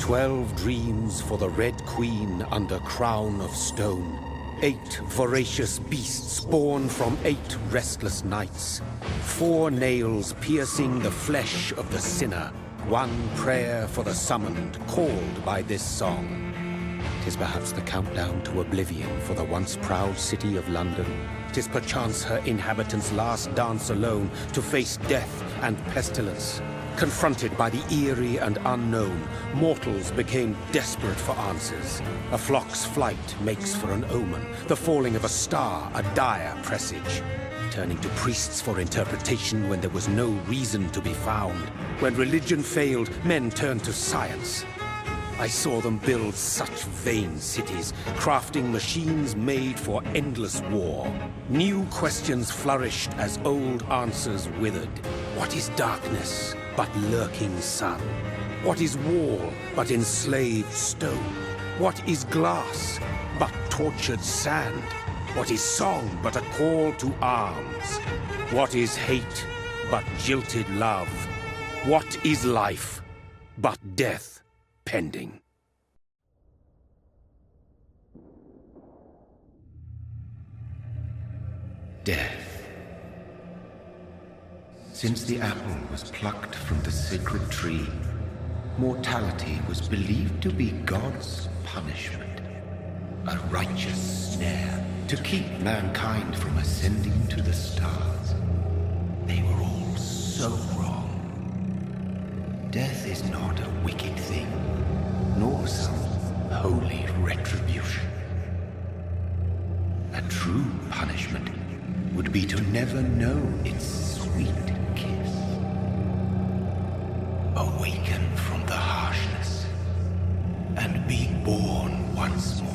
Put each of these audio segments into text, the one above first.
12 dreams for the Red Queen under crown of stone. 8 voracious beasts born from 8 restless nights. 4 nails piercing the flesh of the sinner. 1 prayer for the summoned, called by this song. 'Tis perhaps the countdown to oblivion for the once proud city of London. 'Tis perchance her inhabitants' last dance alone to face death and pestilence. Confronted by the eerie and unknown, mortals became desperate for answers. A flock's flight makes for an omen, the falling of a star a dire presage. Turning to priests for interpretation when there was no reason to be found. When religion failed, men turned to science. I saw them build such vain cities, crafting machines made for endless war. New questions flourished as old answers withered. What is darkness but lurking sun? What is wall but enslaved stone? What is glass but tortured sand? What is song but a call to arms? What is hate but jilted love? What is life but death pending? Death. Since the apple was plucked from the sacred tree, mortality was believed to be God's punishment, a righteous snare to keep mankind from ascending to the stars. They were all so wrong. Death is not a wicked thing, nor some holy retribution. A true punishment would be to never know its sweet kiss. Awaken from the harshness and be born once more.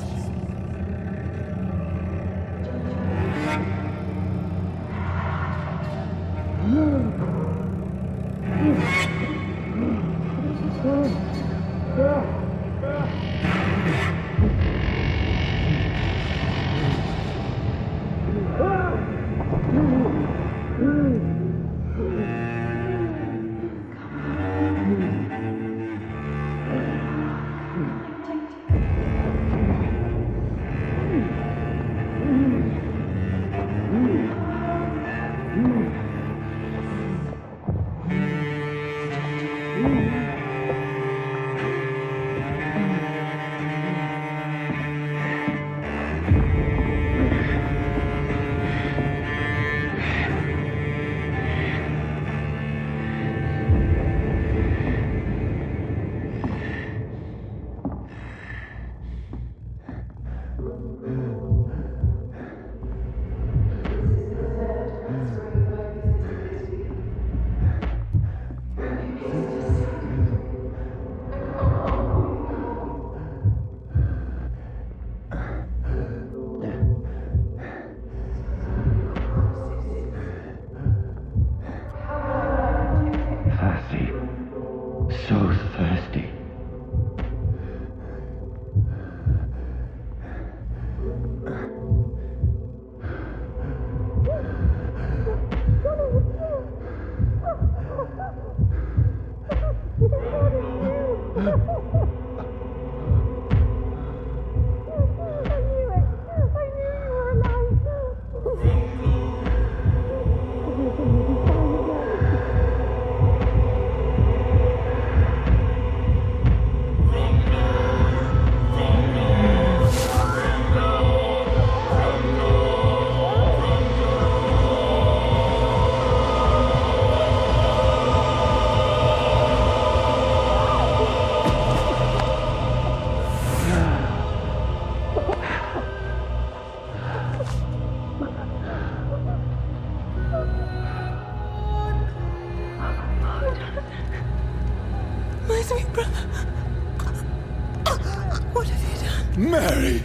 Mary!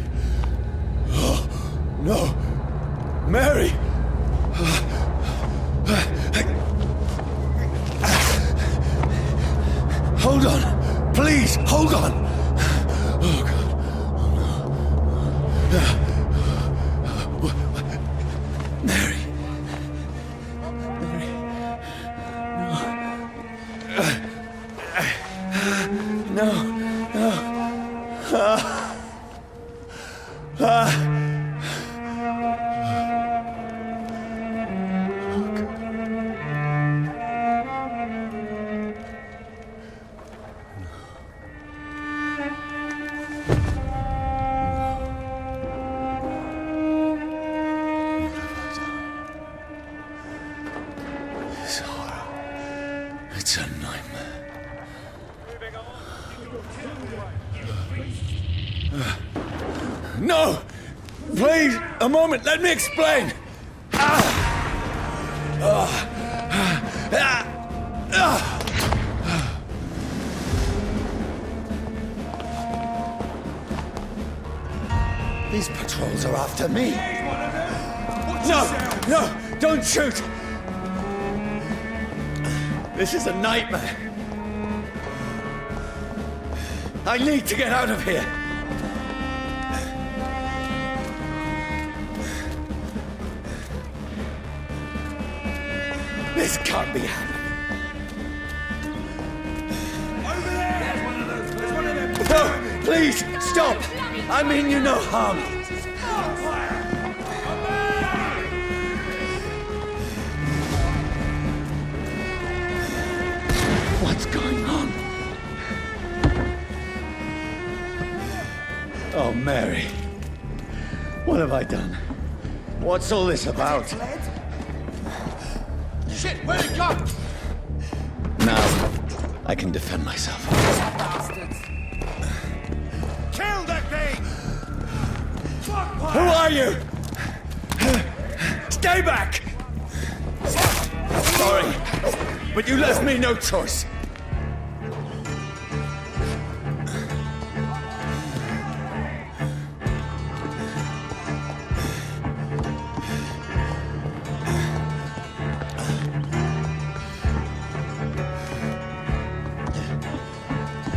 Oh, no! Mary! Hold on! Please, hold on! Oh, God. Oh, no. Mary! Mary! No. No. This horror. It's a nightmare. No! Please, a moment, let me explain! These patrols are after me. No, don't shoot! This is a nightmare. I need to get out of here. This can't be happening. Over there! There's one of them! No, please, stop! I mean you no harm. What's going on? Oh, Mary. What have I done? What's all this about? Shit, where'd it go? Now, I can defend myself. Bastards! Kill that thing! Who are you? Stay back! Sorry, but you left me no choice.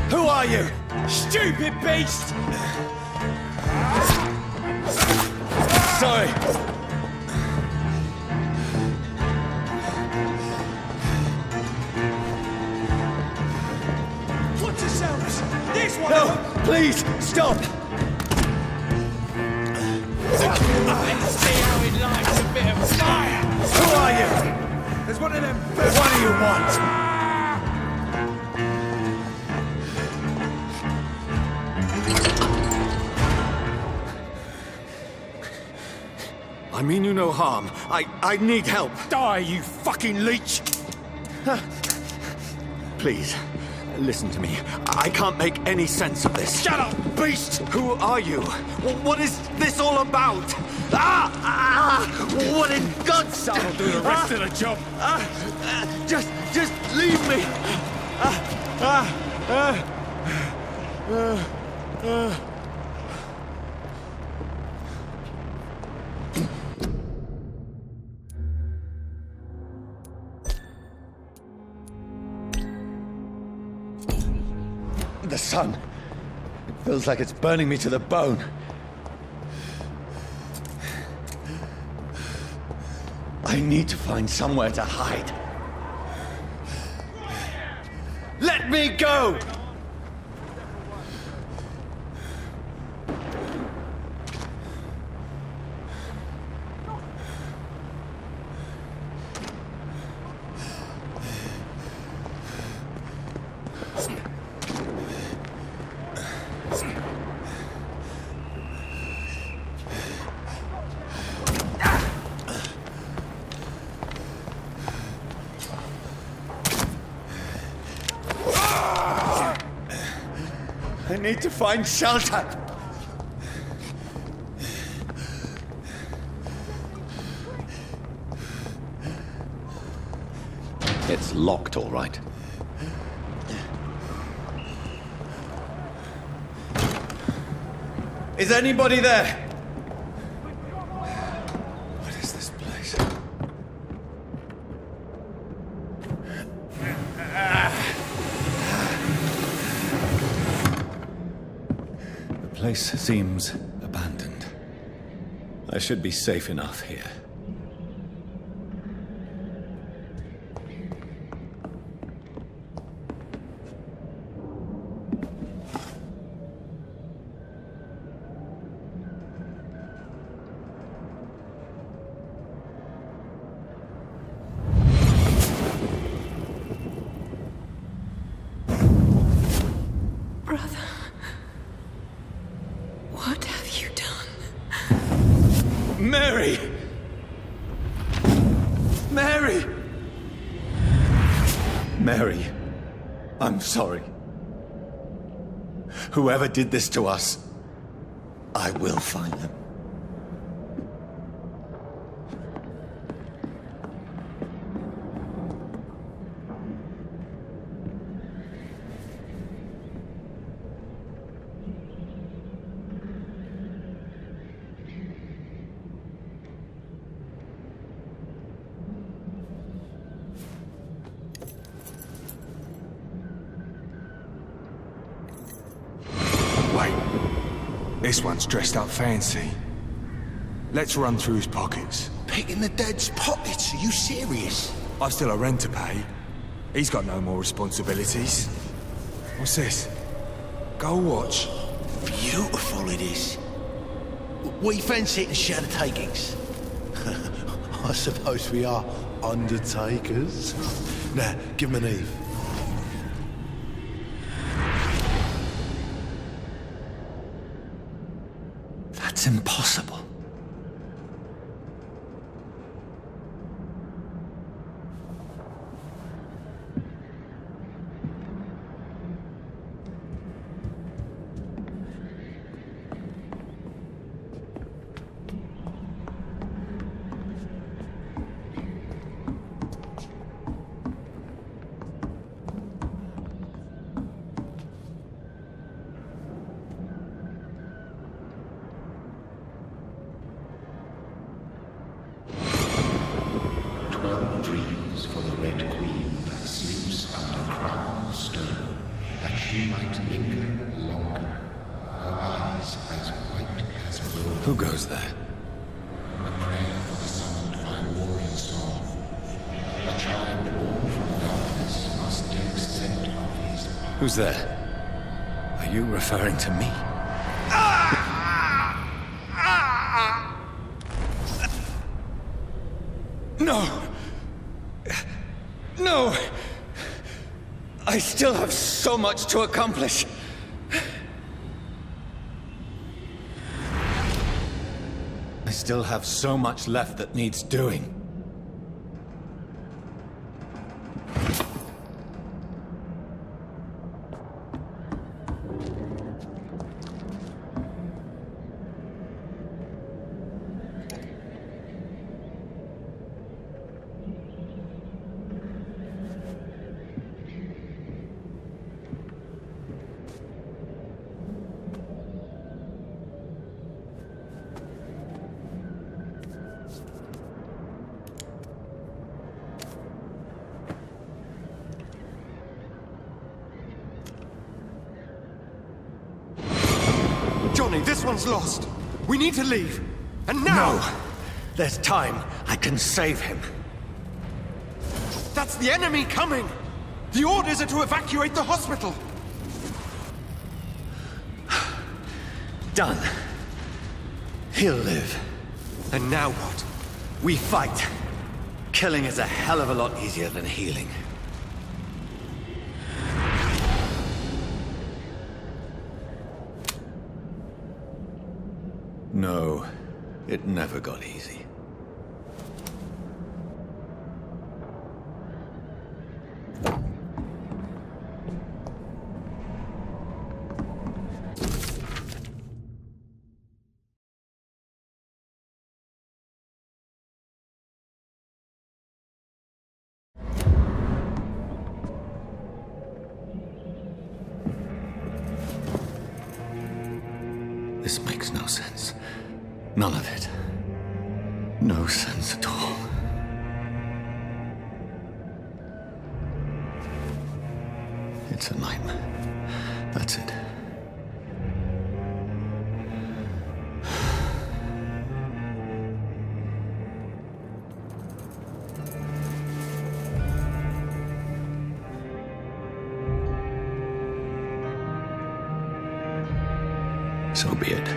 Who are you? Stupid beast! Sorry. Watch yourselves! This one! No, please, stop! Let's see how it likes a bit of fire! Who are you? There's one of them! What do you want? I mean you no harm. I need help. Die, you fucking leech! Please, listen to me. I can't make any sense of this. Shut up, beast! Who are you? What is this all about? What in God's name? I'll do the rest of the job. Just leave me. The sun. It feels like it's burning me to the bone. I need to find somewhere to hide. Let me go! I need to find shelter. It's locked, all right. Is anybody there? What is this place? The place seems abandoned. I should be safe enough here. Mary! Mary! Mary, I'm sorry. Whoever did this to us, I will find them. This one's dressed up fancy. Let's run through his pockets. Picking the dead's pockets? Are you serious? I've still a rent to pay. He's got no more responsibilities. What's this? Gold watch. Beautiful it is. We fancy it and share the takings. I suppose we are undertakers. Now, give him an Eve. That's impossible. Dreams for the Red Queen that sleeps under crown of stone, that she might linger longer, her eyes as white as wool. Who goes there? A prayer for the summoned by warrior storm. A child born from darkness must take scent of his power. Who's there? Are you referring to me? No! No! I still have so much to accomplish. I still have so much left that needs doing. Johnny, this one's lost. We need to leave. And now! No! There's time. I can save him. That's the enemy coming! The orders are to evacuate the hospital! Done. He'll live. And now what? We fight. Killing is a hell of a lot easier than healing. No, it never got easy. This makes no sense. None of it. No sense at all. It's a nightmare. That's it. So be it.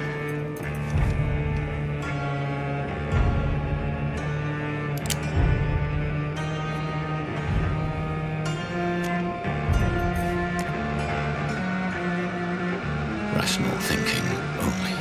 Rational thinking only.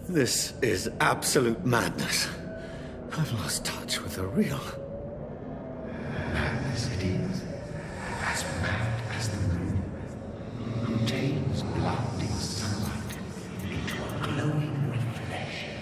This is absolute madness. I've lost touch with the real. Madness it is, as mad as the moon, who tames blinding sunlight into a glowing reflection.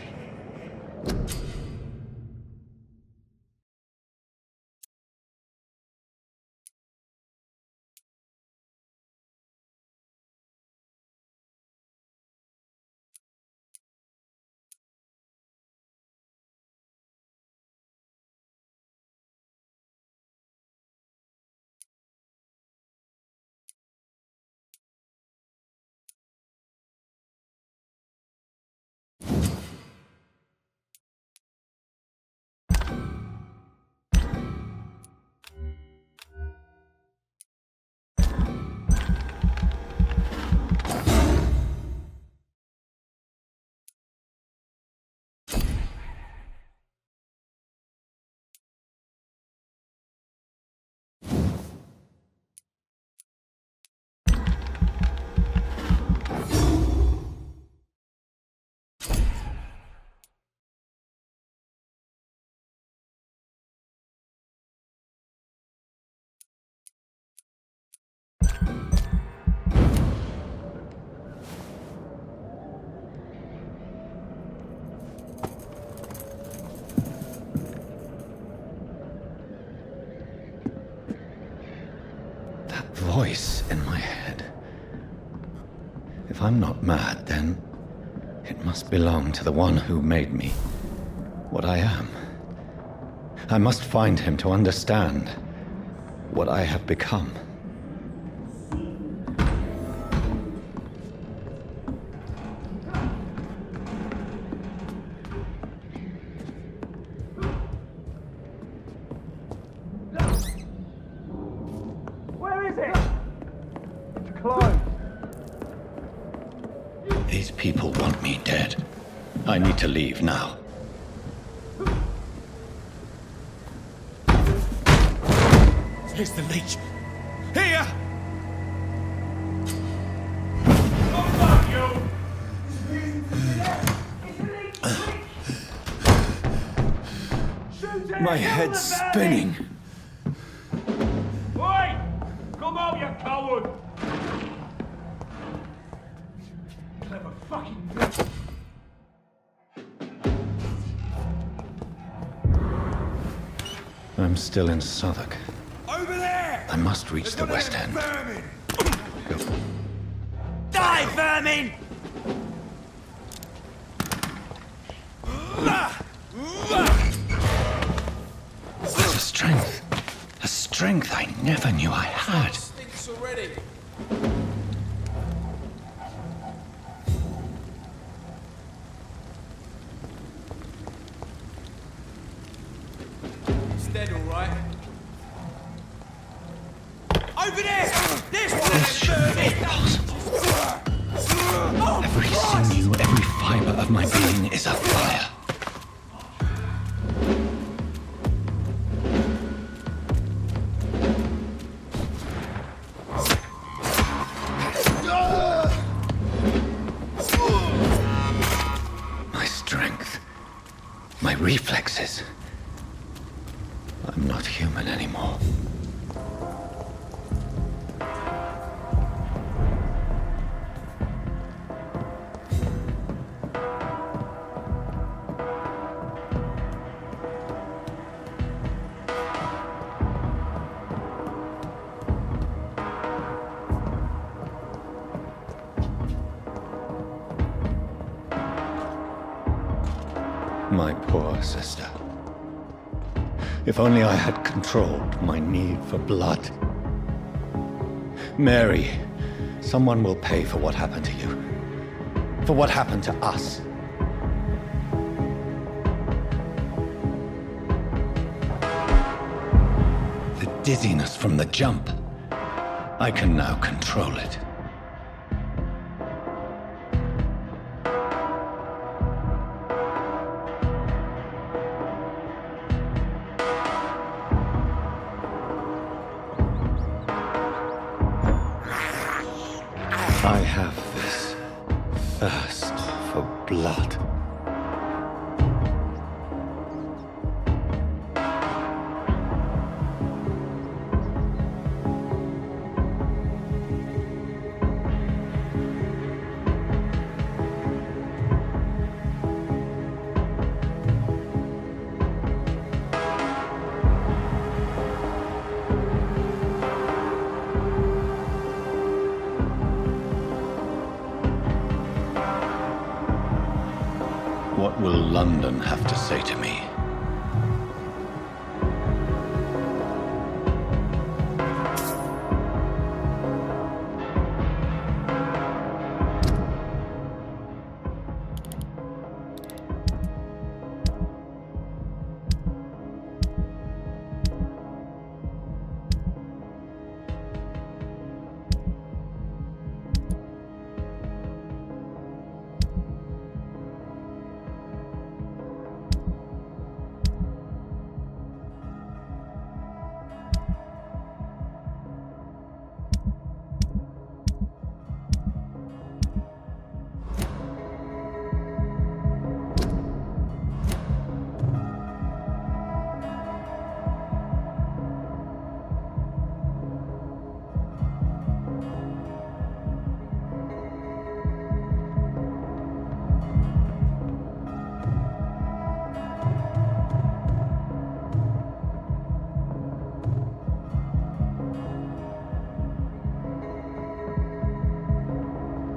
Voice in my head. If I'm not mad, then it must belong to the one who made me what I am. I must find him to understand what I have become. These people want me dead. I need to leave now. Here's the leech. Here! My head's spinning. Oi! Come out, you coward! Clever fucking bitch. I'm still in Southwark. Over there! I must reach the West End. Vermin! Go. Die, vermin! There's a strength I never knew I had. Stinks already. It's dead, all right. Over there! There's one This shouldn't be possible. Every sinew, every fiber of my being is afire. My strength, my reflexes. I'm not human anymore. My poor sister. If only I had controlled my need for blood. Mary, someone will pay for what happened to you. For what happened to us. The dizziness from the jump. I can now control it. I have this thirst for blood. will London have to say to me?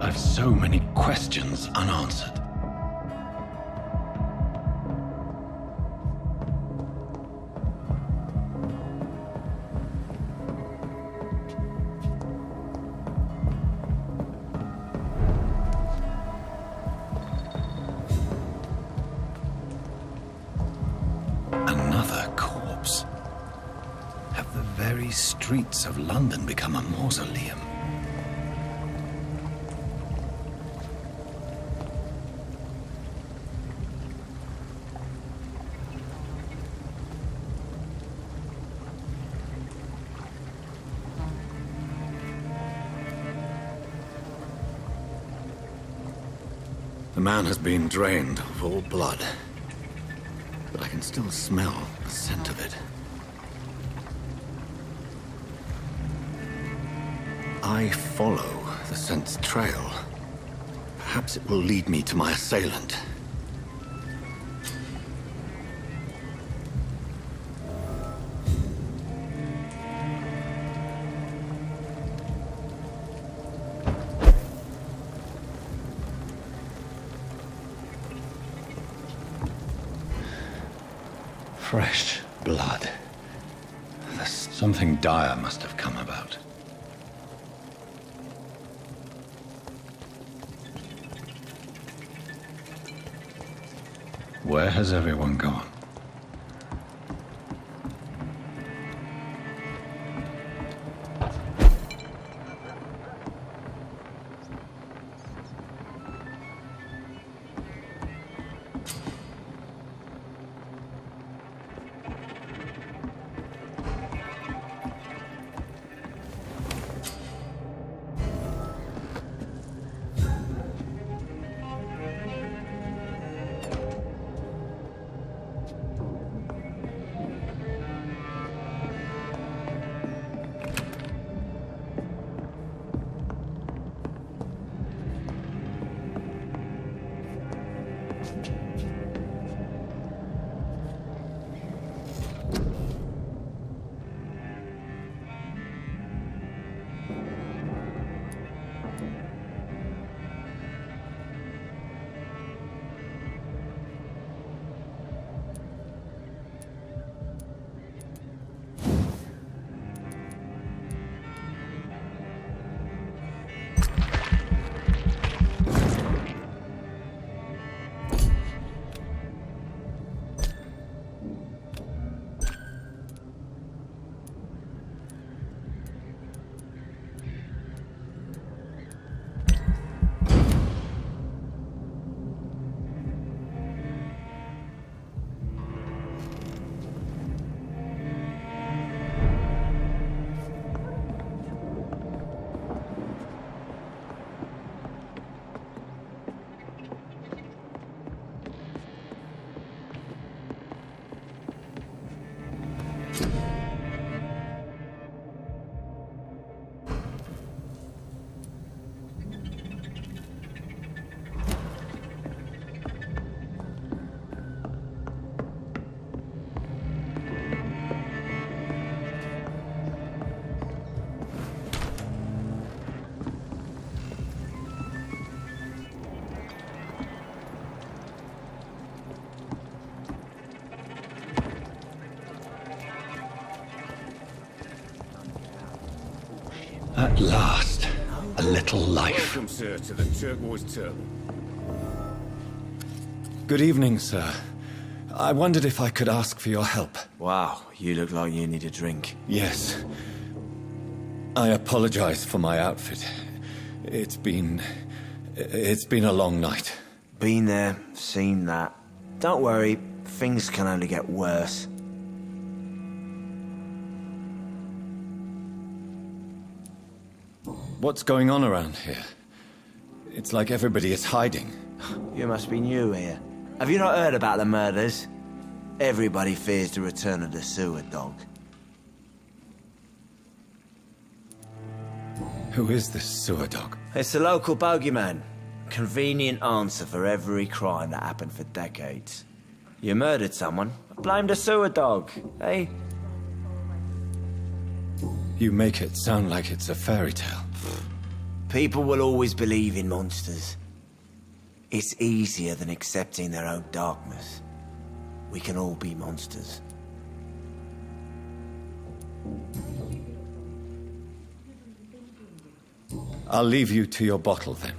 I've so many questions unanswered. Another corpse. Have the very streets of London become a mausoleum? The man has been drained of all blood, but I can still smell the scent of it. I follow the scent's trail. Perhaps it will lead me to my assailant. Fresh blood. Something dire must have come about. Where has everyone gone? At last, a little life. Welcome, sir, to the Turquoise Turtle. Good evening, sir. I wondered if I could ask for your help. Wow, you look like you need a drink. Yes. I apologize for my outfit. It's been a long night. Been there, seen that. Don't worry, things can only get worse. What's going on around here? It's like everybody is hiding. You must be new here. Have you not heard about the murders? Everybody fears the return of the sewer dog. Who is this sewer dog? It's the local bogeyman. Convenient answer for every crime that happened for decades. You murdered someone, blame the sewer dog, eh? You make it sound like it's a fairy tale. People will always believe in monsters. It's easier than accepting their own darkness. We can all be monsters. I'll leave you to your bottle then.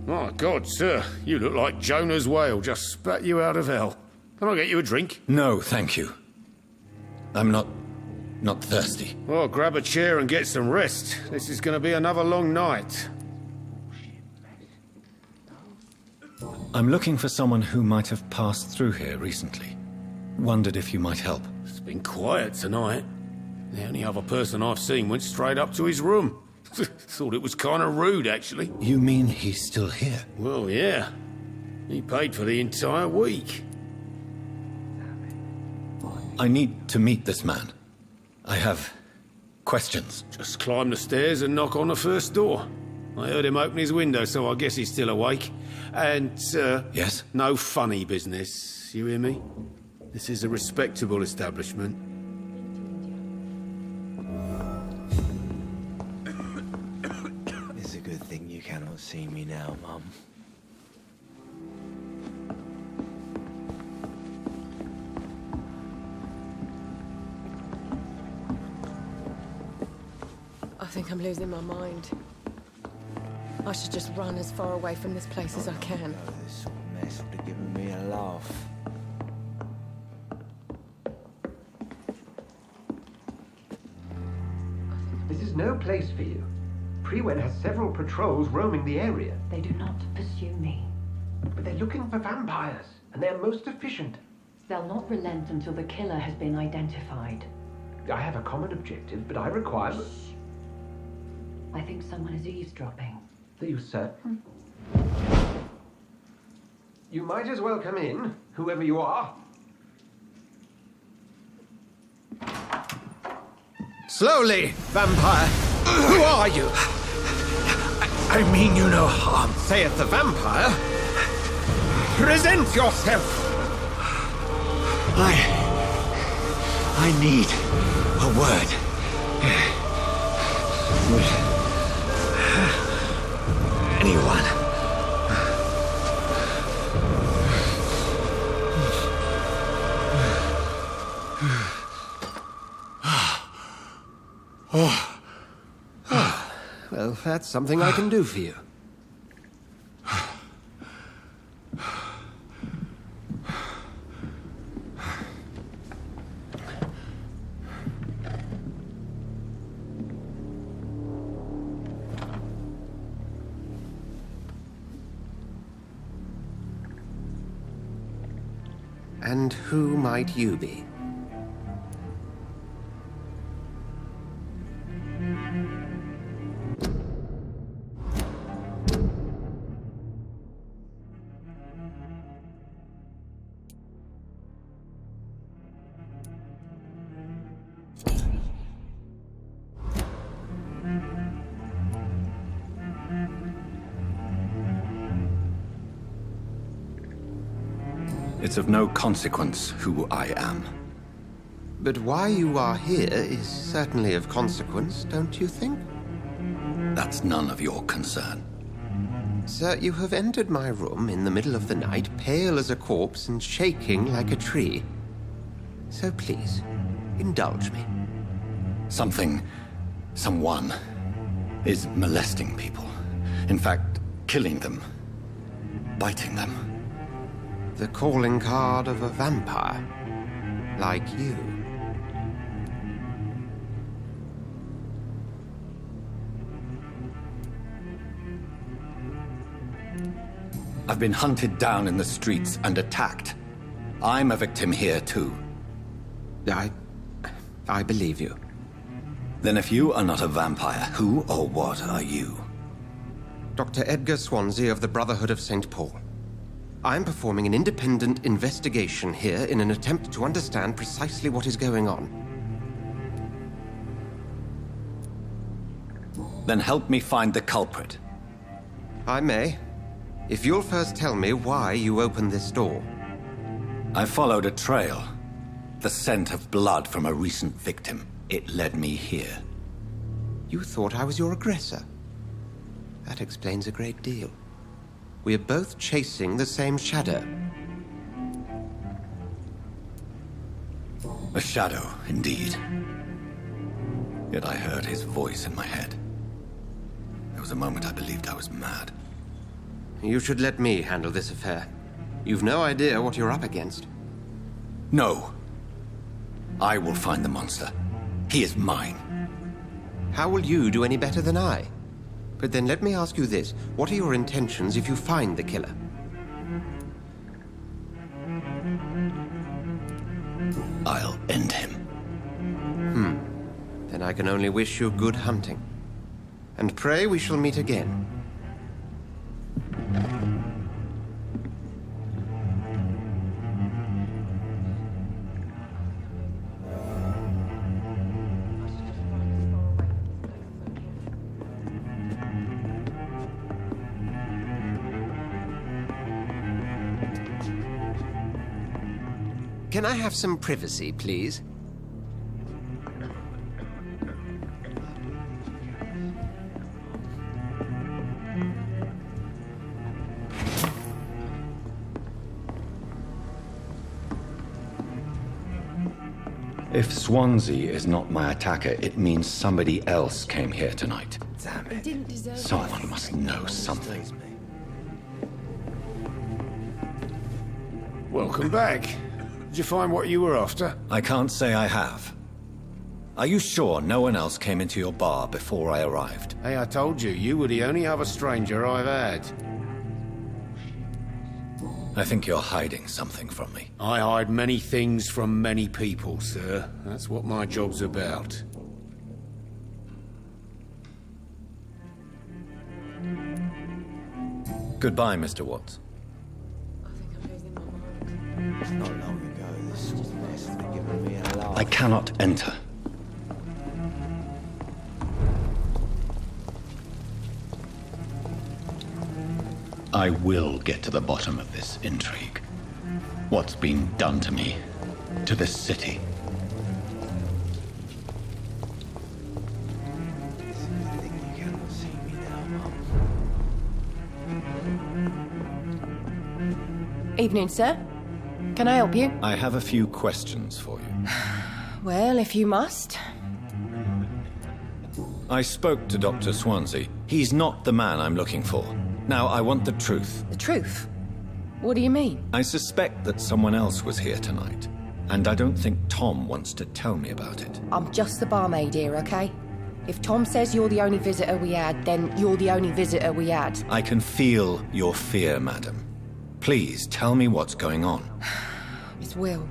My God, sir, you look like Jonah's whale just spat you out of hell. Can I get you a drink? No, thank you. I'm not thirsty. Well, grab a chair and get some rest. This is going to be another long night. I'm looking for someone who might have passed through here recently. Wondered if you might help. It's been quiet tonight. The only other person I've seen went straight up to his room. Thought it was kind of rude, actually. You mean he's still here? Well, yeah. He paid for the entire week. I need to meet this man. I have questions. Just climb the stairs and knock on the first door. I heard him open his window, so I guess he's still awake. And, Yes? no funny business. You hear me? This is a respectable establishment. It's a good thing you cannot see me now, Mum. I think I'm losing my mind. I should just run as far away from this place as I can. Oh, this sort of mess would have given me a laugh. This is no place for you. Prewen has several patrols roaming the area. They do not pursue me. But they're looking for vampires, and they're most efficient. They'll not relent until the killer has been identified. I have a common objective, but I require... I think someone is eavesdropping. Are you certain? You might as well come in, whoever you are. Slowly, vampire! Who are you? I mean you no harm. Saith the vampire. Present yourself! I need a word. Anyone? Well, that's something I can do for you. And who might you be? It's of no consequence who I am. But why you are here is certainly of consequence, don't you think? That's none of your concern. Sir, you have entered my room in the middle of the night, pale as a corpse and shaking like a tree. So please, Indulge me. Someone is molesting people. In fact, killing them. Biting them. The calling card of a vampire. Like you. I've been hunted down in the streets and attacked. I'm a victim here, too. I believe you. Then if you are not a vampire, who or what are you? Dr. Edgar Swansea of the Brotherhood of St. Paul. I'm performing an independent investigation here in an attempt to understand precisely what is going on. Then help me find the culprit. I may. If you'll first tell me why you opened this door. I followed a trail. The scent of blood from a recent victim. It led me here. You thought I was your aggressor. That explains a great deal. We're both chasing the same shadow. A shadow, indeed. Yet I heard his voice in my head. There was a moment I believed I was mad. You should let me handle this affair. You've no idea what you're up against. No. I will find the monster. He is mine. How will you do any better than I? But then let me ask you this. What are your intentions if you find the killer? I'll end him. Then I can only wish you good hunting. And pray we shall meet again. Can I have some privacy, please? If Swansea is not my attacker, it means somebody else came here tonight. Damn it. Didn't deserve Someone must know something. Welcome back. Did you find what you were after? I can't say I have. Are you sure no one else came into your bar before I arrived? Hey, I told you, you were the only other stranger I've had. I think you're hiding something from me. I hide many things from many people, sir. That's what my job's about. Goodbye, Mr. Watts. I think I'm losing my mind. Not long ago, this sort of mess would have given me a laugh. I cannot enter. I will get to the bottom of this intrigue. What's been done to me, to this city. I think you cannot see me now, Mum. Evening, sir. Can I help you? I have a few questions for you. Well, if you must. I spoke to Dr. Swansea. He's not the man I'm looking for. Now, I want the truth. The truth? What do you mean? I suspect that someone else was here tonight, and I don't think Tom wants to tell me about it. I'm just the barmaid here, okay? If Tom says you're the only visitor we had, then you're the only visitor we had. I can feel your fear, madam. Please, tell me what's going on. It's Will.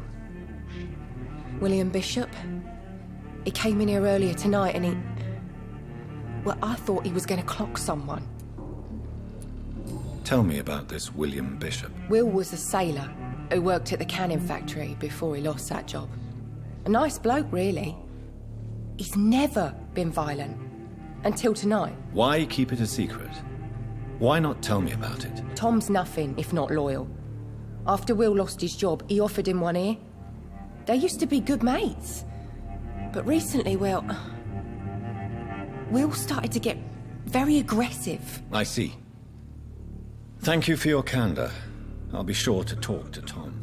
William Bishop. He came in here earlier tonight and he... Well, I thought he was going to clock someone. Tell me about this William Bishop. Will was a sailor who worked at the canning factory before he lost that job. A nice bloke, really. He's never been violent. Until tonight. Why keep it a secret? Why not tell me about it? Tom's nothing if not loyal. After Will lost his job, he offered him one ear. They used to be good mates. But recently, well... Will started to get very aggressive. I see. Thank you for your candor. I'll be sure to talk to Tom.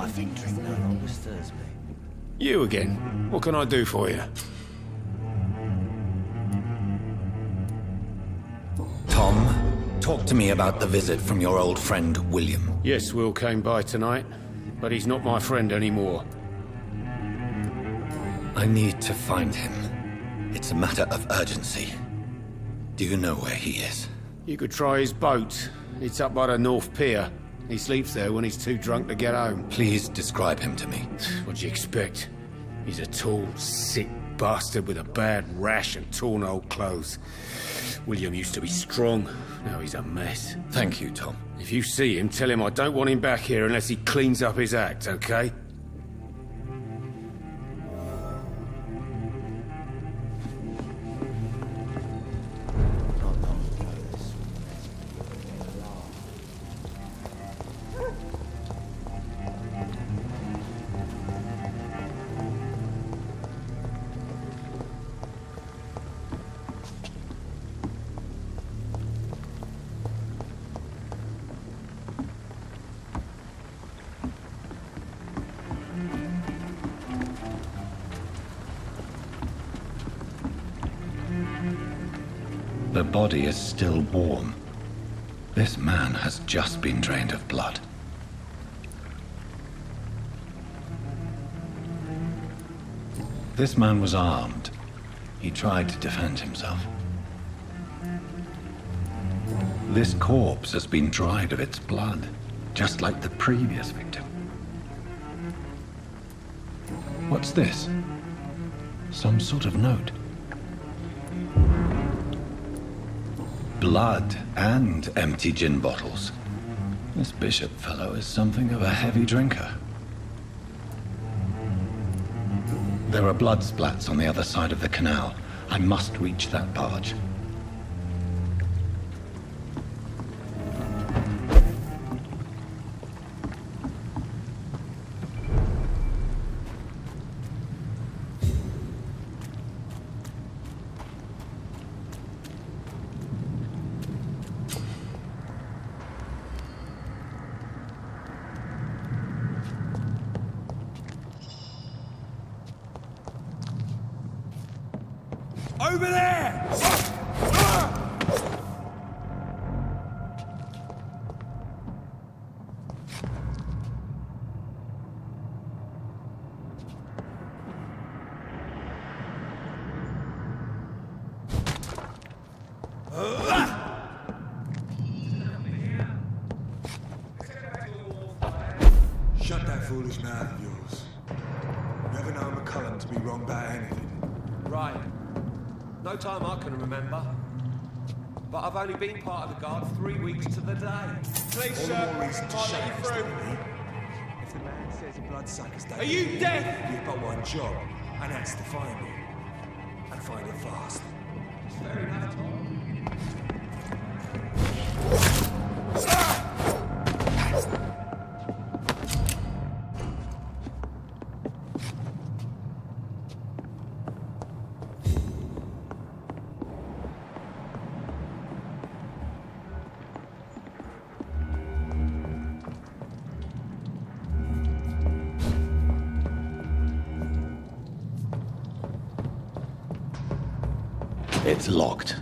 think drink no longer stirs me. You again. What can I do for you? Tom, talk to me about the visit from your old friend, William. Yes, Will came by tonight, but he's not my friend anymore. I need to find him. It's a matter of urgency. Do you know where he is? You could try his boat. It's up by the North Pier. He sleeps there when he's too drunk to get home. Please describe him to me. What'd you expect? He's a tall, sick bastard with a bad rash and torn old clothes. William used to be strong. Now he's a mess. Thank you, Tom. If you see him, tell him I don't want him back here unless he cleans up his act, okay? The body is still warm. This man has just been drained of blood. This man was armed. He tried to defend himself. This corpse has been dried of its blood, just like the previous victim. What's this? Some sort of note. Blood and empty gin bottles. This bishop fellow is something of a heavy drinker. There are blood splats on the other side of the canal. I must reach that barge. Over there! Shut that foolish mouth of yours. Never known McCullum to be wrong about anything. Right. No time I can remember. But I've only been part of the guard 3 weeks to the day. Please, sir. All the more reason to shut you through. If the man says a bloodsucker's dead, are you deaf? You've got one job, and that's to find it. And find it fast. It's fair enough, Tom. It's locked.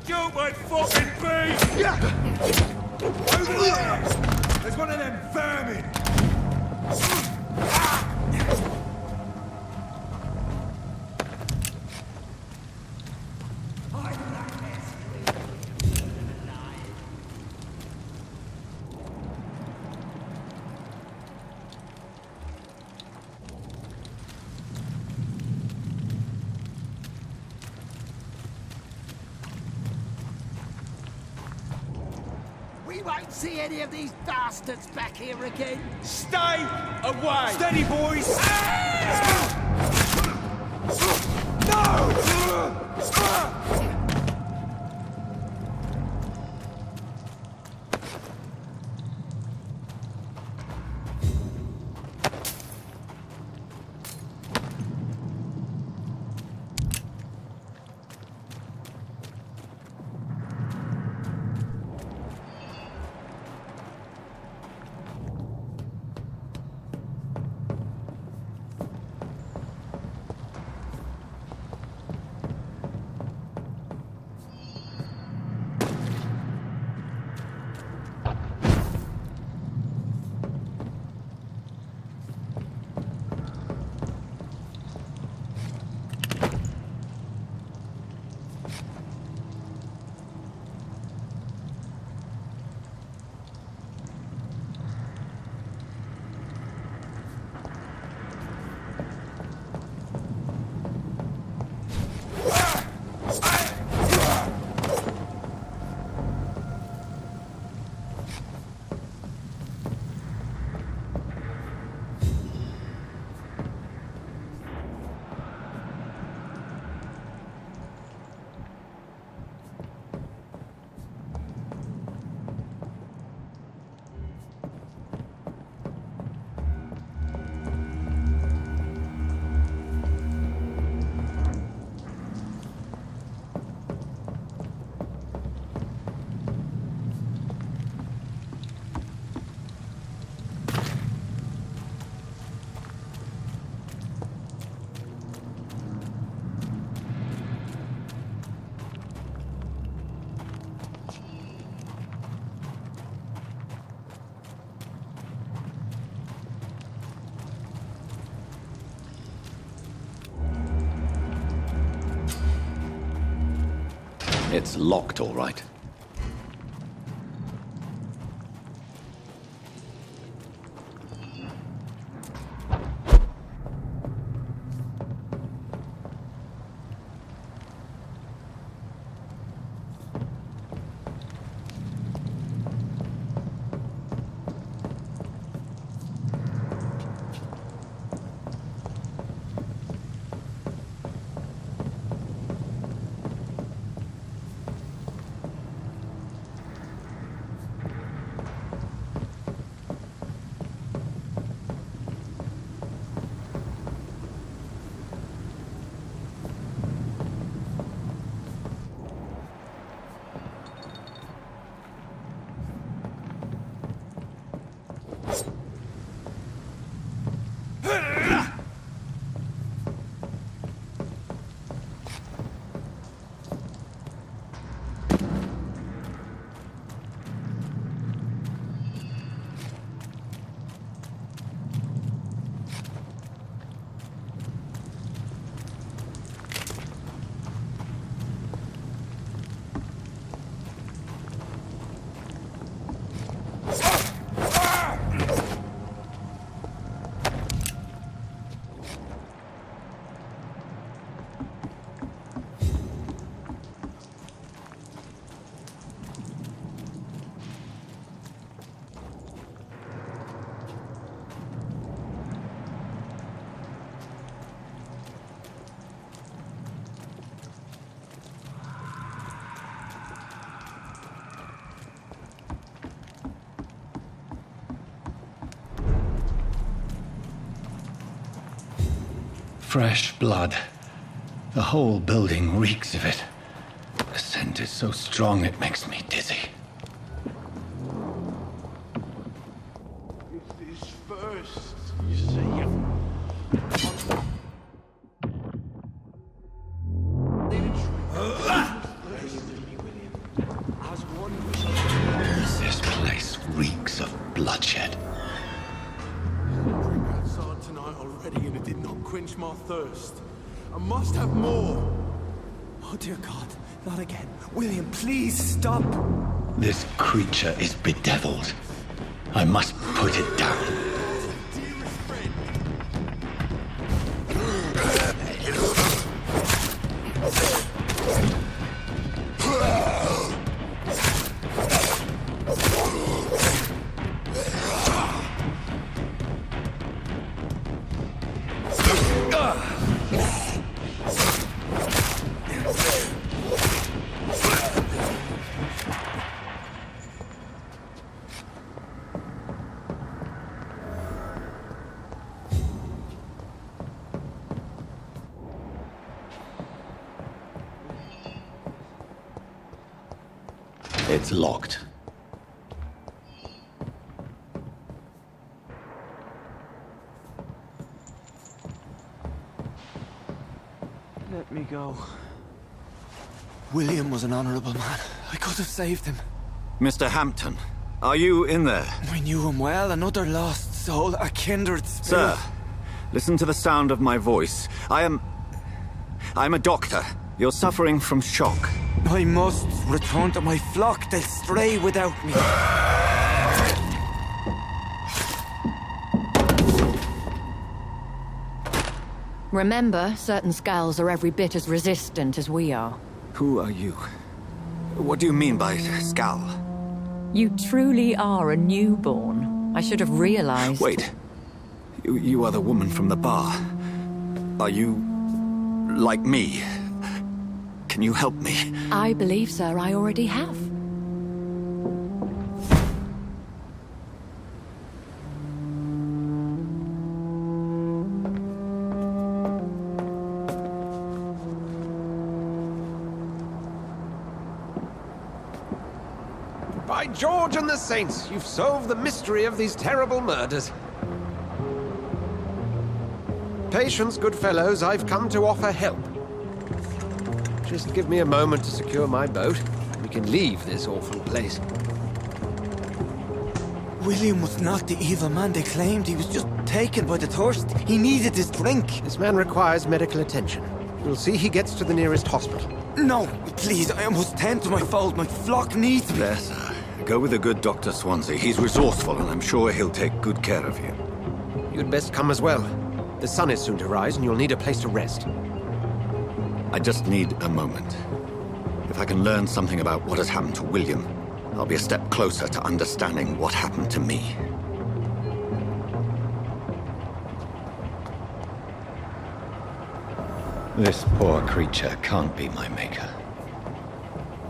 You might fucking be! Over there! There's one of them vermin! We won't see any of these bastards back here again. Stay away! Steady, boys! It's locked, all right. Fresh blood. The whole building reeks of it. The scent is so strong it makes me dizzy. It's this first, you see. This place reeks of bloodshed. Outside tonight already, and it did not quench my thirst. I must have more. Oh, dear God, not again. William, please stop. This creature is bedeviled. I must put it down. It's locked. Let me go. William was an honorable man. I could have saved him. Mr. Hampton, are you in there? We knew him well, another lost soul, a kindred spirit. Sir, listen to the sound of my voice. I'm a doctor. You're suffering from shock. I must return to my flock. They'll stray without me. Remember, certain skulls are every bit as resistant as we are. Who are you? What do you mean by skull? You truly are a newborn. I should have realized. Wait. You are the woman from the bar. Are you... like me? Can you help me? I believe, sir, I already have. By George and the Saints, you've solved the mystery of these terrible murders. Patience, good fellows, I've come to offer help. Just give me a moment to secure my boat. We can leave this awful place. William was not the evil man they claimed. He was just taken by the thirst. He needed his drink. This man requires medical attention. We'll see he gets to the nearest hospital. No, please, I must tend to my fold. My flock needs me. There, sir. Go with the good Dr. Swansea. He's resourceful, and I'm sure he'll take good care of you. You'd best come as well. The sun is soon to rise, and you'll need a place to rest. I just need a moment. If I can learn something about what has happened to William, I'll be a step closer to understanding what happened to me. This poor creature can't be my maker.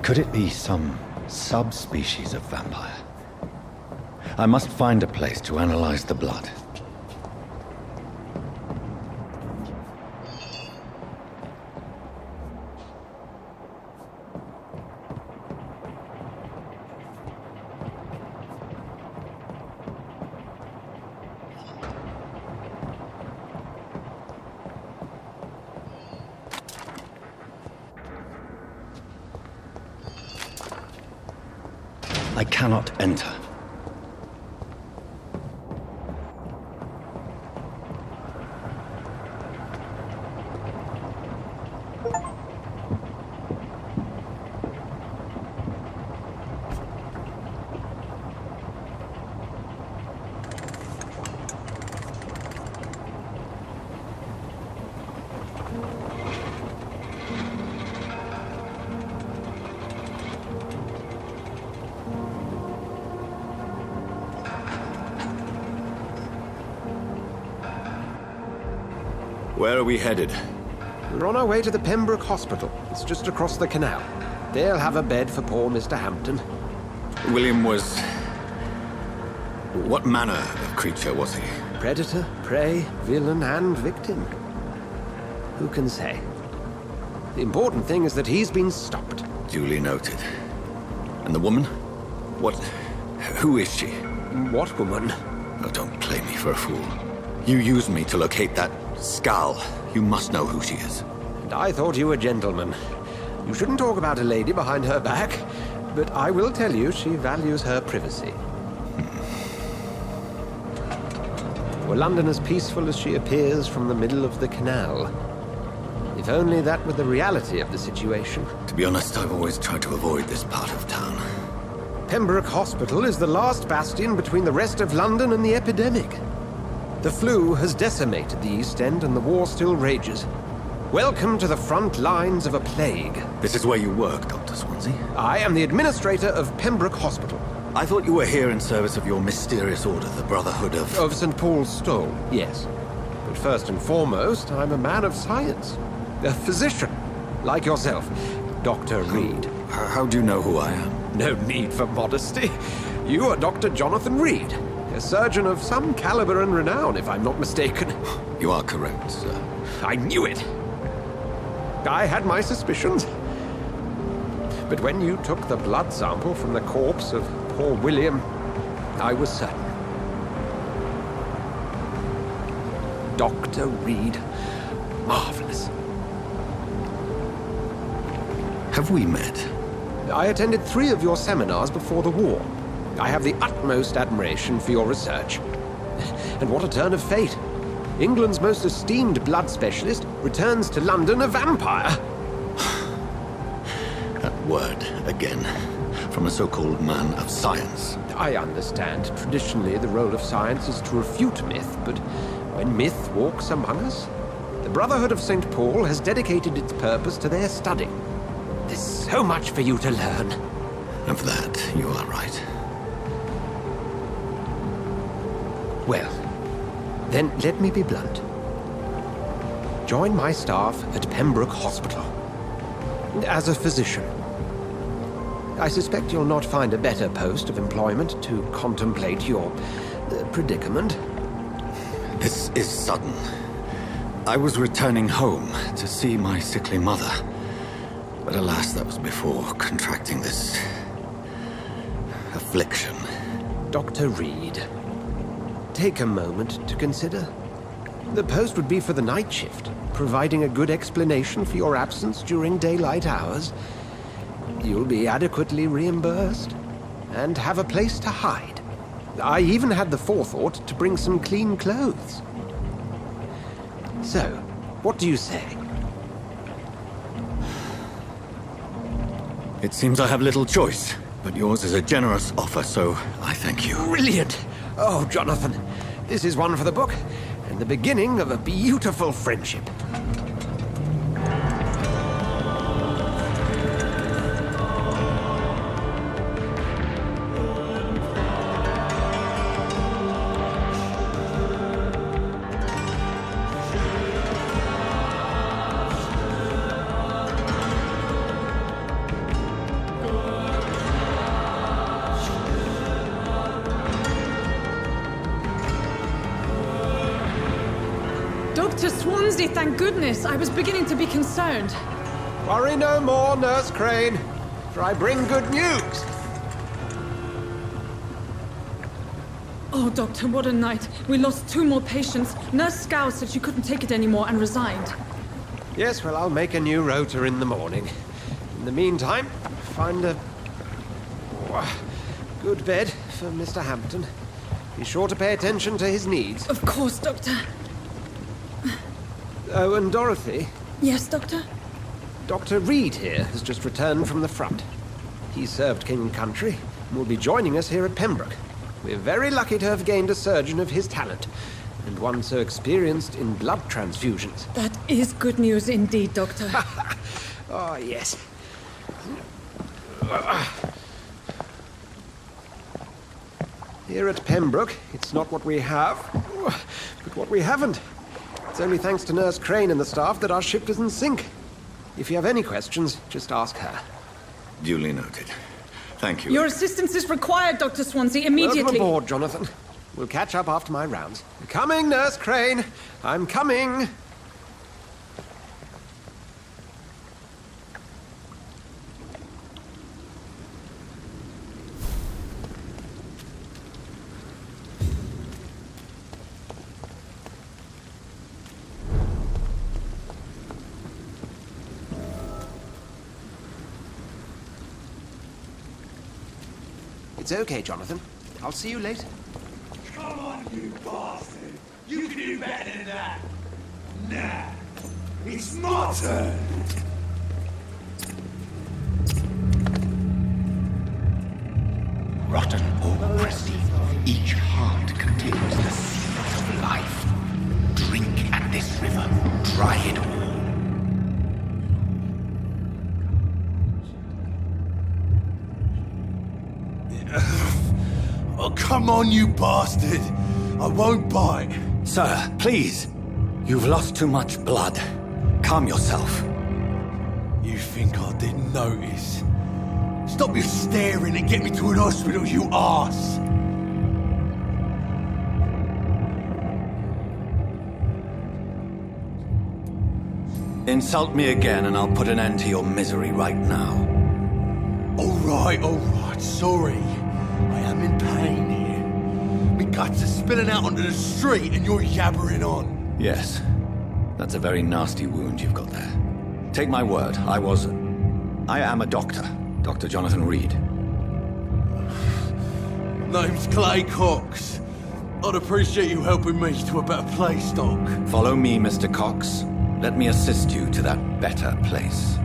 Could it be some subspecies of vampire? I must find a place to analyze the blood. I cannot enter. Where are we headed? We're on our way to the Pembroke Hospital. It's just across the canal. They'll have a bed for poor Mr. Hampton. William was... what manner of creature was he? Predator, prey, villain, and victim. Who can say? The important thing is that he's been stopped. Duly noted. And the woman? What... who is she? What woman? Oh, don't play me for a fool. You used me to locate that skull. You must know who she is. And I thought you a gentleman. You shouldn't talk about a lady behind her back, but I will tell you she values her privacy. Were London as peaceful as she appears from the middle of the canal? If only that were the reality of the situation. To be honest, I've always tried to avoid this part of town. Pembroke Hospital is the last bastion between the rest of London and the epidemic. The flu has decimated the East End and the war still rages. Welcome to the front lines of a plague. This is where you work, Dr. Swansea? I am the administrator of Pembroke Hospital. I thought you were here in service of your mysterious order, the Brotherhood of... Of St. Paul's Stole, yes. But first and foremost, I'm a man of science. A physician, like yourself, Dr. Reid. How do you know who I am? No need for modesty. You are Dr. Jonathan Reid, a surgeon of some caliber and renown, if I'm not mistaken. You are correct, sir. I knew it. I had my suspicions. But when you took the blood sample from the corpse of poor William, I was certain. Dr. Reid. Marvelous. Have we met? I attended 3 of your seminars before the war. I have the utmost admiration for your research. And what a turn of fate. England's most esteemed blood specialist returns to London a vampire. That word again, from a so-called man of science. I understand. Traditionally, the role of science is to refute myth, but when myth walks among us, the Brotherhood of St. Paul has dedicated its purpose to their study. There's so much for you to learn. Of that, you are right. Well, then let me be blunt. Join my staff at Pembroke Hospital. As a physician. I suspect you'll not find a better post of employment to contemplate your predicament. This is sudden. I was returning home to see my sickly mother. But alas, that was before contracting this affliction. Dr. Reid, take a moment to consider. The post would be for the night shift, providing a good explanation for your absence during daylight hours. You'll be adequately reimbursed and have a place to hide. I even had the forethought to bring some clean clothes. So, what do you say? It seems I have little choice, but yours is a generous offer, so I thank you. Brilliant! Oh, Jonathan, this is one for the book, and the beginning of a beautiful friendship. Dr. Swansea, thank goodness. I was beginning to be concerned. Worry no more, Nurse Crane, for I bring good news. Oh, Doctor, what a night. We lost 2 more patients. Nurse Scow said she couldn't take it anymore and resigned. Yes, well, I'll make a new rota in the morning. In the meantime, find a good bed for Mr. Hampton. Be sure to pay attention to his needs. Of course, Doctor. Oh, and Dorothy? Yes, Doctor? Dr. Reid here has just returned from the front. He served King and Country and will be joining us here at Pembroke. We're very lucky to have gained a surgeon of his talent, and one so experienced in blood transfusions. That is good news indeed, Doctor. Oh, yes. Here at Pembroke, it's not what we have, but what we haven't. It's only thanks to Nurse Crane and the staff that our ship is in sync. If you have any questions, just ask her. Duly noted. Thank you. Your assistance is required, Dr. Swansea, immediately. Welcome aboard, Jonathan. We'll catch up after my rounds. Coming, Nurse Crane. I'm coming. It's okay, Jonathan. I'll see you later. Come on, you bastard! You can do better than that! Nah, it's my turn! Rotten or crusty, each heart contains the seeds of life. Drink at this river, dry it all. Oh, come on, you bastard! I won't bite! Sir, please. You've lost too much blood. Calm yourself. You think I didn't notice? Stop your staring and get me to an hospital, you arse! Insult me again and I'll put an end to your misery right now. Alright, sorry. I am in pain here. Me guts are spilling out onto the street and you're yabbering on. Yes. That's a very nasty wound you've got there. Take my word, I am a doctor. Dr. Jonathan Reid. Name's Clay Cox. I'd appreciate you helping me to a better place, Doc. Follow me, Mr. Cox. Let me assist you to that better place.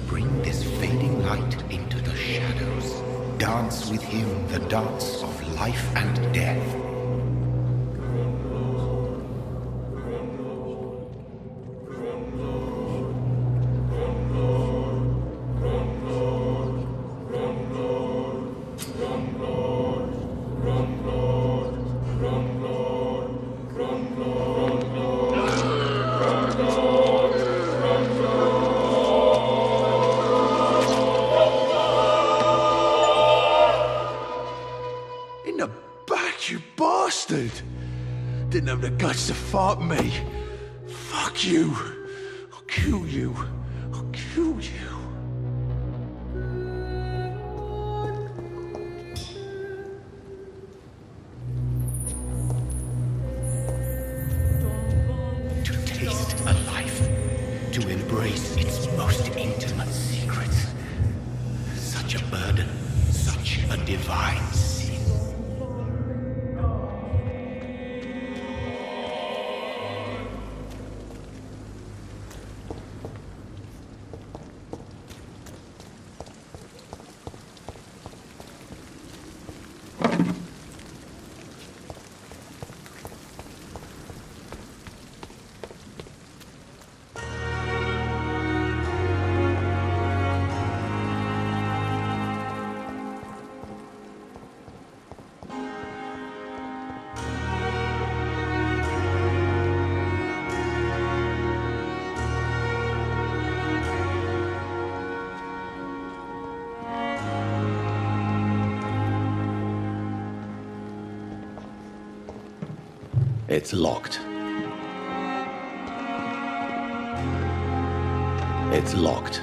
Bring this fading light into the shadows. Dance with him the dance of life and death. In the back, you bastard! Didn't have the guts to fight me. Fuck you. I'll kill you. I'll kill you. To taste a life, to embrace its most intimate secrets. Such a burden, such a divine sin. It's locked. It's locked.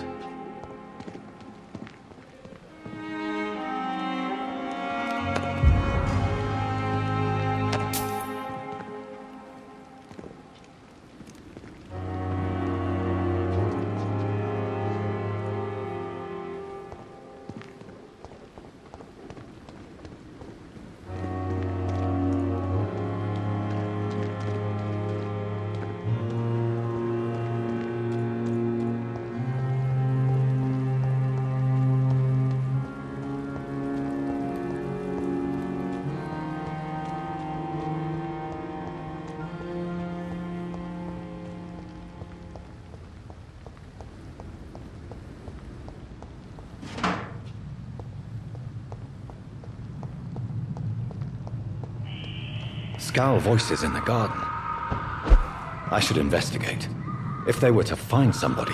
Scowl voices in the garden. I should investigate. If they were to find somebody.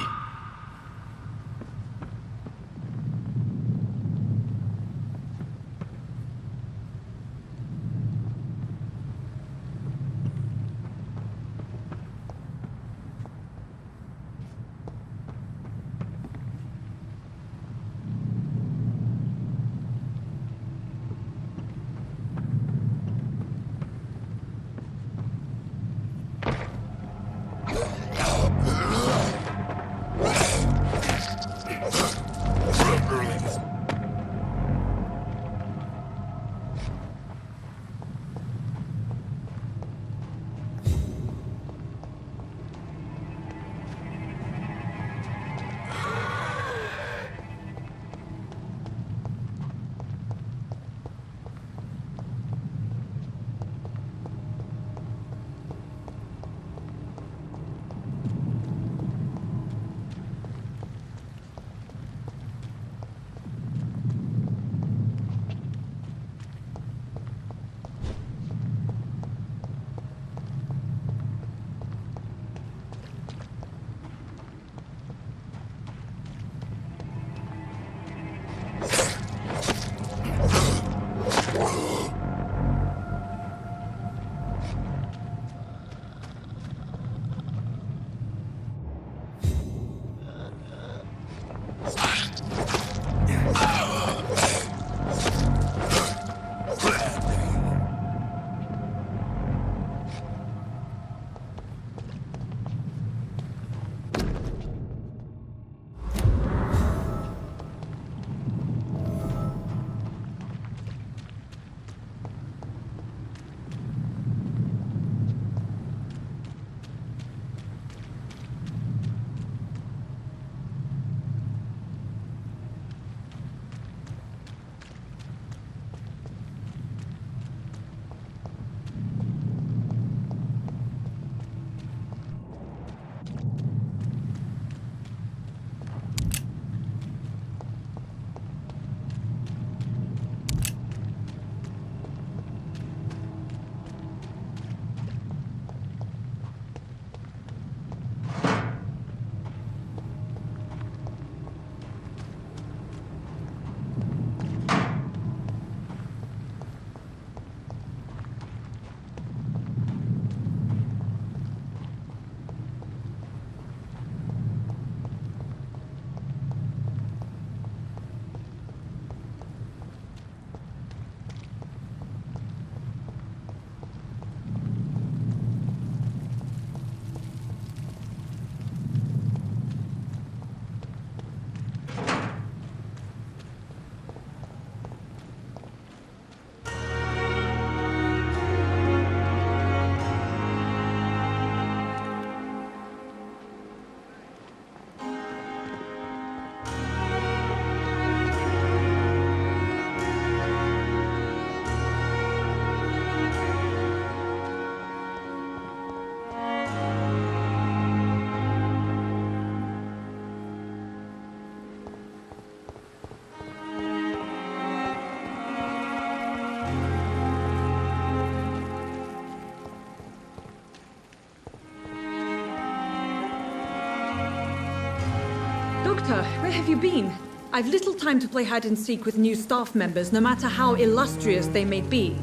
Doctor, where have you been? I've little time to play hide and seek with new staff members, no matter how illustrious they may be.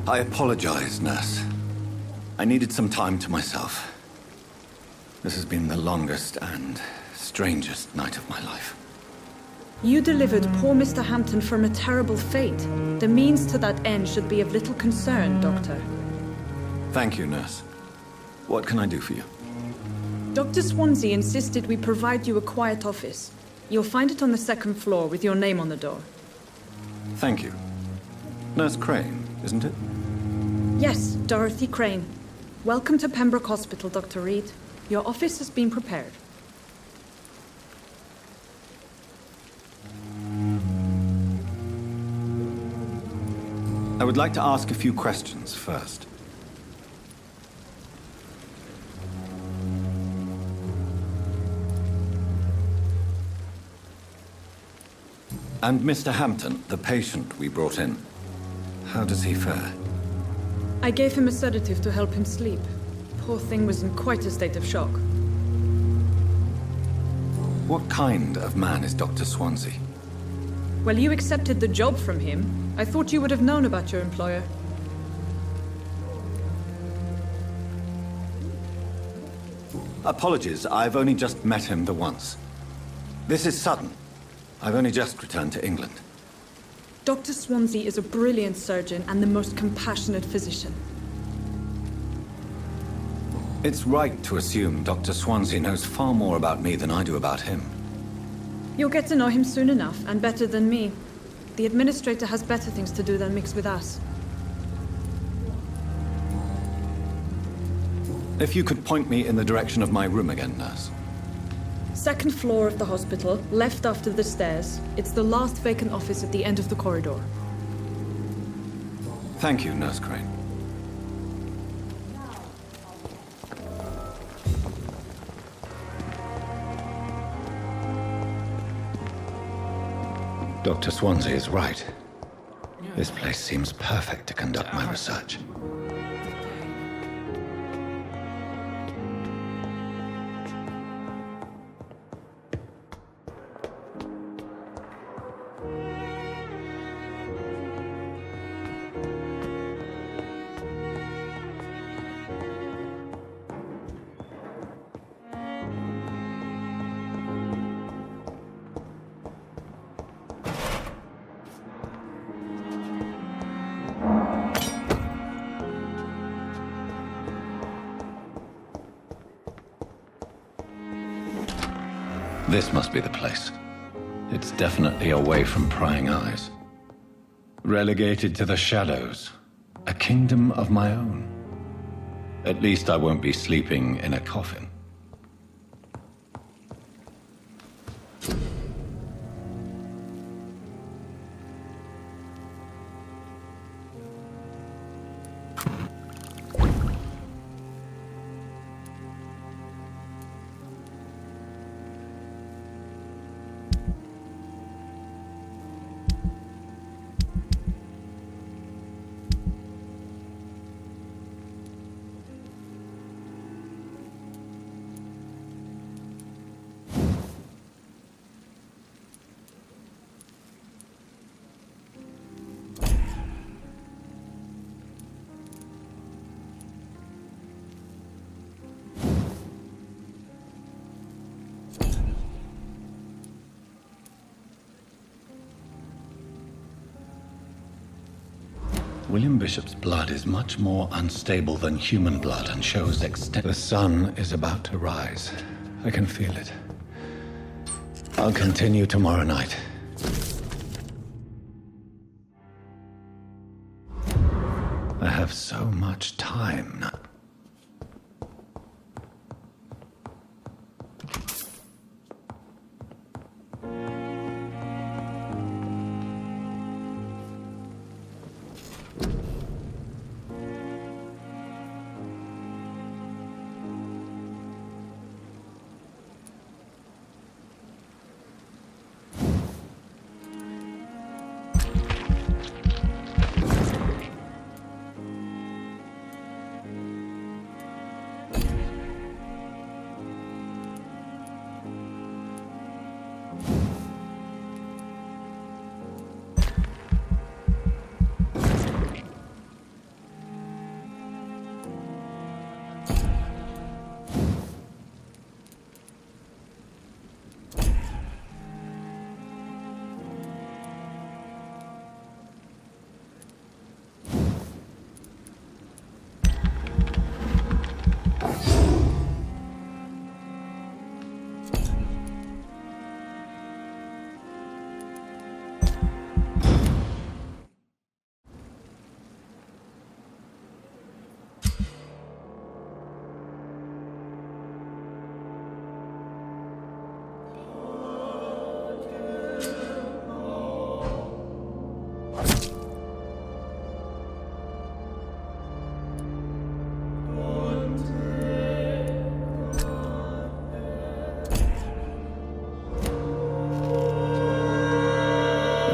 I apologize, nurse. I needed some time to myself. This has been the longest and strangest night of my life. You delivered poor Mr. Hampton from a terrible fate. The means to that end should be of little concern, Doctor. Thank you, nurse. What can I do for you? Dr. Swansea insisted we provide you a quiet office. You'll find it on the second floor with your name on the door. Thank you. Nurse Crane, isn't it? Yes, Dorothy Crane. Welcome to Pembroke Hospital, Dr. Reid. Your office has been prepared. I would like to ask a few questions first. And Mr. Hampton, the patient we brought in, how does he fare? I gave him a sedative to help him sleep. Poor thing was in quite a state of shock. What kind of man is Dr. Swansea? Well, you accepted the job from him. I thought you would have known about your employer. Apologies, I've only just met him the once. This is sudden. I've only just returned to England. Dr. Swansea is a brilliant surgeon and the most compassionate physician. It's right to assume Dr. Swansea knows far more about me than I do about him. You'll get to know him soon enough, and better than me. The administrator has better things to do than mix with us. If you could point me in the direction of my room again, nurse. Second floor of the hospital, left after the stairs. It's the last vacant office at the end of the corridor. Thank you, Nurse Crane. Dr. Swansea is right. This place seems perfect to conduct my research. This must be the place. It's definitely away from prying eyes. Relegated to the shadows. A kingdom of my own. At least I won't be sleeping in a coffin. William Bishop's blood is much more unstable than human blood and shows extent. The sun is about to rise. I can feel it. I'll continue tomorrow night. I have so much time now.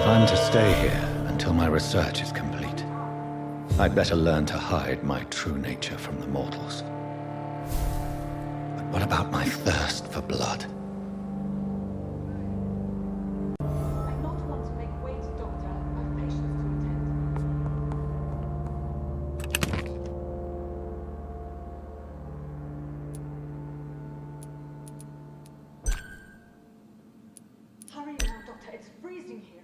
If I'm to stay here until my research is complete, I'd better learn to hide my true nature from the mortals. But what about my thirst for blood? I'm not one to make wait, Doctor. I've patients to attend. Hurry now, Doctor. It's freezing here.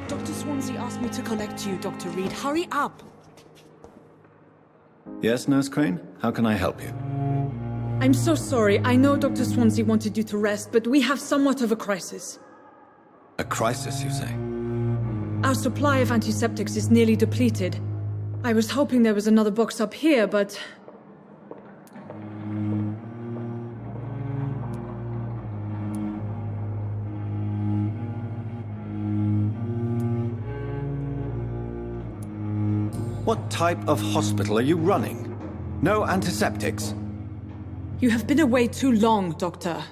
Dr. Swansea asked me to collect you, Dr. Reid. Hurry up! Yes, Nurse Crane? How can I help you? I'm so sorry. I know Dr. Swansea wanted you to rest, but we have somewhat of a crisis. A crisis, you say? Our supply of antiseptics is nearly depleted. I was hoping there was another box up here, but... What type of hospital are you running? No antiseptics? You have been away too long, Doctor.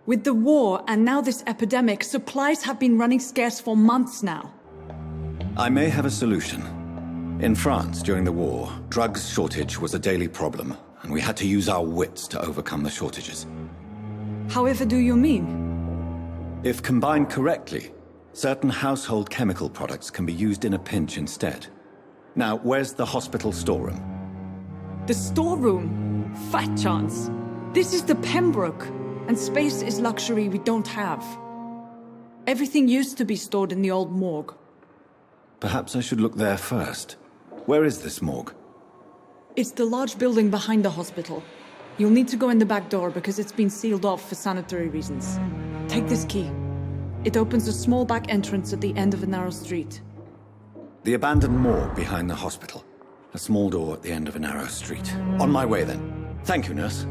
With the war and now this epidemic, supplies have been running scarce for months now. I may have a solution. In France, during the war, drugs shortage was a daily problem, and we had to use our wits to overcome the shortages. However do you mean? If combined correctly, certain household chemical products can be used in a pinch instead. Now, where's the hospital storeroom? The storeroom? Fat chance. This is the Pembroke, and space is luxury we don't have. Everything used to be stored in the old morgue. Perhaps I should look there first. Where is this morgue? It's the large building behind the hospital. You'll need to go in the back door because it's been sealed off for sanitary reasons. Take this key. It opens a small back entrance at the end of a narrow street. The abandoned morgue behind the hospital. A small door at the end of a narrow street. On my way then. Thank you, nurse.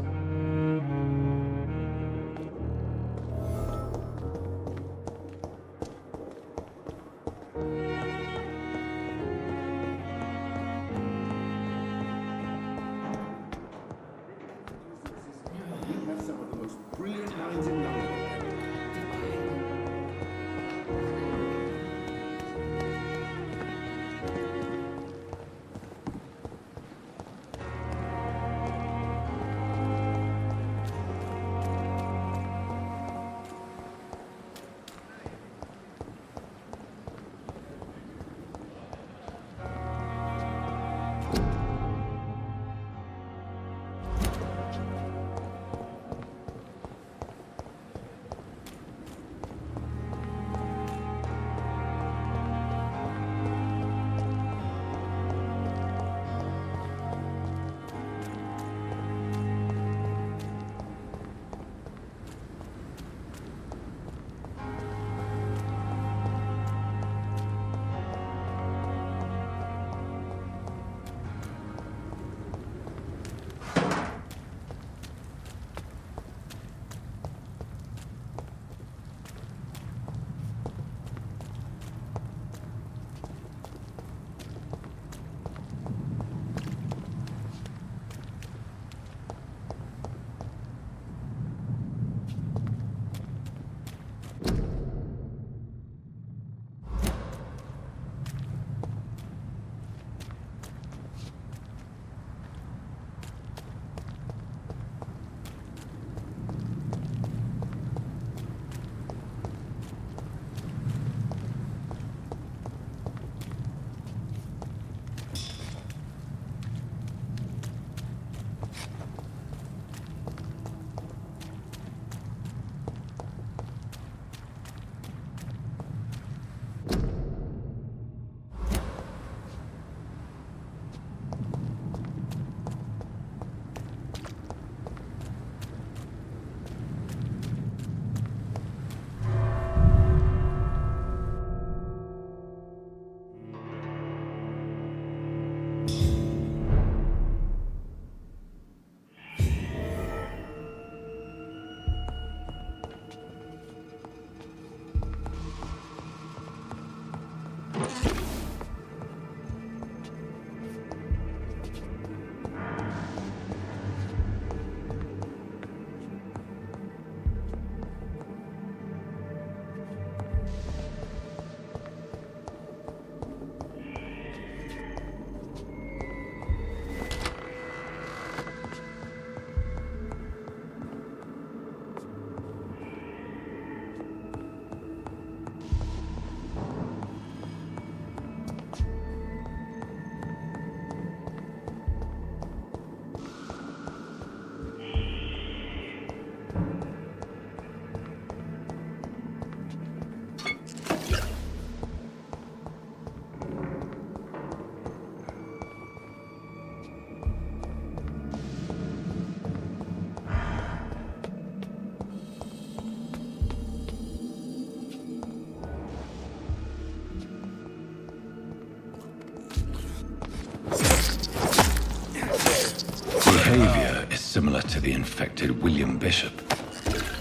behavior is similar to the infected William Bishop.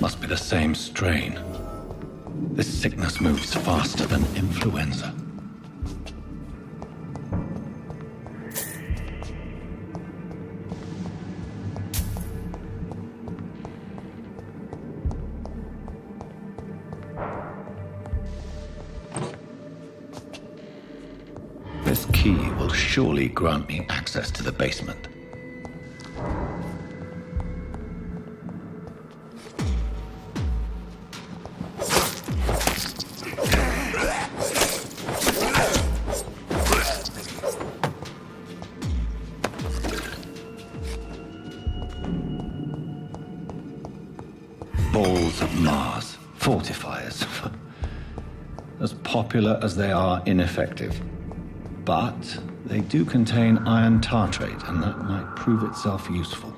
Must be the same strain. This sickness moves faster than influenza. This key will surely grant me access to the basement. Balls of Mars, fortifiers. As popular as they are ineffective. But they do contain iron tartrate, and that might prove itself useful.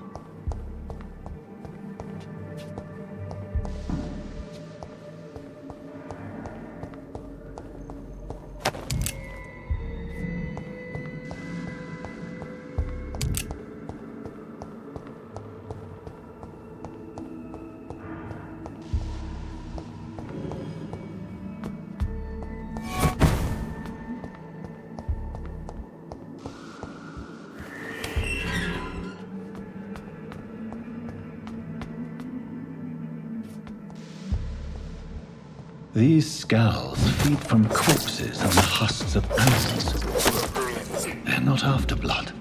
These scowls feed from corpses and the husks of animals. They're not after blood.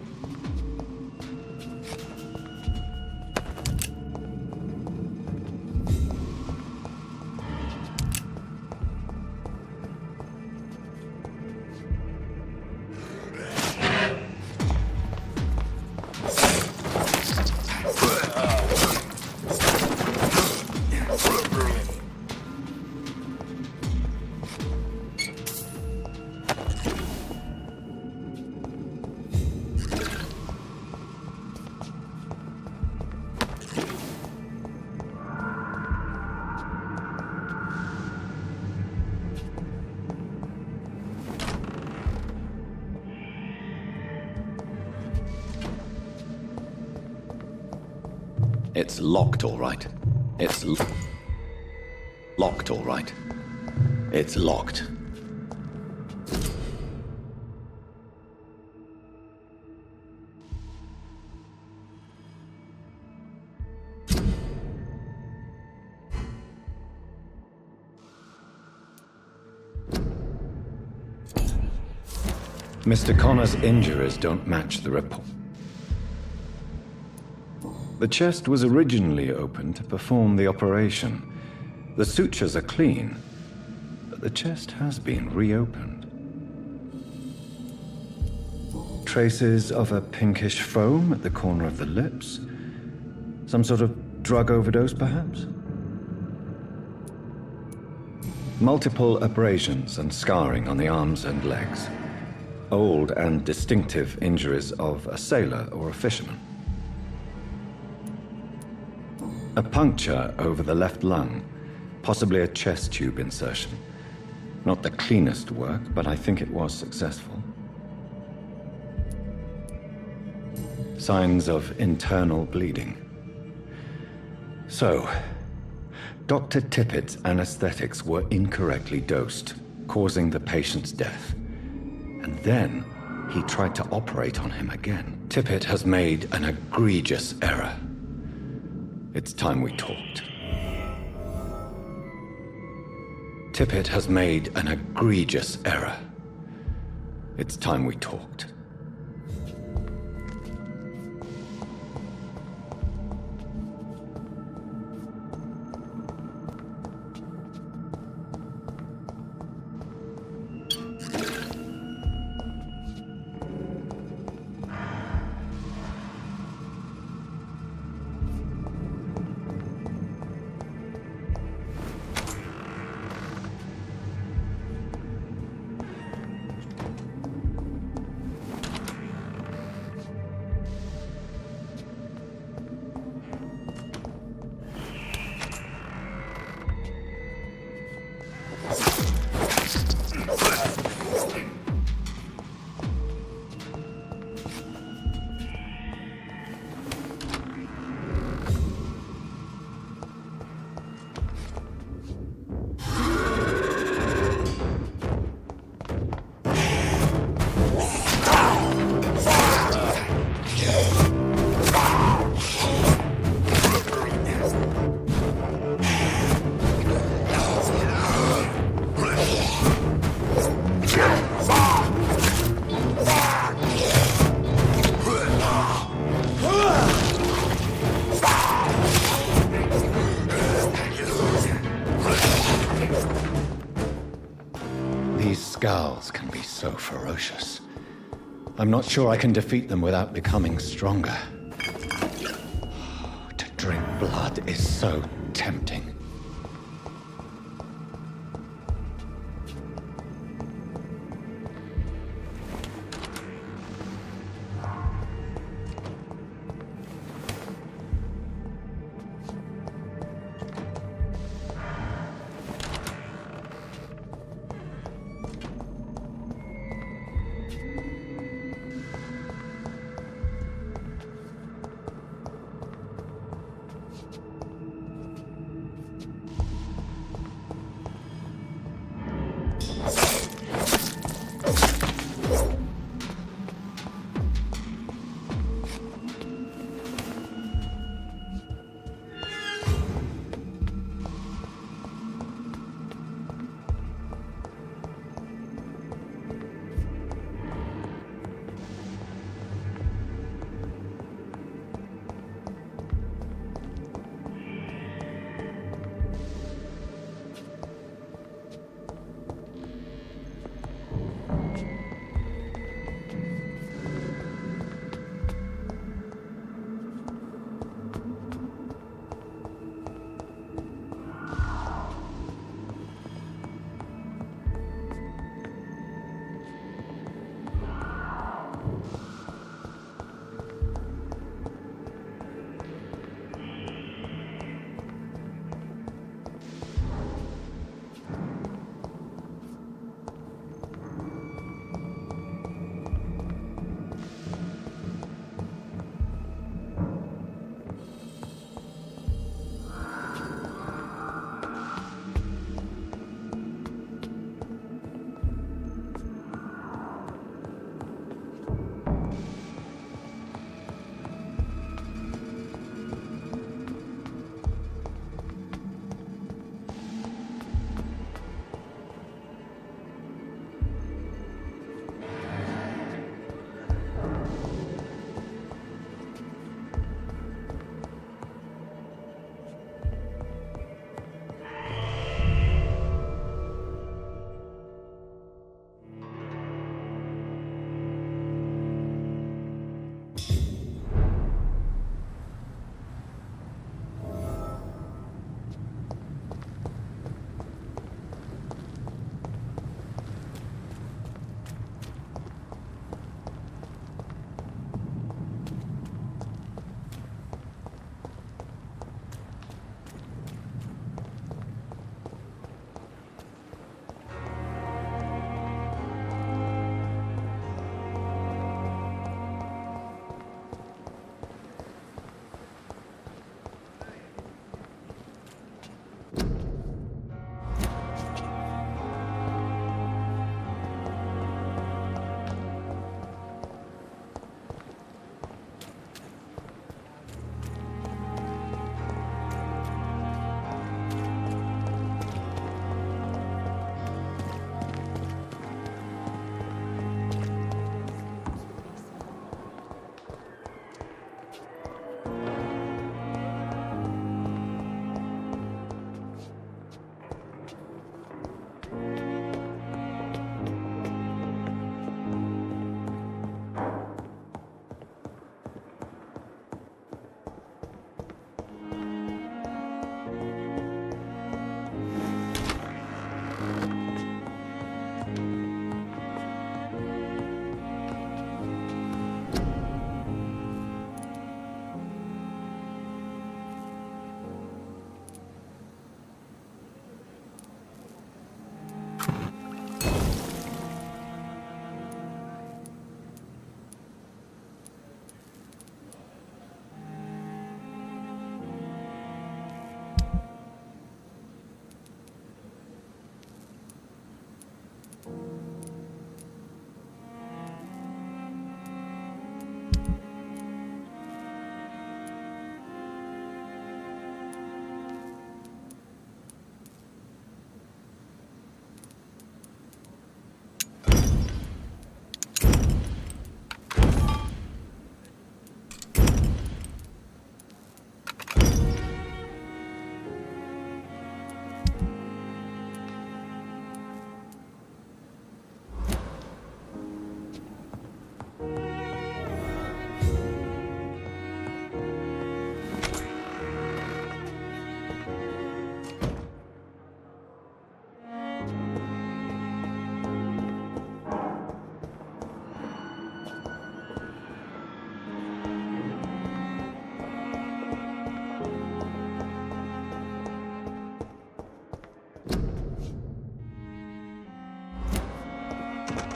It's locked, all right. It's locked, all right. It's locked. Mr. Connor's injuries don't match the report. The chest was originally opened to perform the operation. The sutures are clean, but the chest has been reopened. Traces of a pinkish foam at the corner of the lips. Some sort of drug overdose, perhaps? Multiple abrasions and scarring on the arms and legs. Old and distinctive injuries of a sailor or a fisherman. A puncture over the left lung, possibly a chest tube insertion. Not the cleanest work, but I think it was successful. Signs of internal bleeding. So, Dr. Tippett's anesthetics were incorrectly dosed, causing the patient's death. And then he tried to operate on him again. Tippett has made an egregious error. It's time we talked. Tippett has made an egregious error. It's time we talked. so ferocious. I'm not sure I can defeat them without becoming stronger. To drink blood is so tempting.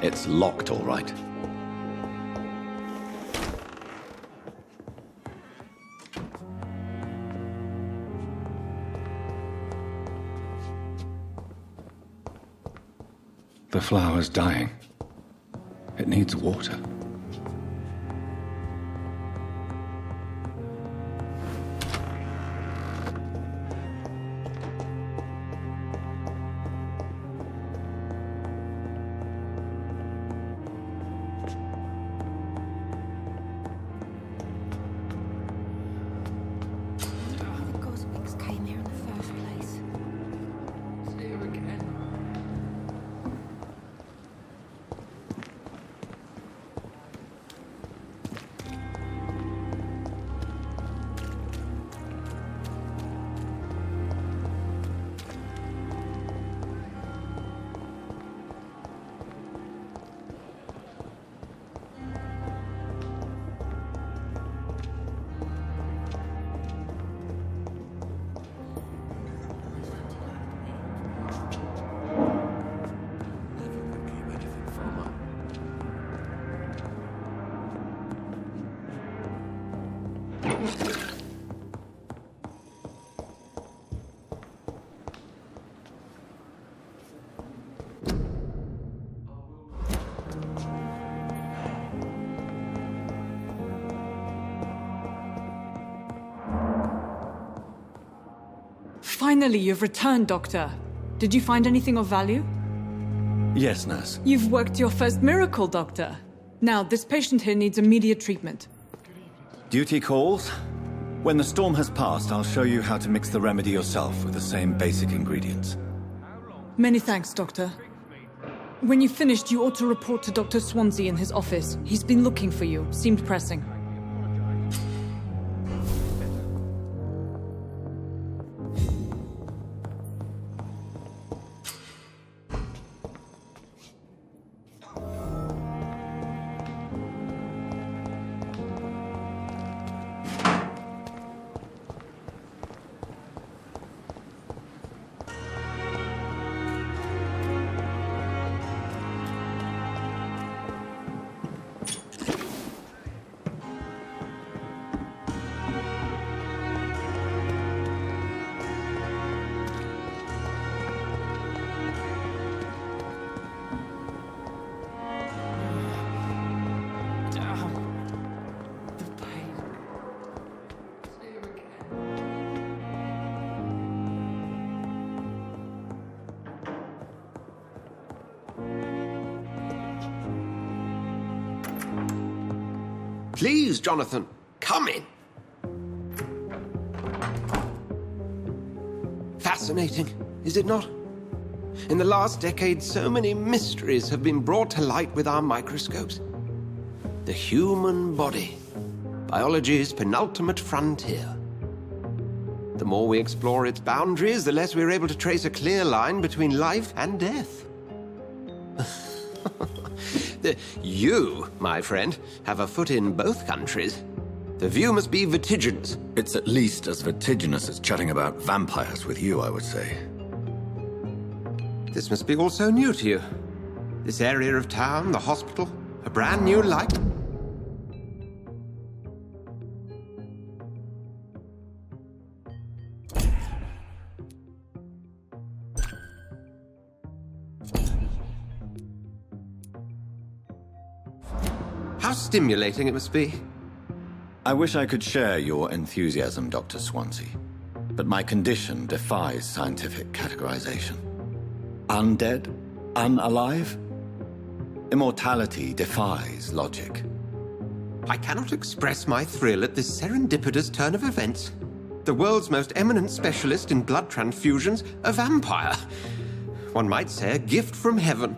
It's locked, all right. The flower's dying. It needs water. Finally, you've returned, Doctor. Did you find anything of value? Yes, nurse. You've worked your first miracle, Doctor. Now, this patient here needs immediate treatment. Duty calls. When the storm has passed, I'll show you how to mix the remedy yourself with the same basic ingredients. Many thanks, Doctor. When you've finished, you ought to report to Dr. Swansea in his office. He's been looking for you. Seemed pressing. Please, Jonathan, come in. Fascinating, is it not? In the last decade, so many mysteries have been brought to light with our microscopes. The human body, biology's penultimate frontier. The more we explore its boundaries, the less we're able to trace a clear line between life and death. You, my friend, have a foot in both countries. The view must be vertiginous. It's at least as vertiginous as chatting about vampires with you, I would say. This must be all so new to you. This area of town, the hospital, a brand new life. How stimulating it must be. I wish I could share your enthusiasm, Dr. Swansea, but my condition defies scientific categorization. Undead? Unalive? Immortality defies logic. I cannot express my thrill at this serendipitous turn of events. The world's most eminent specialist in blood transfusions, a vampire. One might say a gift from heaven.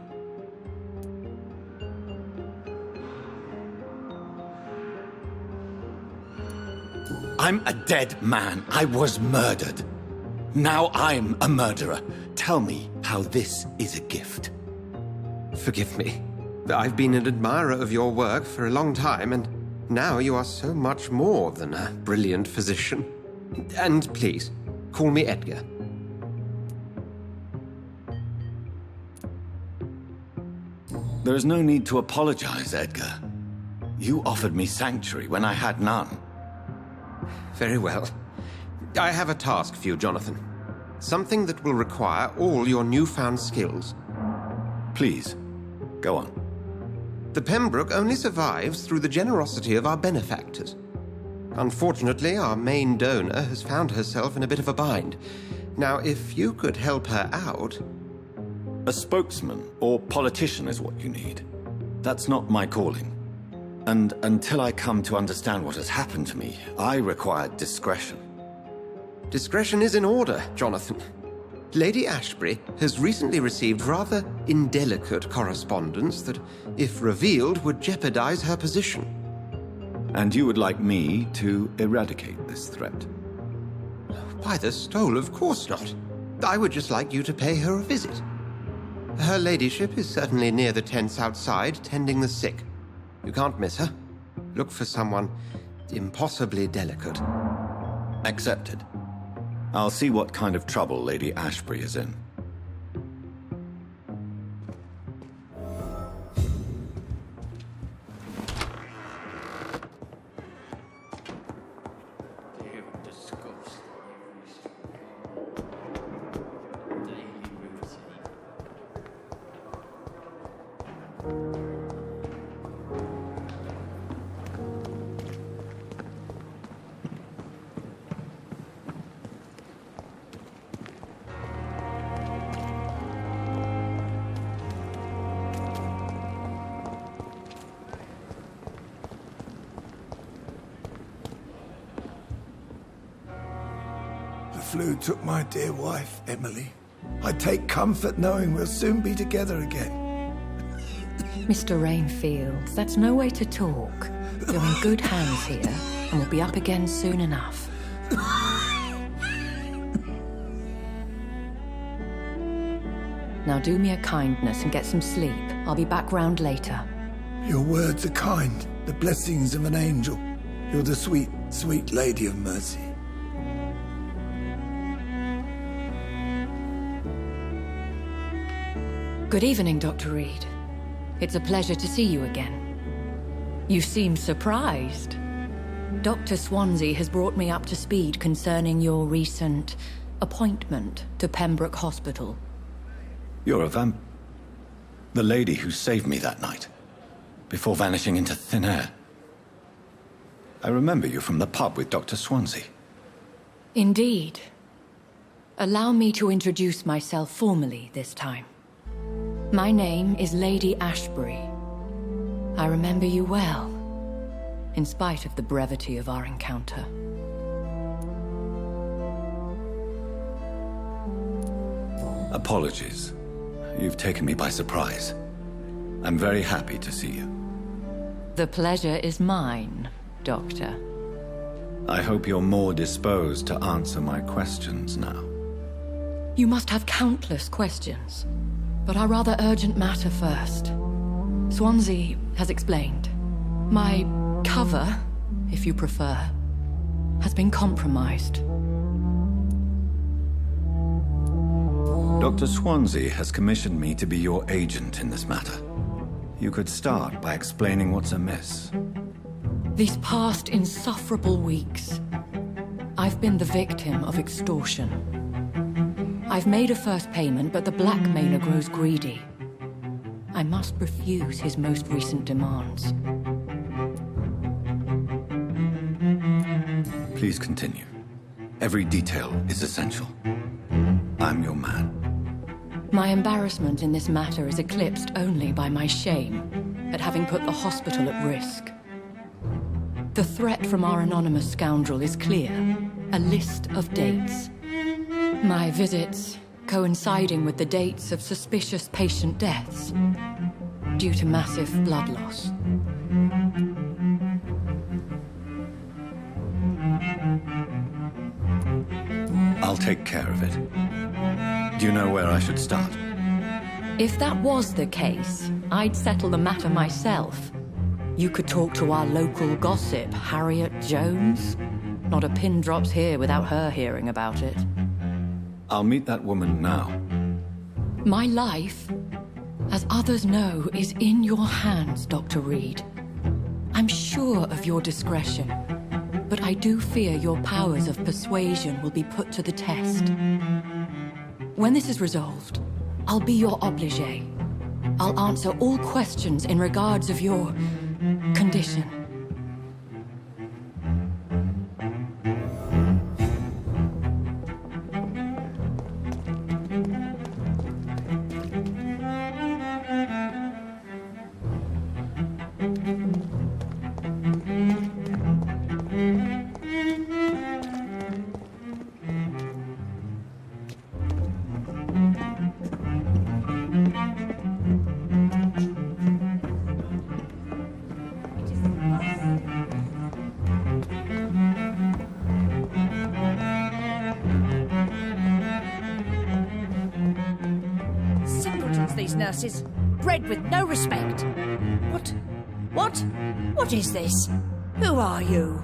I'm a dead man. I was murdered. Now I'm a murderer. Tell me how this is a gift. Forgive me. I've been an admirer of your work for a long time, and now you are so much more than a brilliant physician. And please, call me Edgar. There is no need to apologize, Edgar. You offered me sanctuary when I had none. Very well. I have a task for you, Jonathan. Something that will require all your newfound skills. Please, go on. The Pembroke only survives through the generosity of our benefactors. Unfortunately, our main donor has found herself in a bit of a bind. Now, if you could help her out... A spokesman or politician is what you need. That's not my calling. And until I come to understand what has happened to me, I require discretion. Discretion is in order, Jonathan. Lady Ashbury has recently received rather indelicate correspondence that, if revealed, would jeopardize her position. And you would like me to eradicate this threat? By the stole, of course not. I would just like you to pay her a visit. Her ladyship is certainly near the tents outside, tending the sick. You can't miss her. Look for someone impossibly delicate. Accepted. I'll see what kind of trouble Lady Ashbury is in. The flu took my dear wife, Emily. I take comfort knowing we'll soon be together again. Mr. Rainfield, that's no way to talk. You're in good hands here, and we'll be up again soon enough. Now do me a kindness and get some sleep. I'll be back round later. Your words are kind, the blessings of an angel. You're the sweet, sweet Lady of Mercy. Good evening, Dr. Reid. It's a pleasure to see you again. You seem surprised. Dr. Swansea has brought me up to speed concerning your recent appointment to Pembroke Hospital. You're a the lady who saved me that night, before vanishing into thin air. I remember you from the pub with Dr. Swansea. Indeed. Allow me to introduce myself formally this time. My name is Lady Ashbury. I remember you well, in spite of the brevity of our encounter. Apologies. You've taken me by surprise. I'm very happy to see you. The pleasure is mine, Doctor. I hope you're more disposed to answer my questions now. You must have countless questions, but our rather urgent matter first. Swansea has explained. My cover, if you prefer, has been compromised. Dr. Swansea has commissioned me to be your agent in this matter. You could start by explaining what's amiss. These past insufferable weeks, I've been the victim of extortion. I've made a first payment, but the blackmailer grows greedy. I must refuse his most recent demands. Please continue. Every detail is essential. I'm your man. My embarrassment in this matter is eclipsed only by my shame at having put the hospital at risk. The threat from our anonymous scoundrel is clear. A list of dates. My visits coinciding with the dates of suspicious patient deaths due to massive blood loss. I'll take care of it. Do you know where I should start? If that was the case, I'd settle the matter myself. You could talk to our local gossip, Harriet Jones. Not a pin drops here without her hearing about it. I'll meet that woman now. My life as others know, is in your hands, Dr. Reid. I'm sure of your discretion, but I do fear your powers of persuasion will be put to the test. When this is resolved, I'll be your obligé. I'll answer all questions in regards of your condition. These nurses, bred with no respect. What is this? Who are you?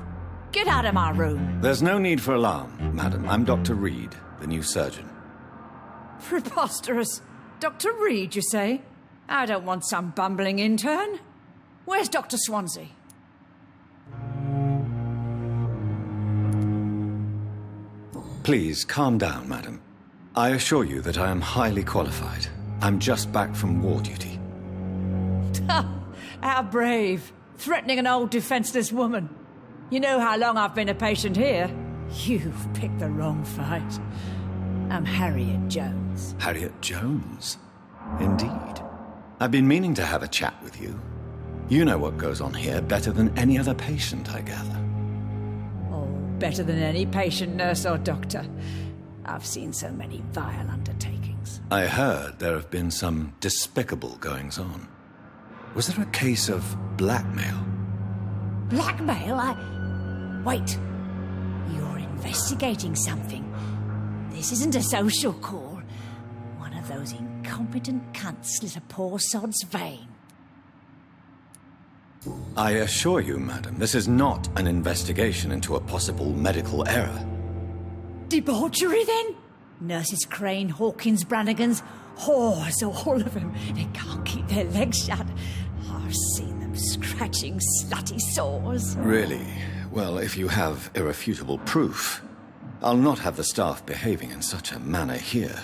Get out of my room. There's no need for alarm, madam. I'm Dr. Reid, the new surgeon. Preposterous. Dr. Reid, you say? I don't want some bumbling intern. Where's Dr. Swansea? Please, calm down, madam. I assure you that I am highly qualified. I'm just back from war duty. How brave. Threatening an old defenseless woman. You know how long I've been a patient here? You've picked the wrong fight. I'm Harriet Jones. Harriet Jones? Indeed. I've been meaning to have a chat with you. You know what goes on here better than any other patient, I gather. Oh, better than any patient, nurse or doctor. I've seen so many vile undertakings. I heard there have been some despicable goings-on. Was there a case of blackmail? Blackmail? Wait. You're investigating something. This isn't a social call. One of those incompetent cunts slit a poor sod's vein. I assure you, madam, this is not an investigation into a possible medical error. Debauchery, then? Nurses Crane, Hawkins, Brannigans, whores, all of them. They can't keep their legs shut. I've seen them scratching slutty sores. Really? Well, if you have irrefutable proof, I'll not have the staff behaving in such a manner here.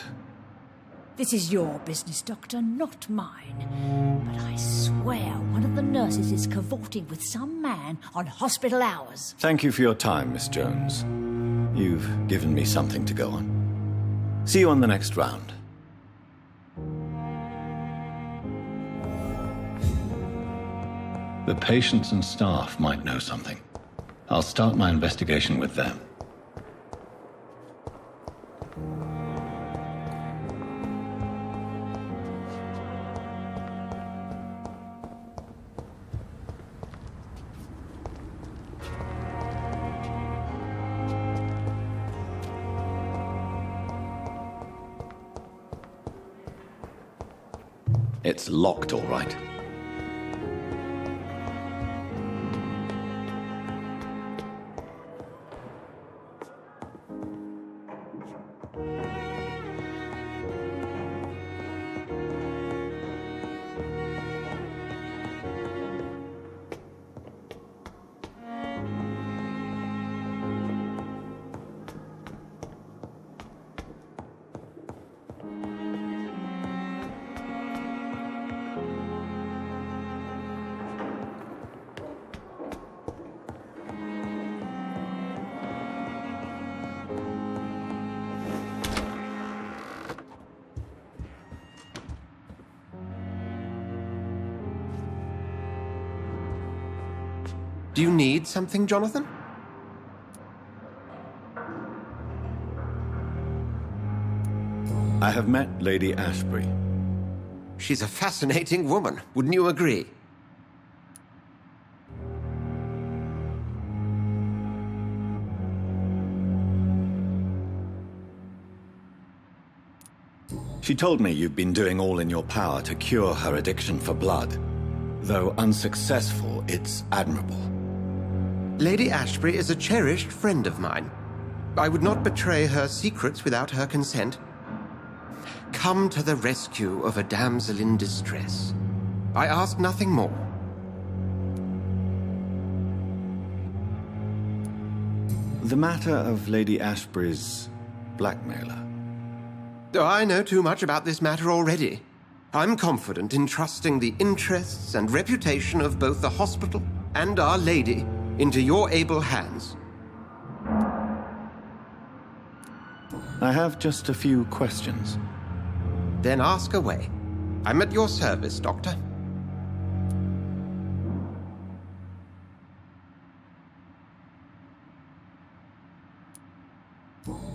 This is your business, Doctor, not mine. But I swear one of the nurses is cavorting with some man on hospital hours. Thank you for your time, Miss Jones. You've given me something to go on. See you on the next round. The patients and staff might know something. I'll start my investigation with them. It's locked, all right. Do you need something, Jonathan? I have met Lady Ashbury. She's a fascinating woman, wouldn't you agree? She told me you've been doing all in your power to cure her addiction for blood. Though unsuccessful, it's admirable. Lady Ashbury is a cherished friend of mine. I would not betray her secrets without her consent. come to the rescue of a damsel in distress. I ask nothing more. The matter of Lady Ashbury's blackmailer. Oh, I know too much about this matter already. I'm confident in trusting the interests and reputation of both the hospital and Our Lady into your able hands. I have just a few questions. Then ask away. I'm at your service, Doctor.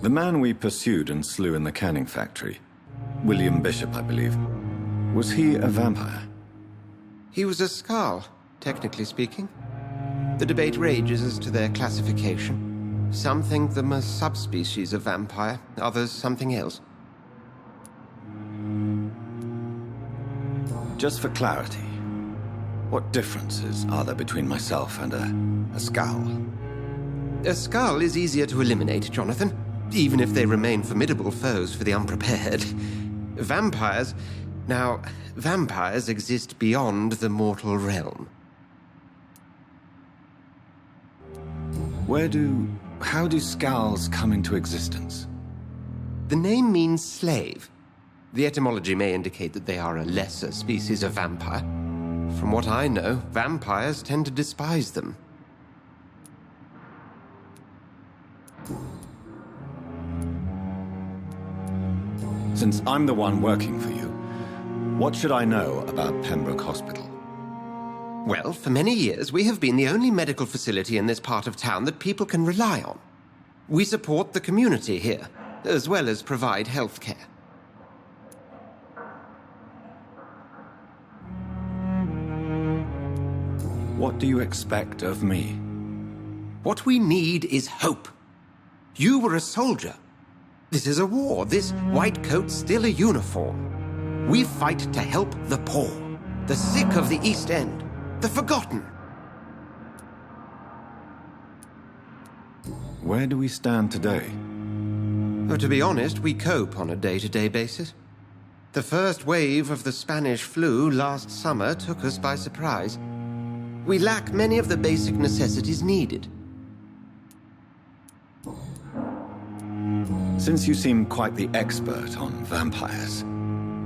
The man we pursued and slew in the canning factory, William Bishop, I believe, was he a vampire? He was a Skald, technically speaking. The debate rages as to their classification. Some think them a subspecies of vampire, others something else. Just for clarity, what differences are there between myself and a Skald? A Skald is easier to eliminate, Jonathan, even if they remain formidable foes for the unprepared. Vampires... Now, vampires exist beyond the mortal realm. How do Skalds come into existence? The name means slave. The etymology may indicate that they are a lesser species of vampire. From what I know, vampires tend to despise them. Since I'm the one working for you, what should I know about Pembroke Hospital? Well, for many years, we have been the only medical facility in this part of town that people can rely on. We support the community here, as well as provide health care. What do you expect of me? What we need is hope. You were a soldier. This is a war. This white coat's still a uniform. We fight to help the poor, the sick of the East End, the forgotten. Where do we stand today? Oh, to be honest, we cope on a day-to-day basis. The first wave of the Spanish flu last summer took us by surprise. We lack many of the basic necessities needed. Since you seem quite the expert on vampires,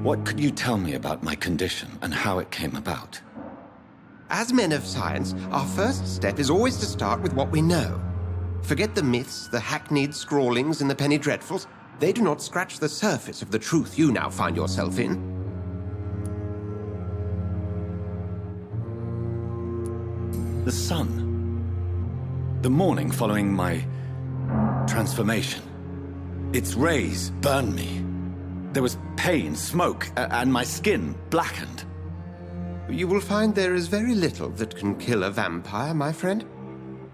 what could you tell me about my condition and how it came about? As men of science, our first step is always to start with what we know. Forget the myths, the hackneyed scrawlings, and the penny dreadfuls. They do not scratch the surface of the truth you now find yourself in. The sun. The morning following my transformation. Its rays burned me. There was pain, smoke, and my skin blackened. You will find there is very little that can kill a vampire, my friend.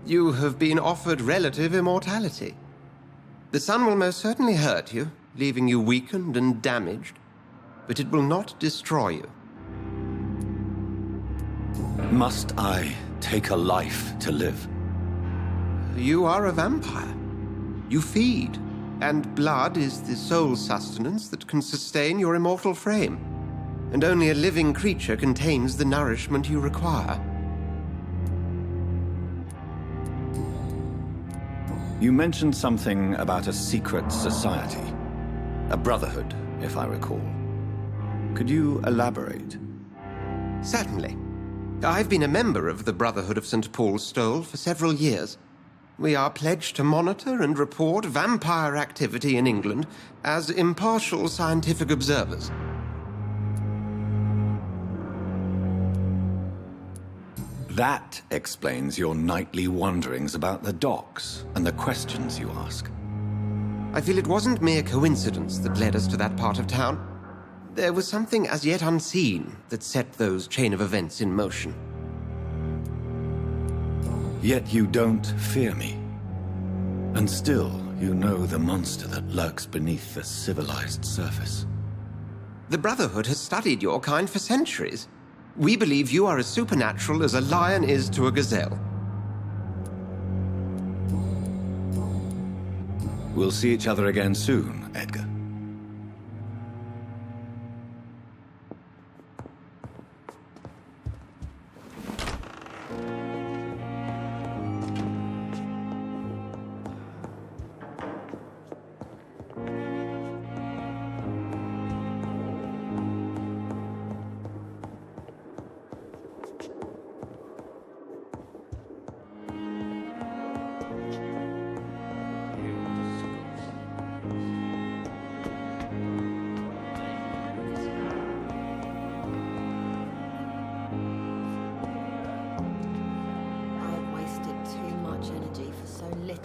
You have been offered relative immortality. The sun will most certainly hurt you, leaving you weakened and damaged, but it will not destroy you. Must I take a life to live? You are a vampire. You feed, and blood is the sole sustenance that can sustain your immortal frame. And only a living creature contains the nourishment you require. You mentioned something about a secret society. A brotherhood, if I recall. Could you elaborate? Certainly. I've been a member of the Brotherhood of St. Paul's Stole for several years. We are pledged to monitor and report vampire activity in England as impartial scientific observers. That explains your nightly wanderings about the docks and the questions you ask. I feel it wasn't mere coincidence that led us to that part of town. There was something as yet unseen that set those chain of events in motion. Yet you don't fear me. And still, you know the monster that lurks beneath the civilized surface. The Brotherhood has studied your kind for centuries. We believe you are as supernatural as a lion is to a gazelle. We'll see each other again soon, Edgar.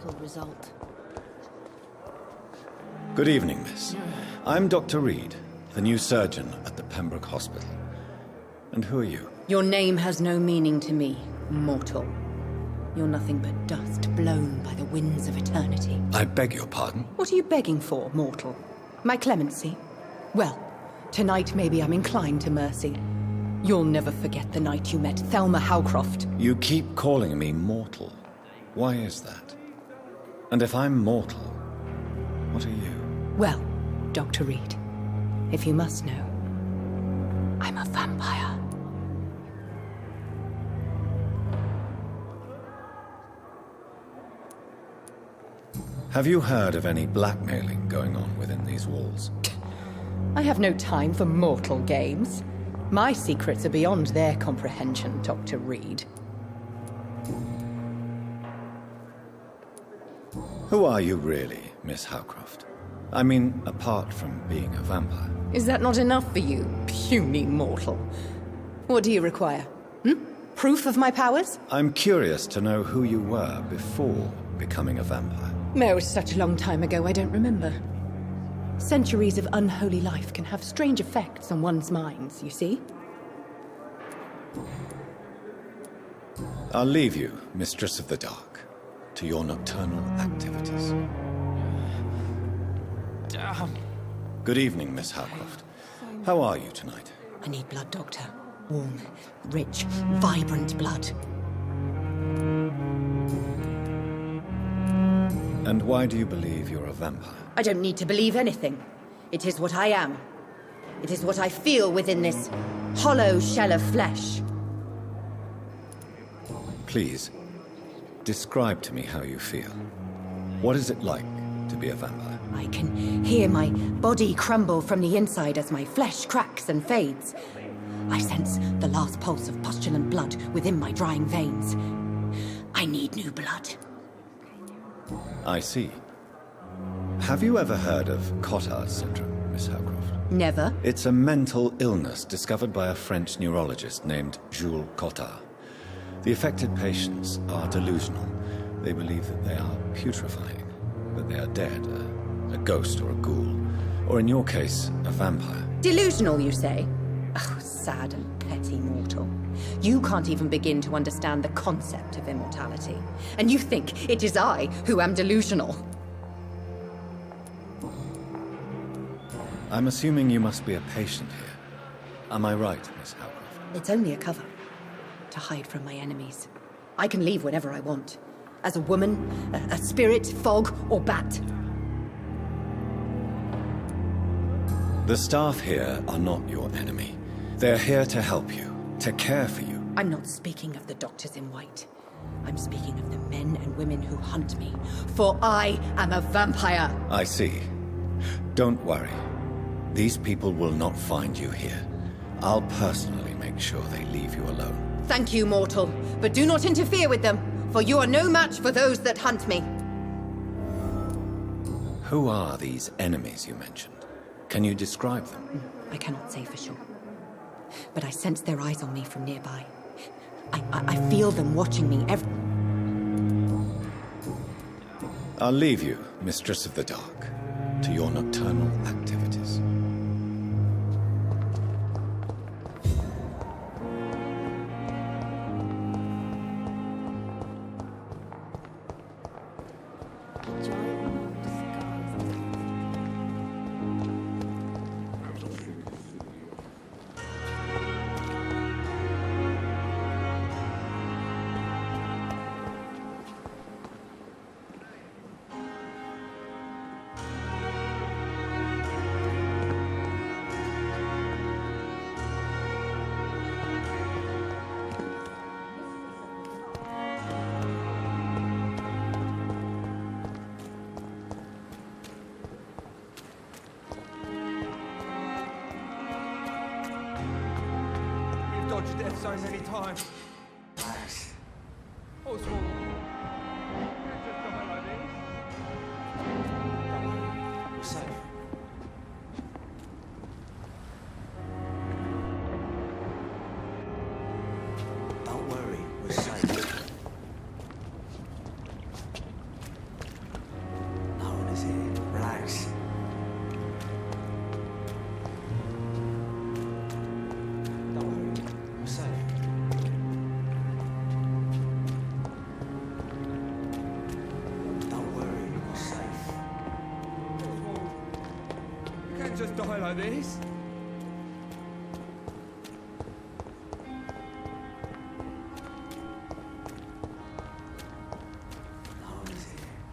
settled result. Good evening, miss. I'm Dr. Reid, the new surgeon at the Pembroke Hospital. And who are you? Your name has no meaning to me, mortal. You're nothing but dust blown by the winds of eternity. I beg your pardon? What are you begging for, mortal? My clemency? Well, tonight maybe I'm inclined to mercy. You'll never forget the night you met Thelma Howcroft. You keep calling me mortal. Why is that? And if I'm mortal, what are you? Well, Dr. Reid, if you must know, I'm a vampire. Have you heard of any blackmailing going on within these walls? I have no time for mortal games. My secrets are beyond their comprehension, Dr. Reid. Who are you really, Miss Howcroft? I mean, apart from being a vampire. Is that not enough for you, puny mortal? What do you require? Proof of my powers? I'm curious to know who you were before becoming a vampire. No, it's such a long time ago, I don't remember. Centuries of unholy life can have strange effects on one's minds, you see? I'll leave you, Mistress of the Dark, to your nocturnal activities. Good evening, Miss Howcroft. How are you tonight? I need blood, Doctor. Warm, rich, vibrant blood. And why do you believe you're a vampire? I don't need to believe anything. It is what I am. It is what I feel within this hollow shell of flesh. Please, describe to me how you feel. What is it like to be a vampire? I can hear my body crumble from the inside as my flesh cracks and fades. I sense the last pulse of pustulant blood within my drying veins. I need new blood. I see. Have you ever heard of Cotard's syndrome, Miss Howcroft? Never. It's a mental illness discovered by a French neurologist named Jules Cotard. The affected patients are delusional. They believe that they are putrefying, that they are dead, a ghost or a ghoul, or in your case, a vampire. Delusional, you say? Oh, sad and petty mortal. You can't even begin to understand the concept of immortality. And you think it is I who am delusional. I'm assuming you must be a patient here. Am I right, Miss Howcroft? It's only a cover. To hide from my enemies. I can leave whenever I want. As a woman, a spirit, fog, or bat. The staff here are not your enemy. They're here to help you, to care for you. I'm not speaking of the doctors in white. I'm speaking of the men and women who hunt me. For I am a vampire. I see. Don't worry. These people will not find you here. I'll personally make sure they leave you alone. Thank you, mortal. But do not interfere with them, for you are no match for those that hunt me. Who are these enemies you mentioned? Can you describe them? I cannot say for sure. But I sense their eyes on me from nearby. I feel them watching me every... I'll leave you, Mistress of the Dark, to your nocturnal activities. Dodged death so many times. What's wrong? We're safe. Don't worry, we're safe. know this?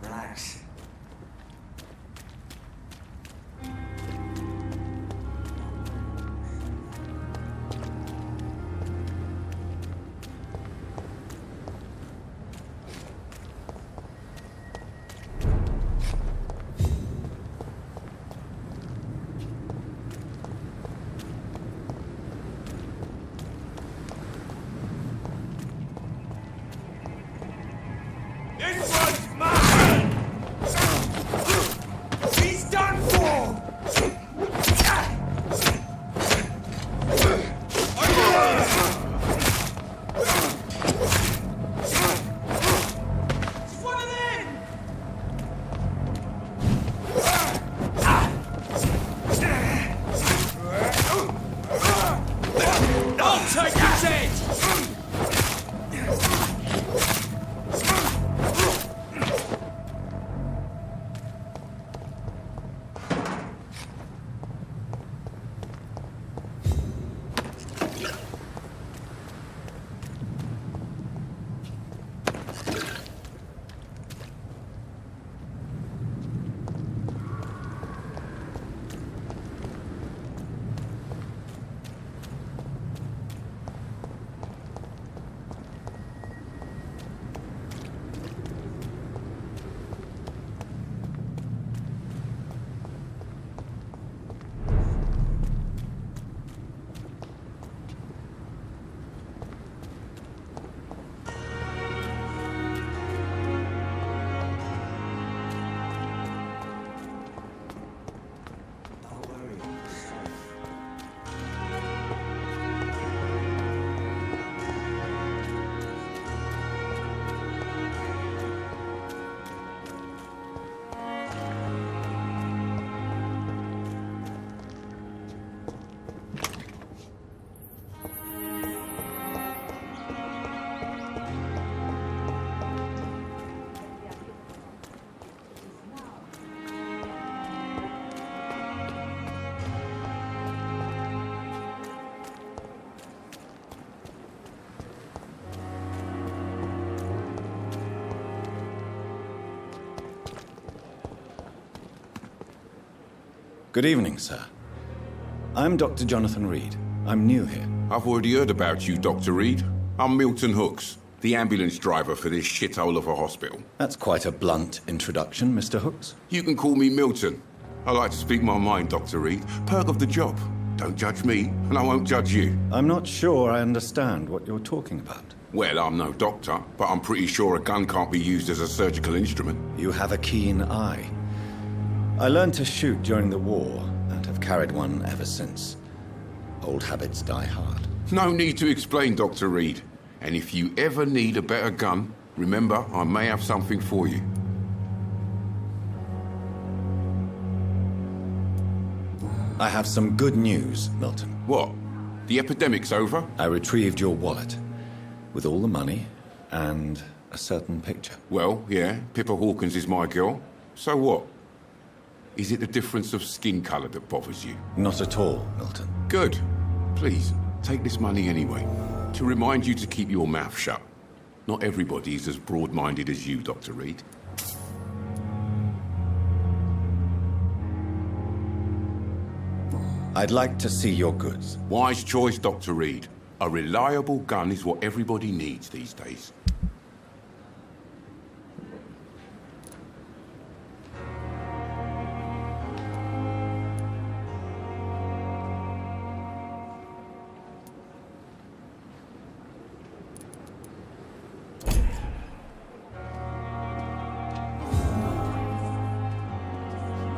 Relax. This one's mine! She's done for! It's one of them! I'll take his head! Good evening, sir. I'm Dr. Jonathan Reid. I'm new here. I've already heard about you, Dr. Reid. I'm Milton Hooks, the ambulance driver for this shithole of a hospital. That's quite a blunt introduction, Mr. Hooks. You can call me Milton. I like to speak my mind, Dr. Reid. Perk of the job. Don't judge me, and I won't judge you. I'm not sure I understand what you're talking about. Well, I'm no doctor, but I'm pretty sure a gun can't be used as a surgical instrument. You have a keen eye. I learned to shoot during the war, and have carried one ever since. Old habits die hard. No need to explain, Dr. Reid. And if you ever need a better gun, remember, I may have something for you. I have some good news, Milton. What? The epidemic's over? I retrieved your wallet, with all the money, and a certain picture. Well, yeah, Pippa Hawkins is my girl. So what? Is it the difference of skin colour that bothers you? Not at all, Milton. Good. Please, take this money anyway. To remind you to keep your mouth shut. Not everybody is as broad-minded as you, Dr. Reid. I'd like to see your goods. Wise choice, Dr. Reid. A reliable gun is what everybody needs these days.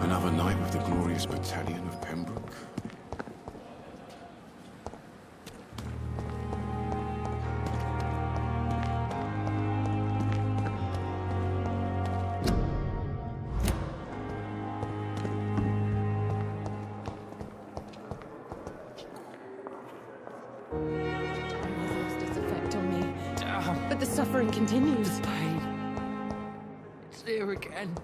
Another night with the glorious battalion of Pembroke. This effect on me. But the suffering continues. The pain. It's there again.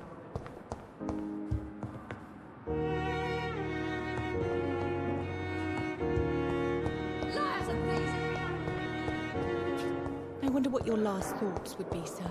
wonder what your last thoughts would be, sir.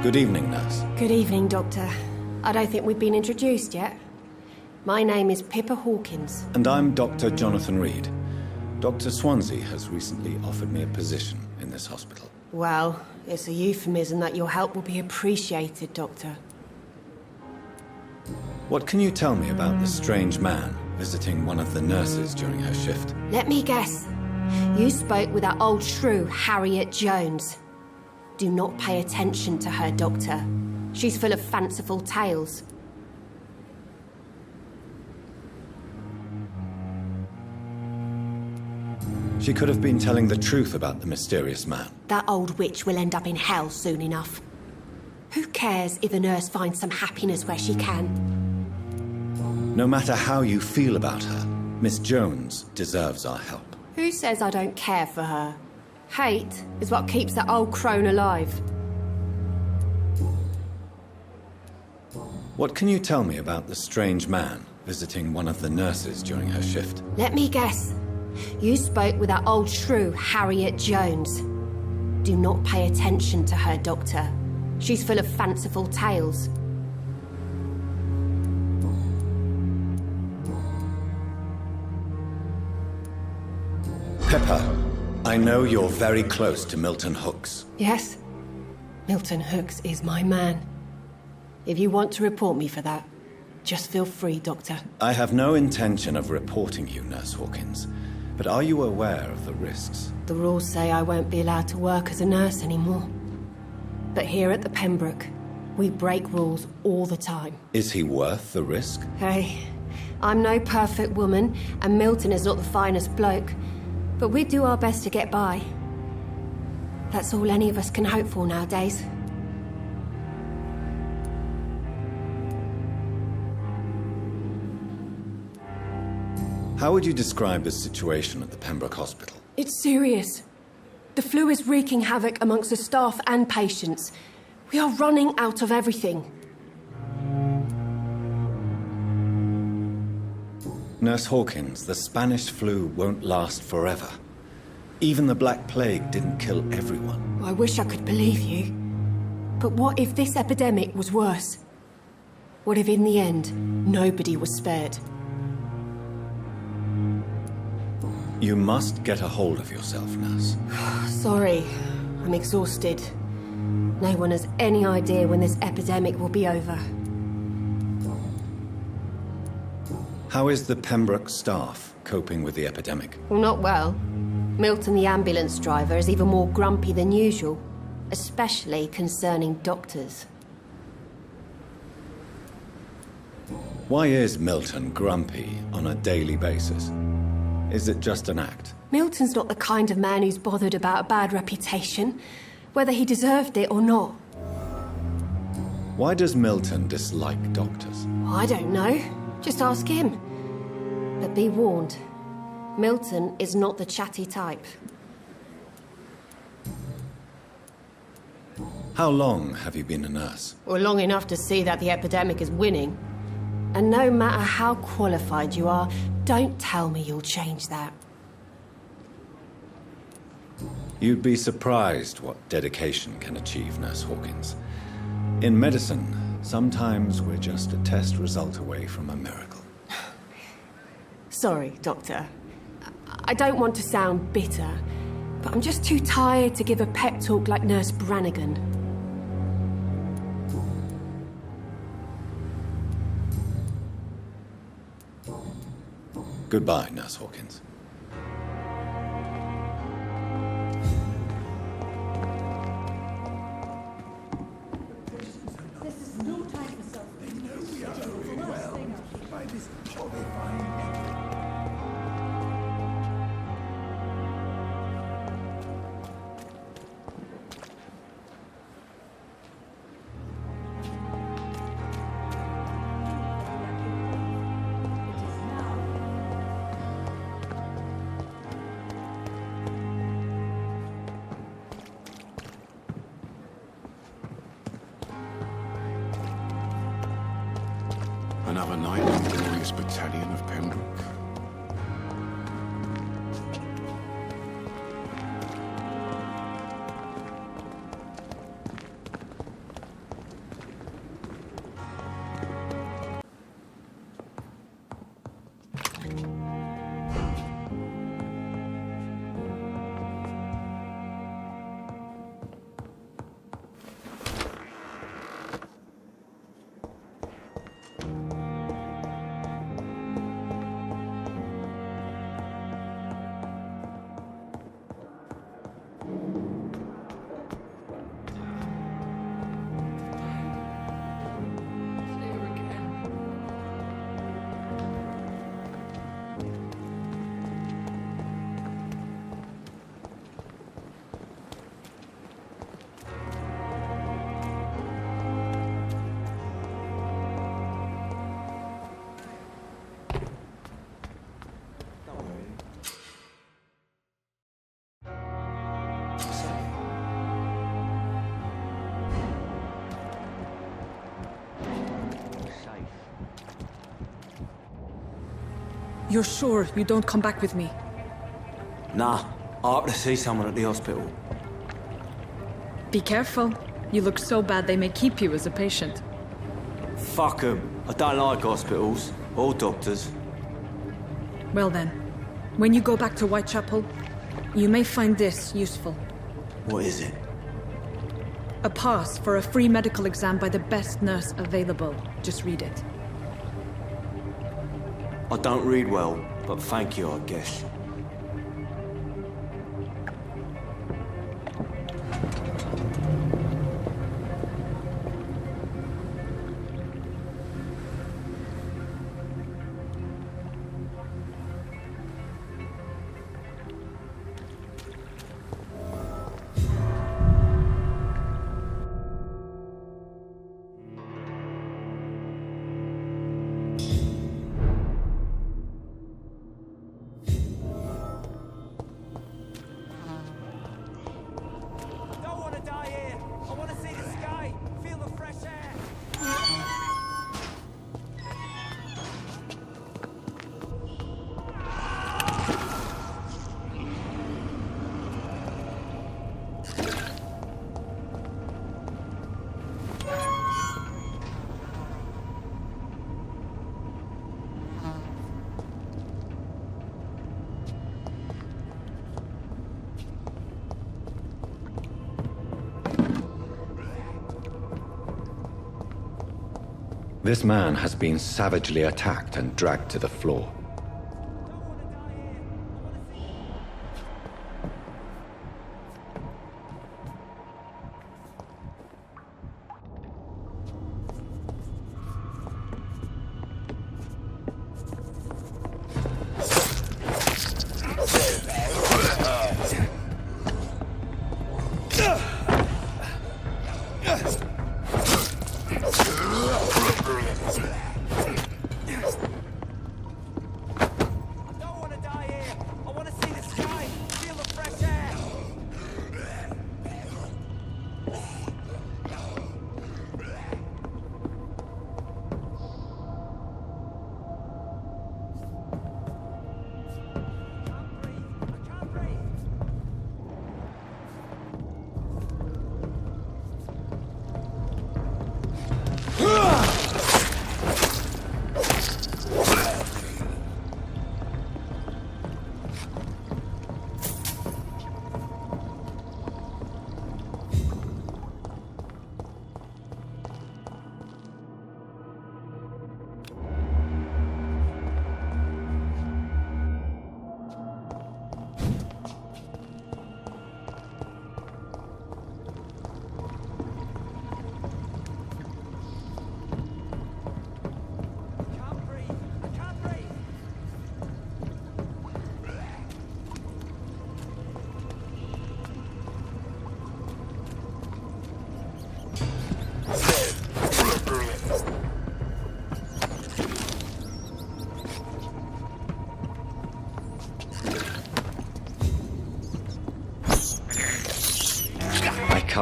Good evening, nurse. Good evening, Doctor. I don't think we've been introduced yet. My name is Pippa Hawkins. And I'm Dr. Jonathan Reid. Dr. Swansea has recently offered me a position in this hospital. Well, it's a euphemism that your help will be appreciated, Doctor. What can you tell me about the strange man visiting one of the nurses during her shift? Let me guess. You spoke with that old shrew, Harriet Jones. Do not pay attention to her, Doctor. She's full of fanciful tales. She could have been telling the truth about the mysterious man. That old witch will end up in hell soon enough. Who cares if a nurse finds some happiness where she can? No matter how you feel about her, Miss Jones deserves our help. Who says I don't care for her? Hate is what keeps that old crone alive. What can you tell me about the strange man visiting one of the nurses during her shift? Let me guess. You spoke with that old shrew, Harriet Jones. Do not pay attention to her, Doctor. She's full of fanciful tales. Pippa, I know you're very close to Milton Hooks. Yes? Milton Hooks is my man. If you want to report me for that, just feel free, Doctor. I have no intention of reporting you, Nurse Hawkins. But are you aware of the risks? The rules say I won't be allowed to work as a nurse anymore. But here at the Pembroke, we break rules all the time. Is he worth the risk? Hey, I'm no perfect woman, and Milton is not the finest bloke. But we do our best to get by. That's all any of us can hope for nowadays. How would you describe the situation at the Pembroke Hospital? It's serious. The flu is wreaking havoc amongst the staff and patients. We are running out of everything. Nurse Hawkins, the Spanish flu won't last forever. Even the Black Plague didn't kill everyone. I wish I could believe you. But what if this epidemic was worse? What if in the end, nobody was spared? You must get a hold of yourself, nurse. Sorry, I'm exhausted. No one has any idea when this epidemic will be over. How is the Pembroke staff coping with the epidemic? Well, not well. Milton, the ambulance driver, is even more grumpy than usual, especially concerning doctors. Why is Milton grumpy on a daily basis? Is it just an act? Milton's not the kind of man who's bothered about a bad reputation, whether he deserved it or not. Why does Milton dislike doctors? I don't know. Just ask him. But be warned, Milton is not the chatty type. How long have you been a nurse? Well, long enough to see that the epidemic is winning. And no matter how qualified you are, don't tell me you'll change that. You'd be surprised what dedication can achieve, Nurse Hawkins. In medicine, sometimes we're just a test result away from a miracle. Sorry, Doctor. I don't want to sound bitter, but I'm just too tired to give a pep talk like Nurse Brannigan. Goodbye, Nurse Hawkins. This horrifying. Another night in the glorious battalion of Pembroke. You're sure you don't come back with me? Nah, I have to see someone at the hospital. Be careful. You look so bad they may keep you as a patient. Fuck 'em. I don't like hospitals or doctors. Well then, when you go back to Whitechapel, you may find this useful. What is it? A pass for a free medical exam by the best nurse available. Just read it. I don't read well, but thank you, I guess. This man has been savagely attacked and dragged to the floor.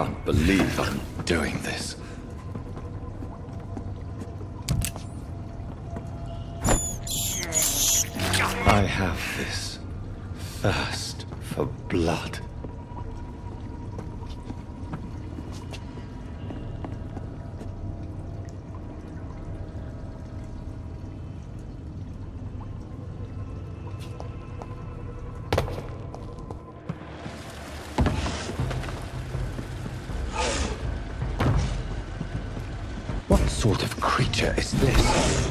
can't believe I'm doing this. I have this thirst for blood. What sort of creature is this?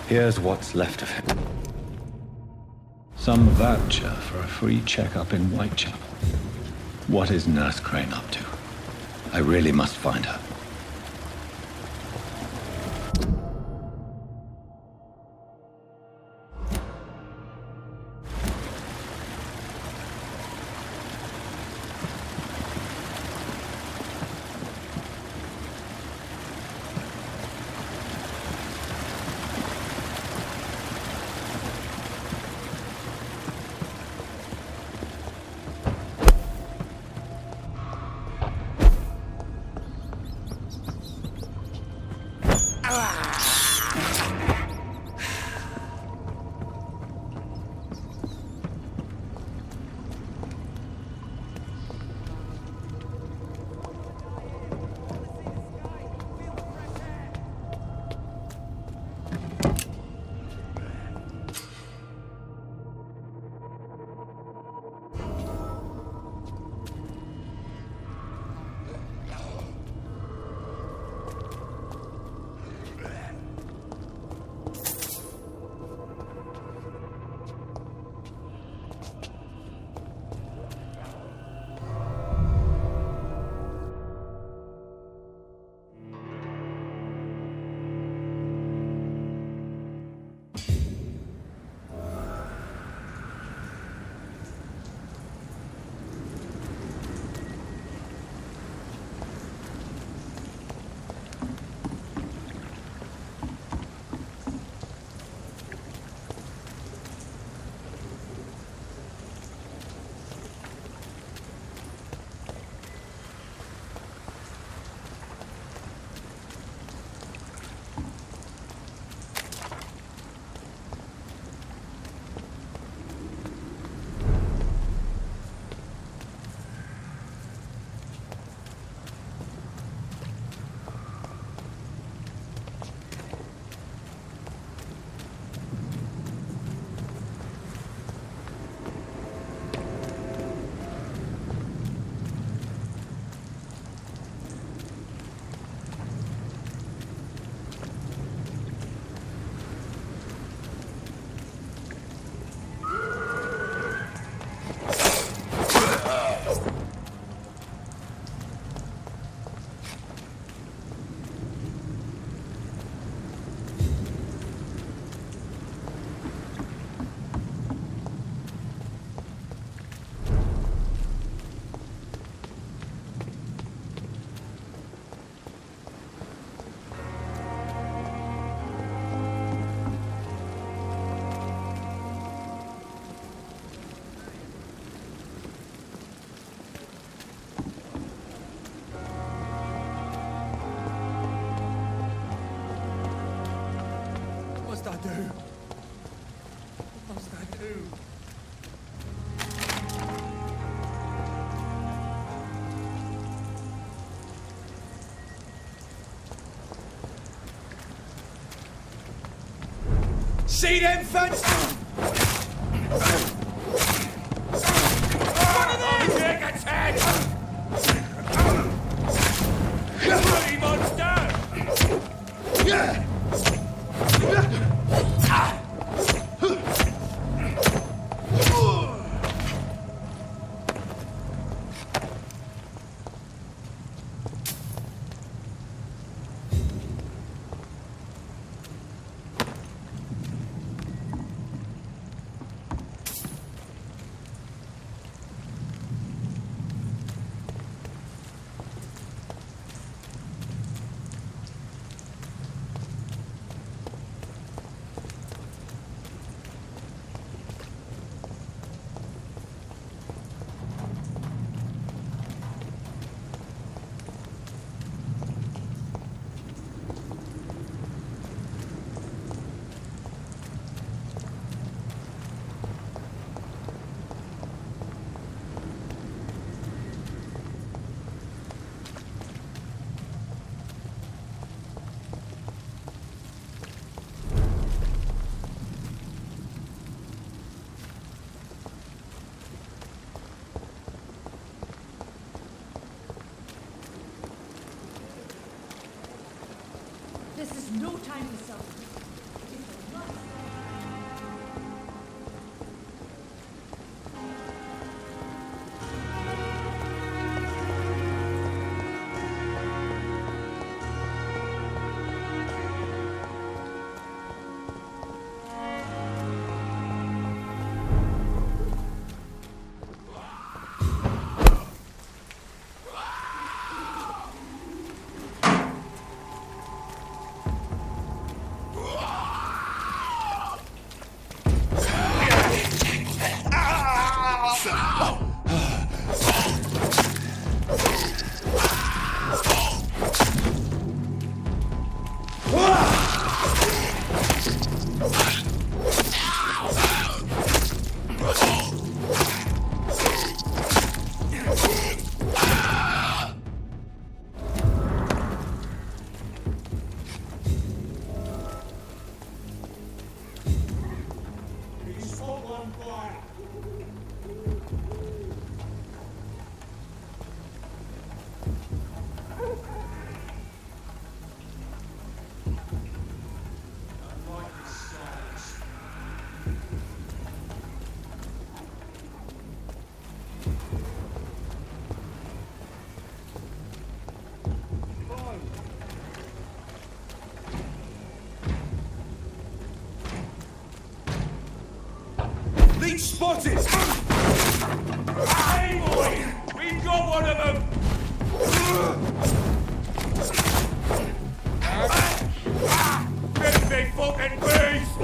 Here's what's left of him. Some voucher for a free checkup in Whitechapel. What is Nurse Crane up to? I really must find her. do? What must I do? See them fence? Bloody monster! This is no time for self. Leech spotted! Hey, boy! We've got one of them! Get big fucking beast!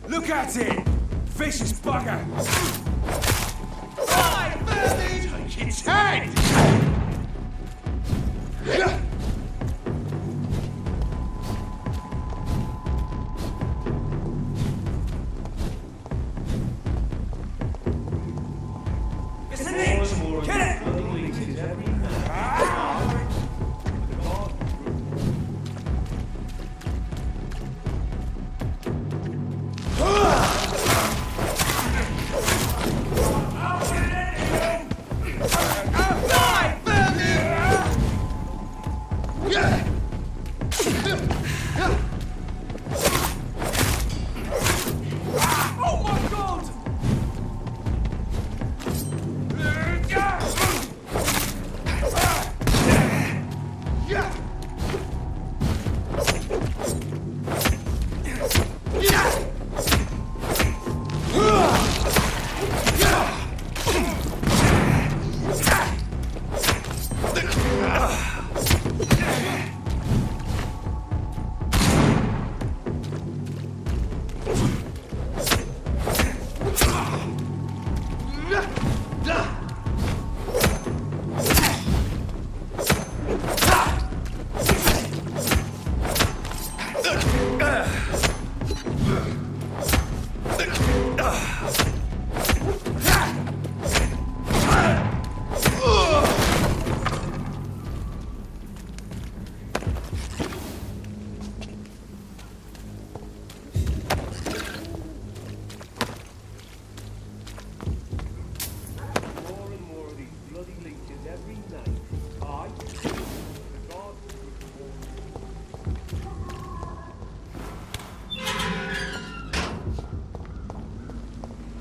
Look at it! Vicious bugger! Take its head!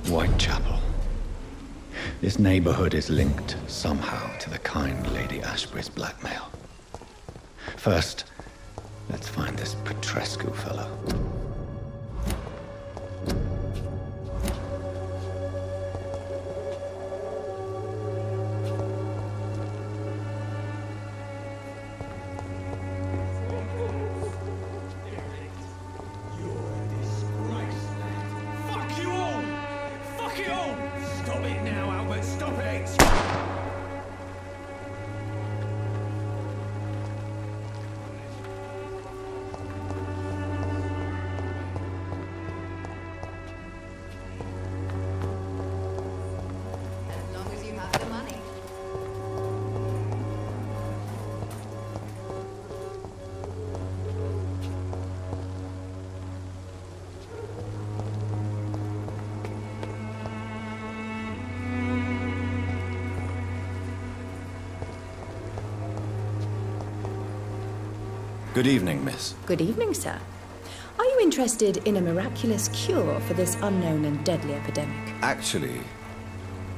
Whitechapel. This neighborhood is linked somehow to the kind Lady Ashbury's blackmail. First, let's find this Petrescu fellow. Good evening, miss. Good evening, sir. Are you interested in a miraculous cure for this unknown and deadly epidemic? Actually,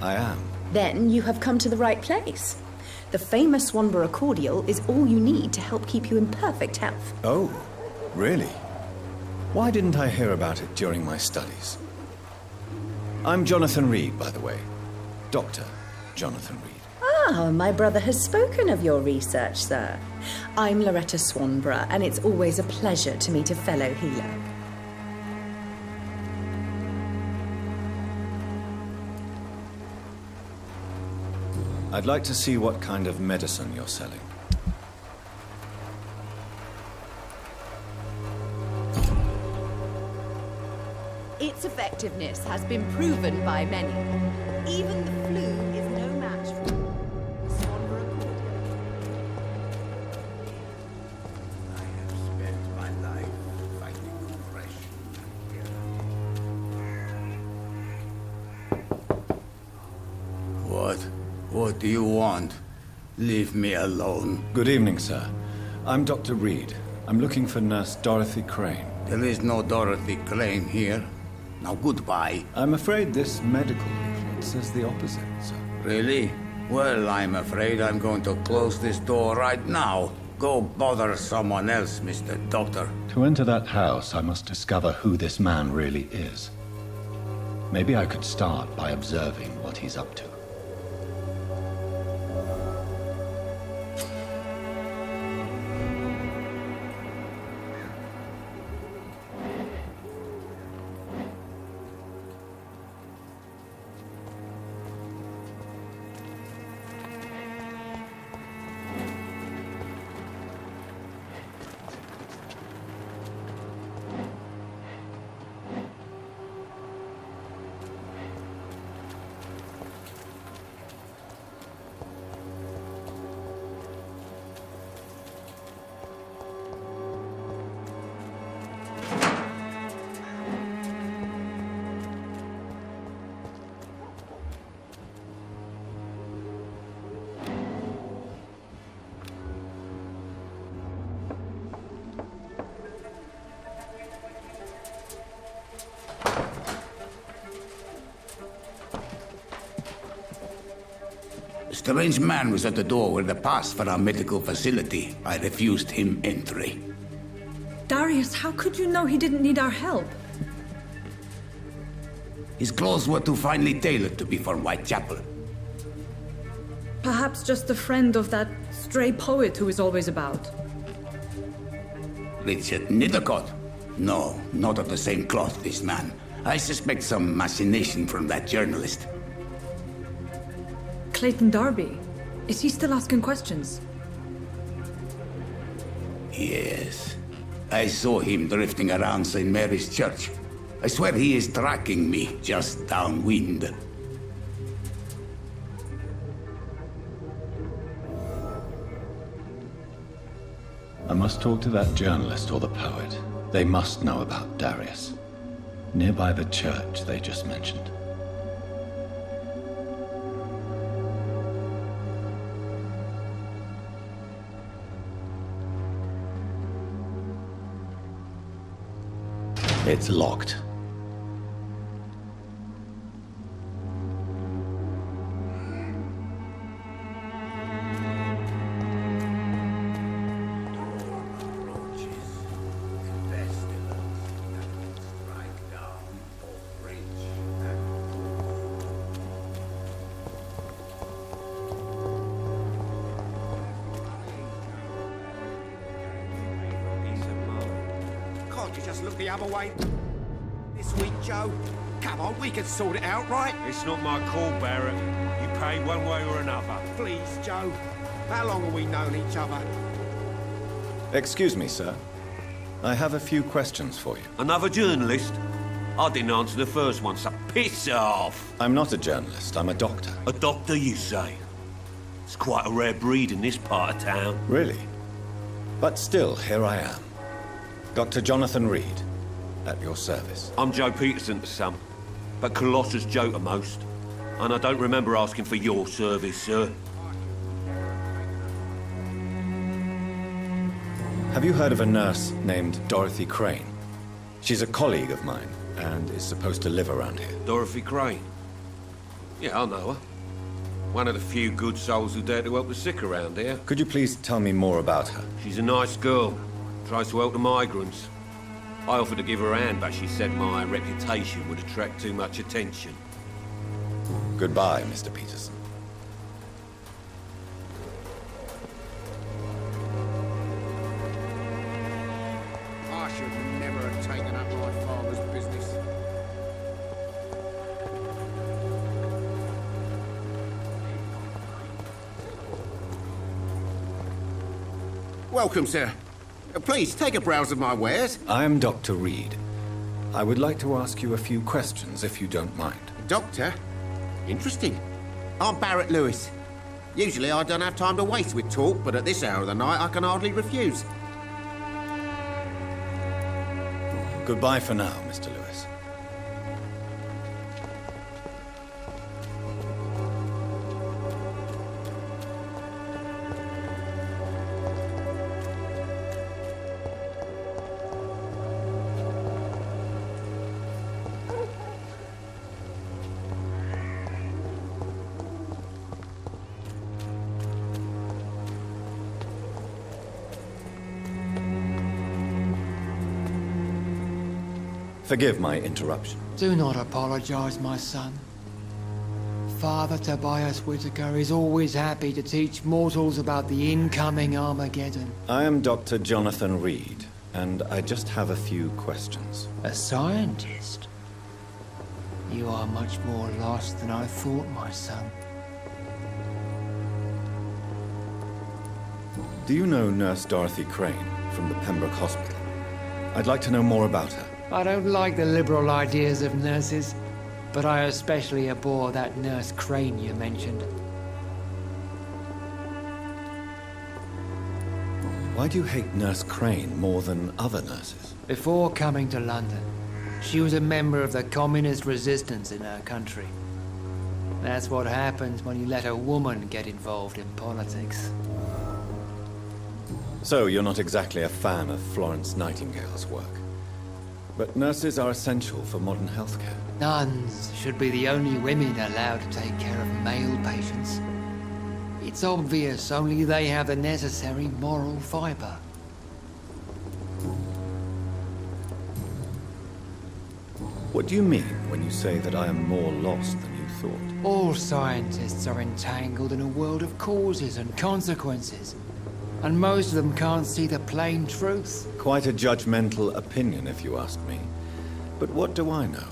I am. Then you have come to the right place. The famous Swanborough cordial is all you need to help keep you in perfect health. Oh, really? Why didn't I hear about it during my studies? I'm Jonathan Reid, by the way. Dr. Jonathan Reid. Ah, my brother has spoken of your research, sir. I'm Loretta Swanborough, and it's always a pleasure to meet a fellow healer. I'd like to see what kind of medicine you're selling. Its effectiveness has been proven by many. Even the flu is no match for the Swanborough cordial. I have spent my life fighting oppression. What do you want? Leave me alone. Good evening, sir. I'm Dr. Reid. I'm looking for Nurse Dorothy Crane. There is no Dorothy Crane here. Now, goodbye. I'm afraid this medical leaflet says the opposite, sir. Really? Well, I'm afraid I'm going to close this door right now. Go bother someone else, Mr. Doctor. To enter that house, I must discover who this man really is. Maybe I could start by observing what he's up to. strange man was at the door with a pass for our medical facility. I refused him entry. Darius, how could you know he didn't need our help? His clothes were too finely tailored to be for Whitechapel. Perhaps just a friend of that stray poet who is always about. Richard Nithercott? No, not of the same cloth, this man. I suspect some machination from that journalist. Clayton Darby. Is he still asking questions? Yes. I saw him drifting around St. Mary's Church. I swear he is tracking me just downwind. I must talk to that journalist or the poet. They must know about Darius. Nearby the church they just mentioned. It's locked. Can't you just look the other way this week, Joe? Come on, we can sort it out, right? It's not my call, Barrett. You pay one way or another. Please, Joe. How long have we known each other? Excuse me, sir. I have a few questions for you. Another journalist? I didn't answer the first one, so piss off. I'm not a journalist, I'm a doctor. A doctor, you say? It's quite a rare breed in this part of town. Really? But still, here I am. Dr. Jonathan Reid, at your service. I'm Joe Peterson's son, but Colossus Joe to most. And I don't remember asking for your service, sir. Have you heard of a nurse named Dorothy Crane? She's a colleague of mine, and is supposed to live around here. Dorothy Crane? Yeah, I know her. One of the few good souls who dare to help the sick around here. Could you please tell me more about her? She's a nice girl. Tries to help the migrants. I offered to give her a hand, but she said my reputation would attract too much attention. Goodbye, Mr. Peterson. I should never have taken up my father's business. Welcome, sir. Please, take a browse of my wares. I am Dr. Reid. I would like to ask you a few questions, if you don't mind. Doctor? Interesting. I'm Barrett Lewis. Usually I don't have time to waste with talk, but at this hour of the night I can hardly refuse. Goodbye for now, Mr. Lewis. Forgive my interruption. Do not apologize, my son. Father Tobias Whitaker is always happy to teach mortals about the incoming Armageddon. I am Dr. Jonathan Reid, and I just have a few questions. A scientist? You are much more lost than I thought, my son. Do you know Nurse Dorothy Crane from the Pembroke Hospital? I'd like to know more about her. I don't like the liberal ideas of nurses, but I especially abhor that Nurse Crane you mentioned. Why do you hate Nurse Crane more than other nurses? Before coming to London, she was a member of the communist resistance in her country. That's what happens when you let a woman get involved in politics. So you're not exactly a fan of Florence Nightingale's work. But nurses are essential for modern healthcare. Nuns should be the only women allowed to take care of male patients. It's obvious only they have the necessary moral fibre. What do you mean when you say that I am more lost than you thought? All scientists are entangled in a world of causes and consequences, and most of them can't see the plain truth. Quite a judgmental opinion, if you ask me. But what do I know?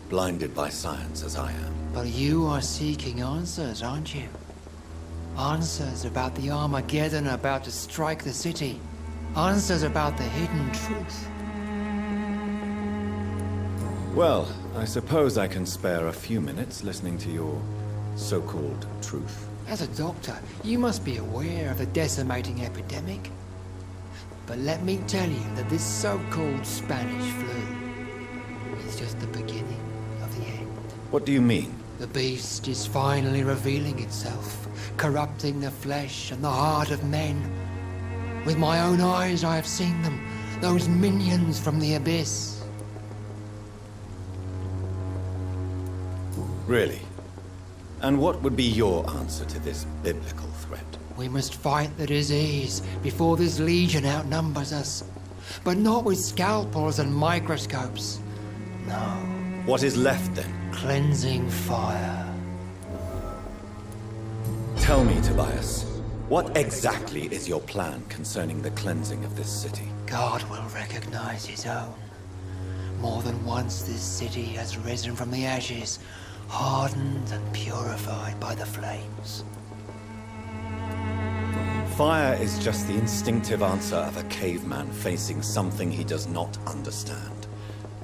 Blinded by science as I am. But you are seeking answers, aren't you? Answers about the Armageddon about to strike the city. Answers about the hidden truth. Well, I suppose I can spare a few minutes listening to your so-called truth. As a doctor, you must be aware of the decimating epidemic. But let me tell you that this so-called Spanish flu is just the beginning of the end. What do you mean? The beast is finally revealing itself, corrupting the flesh and the heart of men. With my own eyes I have seen them, those minions from the abyss. Really? And what would be your answer to this biblical threat? We must fight the disease before this legion outnumbers us. But not with scalpels and microscopes. No. What is left then? Cleansing fire. Tell me, Tobias, what exactly is your plan concerning the cleansing of this city? God will recognize his own. More than once this city has risen from the ashes, hardened and purified by the flames. Fire is just the instinctive answer of a caveman facing something he does not understand.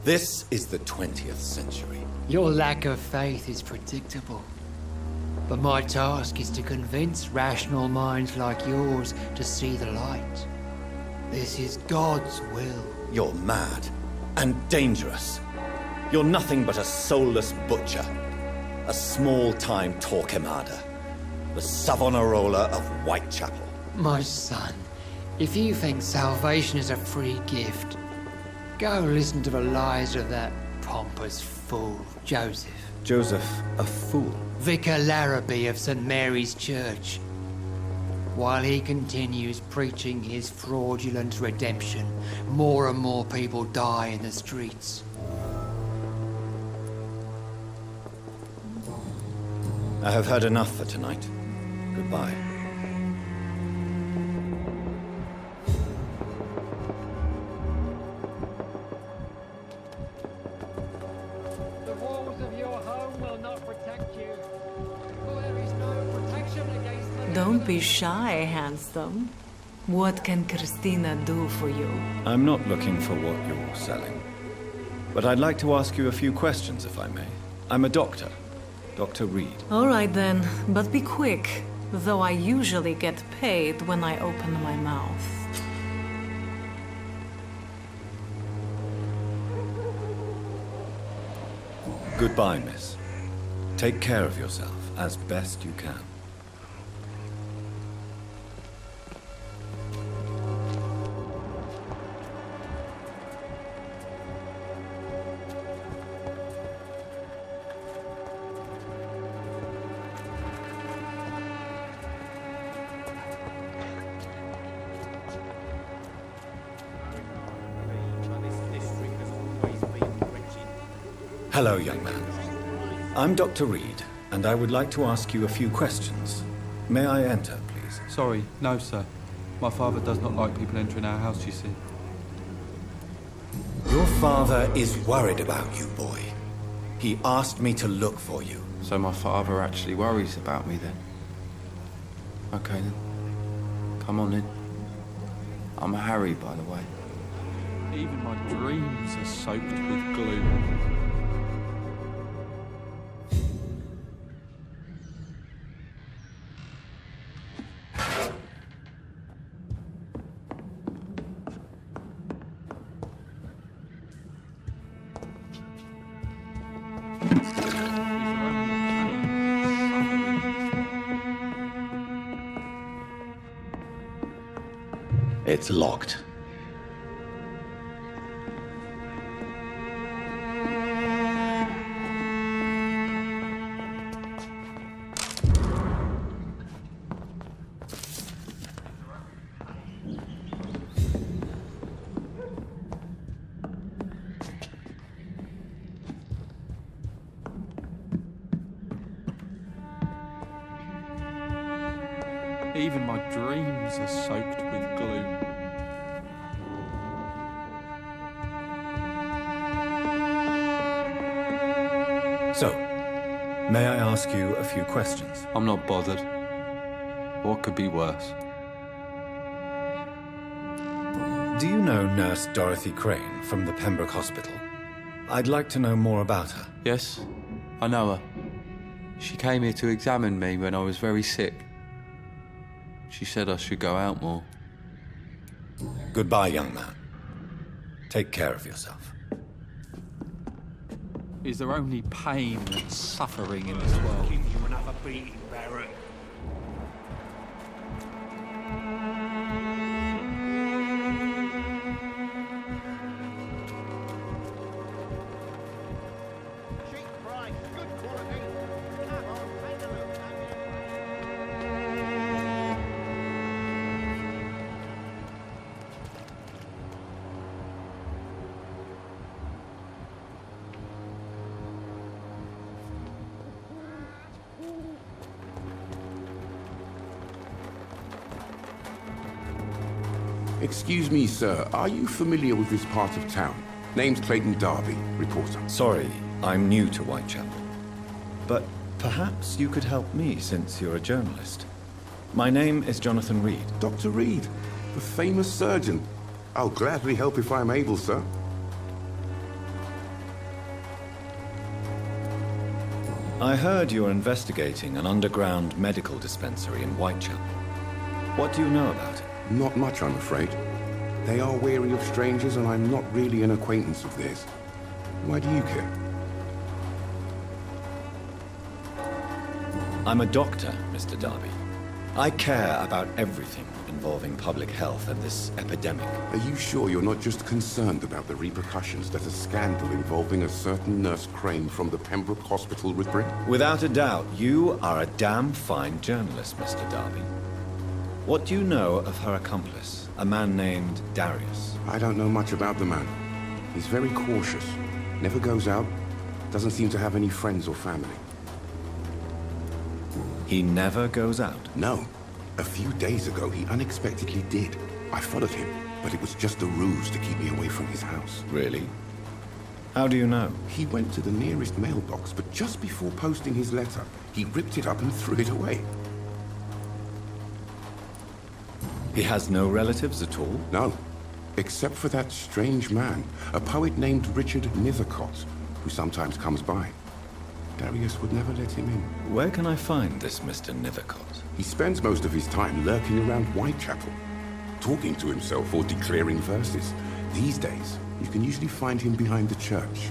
This is the 20th century. Your lack of faith is predictable. But my task is to convince rational minds like yours to see the light. This is God's will. You're mad and dangerous. You're nothing but a soulless butcher. A small-time Torquemada. The Savonarola of Whitechapel. My son, if you think salvation is a free gift, go listen to the lies of that pompous fool, Joseph. Joseph, a fool? Vicar Larrabee of St. Mary's Church. While he continues preaching his fraudulent redemption, more and more people die in the streets. I have heard enough for tonight. Goodbye. The walls of your home will not protect you. For there is no protection against the... Don't be shy, handsome. What can Christina do for you? I'm not looking for what you're selling. But I'd like to ask you a few questions, if I may. I'm a doctor. Dr. Reid. All right then, but be quick, though I usually get paid when I open my mouth. Goodbye, miss. Take care of yourself as best you can. Hello, young man. I'm Dr. Reid, and I would like to ask you a few questions. May I enter, please? Sorry, no, sir. My father does not like people entering our house, you see. Your father is worried about you, boy. He asked me to look for you. So my father actually worries about me, then? Okay, then. Come on in. I'm Harry, by the way. Even my dreams are soaked with gloom. It's locked. Even my dreams are soaked with gloom. So, may I ask you a few questions? I'm not bothered. What could be worse? Do you know Nurse Dorothy Crane from the Pembroke Hospital? I'd like to know more about her. Yes, I know her. She came here to examine me when I was very sick. She said I should go out more. Goodbye, young man. Take care of yourself. Is there only pain and suffering in this world? Give you another beating, Barrett. Excuse me, sir. Are you familiar with this part of town? Name's Clayton Darby, reporter. Sorry, I'm new to Whitechapel. But perhaps you could help me since you're a journalist. My name is Jonathan Reid. Dr. Reid, the famous surgeon. I'll gladly help if I'm able, sir. I heard you're investigating an underground medical dispensary in Whitechapel. What do you know about it? Not much, I'm afraid. They are wary of strangers, and I'm not really an acquaintance of theirs. Why do you care? I'm a doctor, Mr. Darby. I care about everything involving public health and this epidemic. Are you sure you're not just concerned about the repercussions that a scandal involving a certain Nurse Crane from the Pembroke Hospital would bring? Without a doubt, you are a damn fine journalist, Mr. Darby. What do you know of her accomplice, a man named Darius? I don't know much about the man. He's very cautious, never goes out, doesn't seem to have any friends or family. He never goes out? No. A few days ago, he unexpectedly did. I followed him, but it was just a ruse to keep me away from his house. Really? How do you know? He went to the nearest mailbox, but just before posting his letter, he ripped it up and threw it away. He has no relatives at all? No. Except for that strange man, a poet named Richard Nethercott, who sometimes comes by. Darius would never let him in. Where can I find this Mr. Nethercott? He spends most of his time lurking around Whitechapel, talking to himself or declaring verses. These days, you can usually find him behind the church.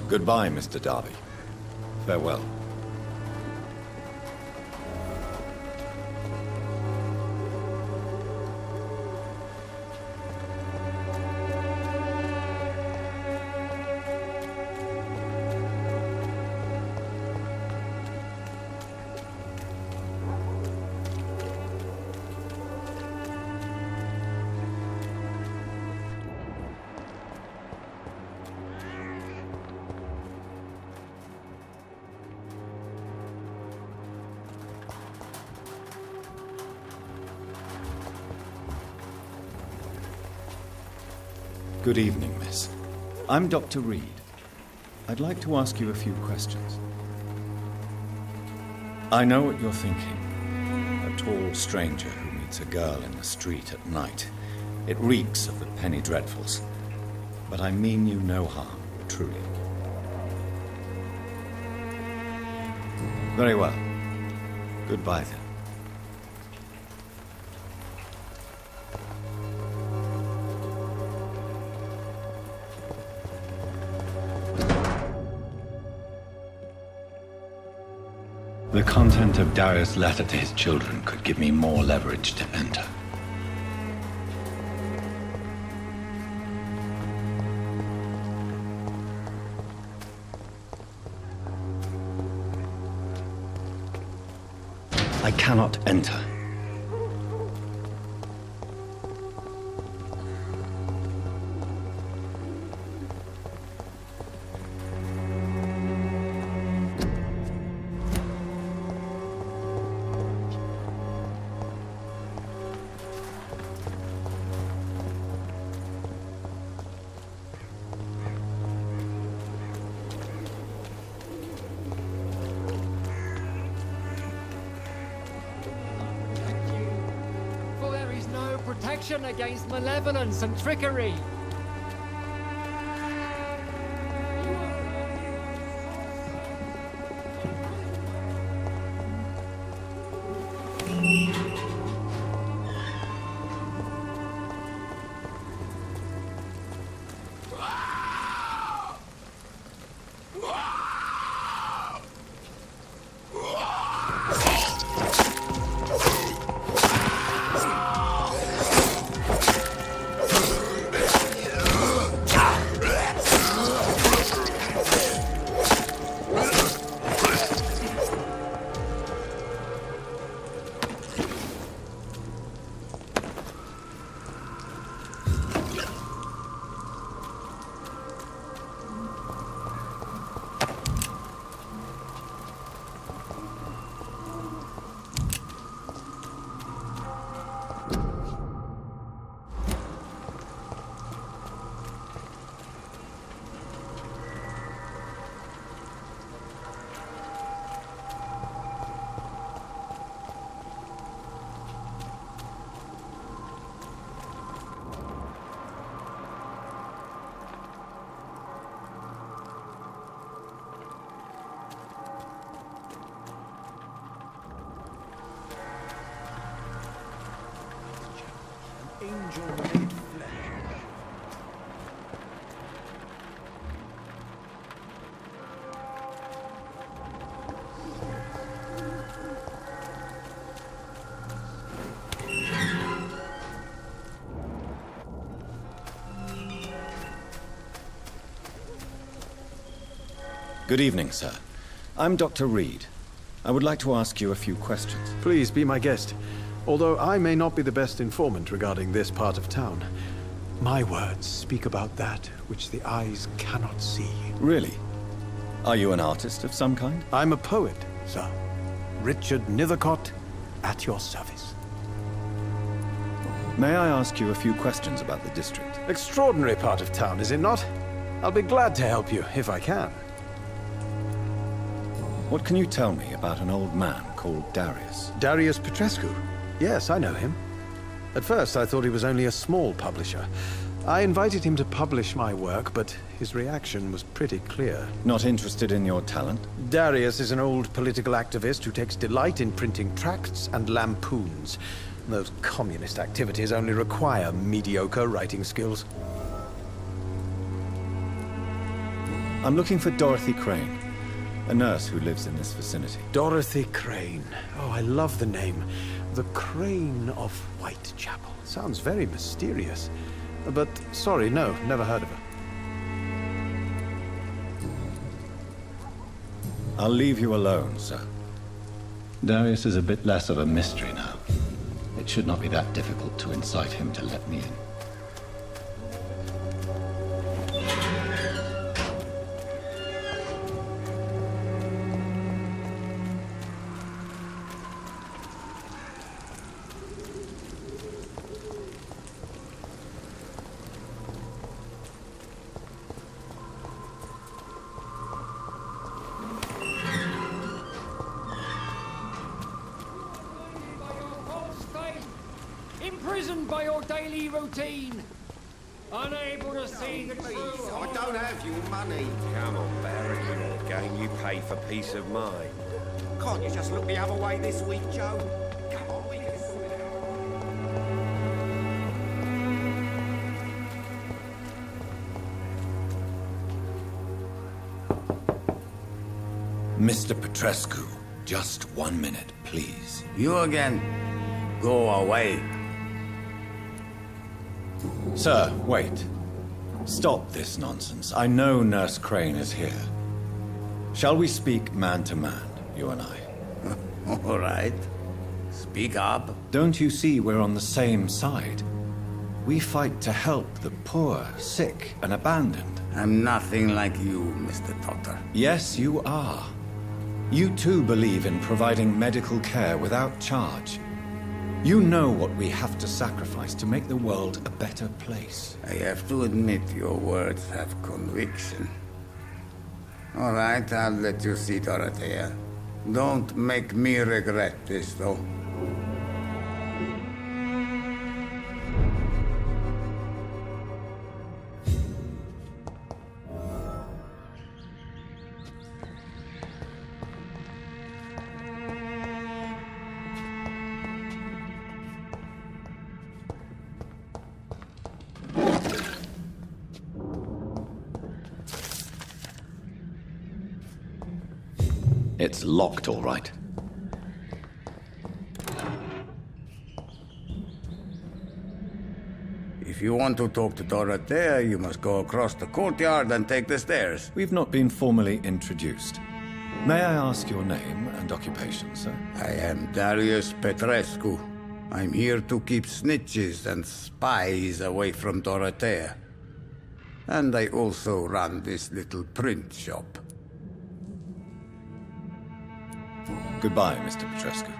Goodbye, Mr. Darby. Farewell. Good evening, miss. I'm Dr. Reid. I'd like to ask you a few questions. I know what you're thinking. A tall stranger who meets a girl in the street at night. It reeks of the penny dreadfuls. But I mean you no harm, truly. Very well. Goodbye, then. The content of Darius' letter to his children could give me more leverage to enter. I cannot enter. protection against malevolence and trickery. Angel-made flesh. Good evening, sir. I'm Dr. Reid. I would like to ask you a few questions. Please be my guest. Although I may not be the best informant regarding this part of town, my words speak about that which the eyes cannot see. Really? Are you an artist of some kind? I'm a poet, sir. Richard Nethercott, at your service. May I ask you a few questions about the district? Extraordinary part of town, is it not? I'll be glad to help you, if I can. What can you tell me about an old man called Darius? Darius Petrescu? Yes, I know him. At first, I thought he was only a small publisher. I invited him to publish my work, but his reaction was pretty clear. Not interested in your talent? Darius is an old political activist who takes delight in printing tracts and lampoons. Those communist activities only require mediocre writing skills. I'm looking for Dorothy Crane, a nurse who lives in this vicinity. Dorothy Crane. Oh, I love the name. The Crane of Whitechapel. Sounds very mysterious. But, sorry, no, never heard of her. I'll leave you alone, sir. Darius is a bit less of a mystery now. It should not be that difficult to incite him to let me in. Imprisoned by your daily routine, unable to see the truth. I don't have your money. Come on, Barry, you know the game. You pay for peace of mind. Can't you just look the other way this week, Joe? Come on, we can sort it out. Mr. Petrescu, just 1 minute, please. You again. Go away. Sir, wait. Stop this nonsense. I know Nurse Crane is here. Shall we speak man to man, you and I? All right. Speak up. Don't you see we're on the same side? We fight to help the poor, sick, and abandoned. I'm nothing like you, Mr. Doctor. Yes, you are. You too believe in providing medical care without charge. You know what we have to sacrifice to make the world a better place. I have to admit your words have conviction. All right, I'll let you see Dorothea. Don't make me regret this, though. It's locked, all right. If you want to talk to Dorothea, you must go across the courtyard and take the stairs. We've not been formally introduced. May I ask your name and occupation, sir? I am Darius Petrescu. I'm here to keep snitches and spies away from Dorothea. And I also run this little print shop. Goodbye, Mr. Petrescu.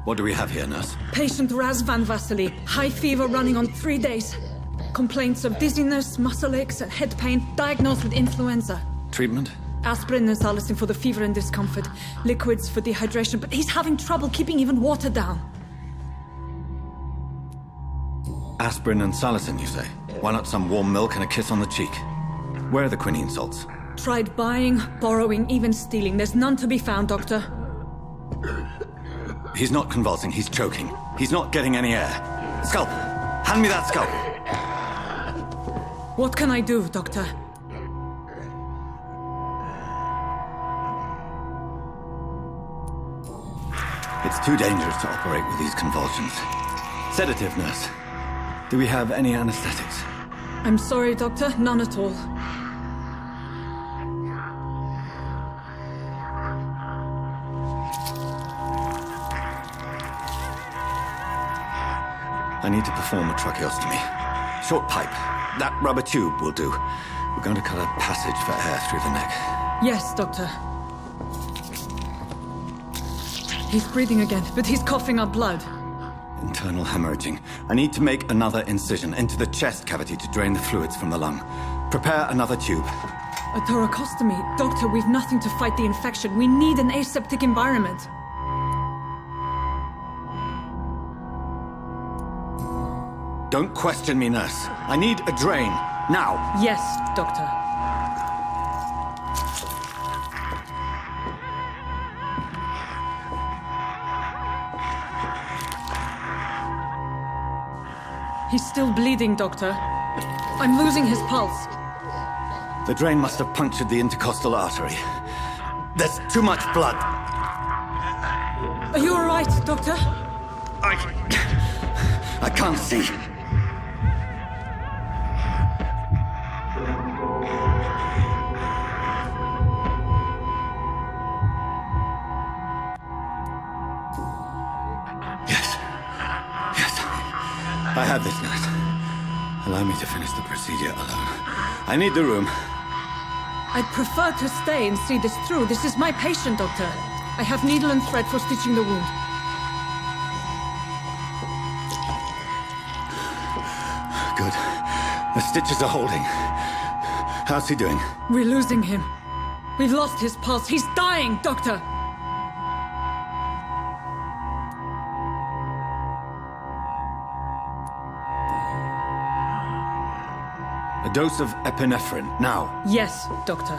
What do we have here, nurse? Patient Raz Van Vasily. High fever running on 3 days. Complaints of dizziness, muscle aches, and head pain. Diagnosed with influenza. Treatment? Aspirin and salicin for the fever and discomfort. Liquids for dehydration, but he's having trouble keeping even water down. Aspirin and salicin, you say? Why not some warm milk and a kiss on the cheek? Where are the quinine salts? Tried buying, borrowing, even stealing. There's none to be found, Doctor. He's not convulsing, he's choking. He's not getting any air. Scalpel! Hand me that scalpel! What can I do, Doctor? It's too dangerous to operate with these convulsions. Sedative, nurse. Do we have any anesthetics? I'm sorry, Doctor. None at all. I need to perform a tracheostomy. Short pipe. That rubber tube will do. We're going to cut a passage for air through the neck. Yes, Doctor. He's breathing again, but he's coughing up blood. Internal hemorrhaging. I need to make another incision into the chest cavity to drain the fluids from the lung. Prepare another tube. A thoracostomy? Doctor, we've nothing to fight the infection. We need an aseptic environment. Don't question me, nurse. I need a drain. Now. Yes, Doctor. He's still bleeding, Doctor. I'm losing his pulse. The drain must have punctured the intercostal artery. There's too much blood. Are you all right, Doctor? I can't see. I have this, nurse. Allow me to finish the procedure alone. I need the room. I'd prefer to stay and see this through. This is my patient, Doctor. I have needle and thread for stitching the wound. Good. The stitches are holding. How's he doing? We're losing him. We've lost his pulse. He's dying, Doctor! A dose of epinephrine, now. Yes, Doctor.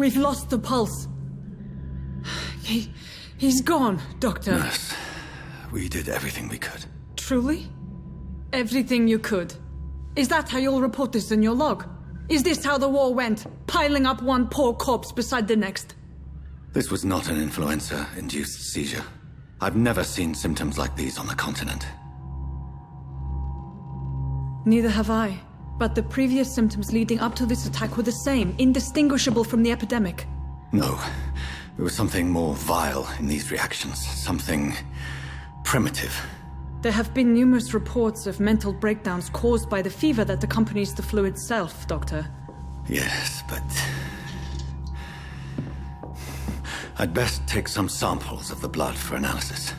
We've lost the pulse. He's gone, Doctor. Nurse, we did everything we could. Truly? Everything you could. Is that how you'll report this in your log? Is this how the war went? Piling up one poor corpse beside the next? This was not an influenza-induced seizure. I've never seen symptoms like these on the continent. Neither have I. But the previous symptoms leading up to this attack were the same, indistinguishable from the epidemic. No. There was something more vile in these reactions. Something primitive. There have been numerous reports of mental breakdowns caused by the fever that accompanies the flu itself, Doctor. Yes, but... I'd best take some samples of the blood for analysis.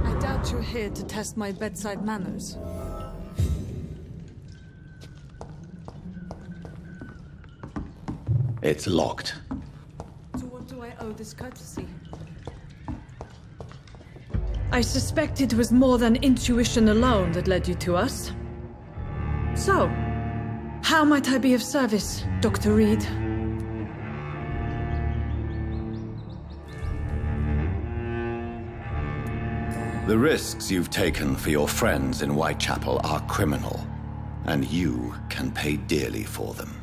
I doubt you're here to test my bedside manners. It's locked. To what do I owe this courtesy? I suspect it was more than intuition alone that led you to us. So, how might I be of service, Dr. Reid? The risks you've taken for your friends in Whitechapel are criminal, and you can pay dearly for them.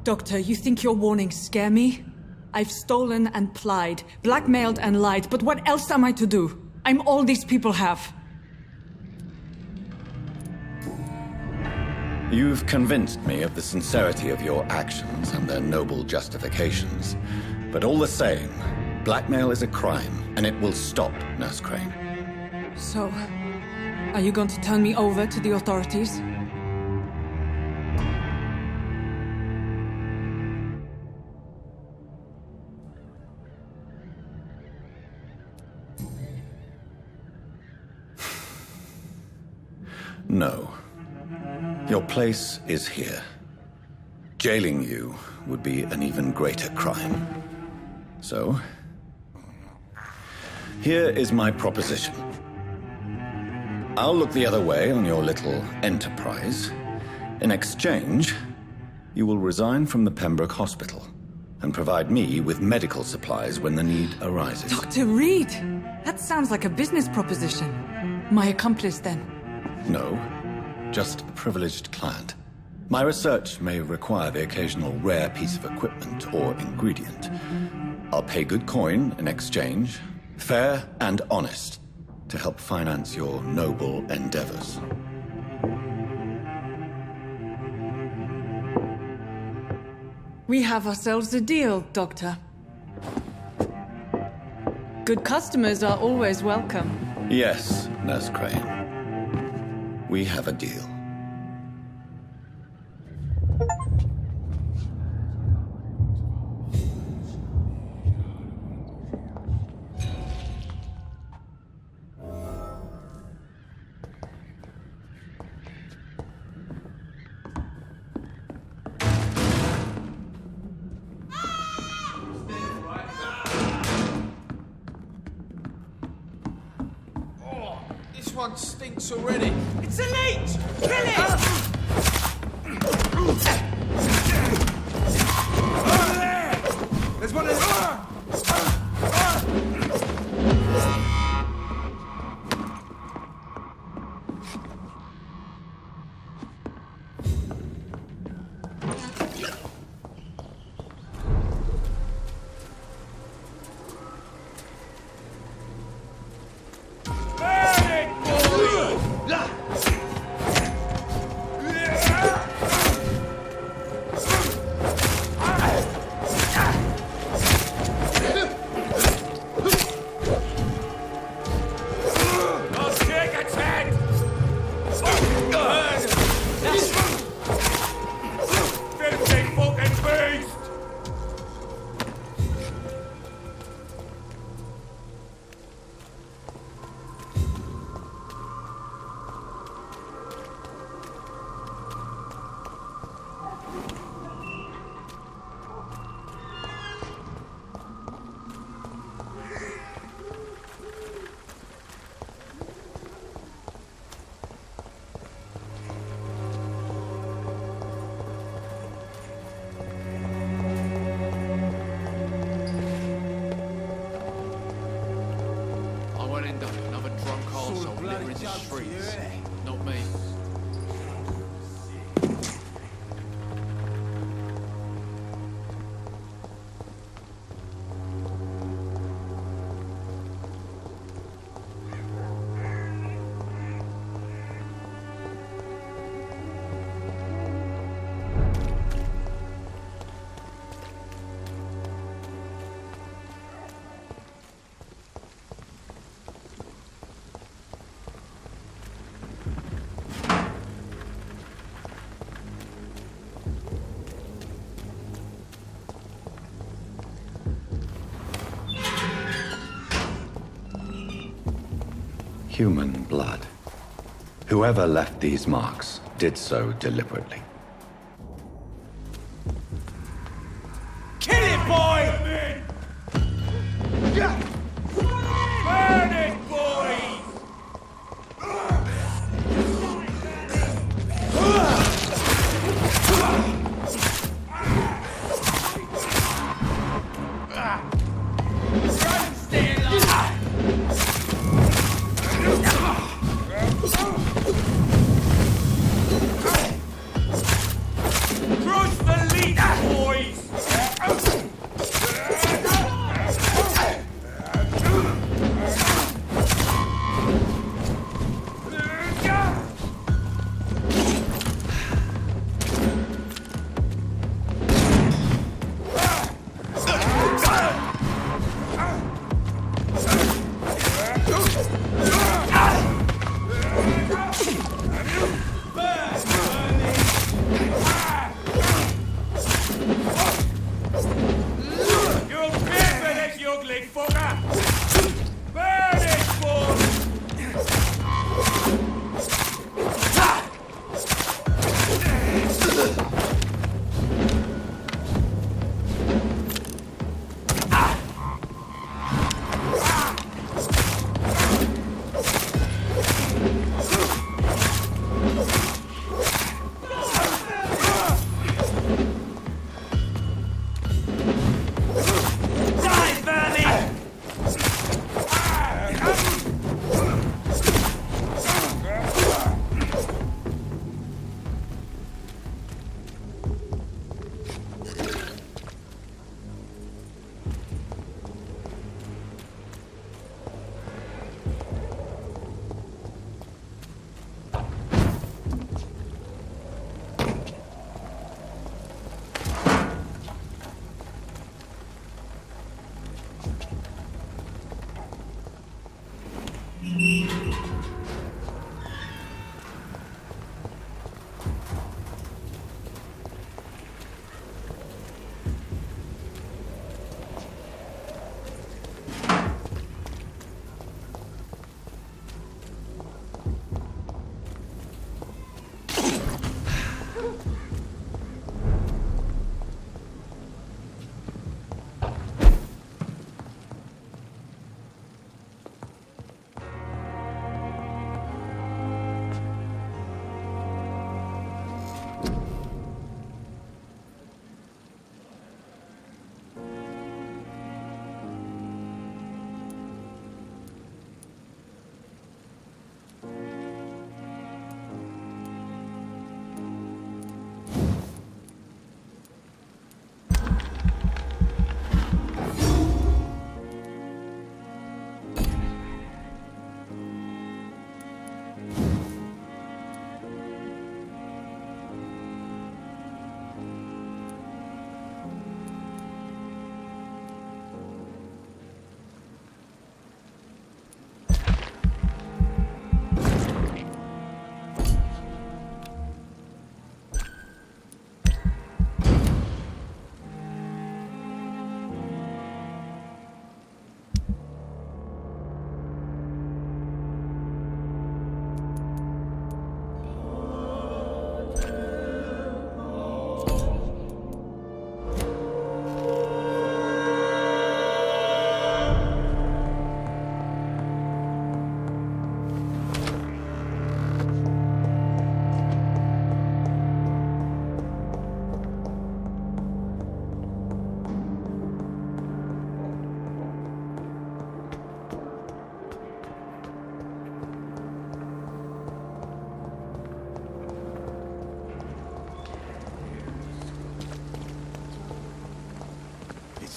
Doctor, you think your warnings scare me? I've stolen and plied, blackmailed and lied, but what else am I to do? I'm all these people have. You've convinced me of the sincerity of your actions and their noble justifications. But all the same, blackmail is a crime, and it will stop, Nurse Crane. So, are you going to turn me over to the authorities? No. Your place is here. Jailing you would be an even greater crime. So, here is my proposition. I'll look the other way on your little enterprise. In exchange, you will resign from the Pembroke Hospital and provide me with medical supplies when the need arises. Dr. Reid! That sounds like a business proposition. My accomplice, then? No, just a privileged client. My research may require the occasional rare piece of equipment or ingredient. I'll pay good coin in exchange, fair and honest, to help finance your noble endeavors. We have ourselves a deal, Doctor. Good customers are always welcome. Yes, Nurse Crane. We have a deal. This one stinks already. It's a leech! Kill it! Over there! There's one of them! the streets. Not me. Human blood. Whoever left these marks did so deliberately. Kill it, boy! Burn it, boy!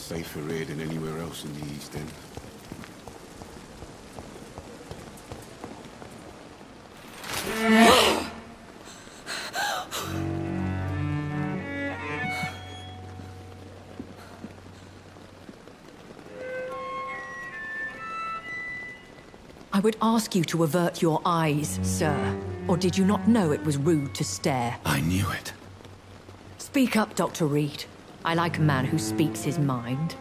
safer here than anywhere else in the East End. I would ask you to avert your eyes, sir. Or did you not know it was rude to stare? I knew it. Speak up, Dr. Reid. I like a man who speaks his mind.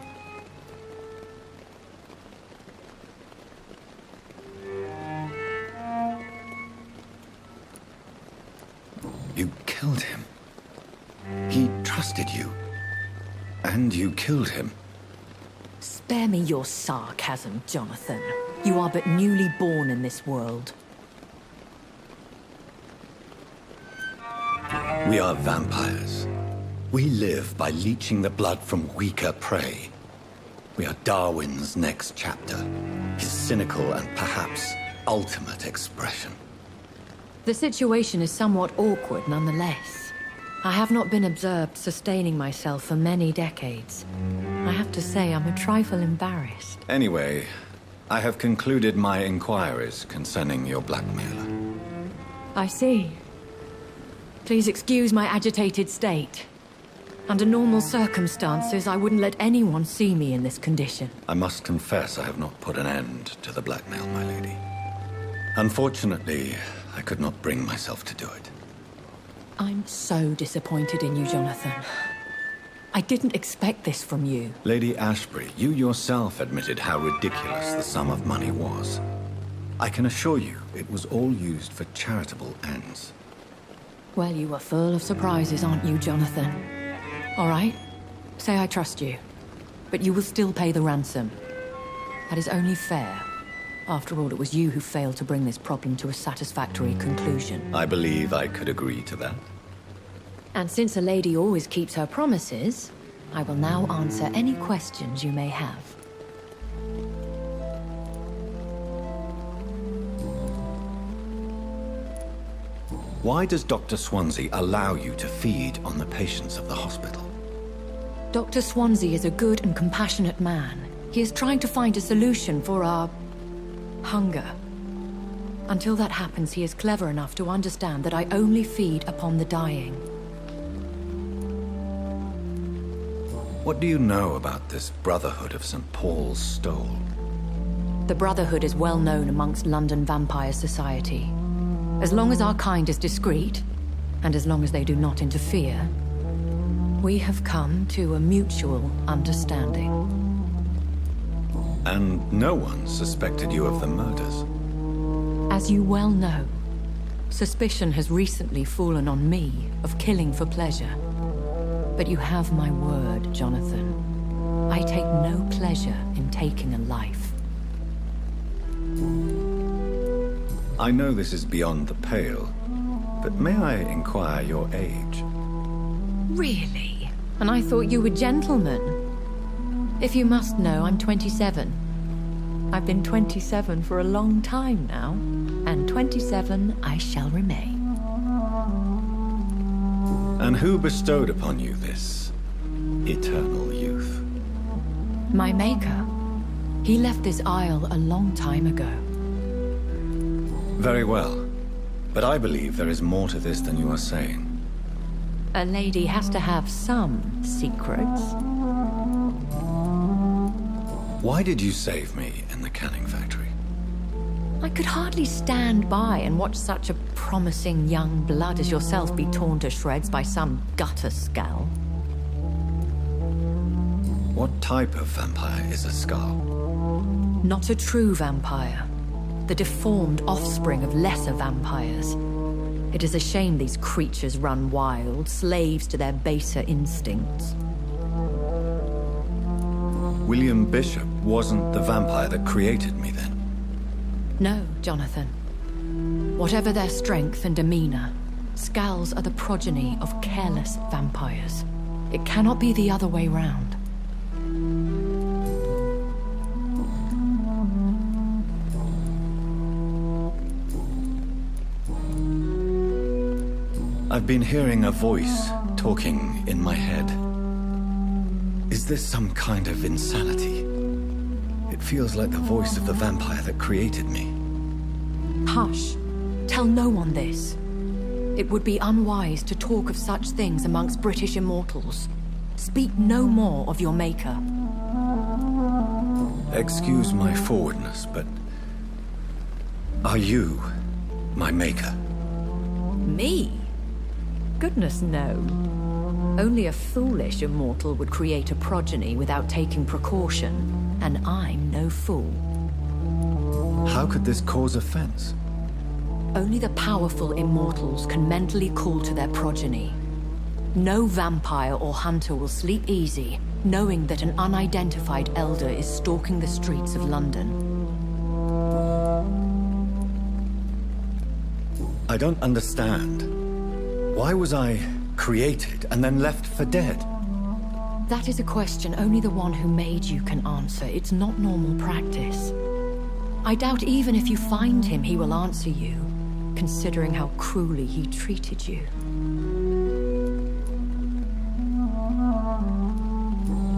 You killed him. He trusted you. And you killed him. Spare me your sarcasm, Jonathan. You are but newly born in this world. We are vampires. We live by leeching the blood from weaker prey. We are Darwin's next chapter, his cynical and perhaps ultimate expression. The situation is somewhat awkward nonetheless. I have not been observed sustaining myself for many decades. I have to say I'm a trifle embarrassed. Anyway, I have concluded my inquiries concerning your blackmailer. I see. Please excuse my agitated state. Under normal circumstances, I wouldn't let anyone see me in this condition. I must confess I have not put an end to the blackmail, my lady. Unfortunately, I could not bring myself to do it. I'm so disappointed in you, Jonathan. I didn't expect this from you. Lady Ashbury, you yourself admitted how ridiculous the sum of money was. I can assure you it was all used for charitable ends. Well, you are full of surprises, aren't you, Jonathan? All right, say I trust you, but you will still pay the ransom. That is only fair. After all, it was you who failed to bring this problem to a satisfactory conclusion. I believe I could agree to that. And since a lady always keeps her promises, I will now answer any questions you may have. Why does Dr. Swansea allow you to feed on the patients of the hospital? Dr. Swansea is a good and compassionate man. He is trying to find a solution for our hunger. Until that happens, he is clever enough to understand that I only feed upon the dying. What do you know about this Brotherhood of St. Paul's Stole? The Brotherhood is well known amongst London vampire society. As long as our kind is discreet, and as long as they do not interfere, we have come to a mutual understanding. And no one suspected you of the murders? As you well know, suspicion has recently fallen on me of killing for pleasure. But you have my word, Jonathan. I take no pleasure in taking a life. I know this is beyond the pale, but may I inquire your age? Really? And I thought you were gentlemen. If you must know, I'm 27. I've been 27 for a long time now, and 27 I shall remain. And who bestowed upon you this eternal youth? My maker. He left this isle a long time ago. Very well. But I believe there is more to this than you are saying. A lady has to have some secrets. Why did you save me in the canning factory? I could hardly stand by and watch such a promising young blood as yourself be torn to shreds by some gutter scowl. What type of vampire is a skull? Not a true vampire. The deformed offspring of lesser vampires. It is a shame these creatures run wild, slaves to their baser instincts. William Bishop wasn't the vampire that created me, then? No, Jonathan. Whatever their strength and demeanor, Scowls are the progeny of careless vampires. It cannot be the other way round. I've been hearing a voice talking in my head. Is Is this some kind of insanity? It feels like the voice of the vampire that created me. Hush. Tell no one this. It would be unwise to talk of such things amongst British immortals. Speak no more of your maker. Excuse my forwardness, but... are you my maker? Me? Goodness, no. Only a foolish immortal would create a progeny without taking precaution, and I'm no fool. How could this cause offense? Only the powerful immortals can mentally call to their progeny. No vampire or hunter will sleep easy, knowing that an unidentified elder is stalking the streets of London. I don't understand. Why was I created and then left for dead? That is a question only the one who made you can answer. It's not normal practice. I doubt even if you find him, he will answer you, considering how cruelly he treated you.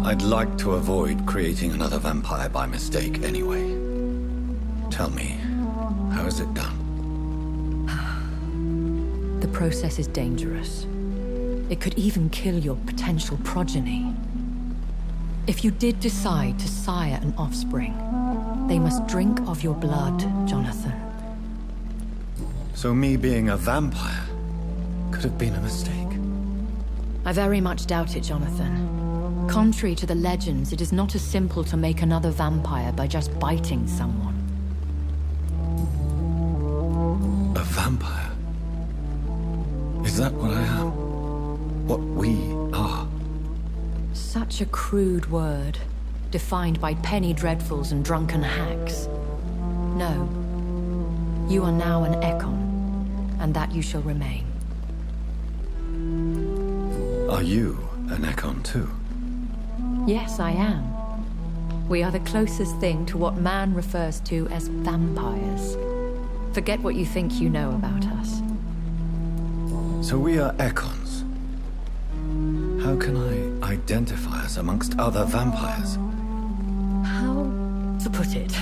I'd like to avoid creating another vampire by mistake anyway. Tell me, how is it done? The process is dangerous. It could even kill your potential progeny. If you did decide to sire an offspring, they must drink of your blood, Jonathan. So me being a vampire could have been a mistake? I very much doubt it, Jonathan. Contrary to the legends, it is not as simple to make another vampire by just biting someone. A vampire? Is that what I am? What we are? Such a crude word, defined by penny dreadfuls and drunken hacks. No. You are now an Ekon, and that you shall remain. Are you an Ekon too? Yes, I am. We are the closest thing to what man refers to as vampires. Forget what you think you know about us. So we are Ekons. How can I identify us amongst other vampires? How to put it?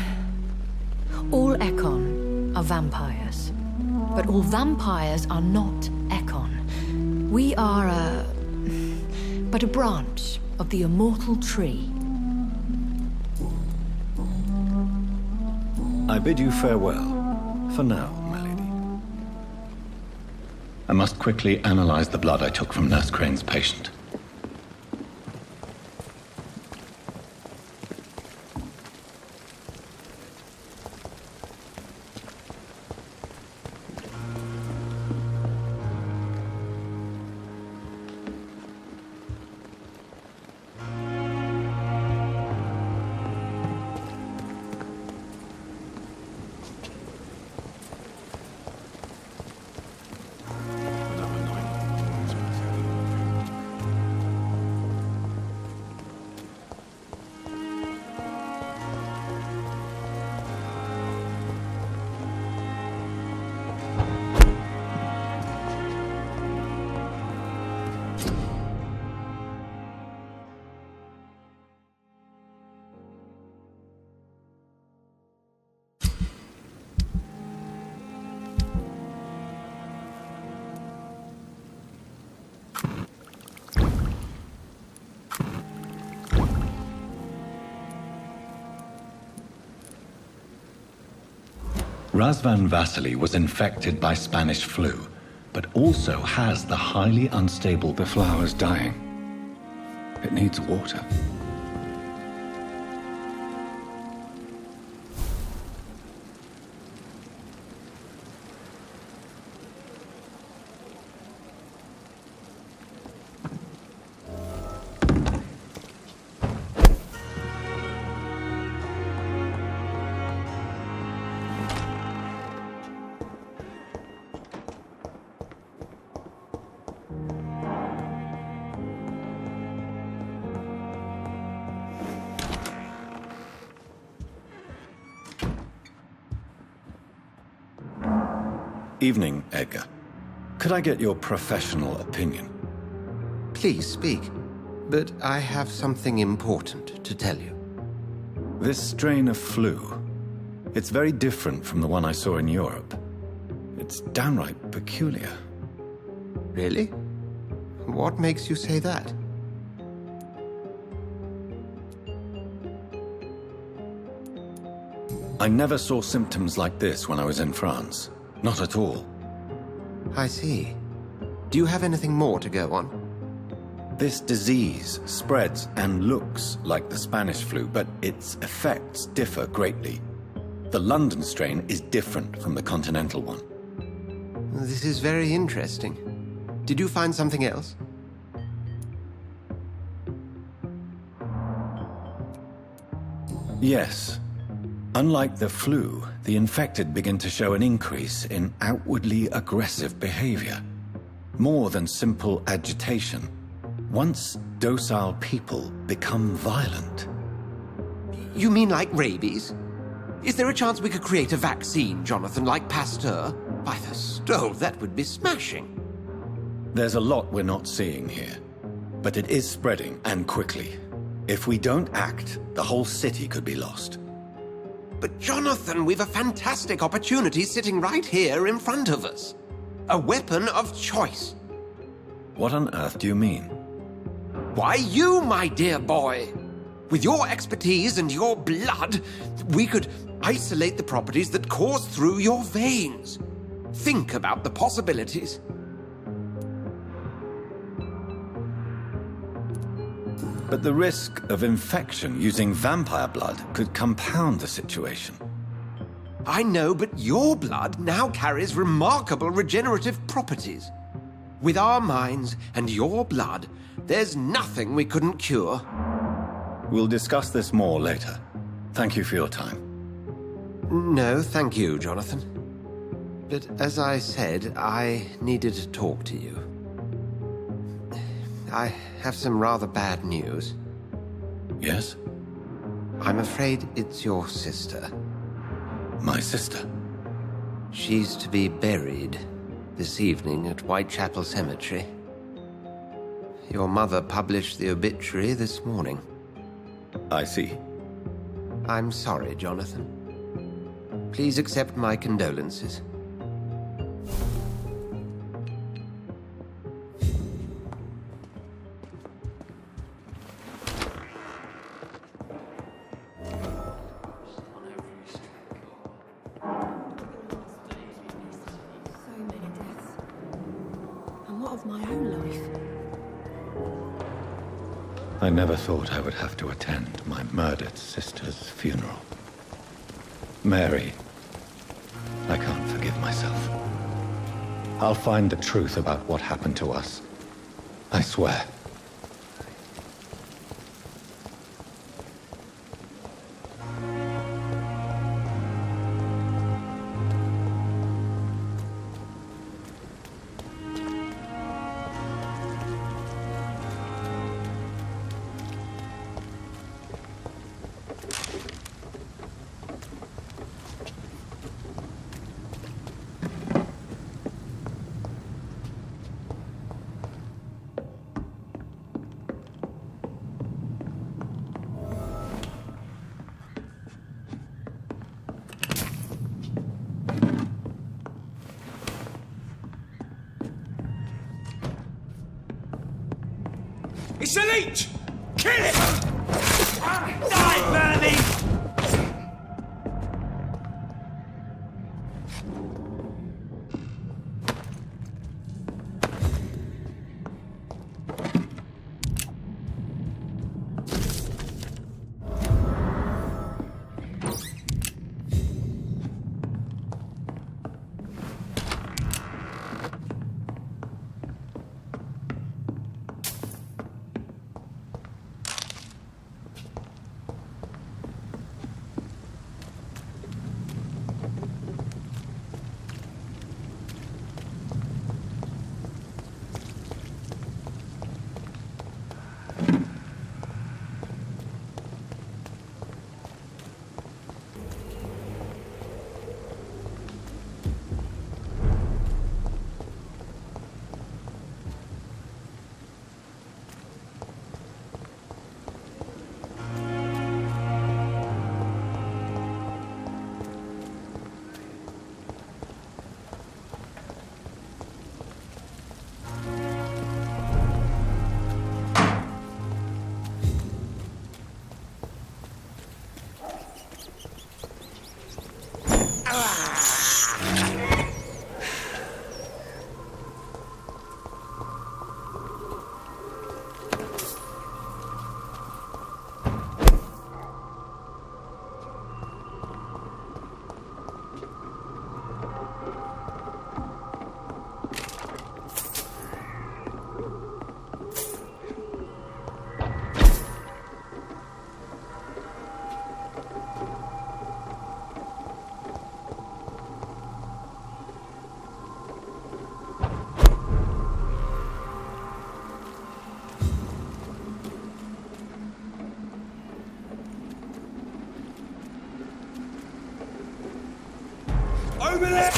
All Ekon are vampires. But all vampires are not Ekon. We are but a branch of the immortal tree. I bid you farewell, for now, my lady. I must quickly analyze the blood I took from Nurse Crane's patient. Razvan Vasily was infected by Spanish flu, but also has the highly unstable beflowers dying. It needs water. Evening, Edgar. Could I get your professional opinion? Please speak. But I have something important to tell you. This strain of flu, it's very different from the one I saw in Europe. It's downright peculiar. Really? What makes you say that? I never saw symptoms like this when I was in France. Not at all. I see. Do you have anything more to go on? This disease spreads and looks like the Spanish flu, but its effects differ greatly. The London strain is different from the continental one. This is very interesting. Did you find something else? Yes. Unlike the flu, the infected begin to show an increase in outwardly aggressive behavior. More than simple agitation. Once docile people become violent. You mean like rabies? Is there a chance we could create a vaccine, Jonathan, like Pasteur? By the stole, that would be smashing. There's a lot we're not seeing here. But it is spreading, and quickly. If we don't act, the whole city could be lost. But Jonathan, we've a fantastic opportunity sitting right here in front of us. A weapon of choice. What on earth do you mean? Why, you, my dear boy. With your expertise and your blood, we could isolate the properties that course through your veins. Think about the possibilities. But the risk of infection using vampire blood could compound the situation. I know, but your blood now carries remarkable regenerative properties. With our minds and your blood, there's nothing we couldn't cure. We'll discuss this more later. Thank you for your time. No, thank you, Jonathan. But as I said, I needed to talk to you. I have some rather bad news. Yes? I'm afraid it's your sister. My sister? She's to be buried this evening at Whitechapel Cemetery. Your mother published the obituary this morning. I see. I'm sorry, Jonathan. Please accept my condolences. I never thought I would have to attend my murdered sister's funeral. Mary, I can't forgive myself. I'll find the truth about what happened to us. I swear. It's a leech! Kill it! Die, Bernie! Open it!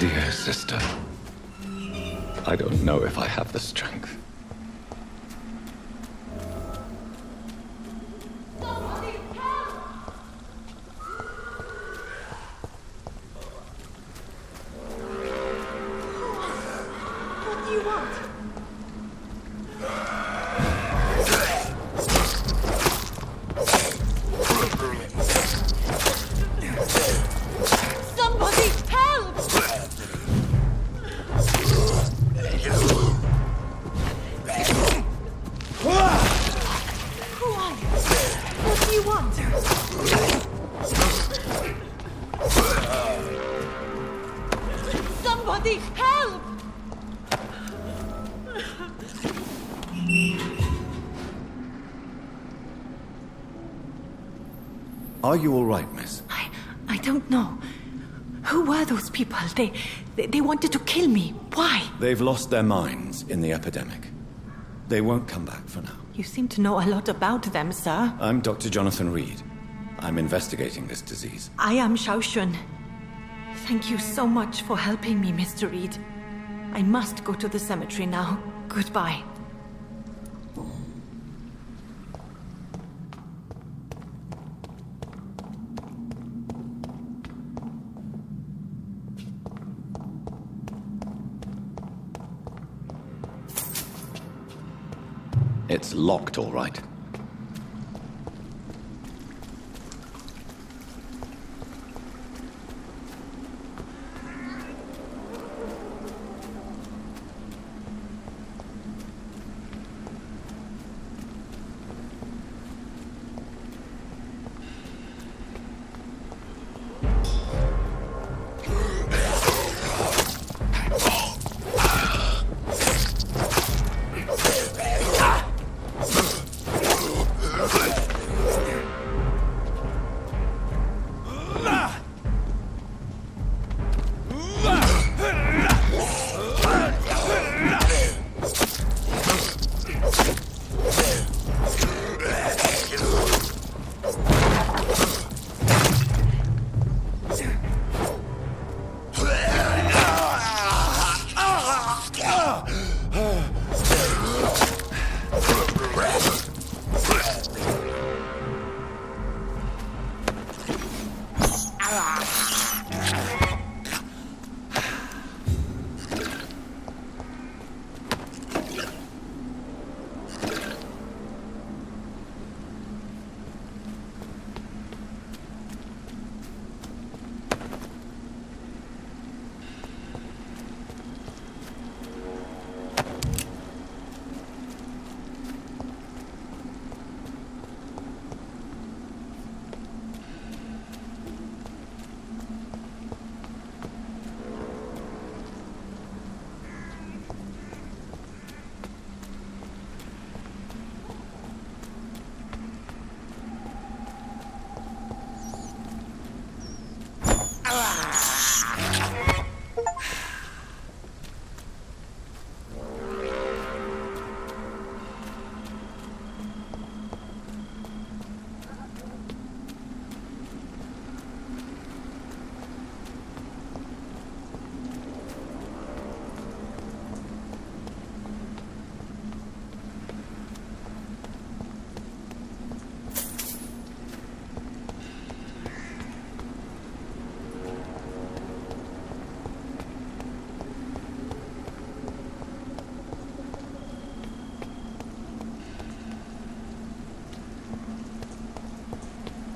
Dear sister, I don't know if I have the strength. What do you want? Somebody help! Who are you? What do you want? Somebody help! Are you all right, miss? I don't know. Who were those people? They wanted to kill me. Why? They've lost their minds in the epidemic. They won't come back for now. You seem to know a lot about them, sir. I'm Dr. Jonathan Reid. I'm investigating this disease. I am Xiaoxun. Thank you so much for helping me, Mr. Reid. I must go to the cemetery now. Goodbye. It's locked, all right.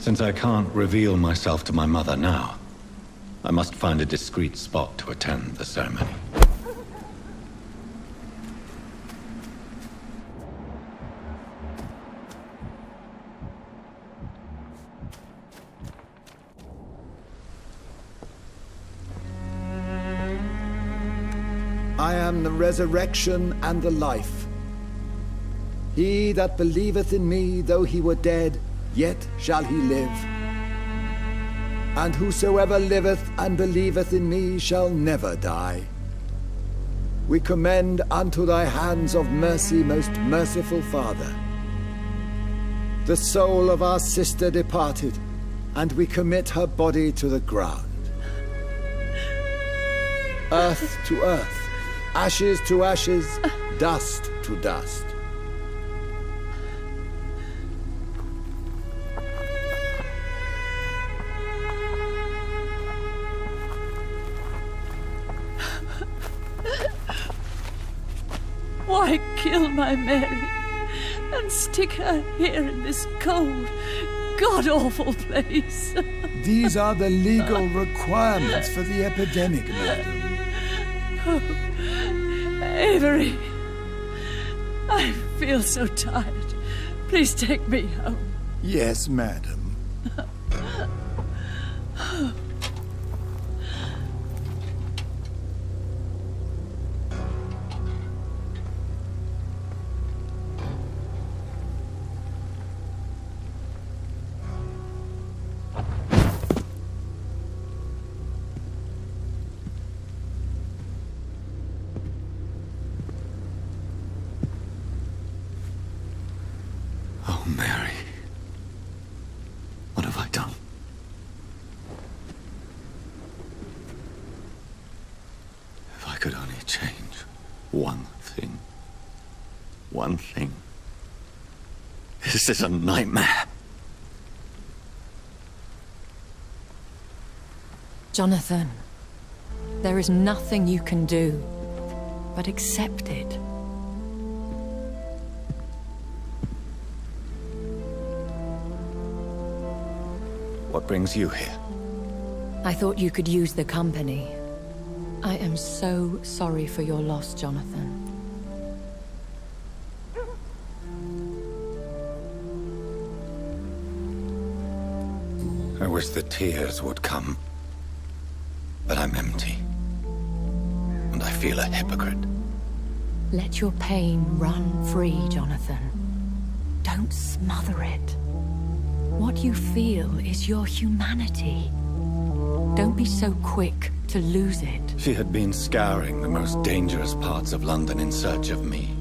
Since I can't reveal myself to my mother now, I must find a discreet spot to attend the ceremony. I am the resurrection and the life. He that believeth in me, though he were dead, yet shall he live. And whosoever liveth and believeth in me shall never die. We commend unto thy hands of mercy, most merciful Father, the soul of our sister departed, and we commit her body to the ground. Earth to earth, ashes to ashes, dust to dust. Why kill my Mary and stick her here in this cold, god-awful place? These are the legal requirements for the epidemic, madam. Oh, Avery, I feel so tired. Please take me home. Yes, madam. Oh, Mary. What have I done? If I could only change one thing. One thing. This is a nightmare. Jonathan, there is nothing you can do but accept it. What brings you here? I thought you could use the company. I am so sorry for your loss, Jonathan. I wish the tears would come. But I'm empty. And I feel a hypocrite. Let your pain run free, Jonathan. Don't smother it. What you feel is your humanity. Don't be so quick to lose it. She had been scouring the most dangerous parts of London in search of me.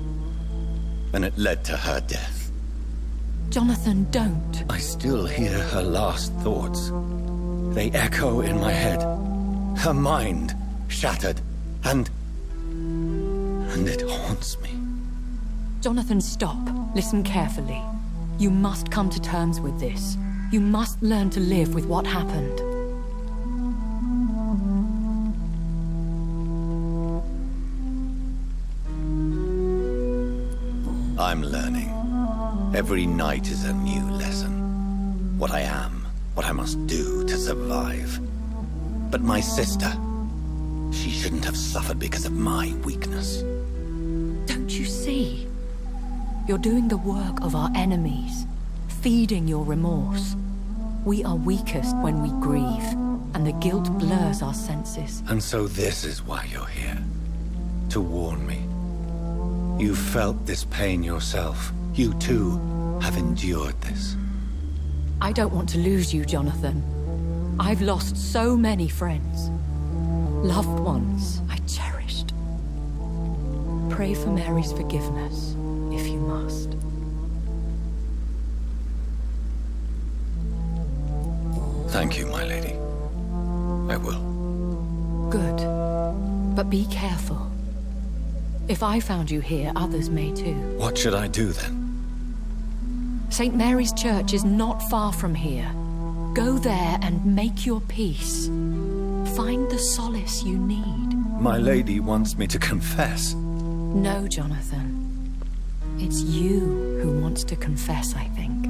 And it led to her death. Jonathan, don't. I still hear her last thoughts. They echo in my head. Her mind shattered, and it haunts me. Jonathan, stop. Listen carefully. You must come to terms with this. You must learn to live with what happened. I'm learning. Every night is a new lesson. What I am, what I must do to survive. But my sister, she shouldn't have suffered because of my weakness. Don't you see? You're doing the work of our enemies, feeding your remorse. We are weakest when we grieve, and the guilt blurs our senses. And so this is why you're here. To warn me. You felt this pain yourself. You too have endured this. I don't want to lose you, Jonathan. I've lost so many friends. Loved ones I cherished. Pray for Mary's forgiveness, if you must. Thank you, my lady. I will. Good. But be careful. If I found you here, others may too. What should I do then? St. Mary's Church is not far from here. Go there and make your peace. Find the solace you need. My lady wants me to confess. No, Jonathan. It's you who wants to confess, I think.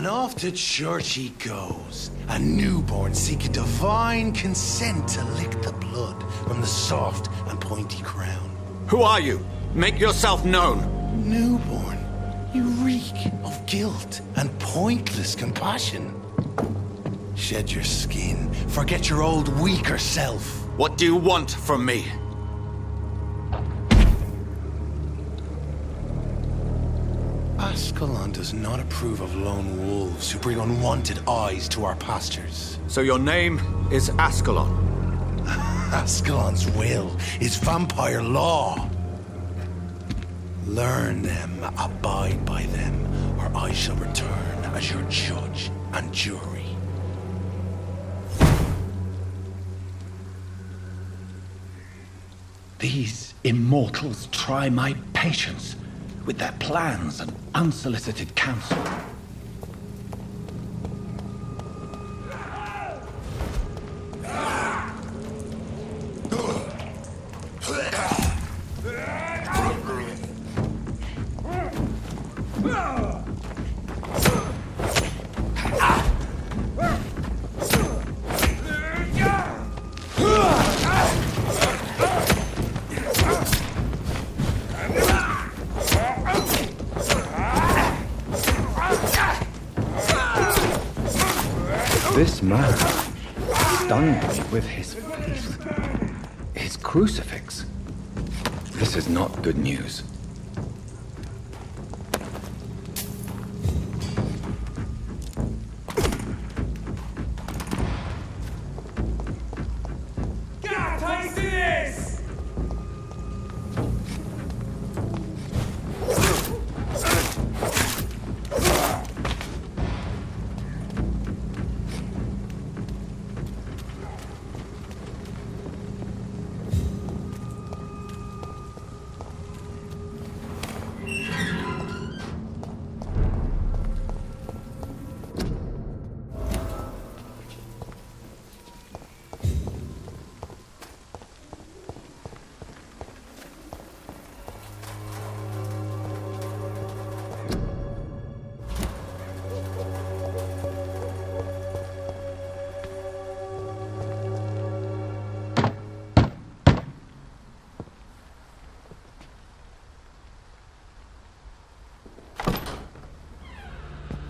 And off to church he goes, a newborn seeking divine consent to lick the blood from the soft and pointy crown. Who are you? Make yourself known. Newborn, you reek of guilt and pointless compassion. Shed your skin, forget your old weaker self. What do you want from me? Ascalon does not approve of lone wolves who bring unwanted eyes to our pastures. So your name is Ascalon? Ascalon's will is vampire law. Learn them, abide by them, or I shall return as your judge and jury. These immortals try my patience with their plans and unsolicited counsel. This man stung me with his faith, his crucifix. This is not good news.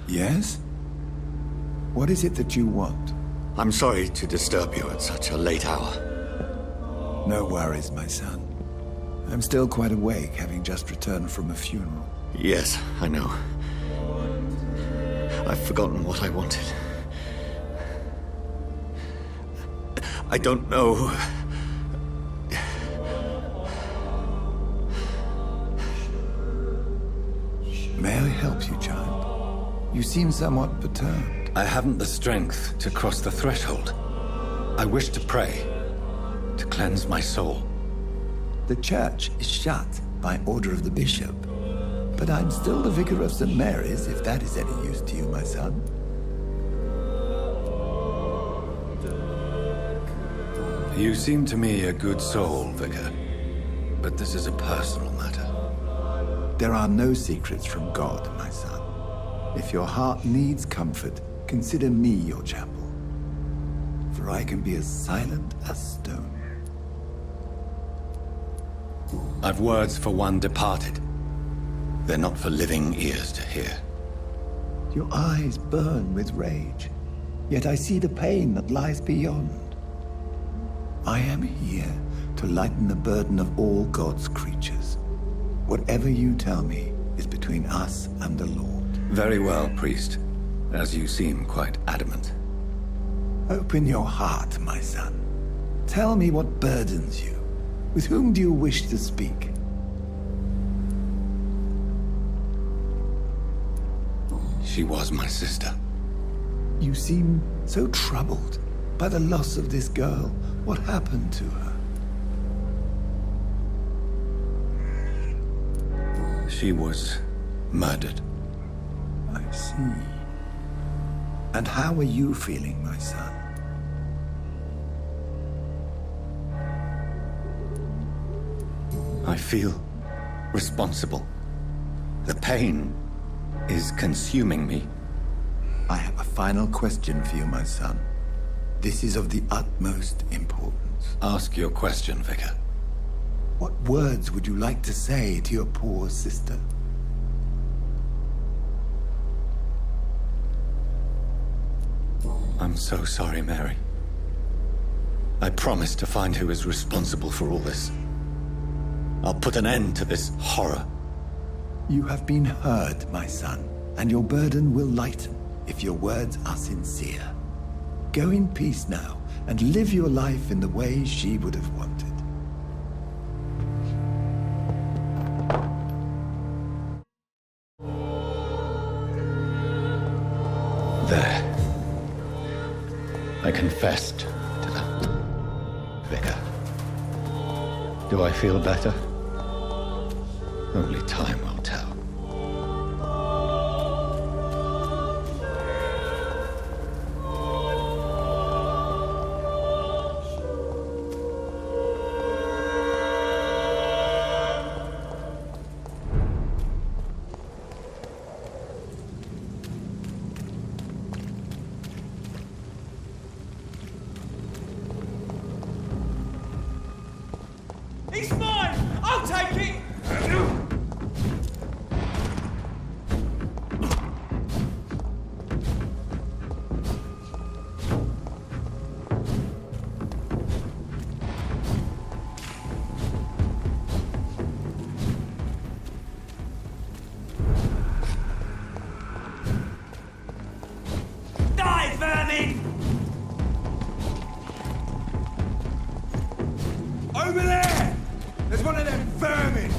Yes? What is it that you want? I'm sorry to disturb you at such a late hour. No worries, my son. I'm still quite awake, having just returned from a funeral. Yes, I know. I've forgotten what I wanted. I don't know. May I help you, child? You seem somewhat perturbed. I haven't the strength to cross the threshold. I wish to pray, to cleanse my soul. The church is shut by order of the bishop. But I'm still the vicar of St. Mary's, if that is any use to you, my son. You seem to me a good soul, Vicar. But this is a personal matter. There are no secrets from God, my son. If your heart needs comfort, consider me your chapel. For I can be as silent as stone. I've words for one departed. They're not for living ears to hear. Your eyes burn with rage, yet I see the pain that lies beyond. I am here to lighten the burden of all God's creatures. Whatever you tell me is between us and the Lord. Very well, priest, as you seem quite adamant. Open your heart, my son. Tell me what burdens you. With whom do you wish to speak? She was my sister. You seem so troubled by the loss of this girl. What happened to her? She was murdered. I see. And how are you feeling, my son? I feel responsible. The pain is consuming me. I have a final question for you, my son. This is of the utmost importance. Ask your question, Vicar. What words would you like to say to your poor sister? I'm so sorry, Mary. I promise to find who is responsible for all this. I'll put an end to this horror. You have been heard, my son, and your burden will lighten if your words are sincere. Go in peace now, and live your life in the way she would have wanted. There. I confessed to that, Vicar. Do I feel better? Only time will tell. He's mine! I'll take it! Die, vermin! Over there! There's one of them vermin!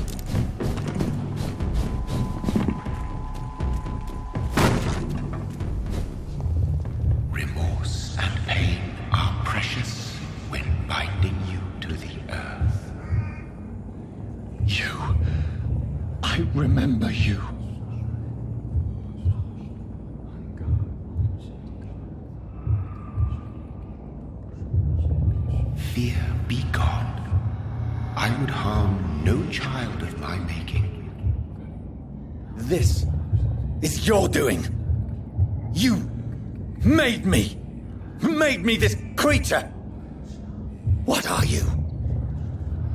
Remorse and pain are precious when binding you to the earth. You. I remember you. Fear be gone. I would harm no child of my making. This is your doing. You made me. Made me this creature. What are you?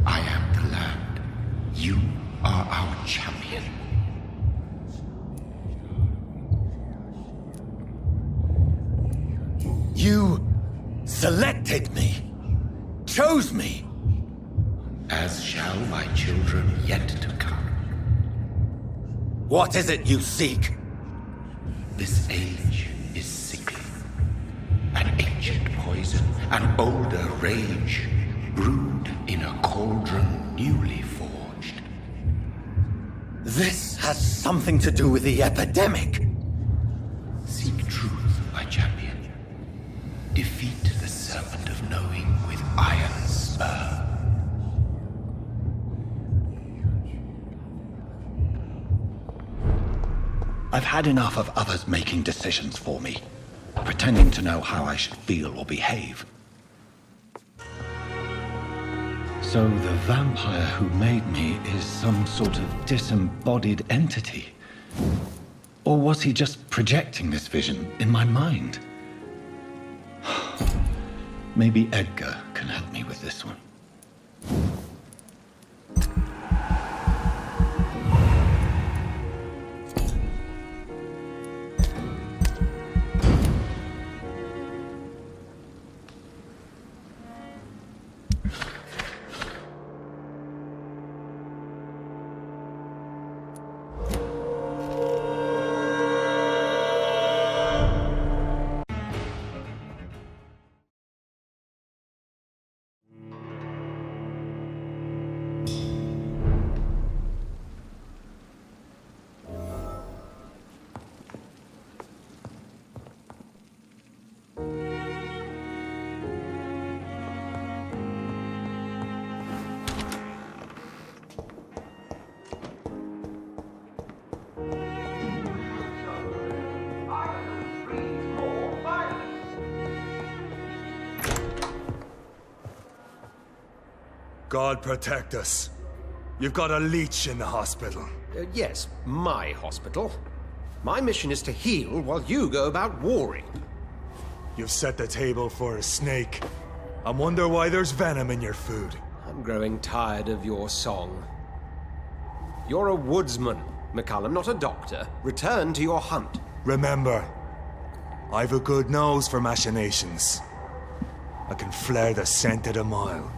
I am the land. You are our champion. You selected me. Chose me. As shall my children yet to come. What is it you seek? This age is sickly. An ancient poison, an older rage, brewed in a cauldron newly forged. This has something to do with the epidemic. Seek truth, my champion. Defeat the serpent of knowing with iron spur. I've had enough of others making decisions for me, pretending to know how I should feel or behave. So the vampire who made me is some sort of disembodied entity? Or was he just projecting this vision in my mind? Maybe Edgar can help me with this one. God protect us. You've got a leech in the hospital. Yes, my hospital. My mission is to heal while you go about warring. You've set the table for a snake. I wonder why there's venom in your food. I'm growing tired of your song. You're a woodsman, McCullum, not a doctor. Return to your hunt. Remember, I've a good nose for machinations. I can flare the scent at a mile.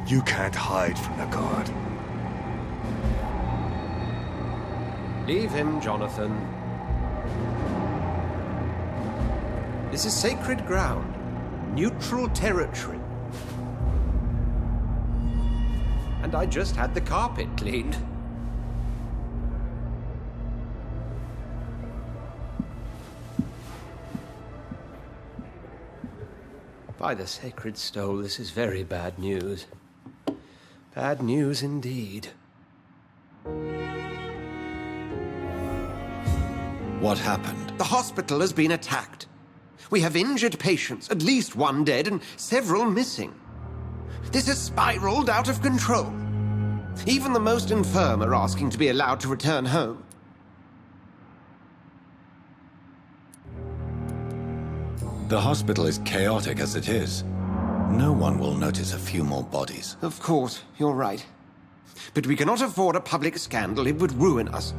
You can't hide from the god. Leave him, Jonathan. This is sacred ground. Neutral territory. And I just had the carpet cleaned. By the sacred stole, this is very bad news. Bad news indeed. What happened? The hospital has been attacked. We have injured patients, at least one dead and several missing. This has spiraled out of control. Even the most infirm are asking to be allowed to return home. The hospital is chaotic as it is. No one will notice a few more bodies. Of course, you're right. But we cannot afford a public scandal. It would ruin us.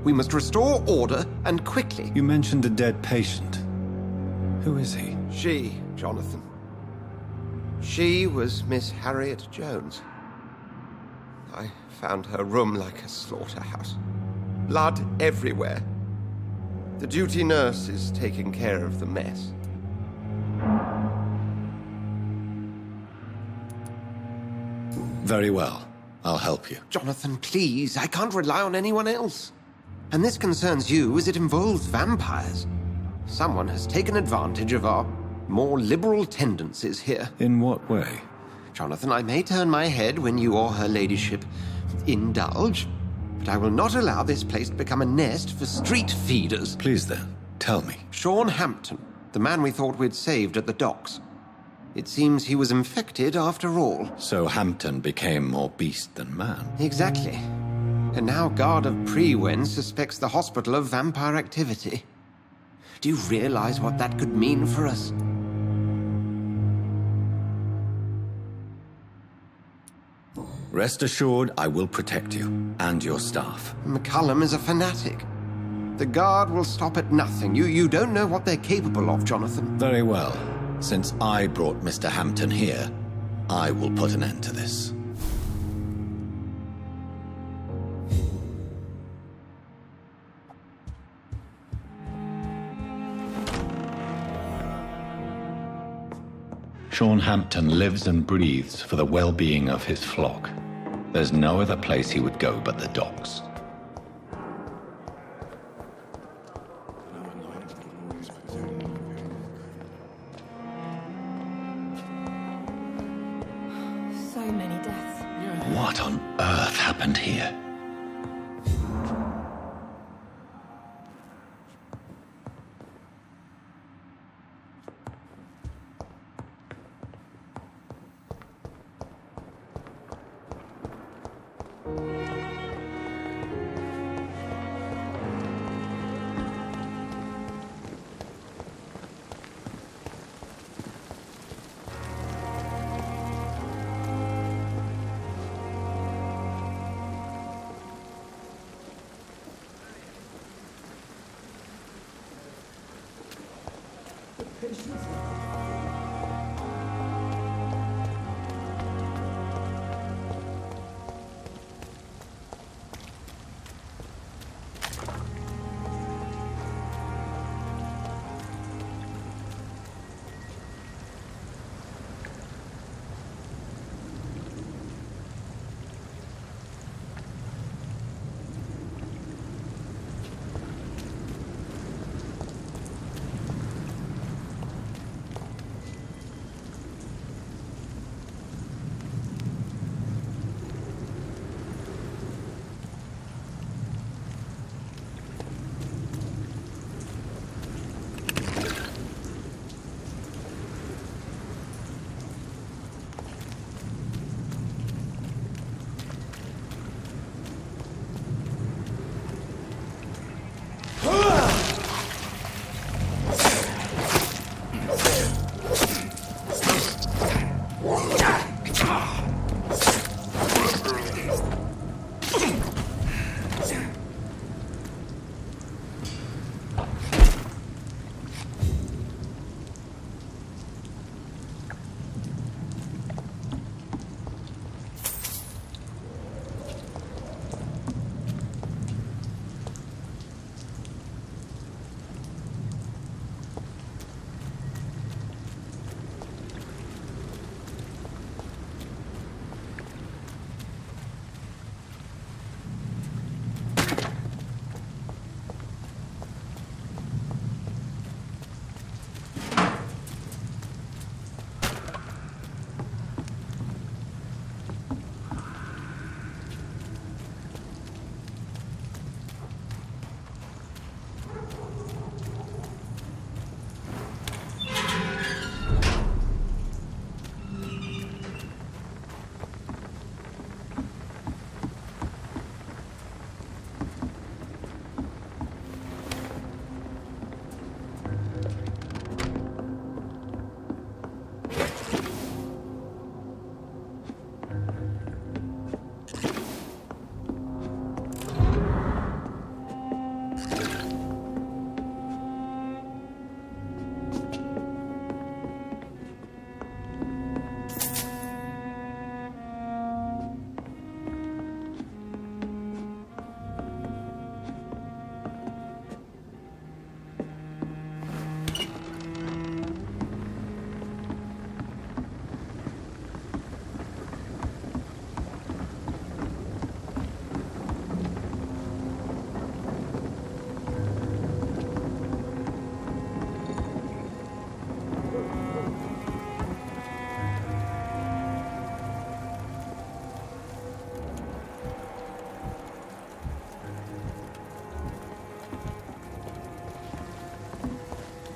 We must restore order, and quickly. You mentioned a dead patient. Who is he? She, Jonathan. She was Miss Harriet Jones. I found her room like a slaughterhouse. Blood everywhere. The duty nurse is taking care of the mess. Very well. I'll help you. Jonathan, please. I can't rely on anyone else. And this concerns you as it involves vampires. Someone has taken advantage of our more liberal tendencies here. In what way? Jonathan, I may turn my head when you or her ladyship indulge, but I will not allow this place to become a nest for street feeders. Please then, tell me. Sean Hampton, the man we thought we'd saved at the docks. It seems he was infected after all. So Hampton became more beast than man. Exactly. And now Guard of Prewen suspects the hospital of vampire activity. Do you realize what that could mean for us? Rest assured, I will protect you and your staff. McCullum is a fanatic. The Guard will stop at nothing. You don't know what they're capable of, Jonathan. Very well. Since I brought Mr. Hampton here, I will put an end to this. Sean Hampton lives and breathes for the well-being of his flock. There's no other place he would go but the docks. So many deaths. What on earth happened here?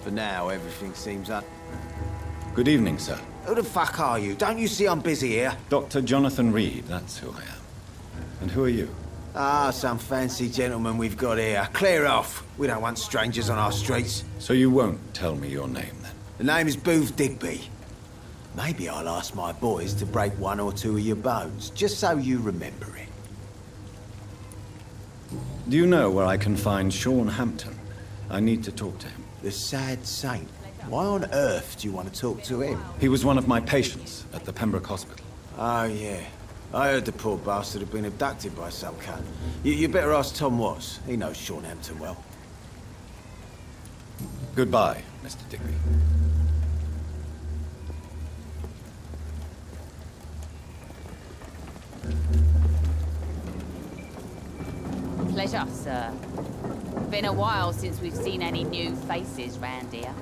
For now, everything seems up. Good evening, sir. Who the fuck are you? Don't you see I'm busy here? Dr. Jonathan Reid, that's who I am. And who are you? Ah, some fancy gentleman we've got here. Clear off. We don't want strangers on our streets. So you won't tell me your name, then? The name is Booth Digby. Maybe I'll ask my boys to break one or two of your bones, just so you remember it. Do you know where I can find Sean Hampton? I need to talk to him. The sad saint. Why on earth do you want to talk to him? He was one of my patients at the Pembroke Hospital. Oh, yeah. I heard the poor bastard had been abducted by some cunt. You better ask Tom Watts. He knows Sean Hampton well. Goodbye, Mr. Digby. Pleasure, sir. Been a while since we've seen any new faces round here.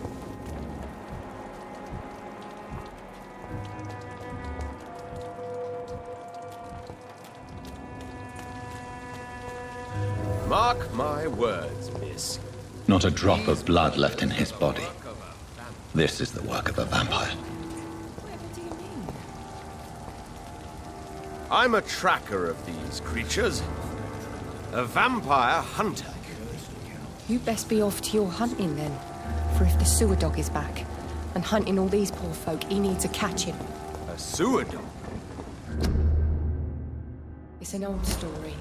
Mark my words, miss. Not a drop of blood left in his body. This is the work of a vampire. I'm a tracker of these creatures. A vampire hunter. You best be off to your hunting then. For if the sewer dog is back and hunting all these poor folk, he needs a catching. A sewer dog? It's an old story.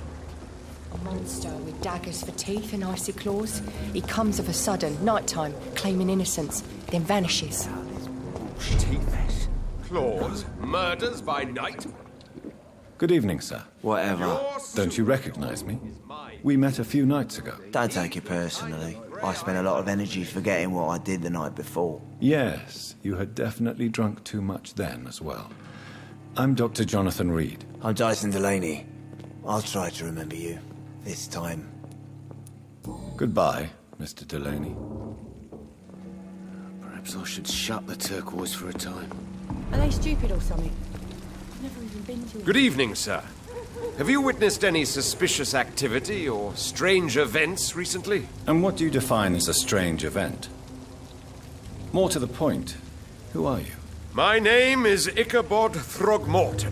A monster with daggers for teeth and icy claws. He comes of a sudden, nighttime, claiming innocence, then vanishes. Teeth, claws, murders by night. Good evening, sir. Whatever. Don't you recognize me? We met a few nights ago. Don't take it personally. I spent a lot of energy forgetting what I did the night before. Yes, you had definitely drunk too much then as well. I'm Dr. Jonathan Reid. I'm Dyson Delaney. I'll try to remember you. This time. Goodbye, Mr. Delaney. Perhaps I should shut the turquoise for a time. Are they stupid or something? I've never even been to Good evening, sir. Have you witnessed any suspicious activity or strange events recently? And what do you define as a strange event? More to the point, who are you? My name is Ichabod Throgmorton,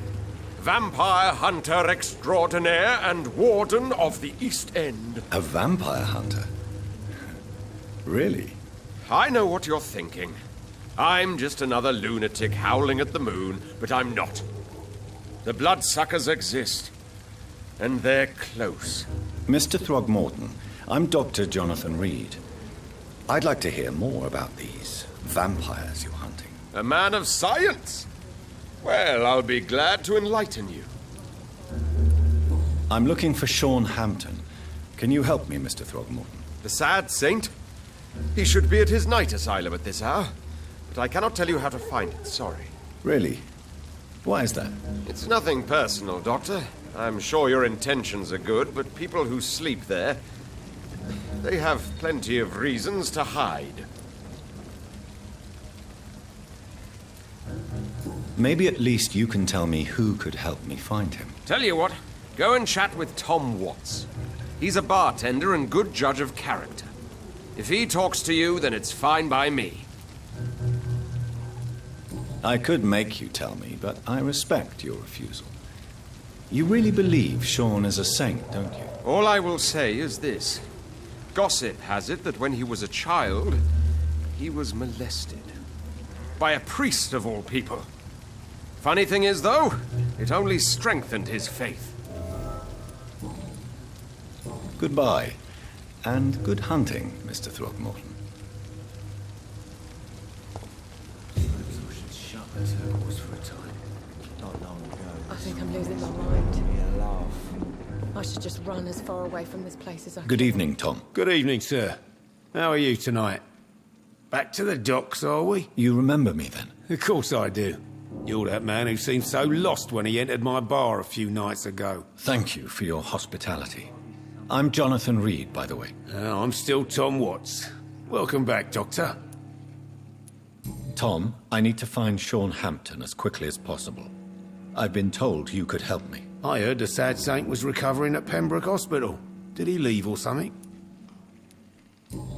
vampire hunter extraordinaire and warden of the East End. A vampire hunter? Really? I know what you're thinking. I'm just another lunatic howling at the moon, but I'm not. The bloodsuckers exist, and they're close. Mr. Throgmorton, I'm Dr. Jonathan Reid. I'd like to hear more about these vampires you're hunting. A man of science? Well, I'll be glad to enlighten you. I'm looking for Sean Hampton. Can you help me, Mr. Throgmorton? The sad saint? He should be at his night asylum at this hour, but I cannot tell you how to find it, sorry. Really? Why is that? It's nothing personal, Doctor. I'm sure your intentions are good, but people who sleep there, they have plenty of reasons to hide. Maybe at least you can tell me who could help me find him. Tell you what, go and chat with Tom Watts. He's a bartender and good judge of character. If he talks to you, then it's fine by me. I could make you tell me, but I respect your refusal. You really believe Sean is a saint, don't you? All I will say is this. Gossip has it that when he was a child, he was molested. By a priest of all people. Funny thing is, though, it only strengthened his faith. Goodbye, and good hunting, Mr. Throgmorton. I think I'm losing my mind. I should just run as far away from this place as I can. Good evening, Tom. Good evening, sir. How are you tonight? Back to the docks, are we? You remember me, then? Of course I do. You're that man who seemed so lost when he entered my bar a few nights ago. Thank you for your hospitality. I'm Jonathan Reid, by the way. I'm still Tom Watts. Welcome back, Doctor. Tom, I need to find Sean Hampton as quickly as possible. I've been told you could help me. I heard the sad saint was recovering at Pembroke Hospital. Did he leave or something?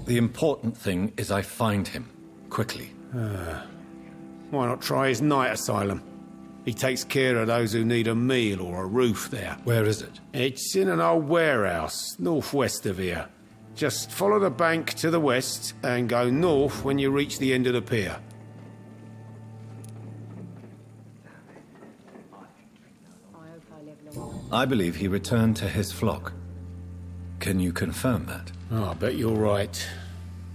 The important thing is I find him, quickly. Why not try his night asylum? He takes care of those who need a meal or a roof there. Where is it? It's in an old warehouse, northwest of here. Just follow the bank to the west and go north when you reach the end of the pier. I believe he returned to his flock. Can you confirm that? Oh, I bet you're right.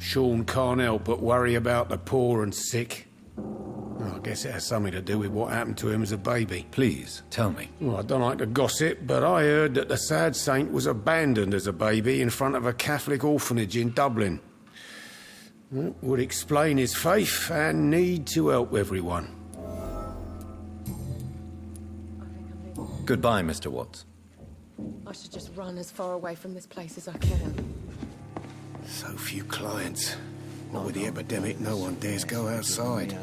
Sean can't help but worry about the poor and sick. I guess it has something to do with what happened to him as a baby. Please, tell me. Well, I don't like to gossip, but I heard that the sad saint was abandoned as a baby in front of a Catholic orphanage in Dublin. That would explain his faith and need to help everyone. Goodbye, Mr. Watts. I should just run as far away from this place as I can. So few clients. Not with the epidemic, no one dares go outside.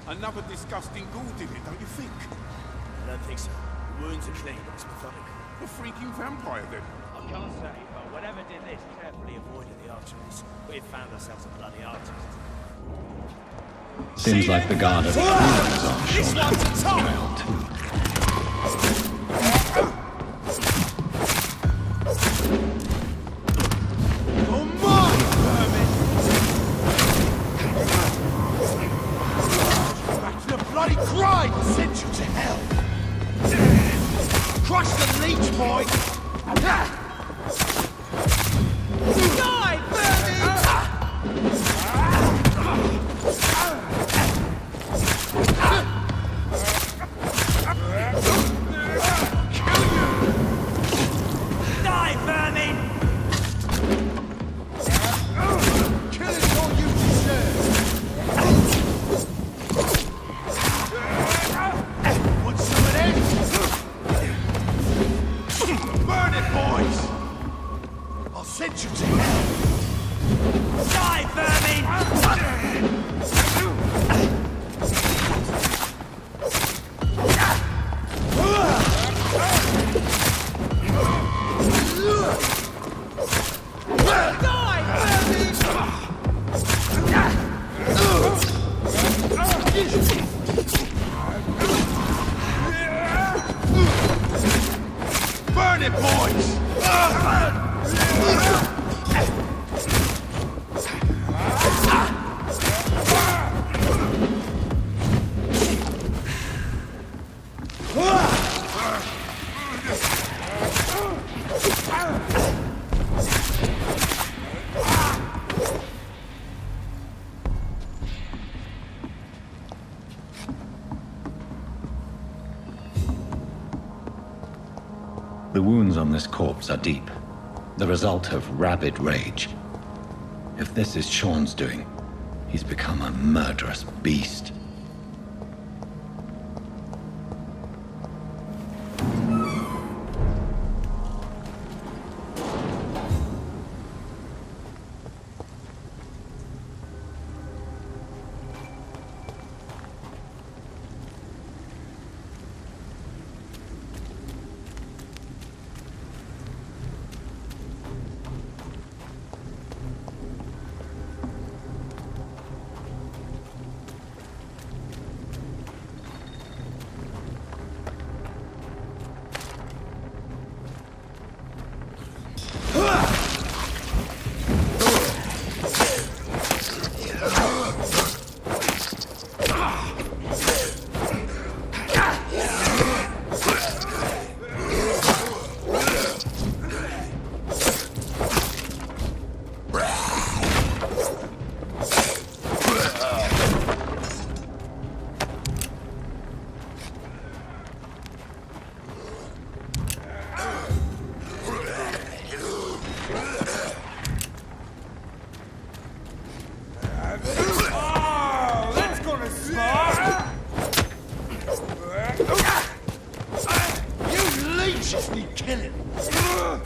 Another disgusting ghoul did it, don't you think? I don't think so. The wounds are clean, but it's pathetic. A freaking vampire, then. I can't say, but whatever did this carefully avoided the arteries. We've found ourselves a bloody artist. Seems like the guard of This one's a top! Come on, vermin! Back to the bloody grind! Send you to hell! Crush the leech, boy! Die, Die, vermin! Kill is all you deserve! wounds on this corpse are deep, the result of rabid rage. If this is Sean's doing, he's become a murderous beast.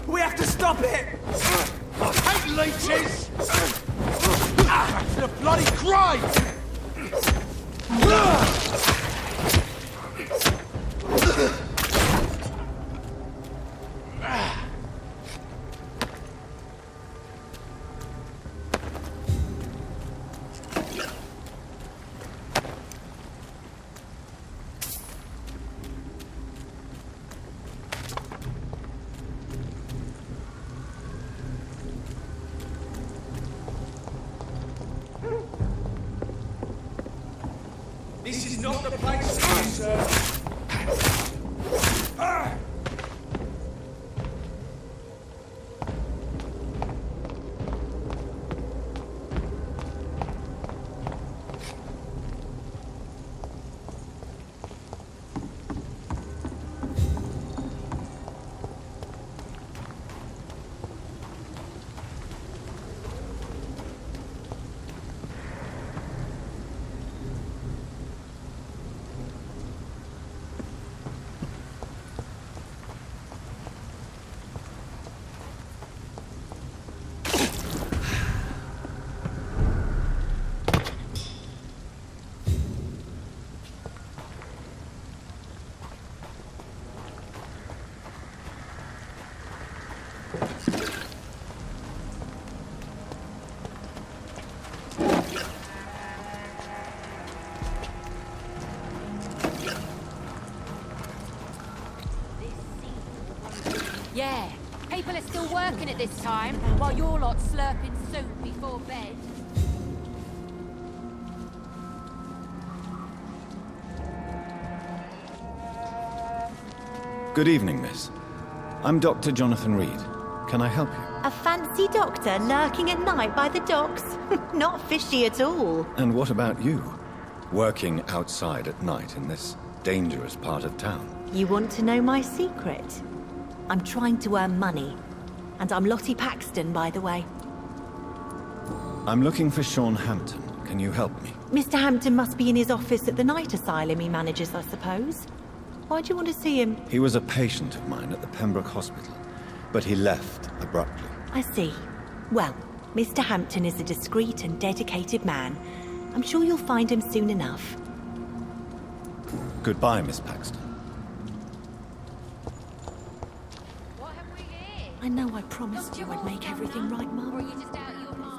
We have to stop it! I hate leeches! That's the bloody crime! This is not the place for you, sir. Yeah, people are still working at this time, while you're lot slurping soup before bed. Good evening, miss. I'm Dr. Jonathan Reid. Can I help you? A fancy doctor lurking at night by the docks? Not fishy at all. And what about you? Working outside at night in this dangerous part of town? You want to know my secret? I'm trying to earn money. And I'm Lottie Paxton, by the way. I'm looking for Sean Hampton. Can you help me? Mr. Hampton must be in his office at the night asylum he manages, I suppose. Why do you want to see him? He was a patient of mine at the Pembroke Hospital, but he left abruptly. I see. Well, Mr. Hampton is a discreet and dedicated man. I'm sure you'll find him soon enough. Goodbye, Miss Paxton. I know I promised you I'd make everything right, Mum. Or are you just out of your mind?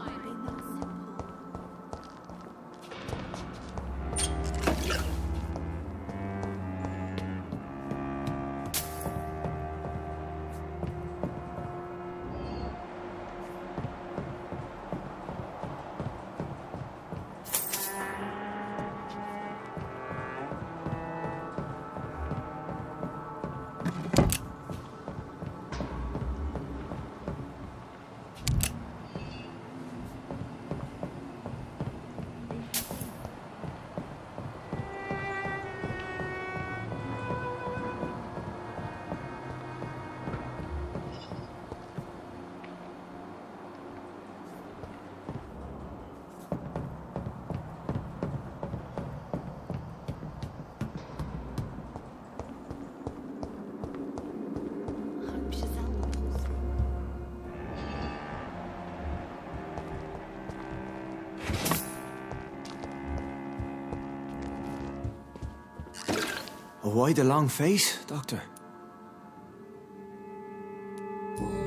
Why the long face, Doctor?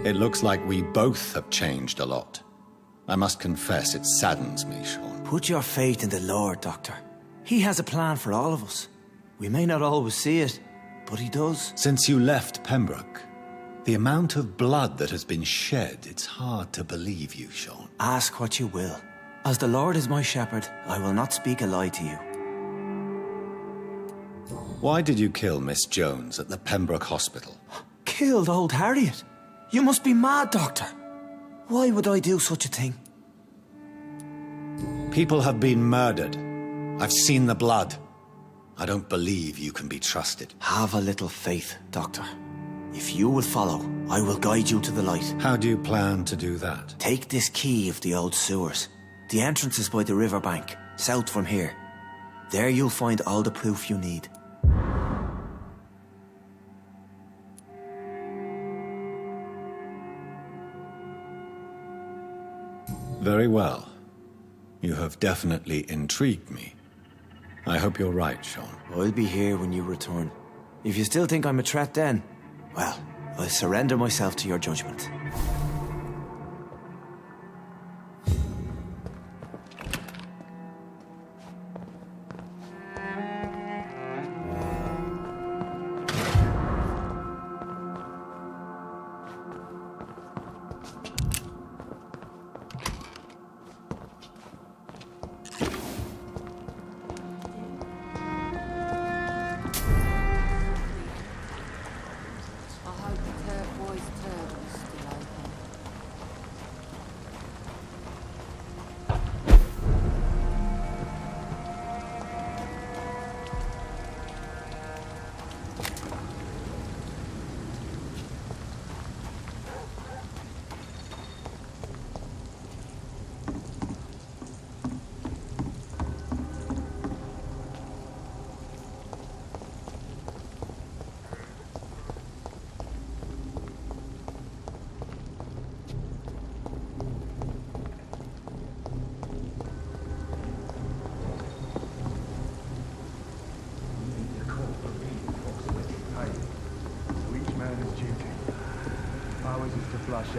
It looks like we both have changed a lot. I must confess, it saddens me, Sean. Put your faith in the Lord, Doctor. He has a plan for all of us. We may not always see it, but he does. Since you left Pembroke, the amount of blood that has been shed, it's hard to believe you, Sean. Ask what you will. As the Lord is my shepherd, I will not speak a lie to you. Why did you kill Miss Jones at the Pembroke Hospital? Killed old Harriet? You must be mad, Doctor. Why would I do such a thing? People have been murdered. I've seen the blood. I don't believe you can be trusted. Have a little faith, Doctor. If you will follow, I will guide you to the light. How do you plan to do that? Take this key of the old sewers. The entrance is by the riverbank, south from here. There you'll find all the proof you need. Very well. You have definitely intrigued me. I hope you're right, Sean. I'll be here when you return. If you still think I'm a threat then, well, I'll surrender myself to your judgment.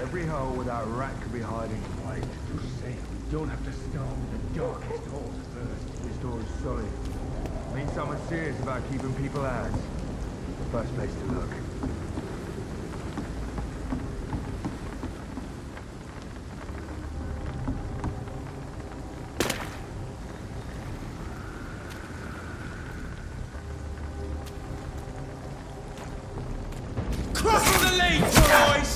Every hole where that rat could be hiding. Why did you say we don't have to start with the darkest holes first? This door is solid. Means someone serious about keeping people out. First place to look. Cross the lead, boys!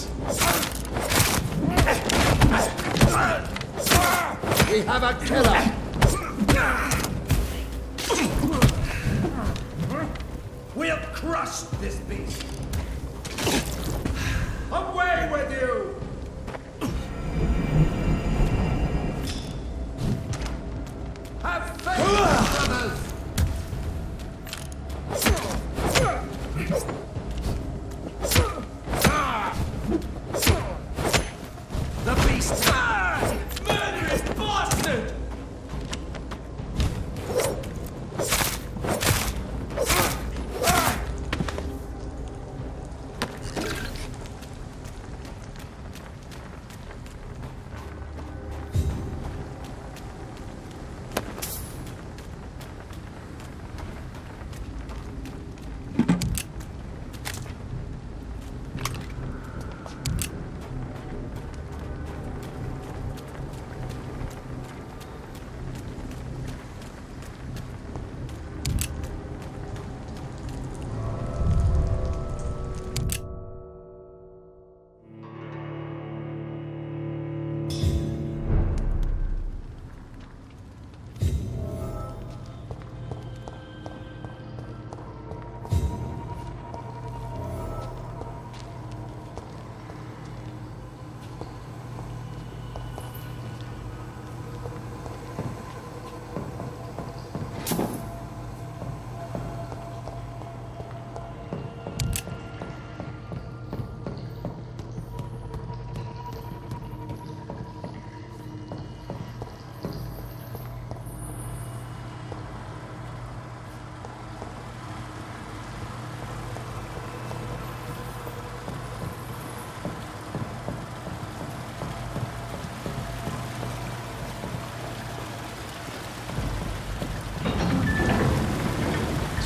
We have a killer! We'll crush this beast! Away with you! Have faith, brothers! The beast! Murderous bastard!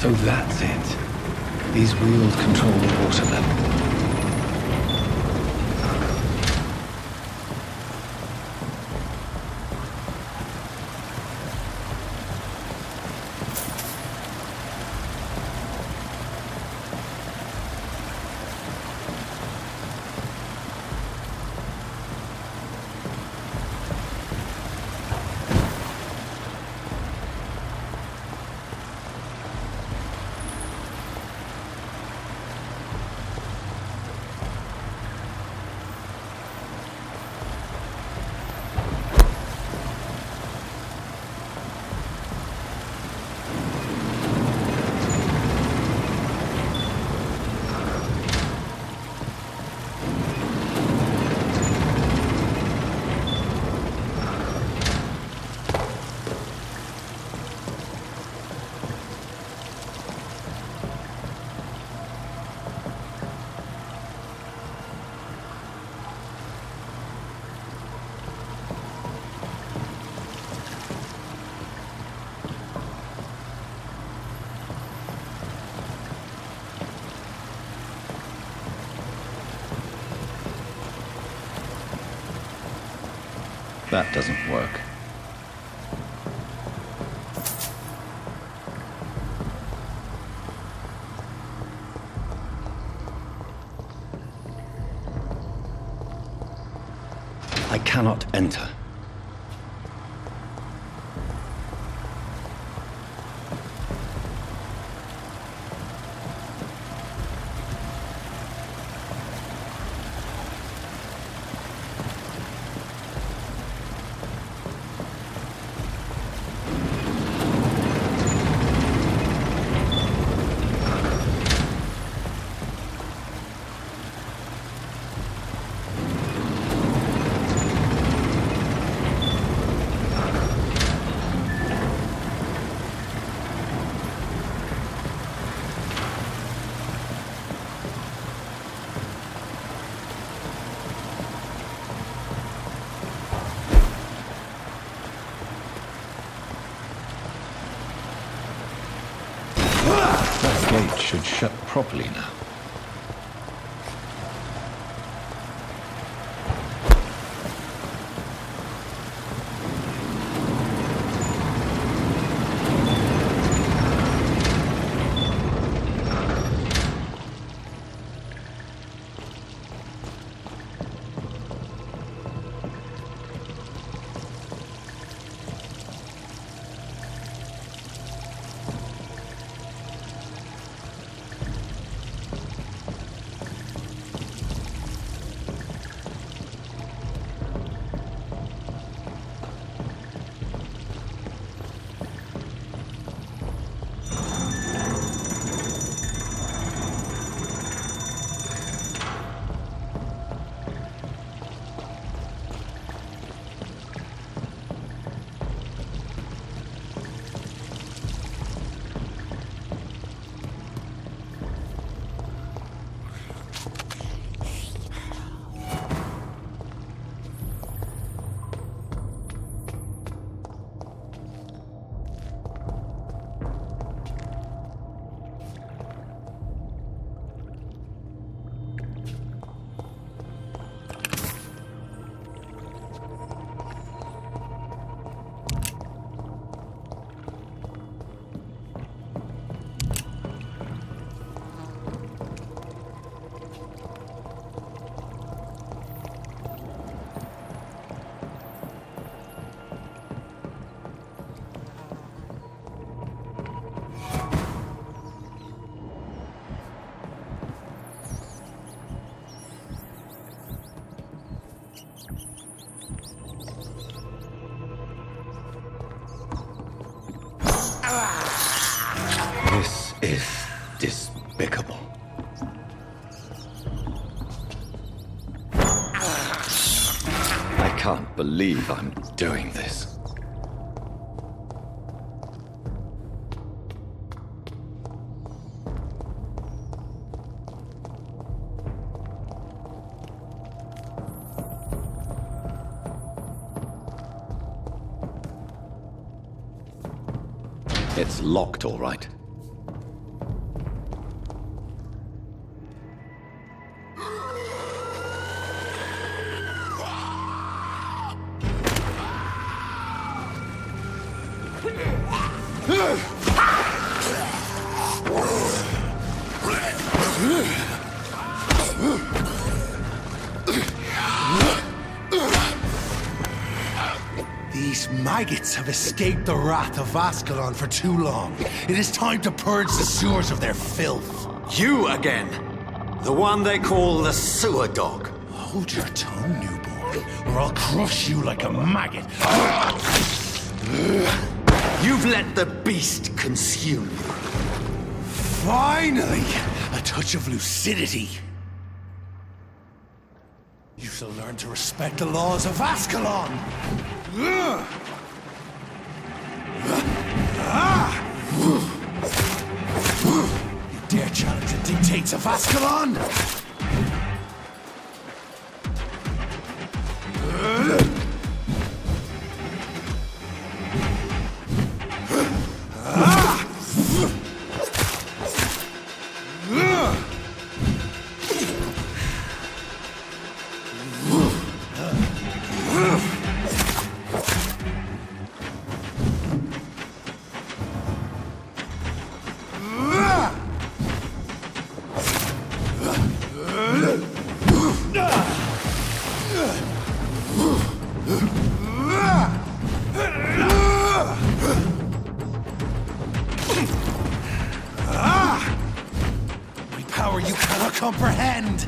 So that's it. These wheels control the water level. That doesn't work. I cannot enter. That gate should shut properly now. This is despicable. I can't believe I'm doing this. It's locked, all right. These maggots have escaped the wrath of Ascalon for too long. It is time to purge the sewers of their filth. You again! The one they call the sewer dog. Hold your tongue, newborn, or I'll crush you like a maggot. You've let the beast consume you. Finally! A touch of lucidity. You shall learn to respect the laws of Ascalon! You dare challenge the dictates of Ascalon? My power you cannot comprehend!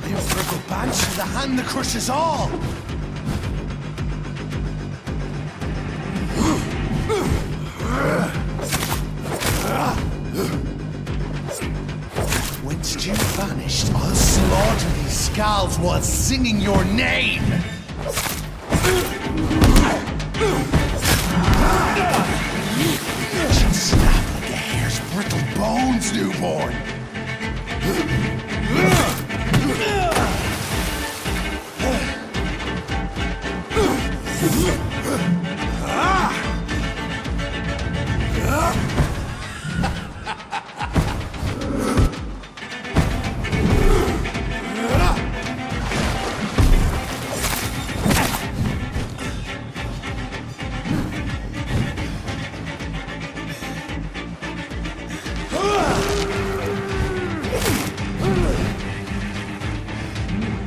I am Purple Banshee, the hand that crushes all! Whence you vanished, I'll slaughter these skulls while singing your name! You should snap like a hare's brittle bones, newborn!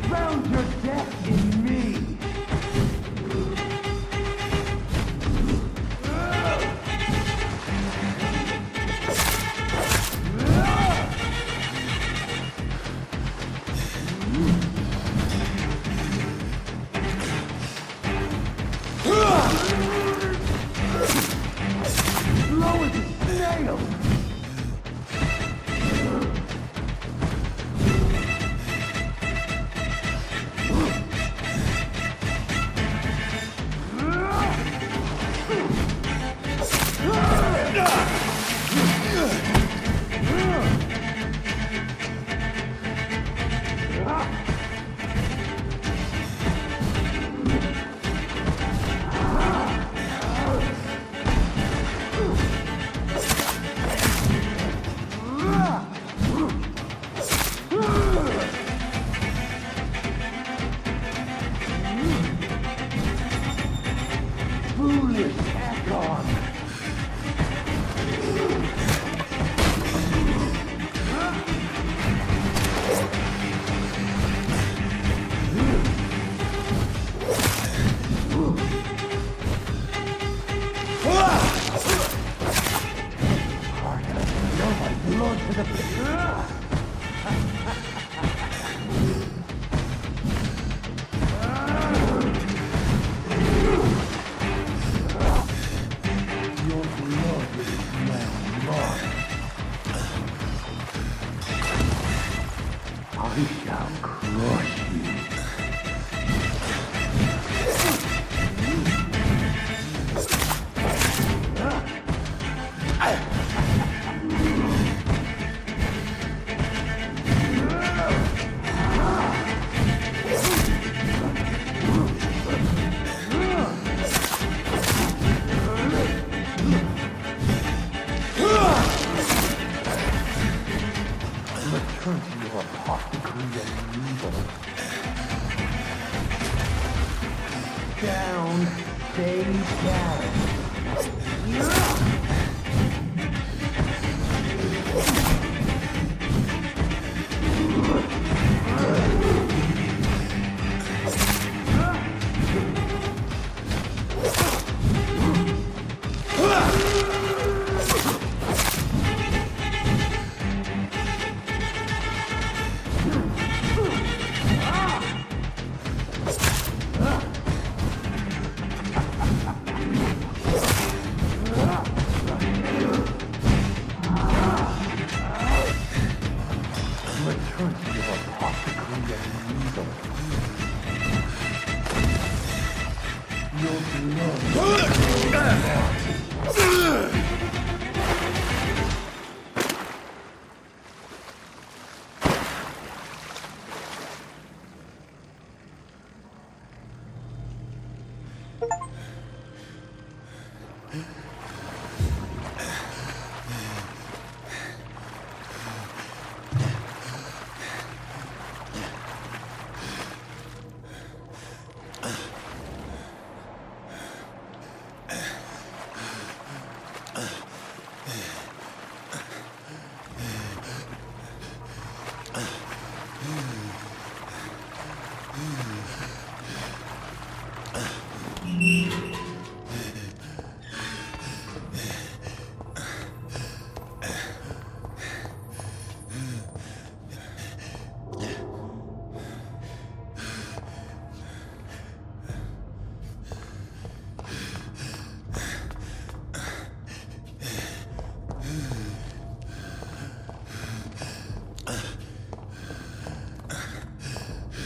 Found your death in me! Slow as a snail! Foolish Ekon! Blood to the down, stay down.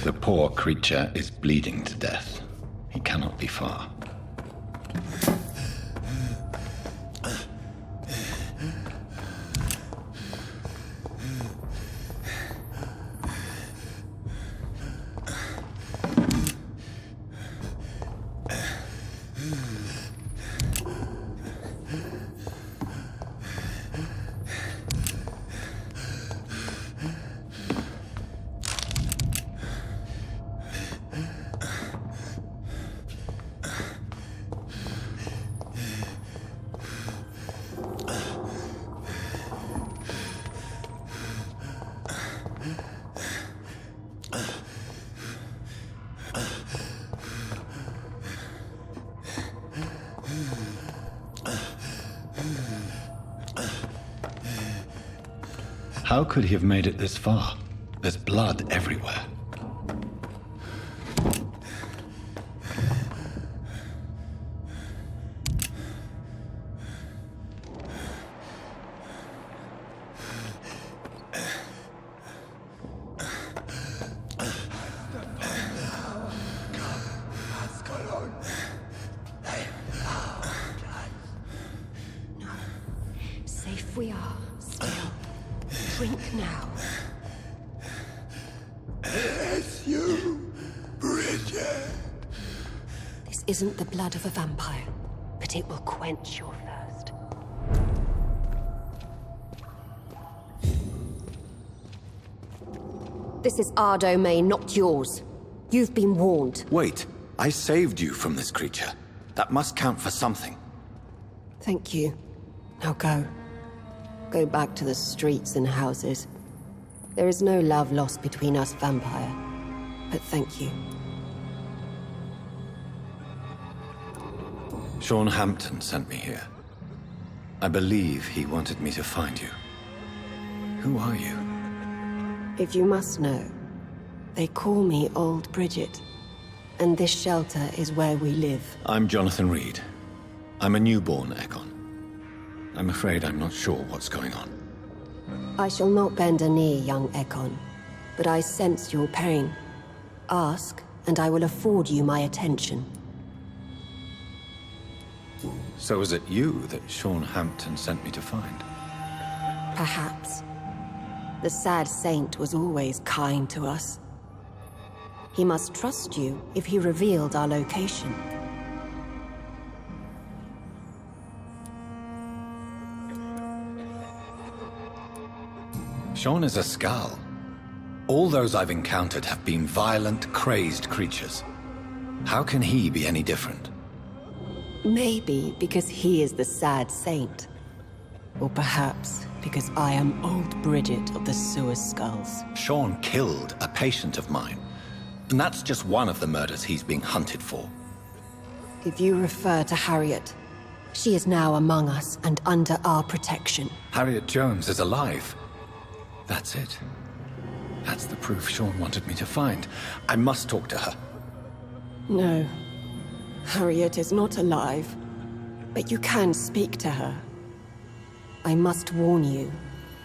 The poor creature is bleeding to death. He cannot be far. How could he have made it this far? There's blood everywhere. Safe we are, still. Drink now. It's you, Bridget. This isn't the blood of a vampire, but it will quench your thirst. This is our domain, not yours. You've been warned. Wait, I saved you from this creature. That must count for something. Thank you. Now go. Go back to the streets and houses. There is no love lost between us, vampire. But thank you. Sean Hampton sent me here. I believe he wanted me to find you. Who are you? If you must know, they call me Old Bridget. And this shelter is where we live. I'm Jonathan Reid. I'm a newborn Ekon. I'm afraid I'm not sure what's going on. I shall not bend a knee, young Ekon, but I sense your pain. Ask, and I will afford you my attention. So was it you that Sean Hampton sent me to find? Perhaps. The sad saint was always kind to us. He must trust you if he revealed our location. Sean is a Skal. All those I've encountered have been violent, crazed creatures. How can he be any different? Maybe because he is the sad saint. Or perhaps because I am old Bridget of the Sewer Skulls. Sean killed a patient of mine. And that's just one of the murders he's being hunted for. If you refer to Harriet, she is now among us and under our protection. Harriet Jones is alive. That's it. That's the proof Sean wanted me to find. I must talk to her. No. Harriet is not alive. But you can speak to her. I must warn you,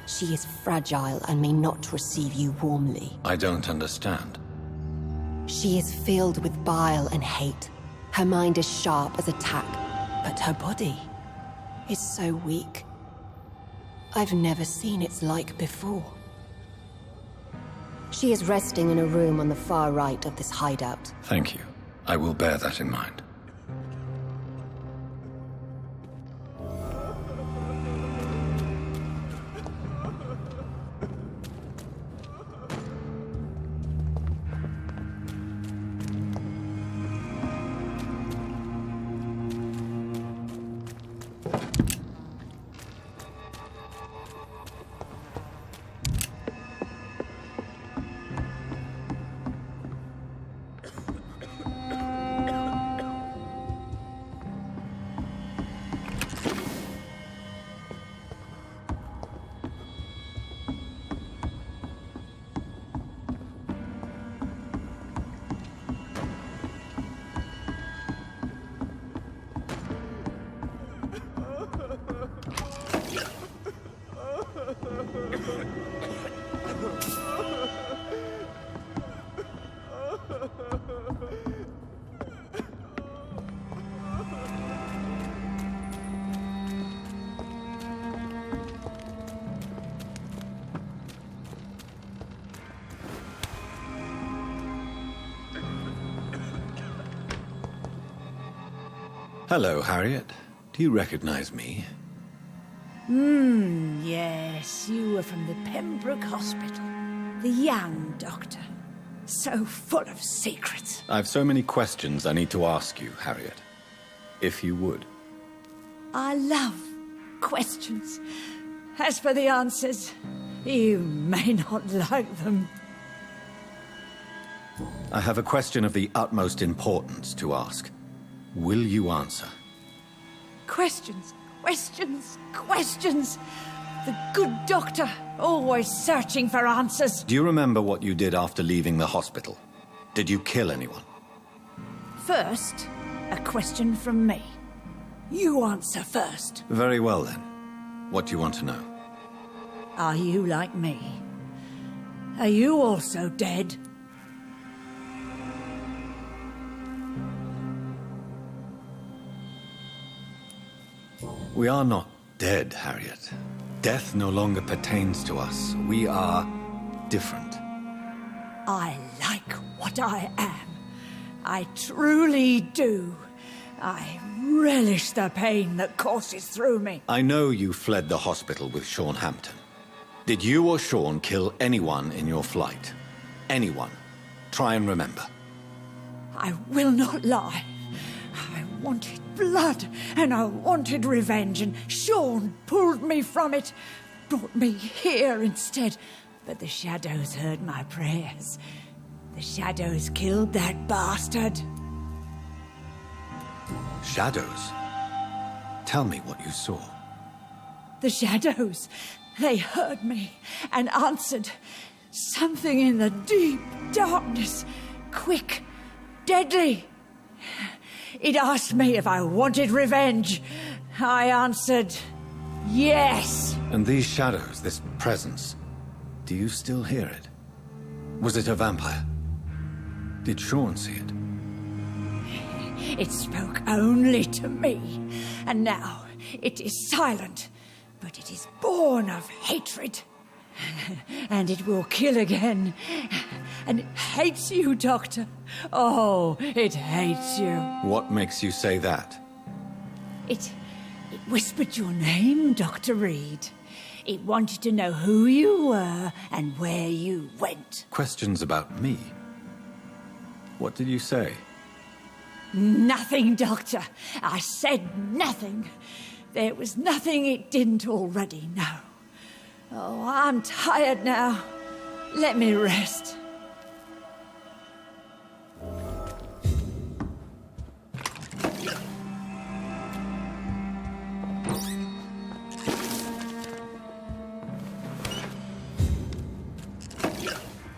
she is fragile and may not receive you warmly. I don't understand. She is filled with bile and hate. Her mind is sharp as a tack, but her body is so weak. I've never seen its like before. She is resting in a room on the far right of this hideout. Thank you. I will bear that in mind. Hello, Harriet. Do you recognize me? Yes, you were from the Pembroke Hospital. The young doctor. So full of secrets. I've so many questions I need to ask you, Harriet. If you would. I love questions. As for the answers, you may not like them. I have a question of the utmost importance to ask. Will you answer? Questions, questions, questions. The good doctor, always searching for answers. Do you remember what you did after leaving the hospital? Did you kill anyone? First, a question from me. You answer first. Very well, then. What do you want to know? Are you like me? Are you also dead? We are not dead, Harriet. Death no longer pertains to us. We are different. I like what I am. I truly do. I relish the pain that courses through me. I know you fled the hospital with Sean Hampton. Did you or Sean kill anyone in your flight? Anyone? Try and remember. I will not lie. I wanted blood, and I wanted revenge, and Sean pulled me from it, brought me here instead. But the shadows heard my prayers. The shadows killed that bastard. Shadows? Tell me what you saw. The shadows, they heard me and answered. Something in the deep darkness, quick, deadly. It asked me if I wanted revenge. I answered, yes. And these shadows, this presence, do you still hear it? Was it a vampire? Did Sean see it? It spoke only to me, and now it is silent, but it is born of hatred. And it will kill again. And it hates you, Doctor. Oh, it hates you. What makes you say that? It whispered your name, Dr. Reid. It wanted to know who you were and where you went. Questions about me? What did you say? Nothing, Doctor. I said nothing. There was nothing it didn't already know. Oh, I'm tired now. Let me rest.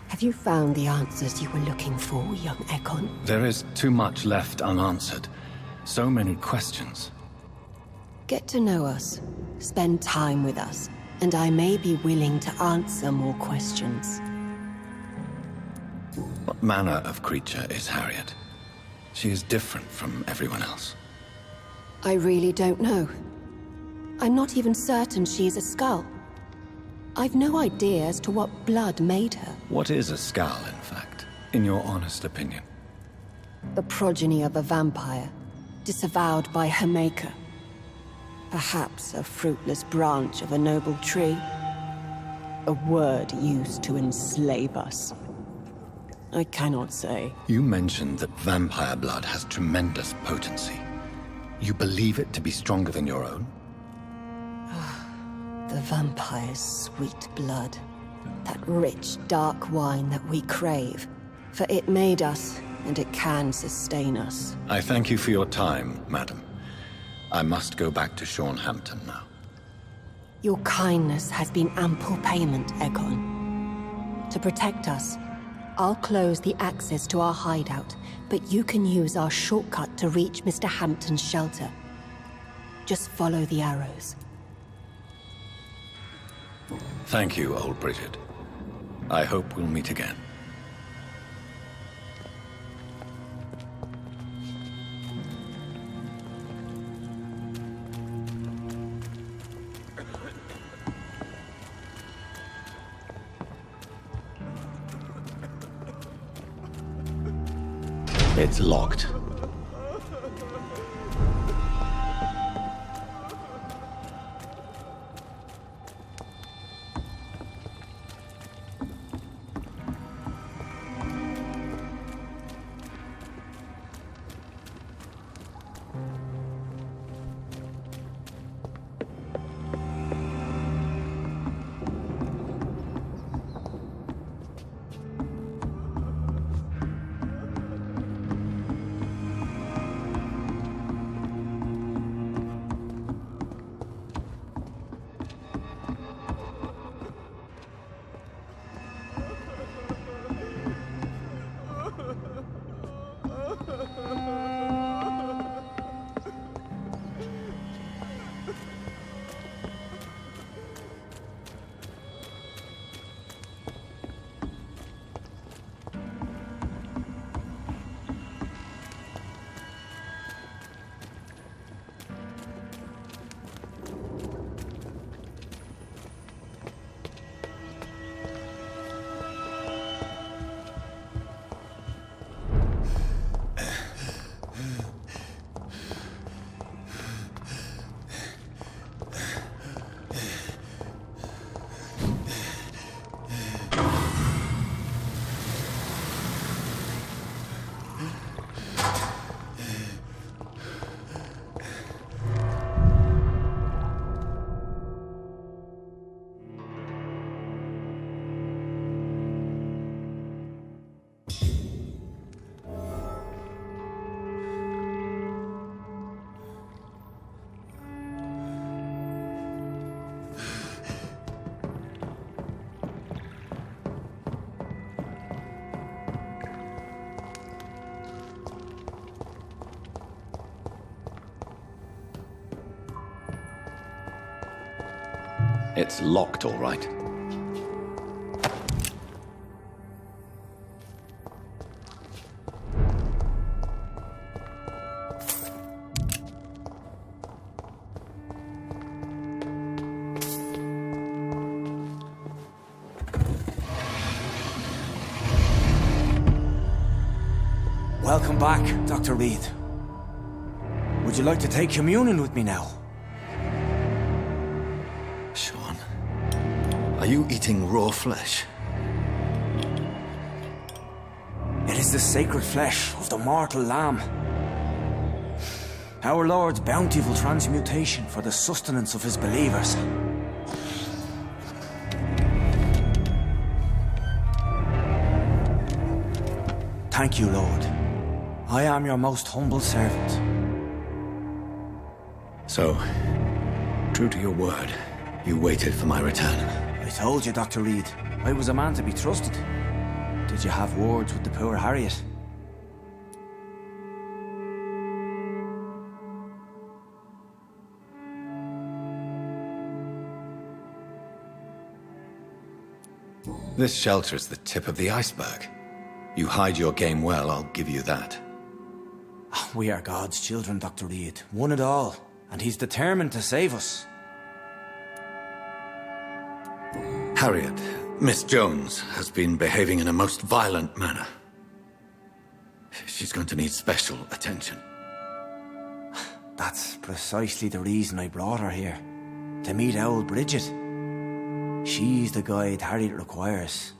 Have you found the answers you were looking for, young Egon? There is too much left unanswered. So many questions. Get to know us. Spend time with us. And I may be willing to answer more questions. What manner of creature is Harriet? She is different from everyone else. I really don't know. I'm not even certain she is a skull. I've no idea as to what blood made her. What is a skull, in fact, in your honest opinion? The progeny of a vampire, disavowed by her maker. Perhaps a fruitless branch of a noble tree. A word used to enslave us. I cannot say. You mentioned that vampire blood has tremendous potency. You believe it to be stronger than your own? The vampire's sweet blood. That rich, dark wine that we crave. For it made us, and it can sustain us. I thank you for your time, madam. I must go back to Hampton now. Your kindness has been ample payment, Egon. To protect us, I'll close the access to our hideout, but you can use our shortcut to reach Mr. Hampton's shelter. Just follow the arrows. Thank you, old Bridget. I hope we'll meet again. It's locked. It's locked, all right. Welcome back, Dr. Reid. Would you like to take communion with me now? Sean, are you eating raw flesh? It is the sacred flesh of the mortal lamb. Our Lord's bountiful transmutation for the sustenance of his believers. Thank you, Lord. I am your most humble servant. So, true to your word, you waited for my return. I told you, Dr. Reid, I was a man to be trusted. Did you have words with the poor Harriet? This shelter is the tip of the iceberg. You hide your game well, I'll give you that. We are God's children, Dr. Reid, one and all, and he's determined to save us. Harriet, Miss Jones, has been behaving in a most violent manner. She's going to need special attention. That's precisely the reason I brought her here. To meet old Bridget. She's the guide Harriet requires.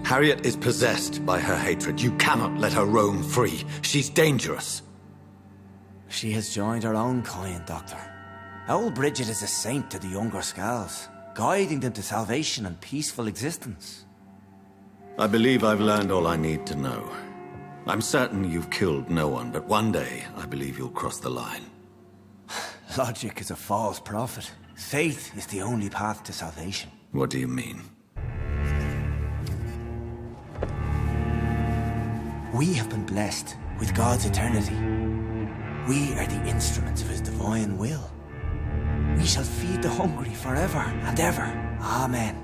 Harriet is possessed by her hatred. You cannot let her roam free. She's dangerous. She has joined her own kind, Doctor. Old Bridget is a saint to the younger Scals, guiding them to salvation and peaceful existence. I believe I've learned all I need to know. I'm certain you've killed no one, but one day I believe you'll cross the line. Logic is a false prophet. Faith is the only path to salvation. What do you mean? We have been blessed with God's eternity. We are the instruments of his divine will. We shall feed the hungry forever and ever. Amen.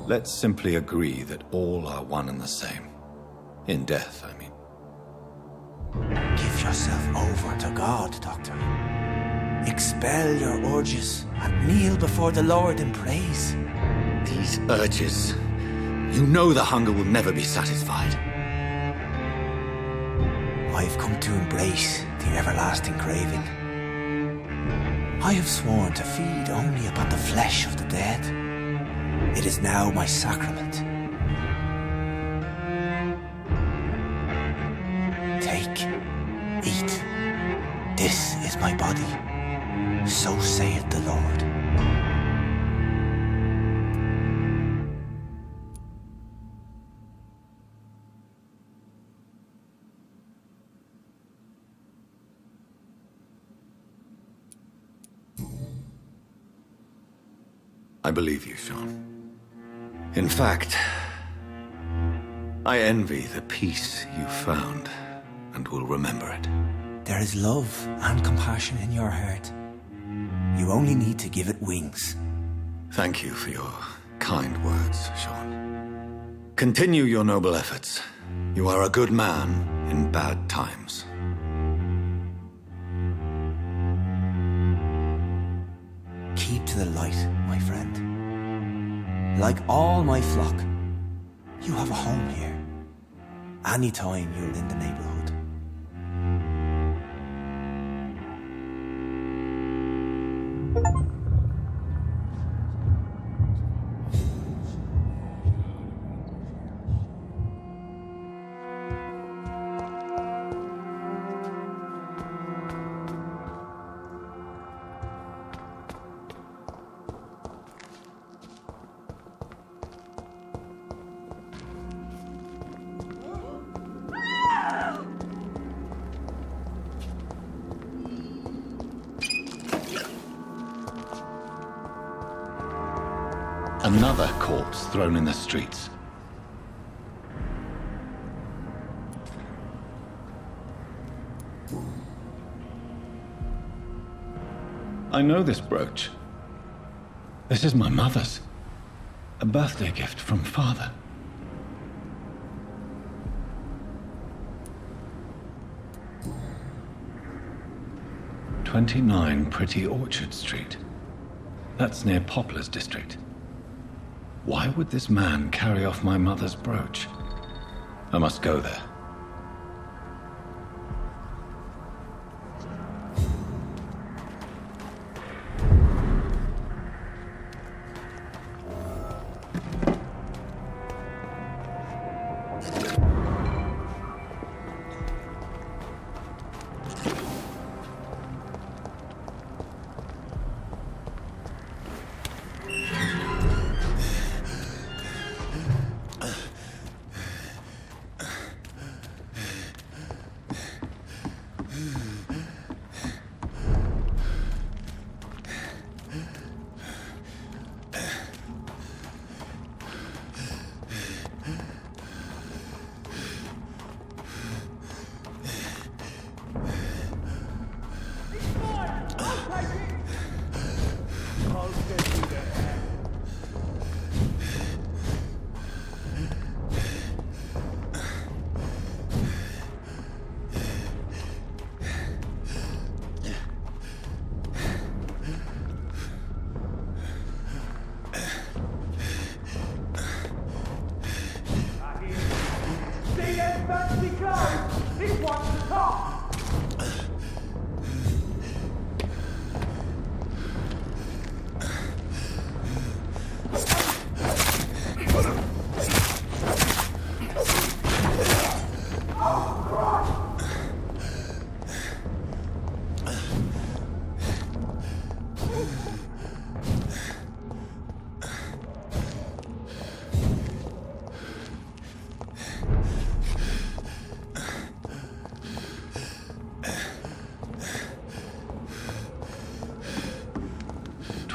Let's simply agree that all are one and the same. In death, I mean. Give yourself over to God, Doctor. Expel your urges and kneel before the Lord in praise. These urges. You know the hunger will never be satisfied. I've come to embrace the everlasting craving. I have sworn to feed only upon the flesh of the dead. It is now my sacrament. Take, eat. This is my body. So saith the Lord. I believe you, Sean. In fact, I envy the peace you found and will remember it. There is love and compassion in your heart. You only need to give it wings. Thank you for your kind words, Sean. Continue your noble efforts. You are a good man in bad times. Keep to the light, my friend. Like all my flock, you have a home here. Anytime you're in the neighborhood. Another corpse thrown in the streets. I know this brooch. This is my mother's. A birthday gift from father. "29 Pretty Orchard Street. That's near Poplar's district. Why would this man carry off my mother's brooch? I must go there.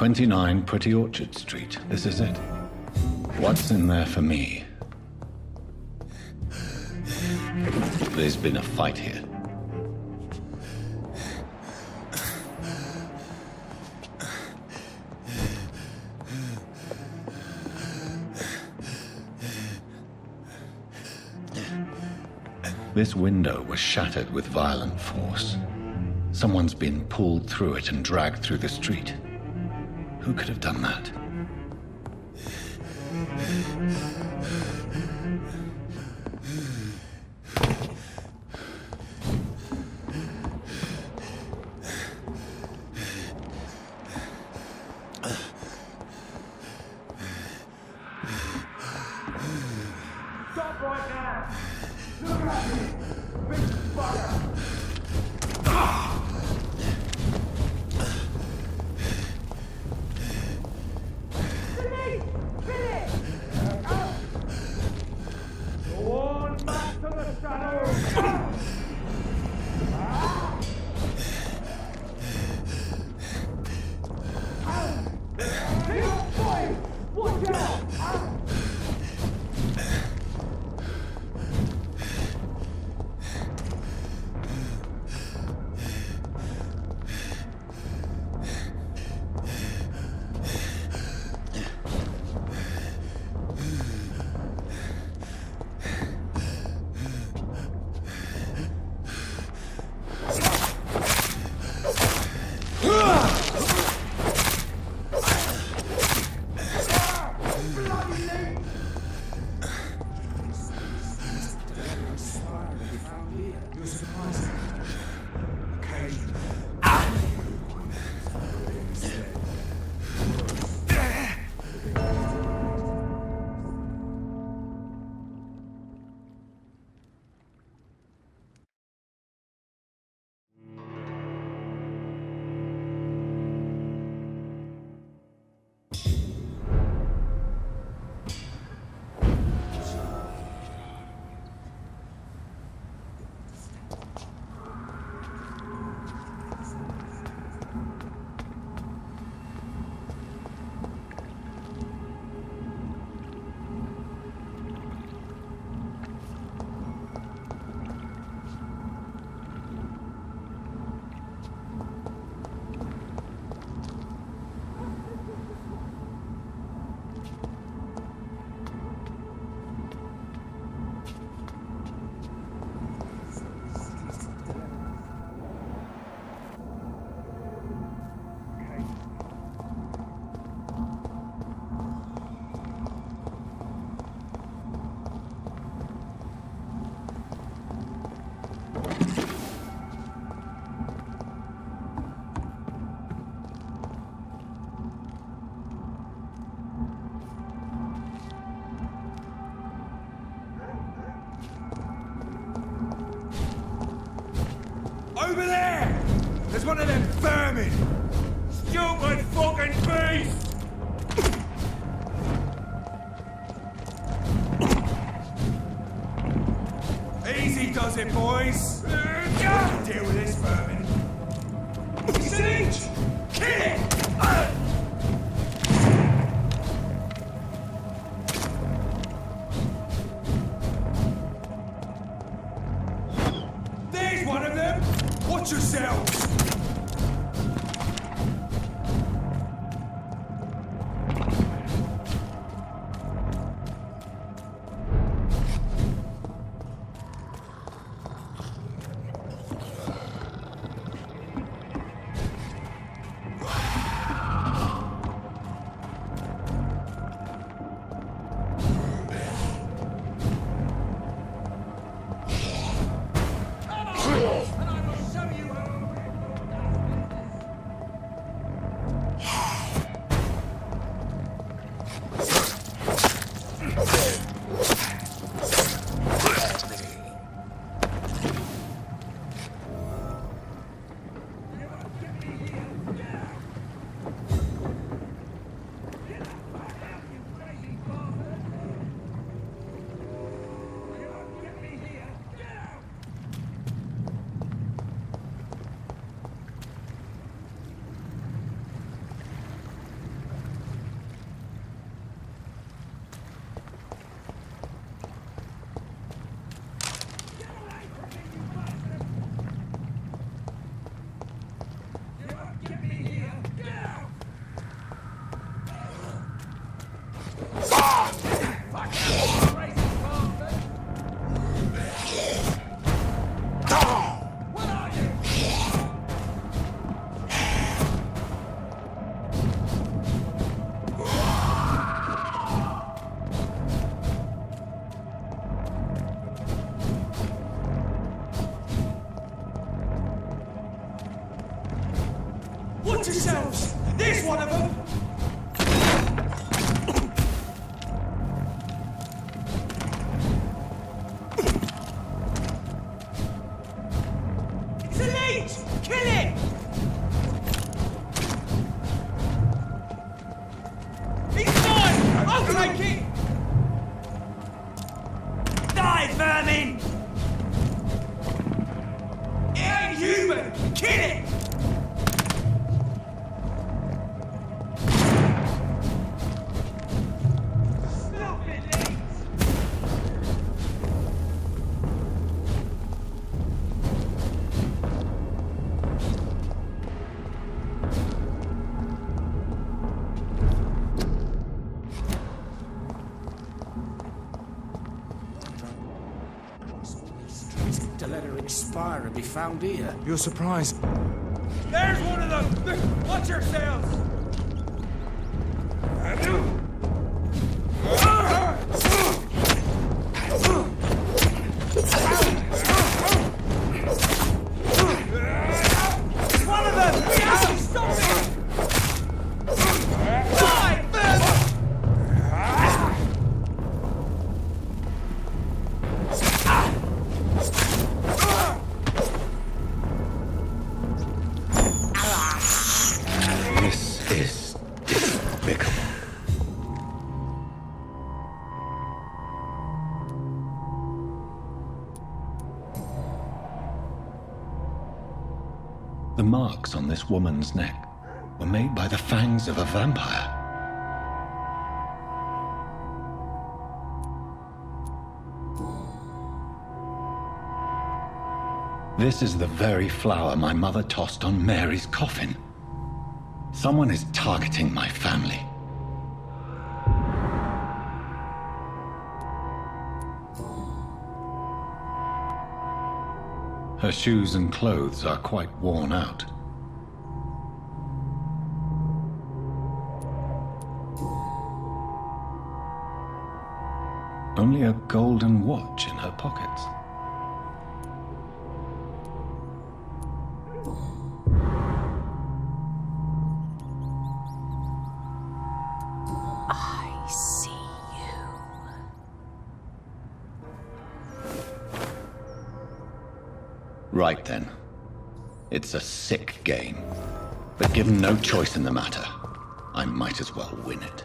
29 Pretty Orchard Street. This is it. What's in there for me? There's been a fight here. This window was shattered with violent force. Someone's been pulled through it and dragged through the street. Who could have done that? Stop right now! Look at me! Big fucker! Go on back to the shadows! Keep going! Watch out! Over there! There's one of them vermin! Stupid fucking beast! Easy does it, boys! Deal with this vermin. Siege! Kill it! There's one of them! Watch yourselves! Crikey! Die, vermin! It ain't human! Kill it! Stop it, Reid! To let her expire and be found here. You're surprised. There's one of them! Watch yourselves! It's one of them! We have to stop it! Die, vermin! This is despicable. The marks on this woman's neck were made by the fangs of a vampire. This is the very flower my mother tossed on Mary's coffin. Someone is targeting my family. Her shoes and clothes are quite worn out. Only a golden watch in her pockets. I see you. Right then. It's a sick game. But given no choice in the matter, I might as well win it.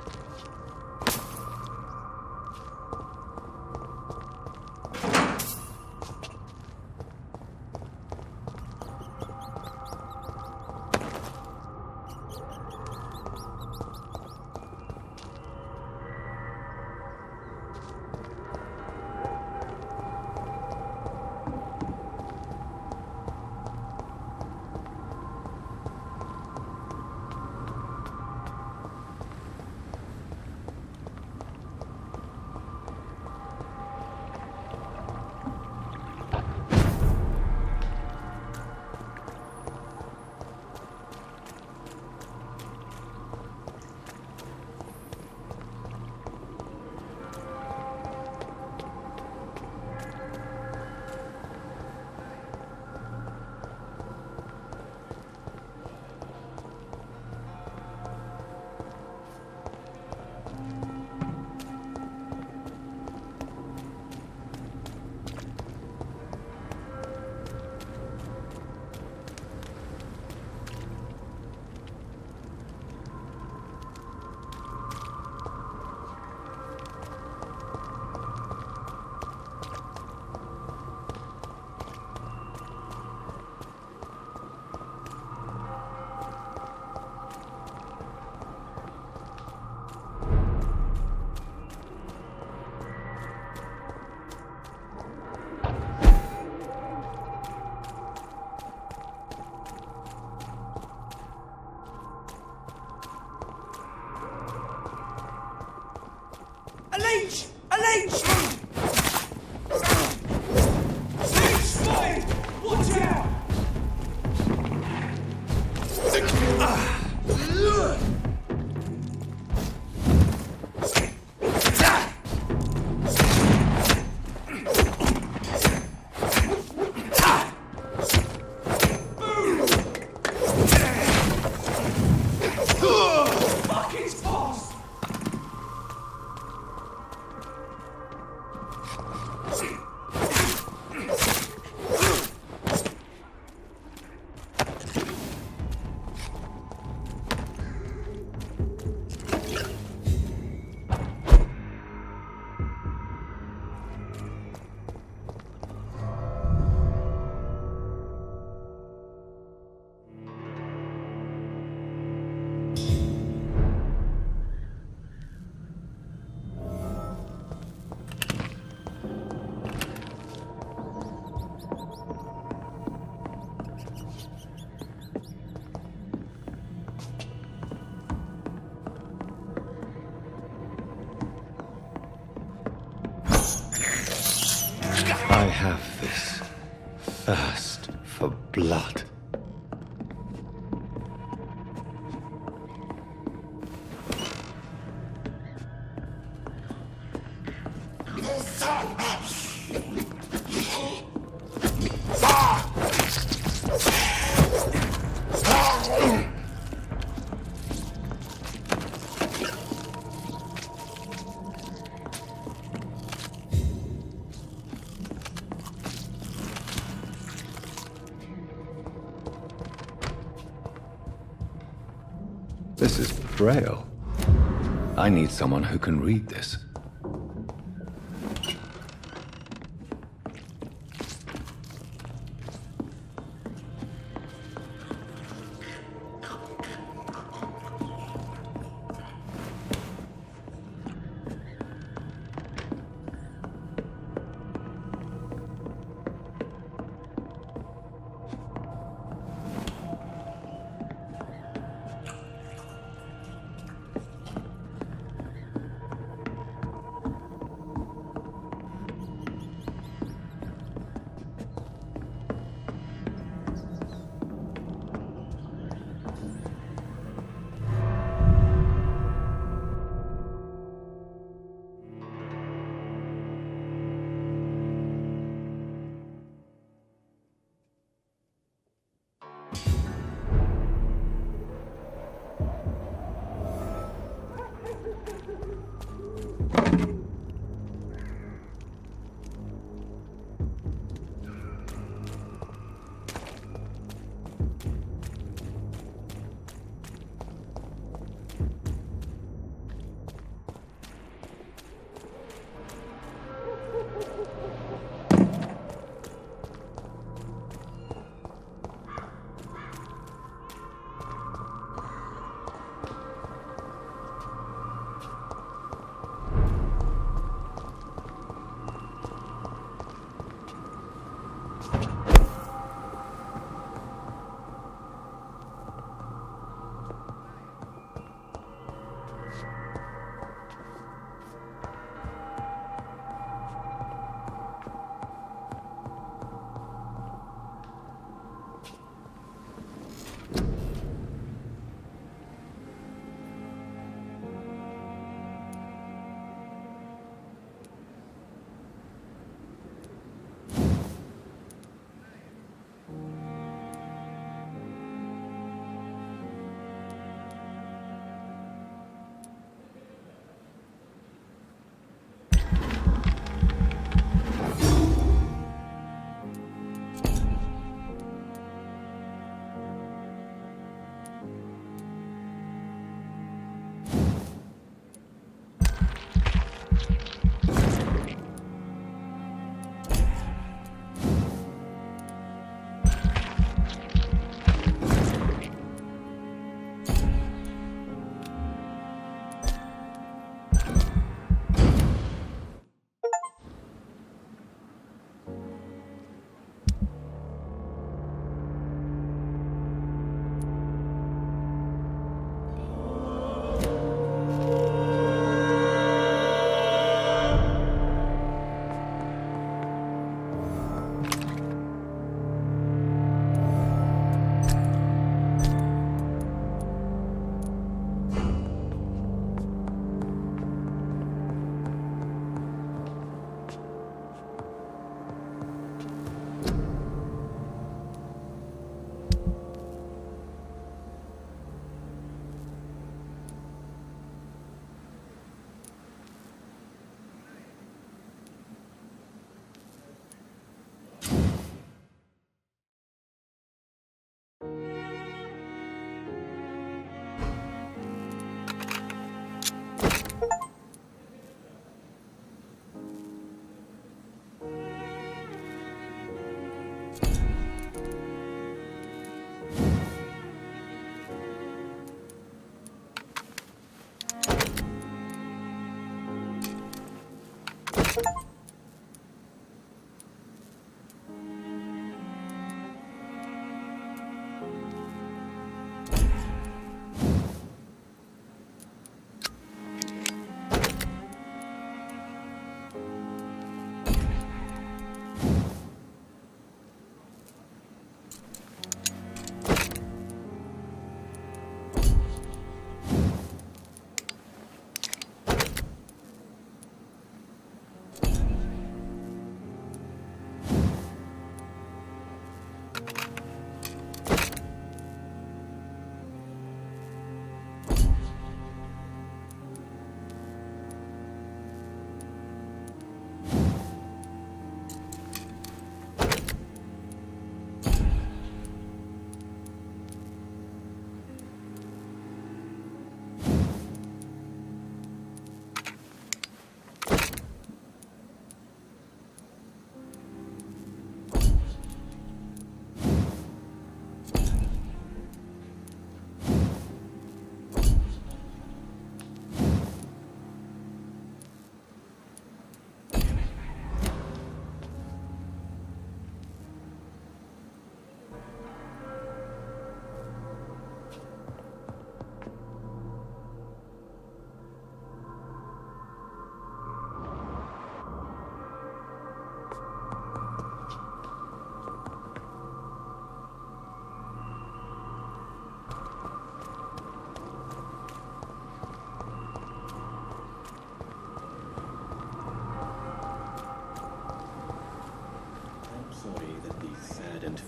A leech! A leech! Leech spotted! Watch out! Fuck his boss! have this thirst for blood. This is Braille. I need someone who can read this.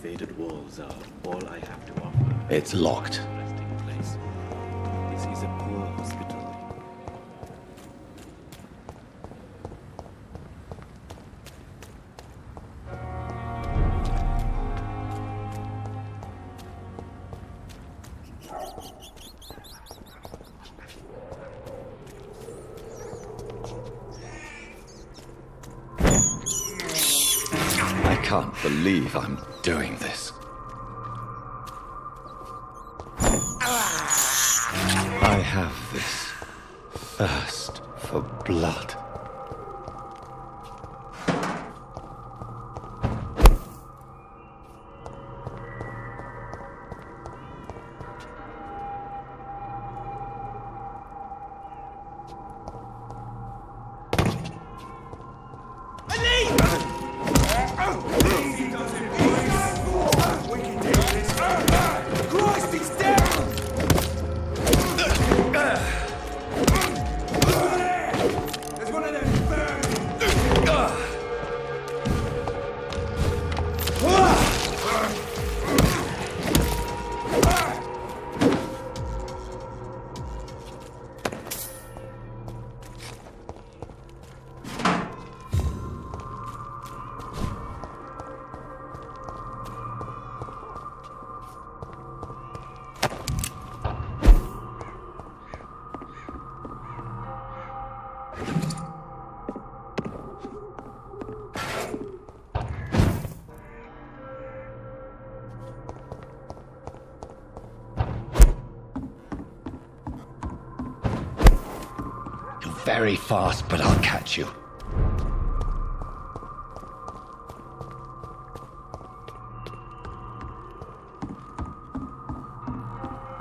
faded walls are all I have to offer. It's locked. Resting place. This is a poor hospital. I can't believe I'm doing this. I have this thirst for blood. Christ, he's down! There's one of them You're very fast, but I'll catch you.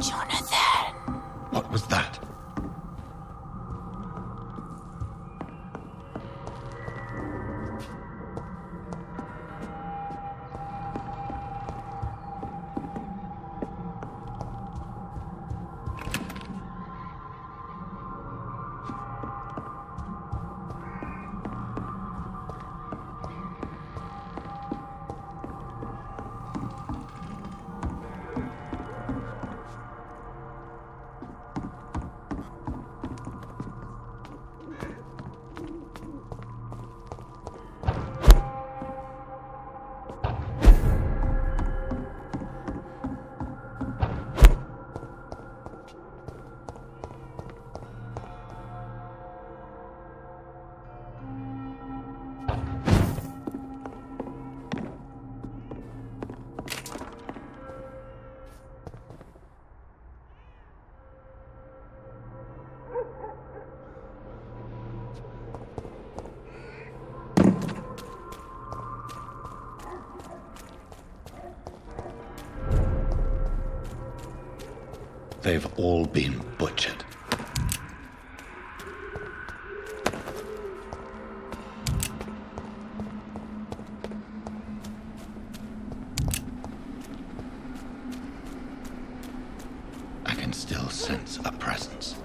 Jonathan! What was that? They've all been butchered. I can still sense a presence.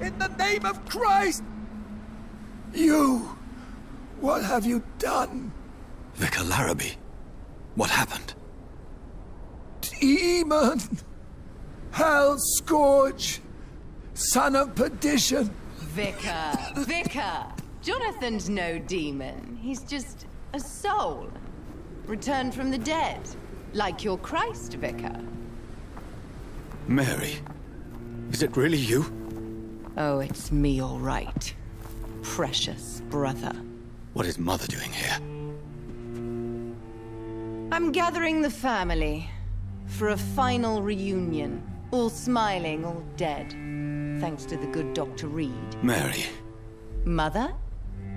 In the name of Christ! You! What have you done? Vicar Larrabee, what happened? Demon! Hell scourge! Son of perdition! Vicar! Jonathan's no demon. He's just a soul. Returned from the dead. Like your Christ, Vicar. Mary, is it really you? Oh, it's me, all right. Precious brother. What is Mother doing here? I'm gathering the family for a final reunion. All smiling, all dead. Thanks to the good Dr. Reid. Mary. Mother,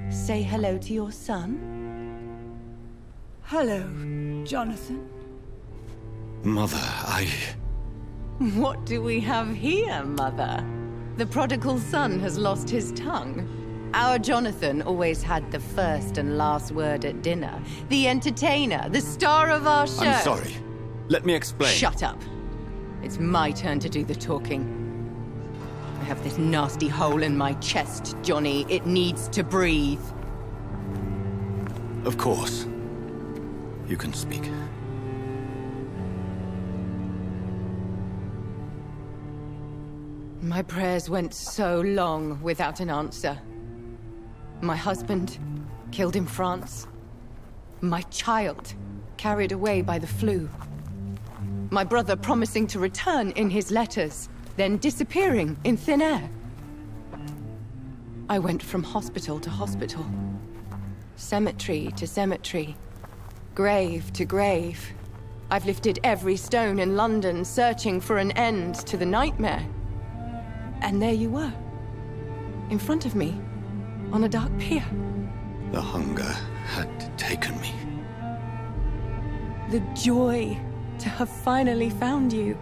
say hello to your son. Hello, Jonathan. Mother, What do we have here, Mother? The prodigal son has lost his tongue. Our Jonathan always had the first and last word at dinner. The entertainer, the star of our show. I'm sorry. Let me explain. Shut up. It's my turn to do the talking. I have this nasty hole in my chest, Johnny. It needs to breathe. Of course. You can speak. My prayers went so long without an answer. My husband, killed in France. My child, carried away by the flu. My brother promising to return in his letters, then disappearing in thin air. I went from hospital to hospital. Cemetery to cemetery. Grave to grave. I've lifted every stone in London, searching for an end to the nightmare. And there you were. In front of me. On a dark pier. The hunger had taken me. The joy to have finally found you.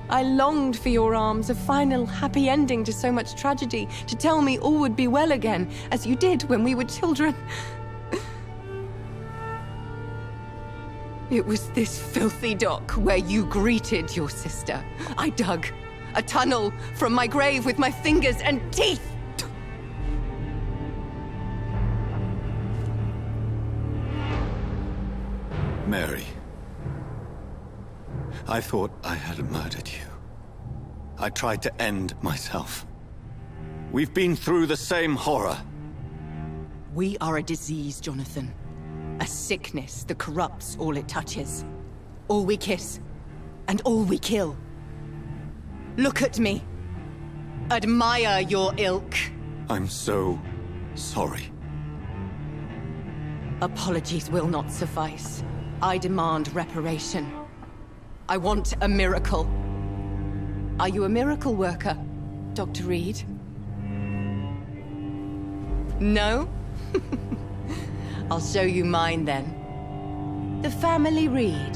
I longed for your arms, a final happy ending to so much tragedy, to tell me all would be well again, as you did when we were children. It was this filthy dock where you greeted your sister. I dug a tunnel from my grave with my fingers and teeth. Mary. I thought I had murdered you. I tried to end myself. We've been through the same horror. We are a disease, Jonathan. A sickness that corrupts all it touches. All we kiss, and all we kill. Look at me. Admire your ilk. I'm so sorry. Apologies will not suffice. I demand reparation. I want a miracle. Are you a miracle worker, Dr. Reid? No? I'll show you mine then. The family Reid,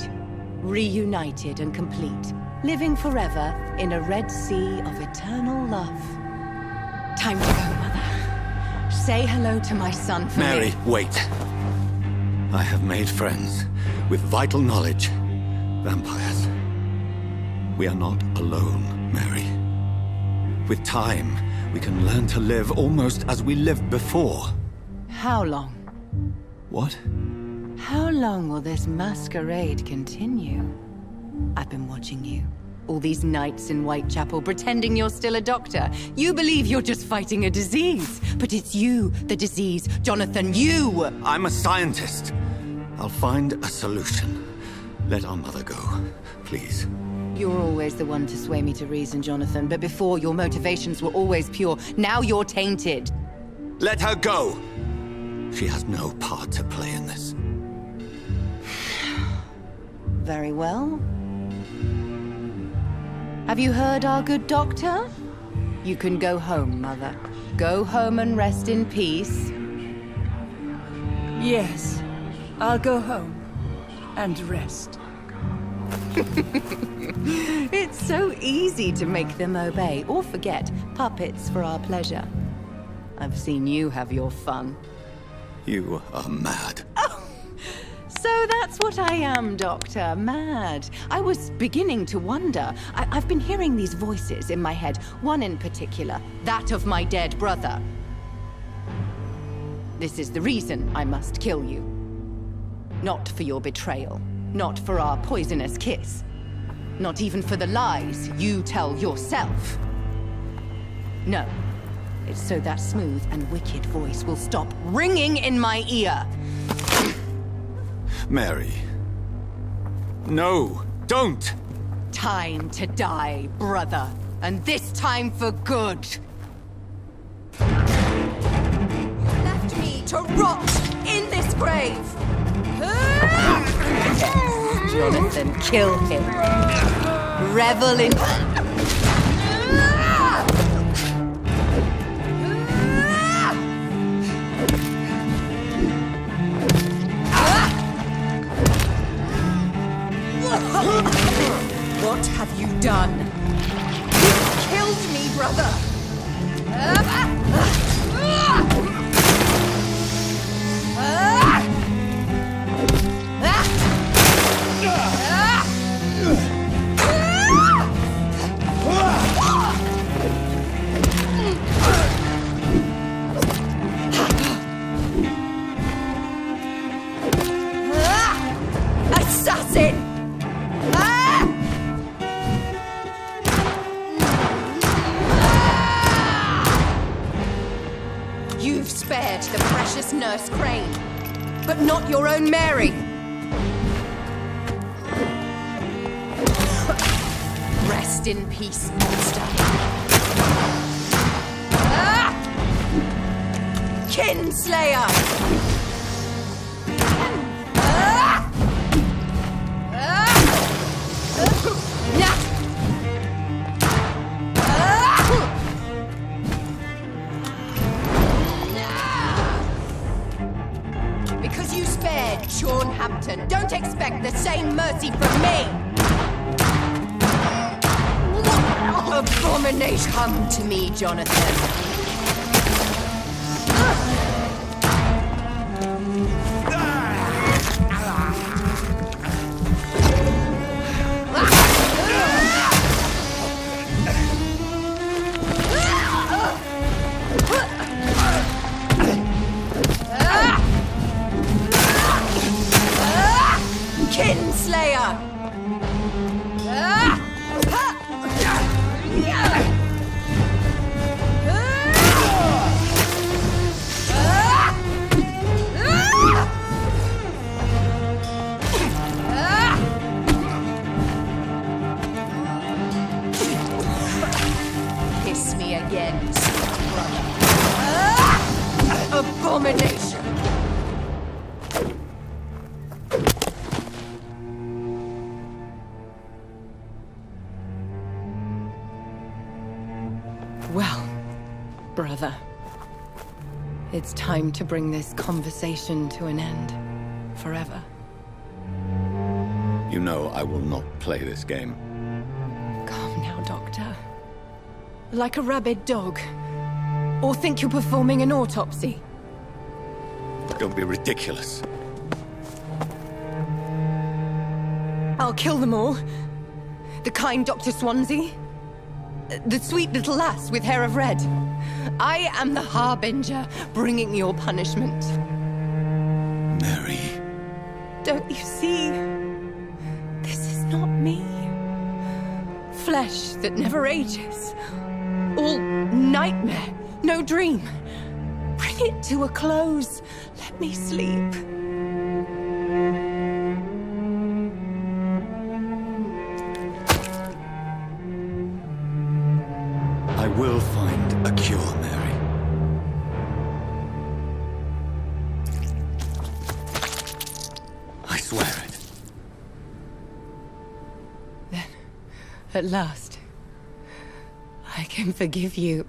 reunited and complete, living forever in a red sea of eternal love. Time to go, Mother. Say hello to my son for Mary, me. wait. I have made friends with vital knowledge. Vampires. We are not alone, Mary. With time, we can learn to live almost as we lived before. How long? What? How long will this masquerade continue? I've been watching you. All these nights in Whitechapel, pretending you're still a doctor. You believe you're just fighting a disease. But it's you, the disease. Jonathan, you! I'm a scientist. I'll find a solution. Let our mother go, please. You're always the one to sway me to reason, Jonathan. But before, your motivations were always pure. Now you're tainted. Let her go! She has no part to play in this. Very well. Have you heard our good doctor? You can go home, Mother. Go home and rest in peace. Yes, I'll go home and rest. It's so easy to make them obey or forget. Puppets for our pleasure. I've seen you have your fun. You are mad. So that's what I am, Doctor. Mad. I was beginning to wonder. I've been hearing these voices in my head. One in particular. That of my dead brother. This is the reason I must kill you. Not for your betrayal. Not for our poisonous kiss. Not even for the lies you tell yourself. No. It's so that smooth and wicked voice will stop ringing in my ear. Mary. No, don't! Time to die, brother. And this time for good. Left me to rot in this grave. Jonathan, kill him. Revel in... What have you done? You killed me, brother! Assassin! You've spared the precious Nurse Crane, but not your own Mary. Rest in peace, monster. Kinslayer! Because you spared Sean Hampton, don't expect the same mercy from me! Abomination! Come to me, Jonathan. Kinslayer! Kiss me again, brother. Abomination! Well, brother, it's time to bring this conversation to an end. Forever. You know I will not play this game. Calm now, Doctor. Like a rabid dog. Or think you're performing an autopsy. Don't be ridiculous. I'll kill them all. The kind Dr. Swansea. The sweet little lass with hair of red. I am the Harbinger, bringing your punishment. Mary. Don't you see? This is not me. Flesh that never ages. All nightmare, no dream. Bring it to a close. Let me sleep. I will find a cure, Mary. I swear it. Then, at last, I can forgive you.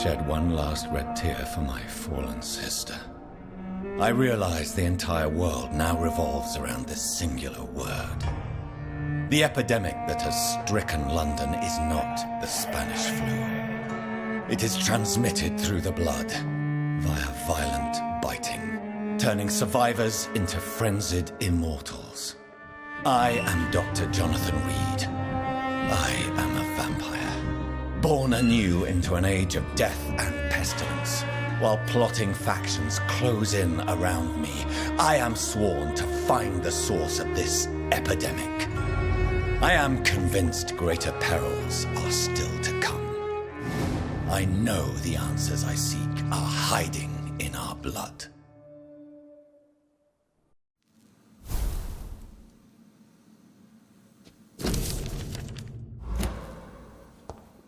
shed one last red tear for my fallen sister. I realize the entire world now revolves around this singular word. The epidemic that has stricken London is not the Spanish flu. It is transmitted through the blood, via violent biting, turning survivors into frenzied immortals. I am Dr. Jonathan Reid. I am a vampire, born anew into an age of death and pestilence. While plotting factions close in around me, I am sworn to find the source of this epidemic. I am convinced greater perils are still to come. I know the answers I seek are hiding in our blood.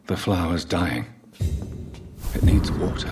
The flower's dying. It needs water.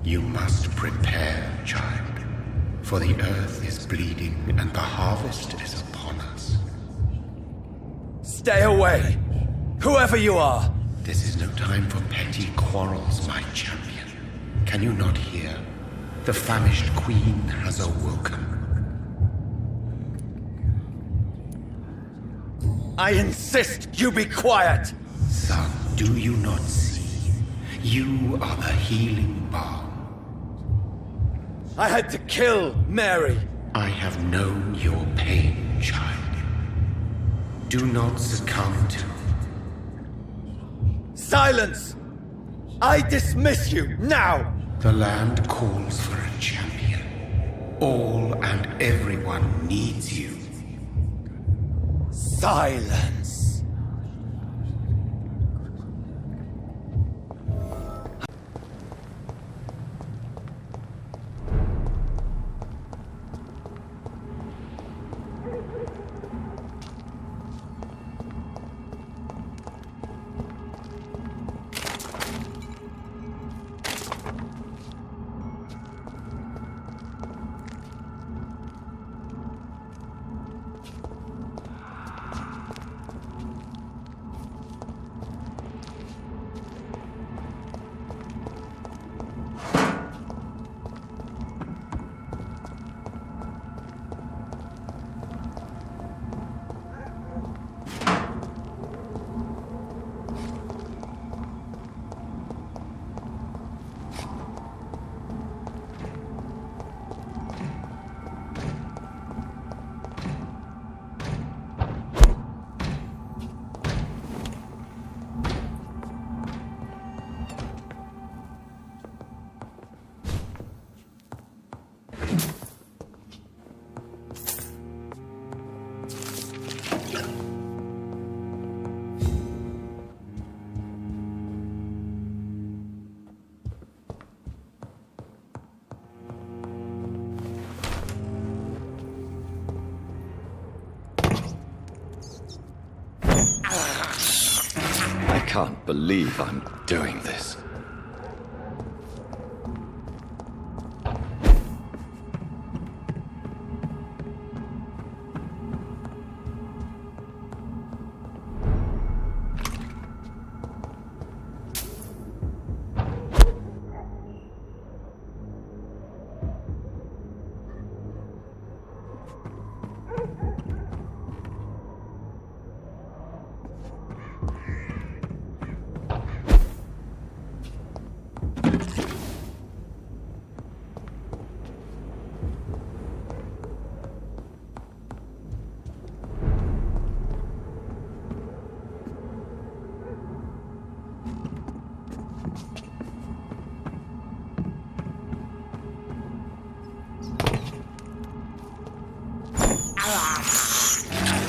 You must prepare, child, for the earth is bleeding and the harvest is upon us. Stay away! Whoever you are! This is no time for petty quarrels, my champion. Can you not hear? The famished queen has awoken. I insist you be quiet! Son, do you not see? You are the healing balm. I had to kill Mary. I have known your pain, child. Do not succumb to... Silence! I dismiss you, now! The land calls for a champion. All and everyone needs you. Silence! I can't believe I'm doing this.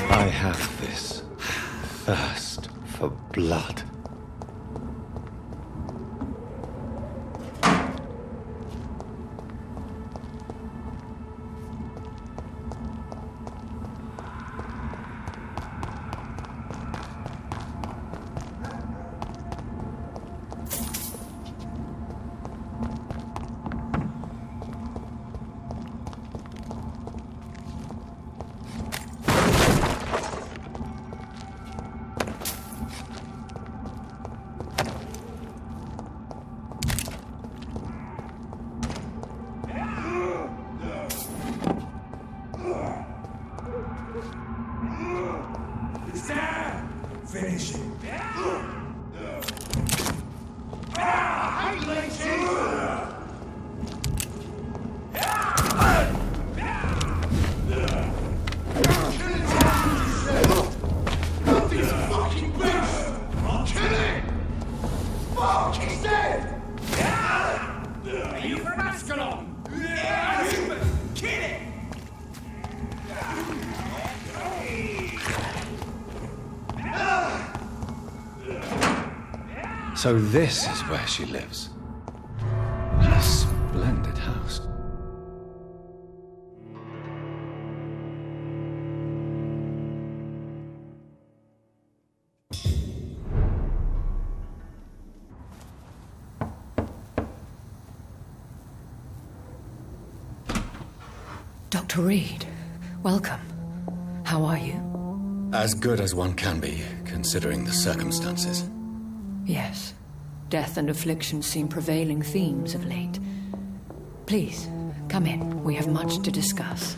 I have this thirst for blood. Finish it. So this is where she lives. What a splendid house. Dr. Reid, welcome. How are you? As good as one can be, considering the circumstances. Yes. Death and affliction seem prevailing themes of late. Please, come in. We have much to discuss.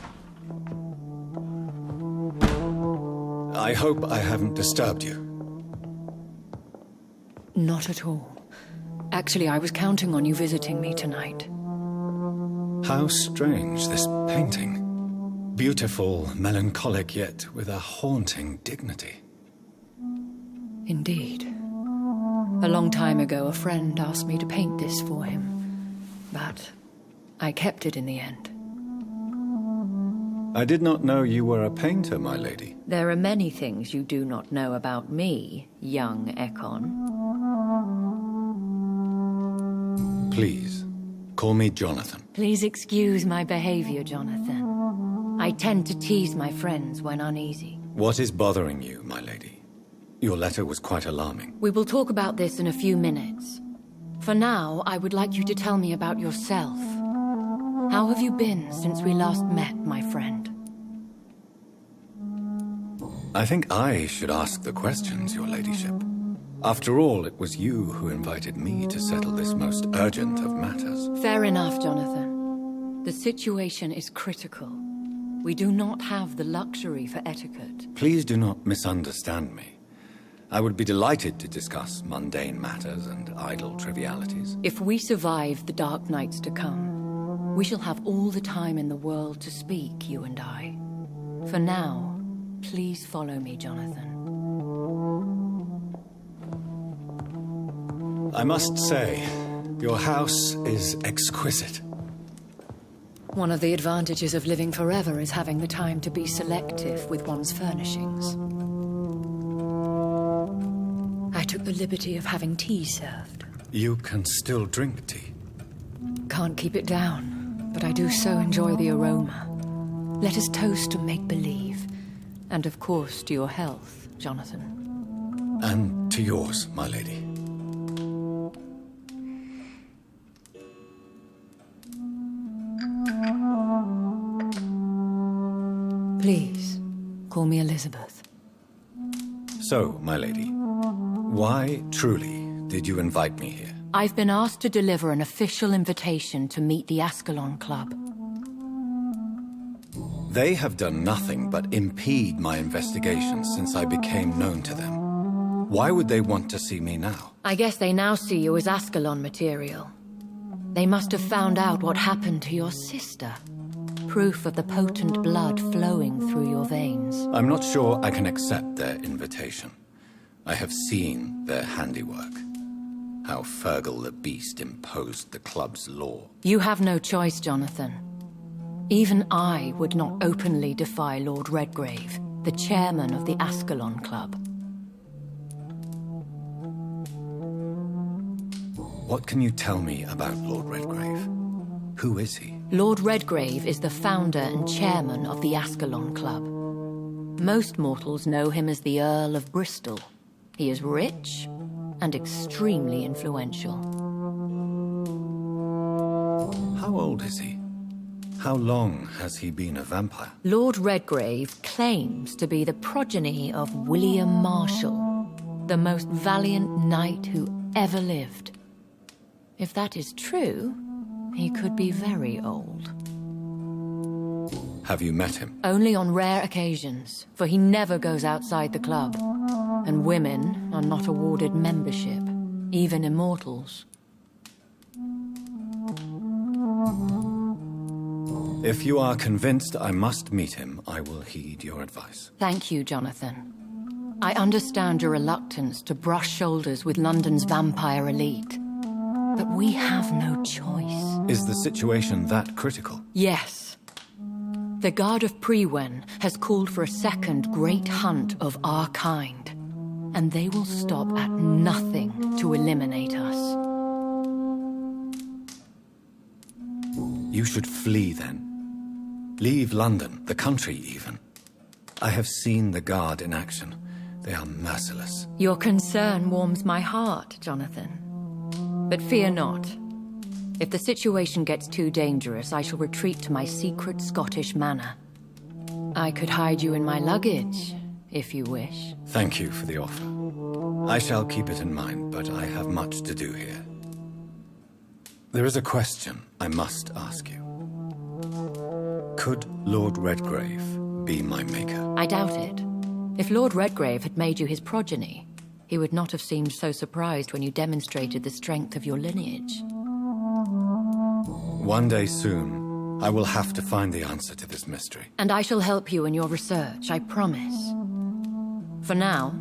I hope I haven't disturbed you. Not at all. Actually, I was counting on you visiting me tonight. How strange, this painting. Beautiful, melancholic, yet with a haunting dignity. Indeed. A long time ago, a friend asked me to paint this for him. but I kept it in the end. I did not know you were a painter, my lady. There are many things you do not know about me, young Ekon. Please, call me Jonathan. Please excuse my behavior, Jonathan. I tend to tease my friends when uneasy. What is bothering you, my lady? Your letter was quite alarming. We will talk about this in a few minutes. For now, I would like you to tell me about yourself. How have you been since we last met, my friend? I think I should ask the questions, your ladyship. After all, it was you who invited me to settle this most urgent of matters. Fair enough, Jonathan. The situation is critical. We do not have the luxury for etiquette. Please do not misunderstand me. I would be delighted to discuss mundane matters and idle trivialities. If we survive the dark nights to come, we shall have all the time in the world to speak, you and I. For now, please follow me, Jonathan. I must say, your house is exquisite. One of the advantages of living forever is having the time to be selective with one's furnishings. I took the liberty of having tea served. You can still drink tea. Can't keep it down, but I do so enjoy the aroma. Let us toast to make-believe. And of course to your health, Jonathan. And to yours, my lady. Please, call me Elizabeth. So, my lady, why, truly, did you invite me here? I've been asked to deliver an official invitation to meet the Ascalon Club. They have done nothing but impede my investigations since I became known to them. Why would they want to see me now? I guess they now see you as Ascalon material. They must have found out what happened to your sister. Proof of the potent blood flowing through your veins. I'm not sure I can accept their invitation. I have seen their handiwork. How Fergal the Beast imposed the club's law. You have no choice, Jonathan. Even I would not openly defy Lord Redgrave, the chairman of the Ascalon Club. What can you tell me about Lord Redgrave? Who is he? Lord Redgrave is the founder and chairman of the Ascalon Club. Most mortals know him as the Earl of Bristol. He is rich and extremely influential. How old is he? How long has he been a vampire? Lord Redgrave claims to be the progeny of William Marshall, the most valiant knight who ever lived. If that is true, he could be very old. Have you met him? Only on rare occasions, for he never goes outside the club. And women are not awarded membership, even immortals. If you are convinced I must meet him, I will heed your advice. Thank you, Jonathan. I understand your reluctance to brush shoulders with London's vampire elite. But we have no choice. Is the situation that critical? Yes. The Guard of Prewen has called for a second great hunt of our kind. And they will stop at nothing to eliminate us. You should flee then. Leave London, the country even. I have seen the Guard in action. They are merciless. Your concern warms my heart, Jonathan. But fear not. If the situation gets too dangerous, I shall retreat to my secret Scottish manor. I could hide you in my luggage, if you wish. Thank you for the offer. I shall keep it in mind, but I have much to do here. There is a question I must ask you. Could Lord Redgrave be my maker? I doubt it. If Lord Redgrave had made you his progeny, he would not have seemed so surprised when you demonstrated the strength of your lineage. One day soon, I will have to find the answer to this mystery. And I shall help you in your research, I promise. For now,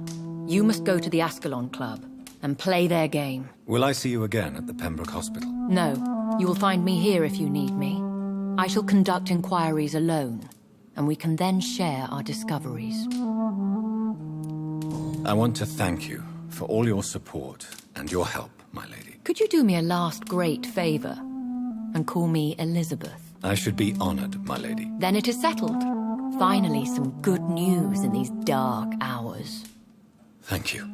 you must go to the Ascalon Club and play their game. Will I see you again at the Pembroke Hospital? No. You will find me here if you need me. I shall conduct inquiries alone, and we can then share our discoveries. I want to thank you for all your support and your help, my lady. Could you do me a last great favor and call me Elizabeth? I should be honored, my lady. Then it is settled. Finally, some good news in these dark hours. Thank you.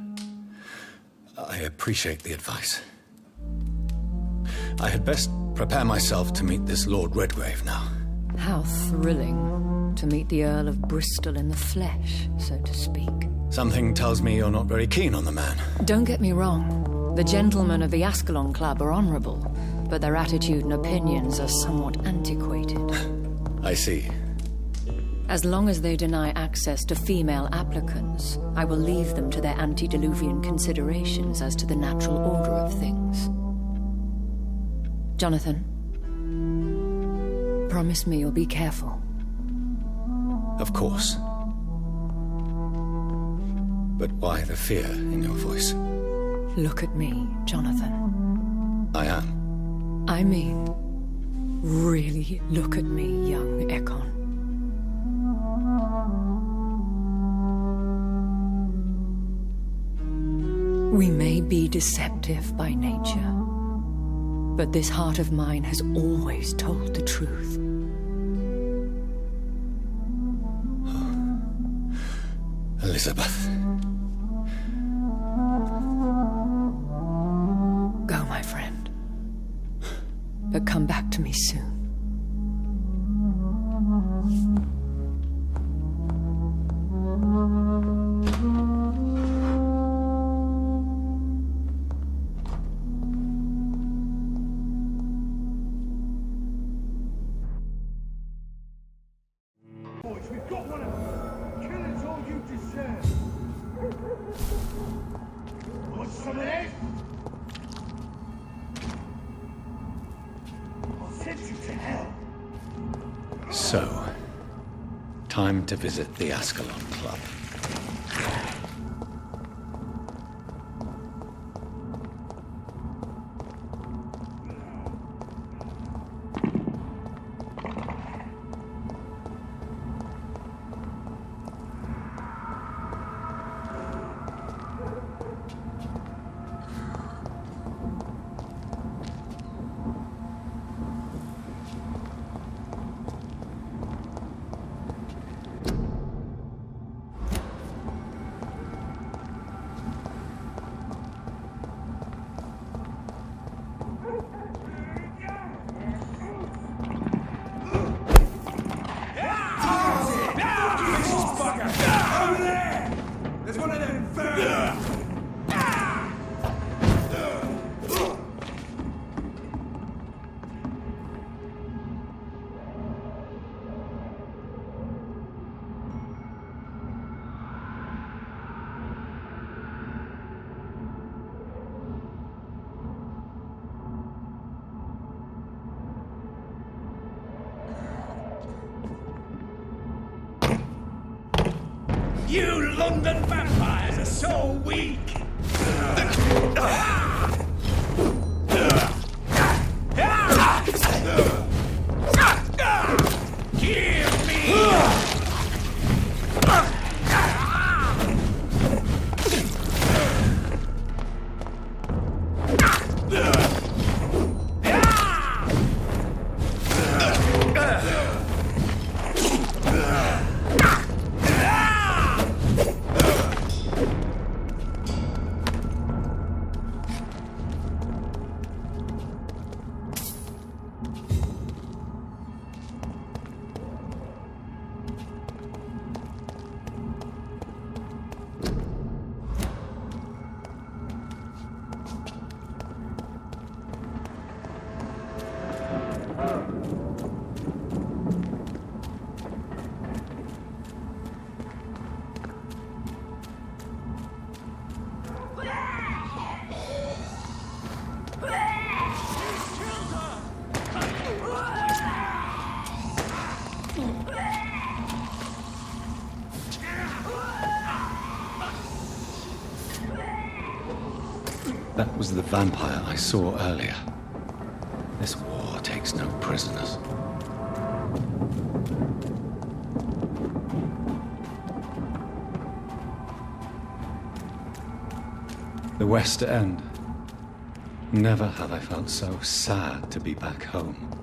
I appreciate the advice. I had best prepare myself to meet this Lord Redgrave now. How thrilling to meet the Earl of Bristol in the flesh, so to speak. Something tells me you're not very keen on the man. Don't get me wrong. The gentlemen of the Ascalon Club are honorable, but their attitude and opinions are somewhat antiquated. I see. As long as they deny access to female applicants, I will leave them to their antediluvian considerations as to the natural order of things. Jonathan, promise me you'll be careful. Of course. But why the fear in your voice? Look at me, Jonathan. I am. I mean, really look at me, young Ekon. We may be deceptive by nature, but this heart of mine has always told the truth. Elizabeth. Go, my friend. But come back to me soon. Boys, we've got one of them. Kill is all you deserve. Want some of this? I'll send you to hell. So, time to visit the Ascalon Club. There's one of them vermin! You London vampires are so weak! Give me! That was the vampire I saw earlier. This war takes no prisoners. The West End. Never have I felt so sad to be back home.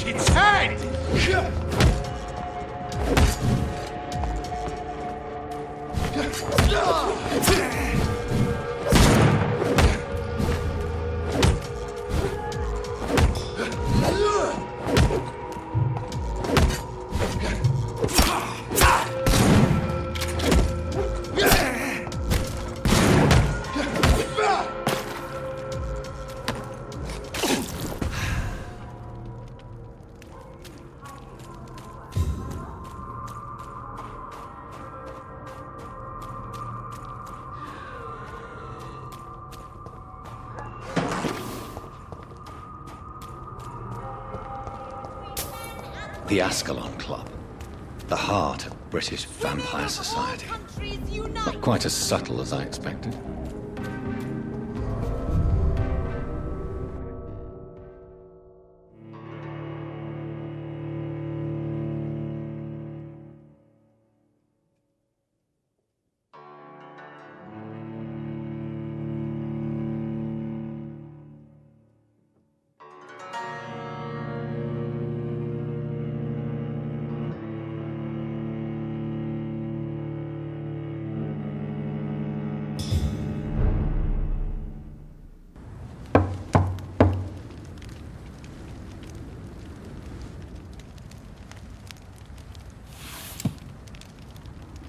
Its head! The Ascalon Club. The heart of British vampire society. Not quite as subtle as I expected.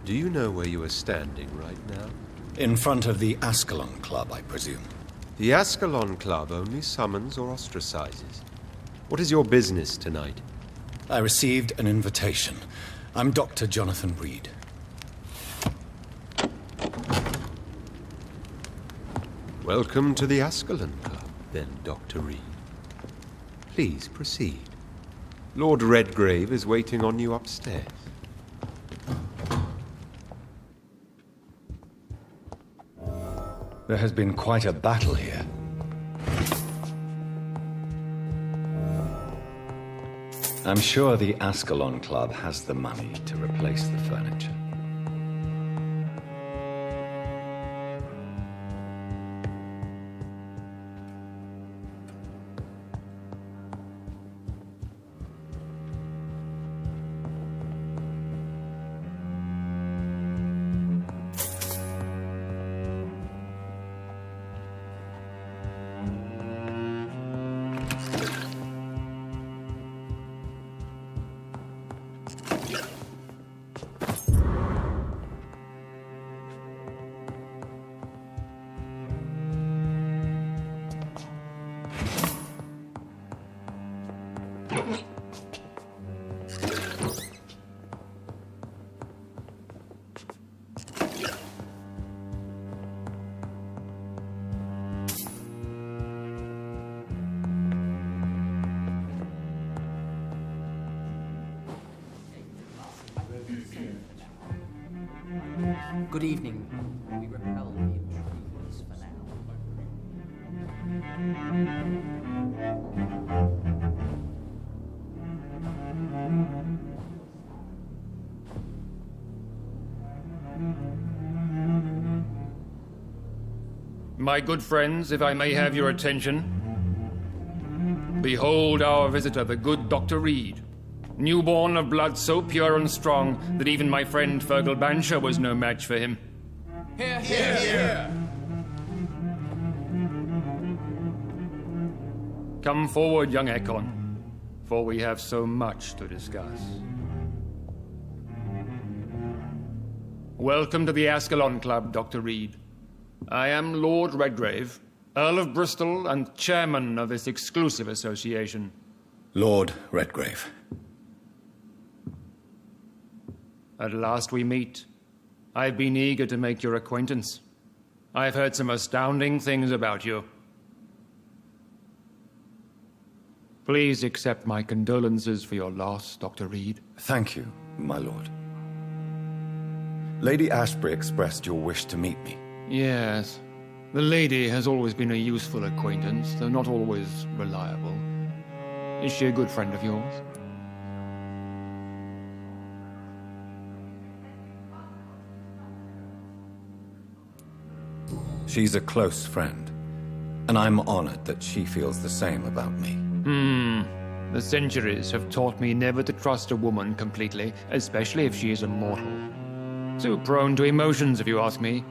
Do you know where you are standing right now? In front of the Ascalon Club, I presume. The Ascalon Club only summons or ostracizes. What is your business tonight? I received an invitation. I'm Dr. Jonathan Reid. Welcome to the Ascalon Club, then, Dr. Reid. Please proceed. Lord Redgrave is waiting on you upstairs. There has been quite a battle here. I'm sure the Ascalon Club has the money to replace the furniture. Good evening. We repel the intruders for now. My good friends, if I may have your attention. Behold our visitor, the good Dr. Reid. Newborn of blood so pure and strong that even my friend Fergal Bansher was no match for him. Hear, hear, hear! Come forward, young Ekon, for we have so much to discuss. Welcome to the Ascalon Club, Dr. Reid. I am Lord Redgrave, Earl of Bristol and chairman of this exclusive association. Lord Redgrave. At last we meet. I've been eager to make your acquaintance. I've heard some astounding things about you. Please accept my condolences for your loss, Dr. Reid. Thank you, my lord. Lady Ashbury expressed your wish to meet me. Yes. The lady has always been a useful acquaintance, though not always reliable. Is she a good friend of yours? She's a close friend, and I'm honored that she feels the same about me. The centuries have taught me never to trust a woman completely, especially if she is a mortal. Too prone to emotions, if you ask me.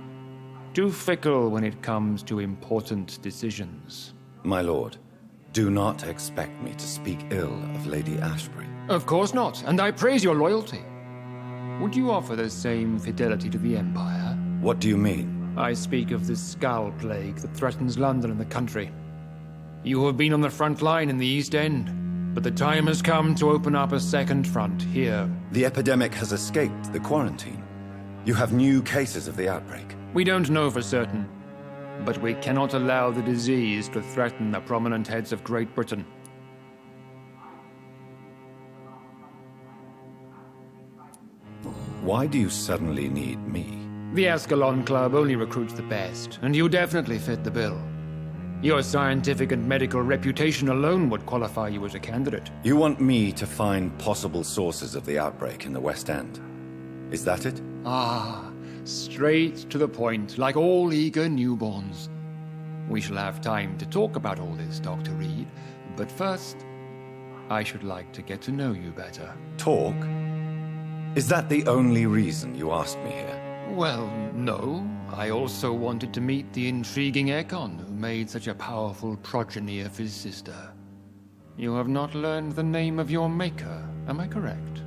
Too fickle when it comes to important decisions. My lord, do not expect me to speak ill of Lady Ashbury. Of course not, and I praise your loyalty. Would you offer the same fidelity to the Empire? What do you mean? I speak of the Skull Plague that threatens London and the country. You have been on the front line in the East End, but the time has come to open up a second front here. The epidemic has escaped the quarantine. You have new cases of the outbreak. We don't know for certain, but we cannot allow the disease to threaten the prominent heads of Great Britain. Why do you suddenly need me? The Ascalon Club only recruits the best, and you definitely fit the bill. Your scientific and medical reputation alone would qualify you as a candidate. You want me to find possible sources of the outbreak in the West End? Is that it? Ah, straight to the point, like all eager newborns. We shall have time to talk about all this, Dr. Reid, but first, I should like to get to know you better. Talk? Is that the only reason you asked me here? Well, no. I also wanted to meet the intriguing Ekon, who made such a powerful progeny of his sister. You have not learned the name of your maker, am I correct?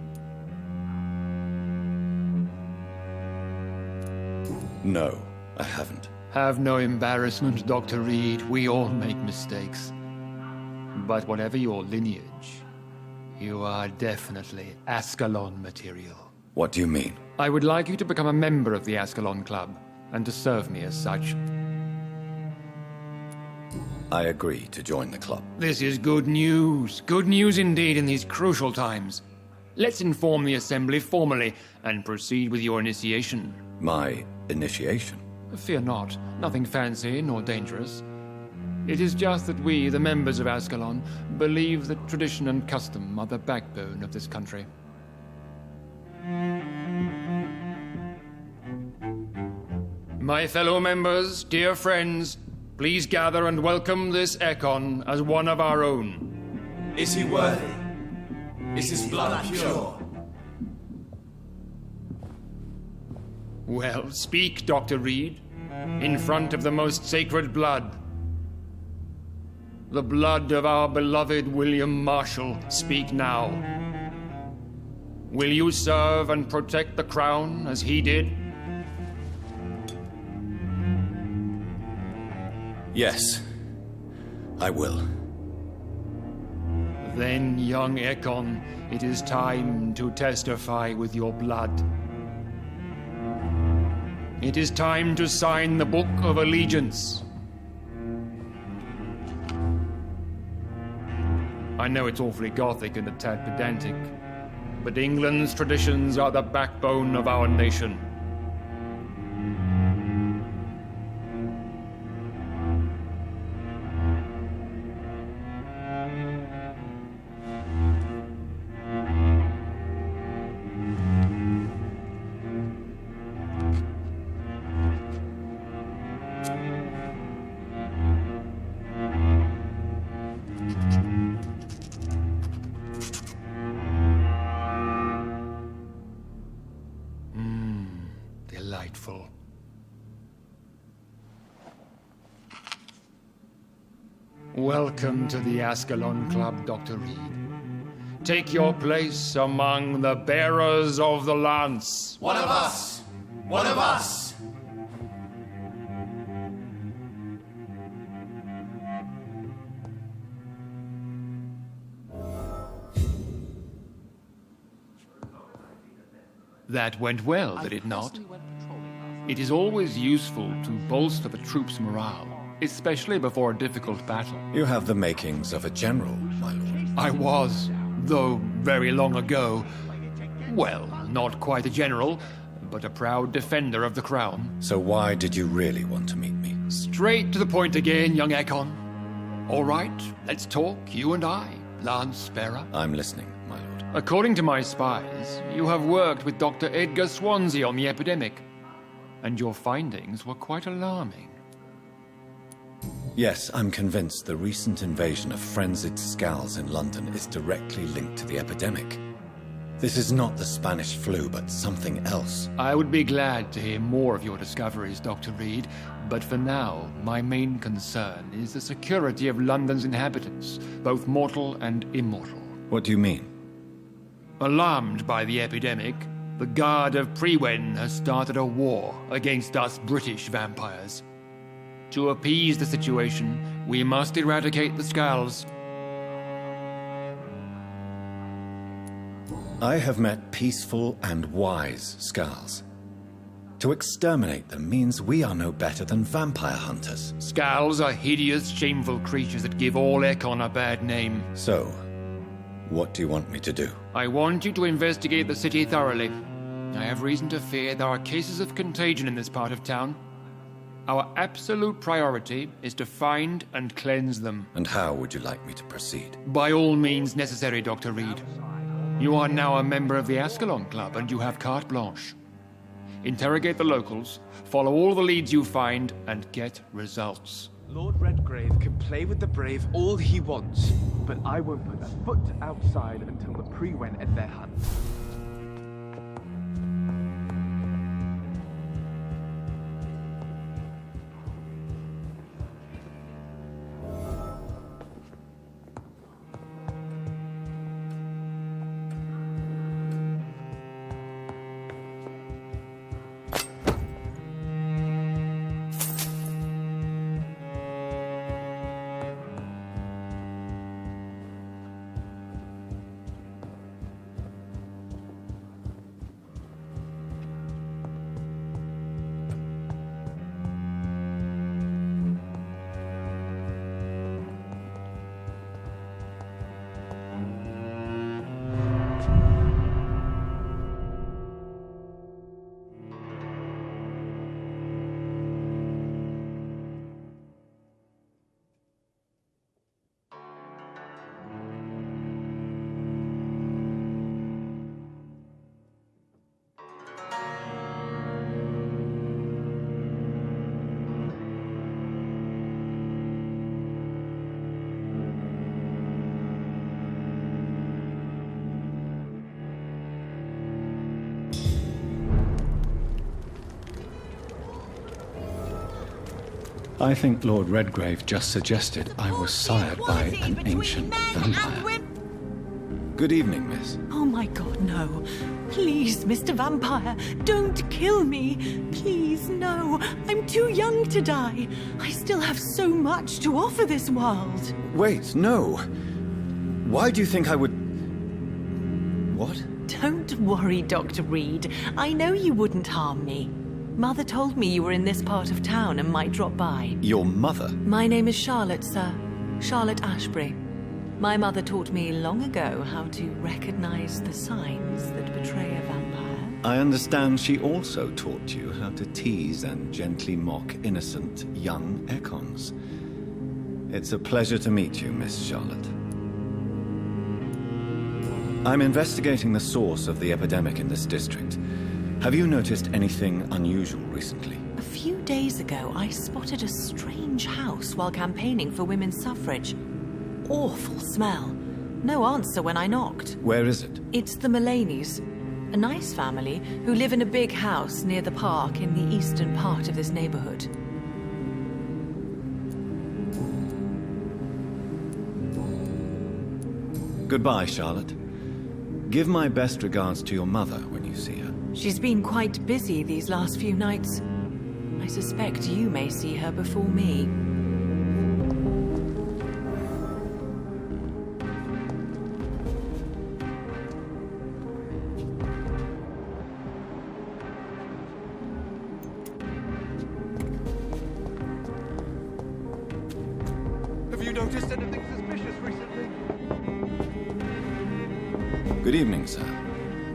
No, I haven't. Have no embarrassment, Dr. Reid. We all make mistakes. But whatever your lineage, you are definitely Ascalon material. What do you mean? I would like you to become a member of the Ascalon Club, and to serve me as such. I agree to join the club. This is good news. Good news indeed in these crucial times. Let's inform the Assembly formally, and proceed with your initiation. My initiation? Fear not. Nothing fancy nor dangerous. It is just that we, the members of Ascalon, believe that tradition and custom are the backbone of this country. My fellow members, dear friends, please gather and welcome this Ekon as one of our own. Is he worthy? Is his blood pure? Well, speak, Dr. Reid, in front of the most sacred blood. The blood of our beloved William Marshall, speak now. Will you serve and protect the crown as he did? Yes, I will. Then, young Ekon, it is time to testify with your blood. It is time to sign the Book of Allegiance. I know it's awfully gothic and a tad pedantic, but England's traditions are the backbone of our nation. Welcome to the Ascalon Club, Dr. Reid. Take your place among the bearers of the lance. One of us! One of us! That went well, did it not? It is always useful to bolster the troops' morale, especially before a difficult battle. You have the makings of a general, my lord. I was, though very long ago. Well, not quite a general, but a proud defender of the crown. So why did you really want to meet me? Straight to the point again, young Ekon. All right, let's talk, you and I, Lance Sparrow. I'm listening, my lord. According to my spies, you have worked with Dr. Edgar Swansea on the epidemic, and your findings were quite alarming. Yes, I'm convinced the recent invasion of frenzied Scals in London is directly linked to the epidemic. This is not the Spanish flu, but something else. I would be glad to hear more of your discoveries, Dr. Reid, but for now, my main concern is the security of London's inhabitants, both mortal and immortal. What do you mean? Alarmed by the epidemic, the Guard of Prewen has started a war against us British vampires. To appease the situation, we must eradicate the Scals. I have met peaceful and wise Scals. To exterminate them means we are no better than vampire hunters. Scals are hideous, shameful creatures that give all Ekon a bad name. So, what do you want me to do? I want you to investigate the city thoroughly. I have reason to fear there are cases of contagion in this part of town. Our absolute priority is to find and cleanse them. And how would you like me to proceed? By all means necessary, Dr. Reid. You are now a member of the Ascalon Club, and you have carte blanche. Interrogate the locals, follow all the leads you find, and get results. Lord Redgrave can play with the brave all he wants, but I won't put a foot outside until the Prewen end their hunt. I think Lord Redgrave just suggested I was sired by an ancient vampire. Good evening, miss. Oh my god, no. Please, Mr. Vampire, don't kill me. Please, no. I'm too young to die. I still have so much to offer this world. Wait, no. Why do you think I would... What? Don't worry, Dr. Reid. I know you wouldn't harm me. Mother told me you were in this part of town and might drop by. Your mother? My name is Charlotte, sir. Charlotte Ashbury. My mother taught me long ago how to recognize the signs that betray a vampire. I understand she also taught you how to tease and gently mock innocent young Ekons. It's a pleasure to meet you, Miss Charlotte. I'm investigating the source of the epidemic in this district. Have you noticed anything unusual recently? A few days ago, I spotted a strange house while campaigning for women's suffrage. Awful smell. No answer when I knocked. Where is it? It's the Mullaneys, a nice family who live in a big house near the park in the eastern part of this neighborhood. Goodbye, Charlotte. Give my best regards to your mother when you see her. She's been quite busy these last few nights. I suspect you may see her before me. Have you noticed anything suspicious recently? Good evening, sir.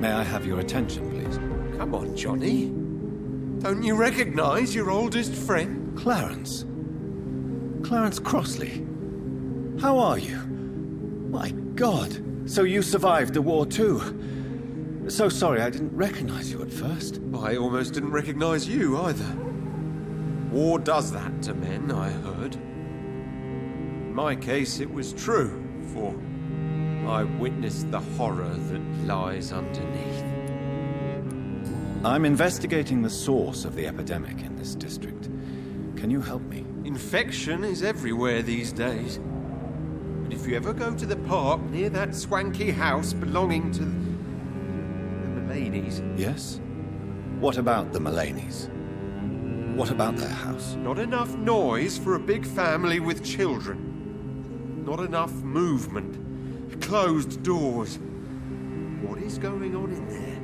May I have your attention, please? Come on, Johnny. Don't you recognize your oldest friend? Clarence. Clarence Crossley. How are you? My God. So you survived the war too. So sorry I didn't recognize you at first. I almost didn't recognize you either. War does that to men, I heard. In my case, it was true, for I witnessed the horror that lies underneath. I'm investigating the source of the epidemic in this district. Can you help me? Infection is everywhere these days. But if you ever go to the park near that swanky house belonging to the Mullaney's... Yes? What about the Mullaney's? What about their house? Not enough noise for a big family with children. Not enough movement. Closed doors. What is going on in there?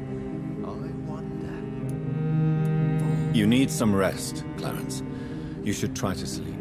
I wonder. You need some rest, Clarence. You should try to sleep.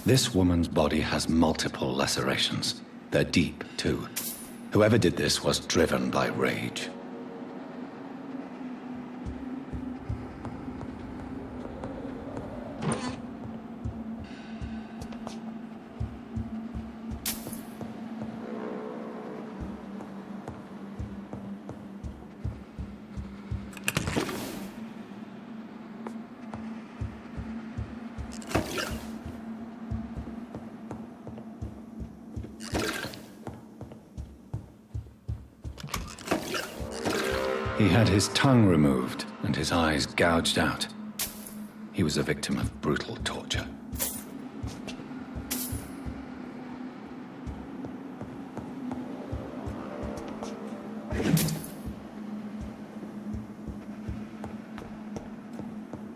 This woman's body has multiple lacerations. They're deep, too. Whoever did this was driven by rage. He had his tongue removed and his eyes gouged out. He was a victim of brutal torture.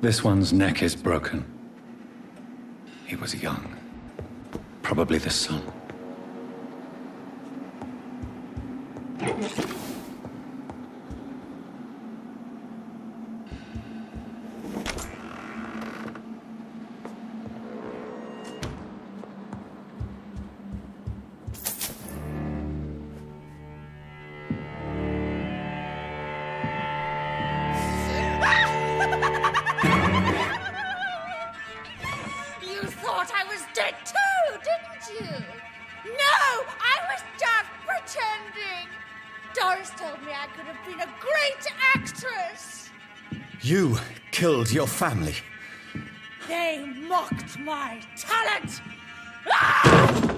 This one's neck is broken. He was young. Probably the son. a great actress! You killed your family. They mocked my talent! Ah!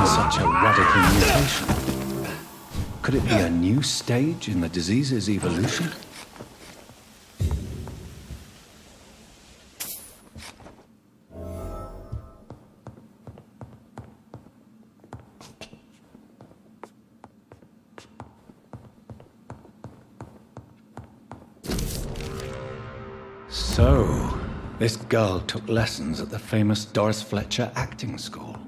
Such a radical mutation. Could it be a new stage in the disease's evolution? So, this girl took lessons at the famous Doris Fletcher acting school.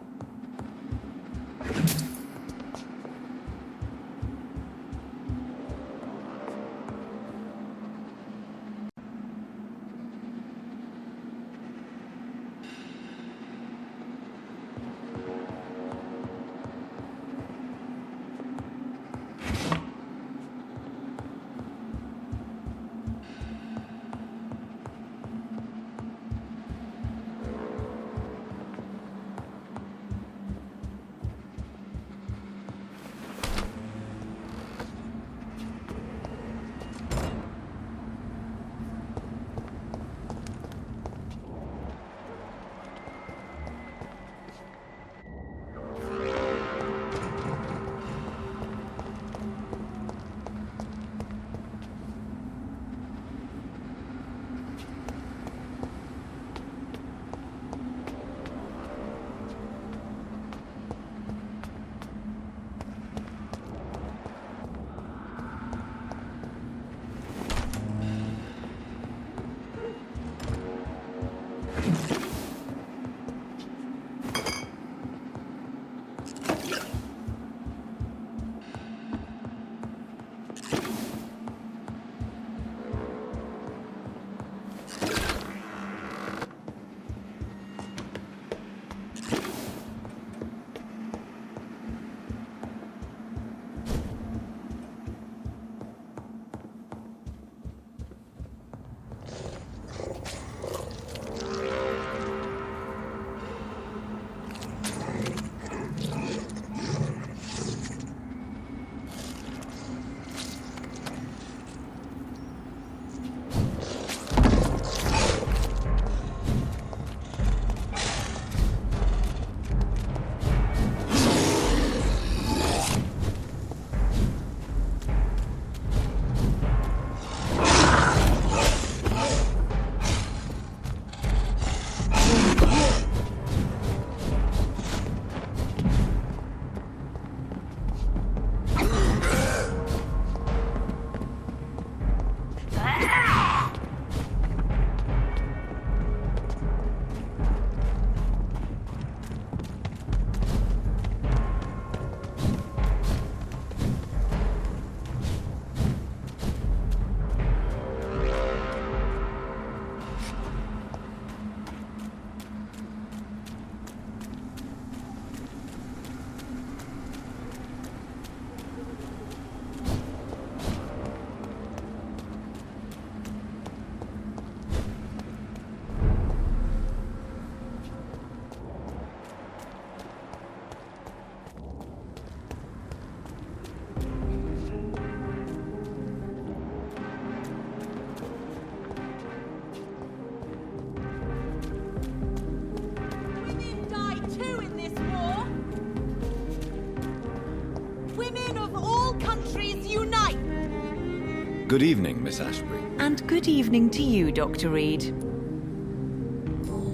Good evening, Miss Ashbury. And good evening to you, Dr. Reid.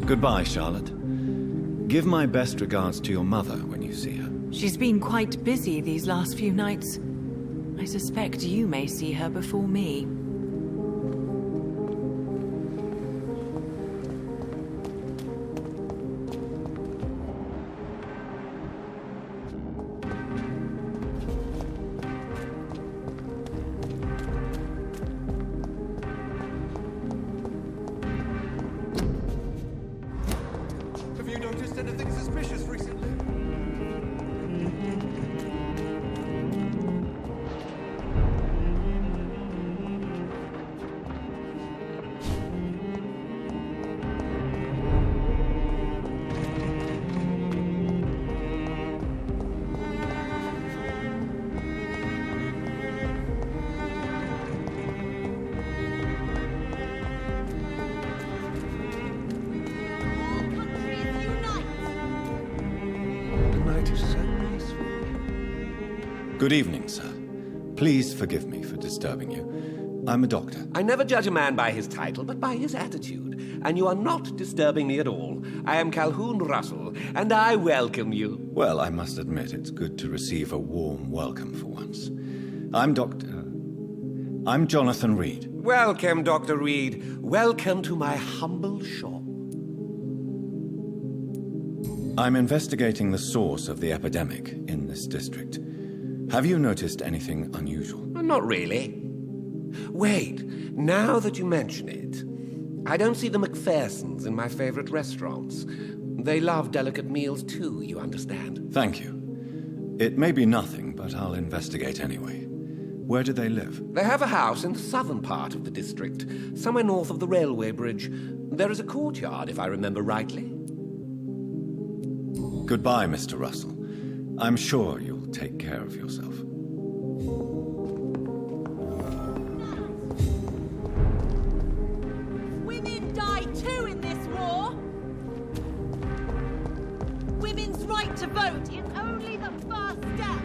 Goodbye, Charlotte. Give my best regards to your mother when you see her. She's been quite busy these last few nights. I suspect you may see her before me. Have you noticed anything suspicious recently? The night is so peaceful. Good evening, sir. Please forgive me for disturbing you. I'm a doctor. I never judge a man by his title, but by his attitude. And you are not disturbing me at all. I am Calhoun Russell, and I welcome you. Well, I must admit it's good to receive a warm welcome for once. I'm Jonathan Reid. Welcome, Dr. Reid. Welcome to my humble shop. I'm investigating the source of the epidemic in this district. Have you noticed anything unusual? Not really. Wait, now that you mention it, I don't see the McPhersons in my favorite restaurants. They love delicate meals too, you understand. Thank you. It may be nothing, but I'll investigate anyway. Where do they live? They have a house in the southern part of the district, somewhere north of the railway bridge. There is a courtyard, if I remember rightly. Goodbye, Mr. Russell. I'm sure you'll take care of yourself. Women die too in this war. Women's right to vote is only the first step.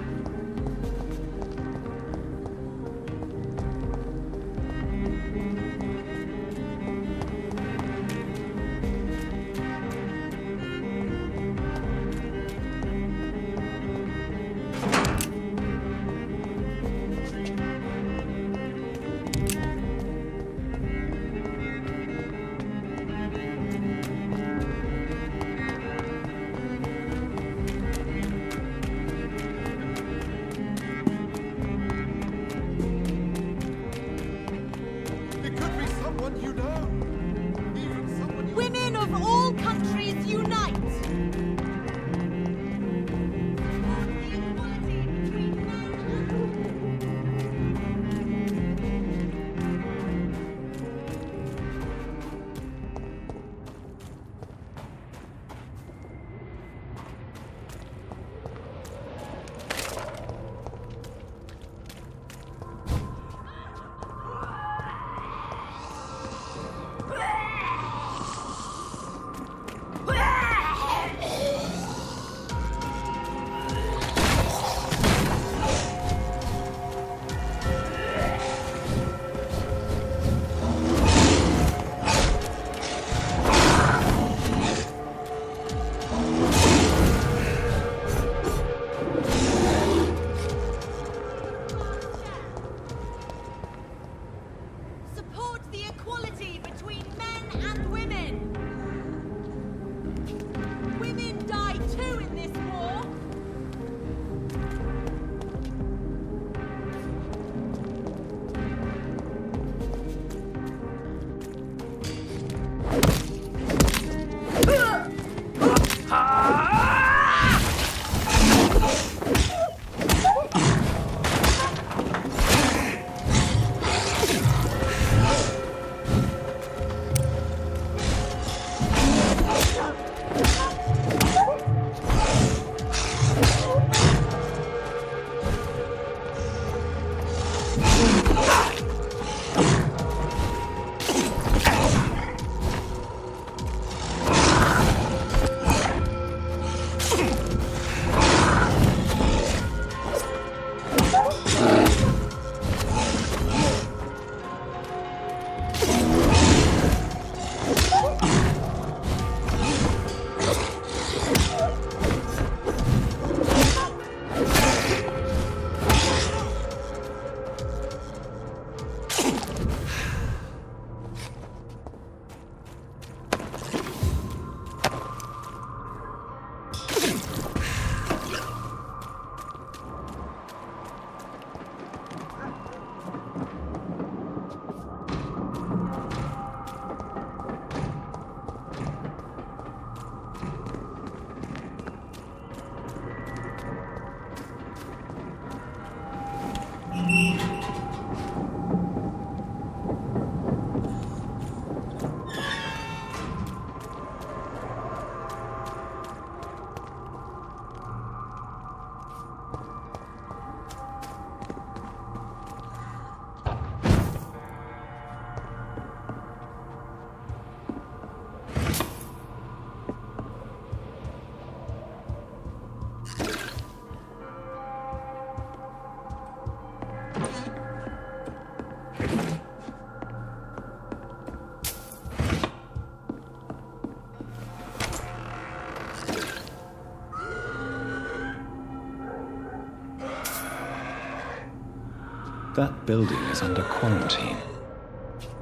That building is under quarantine.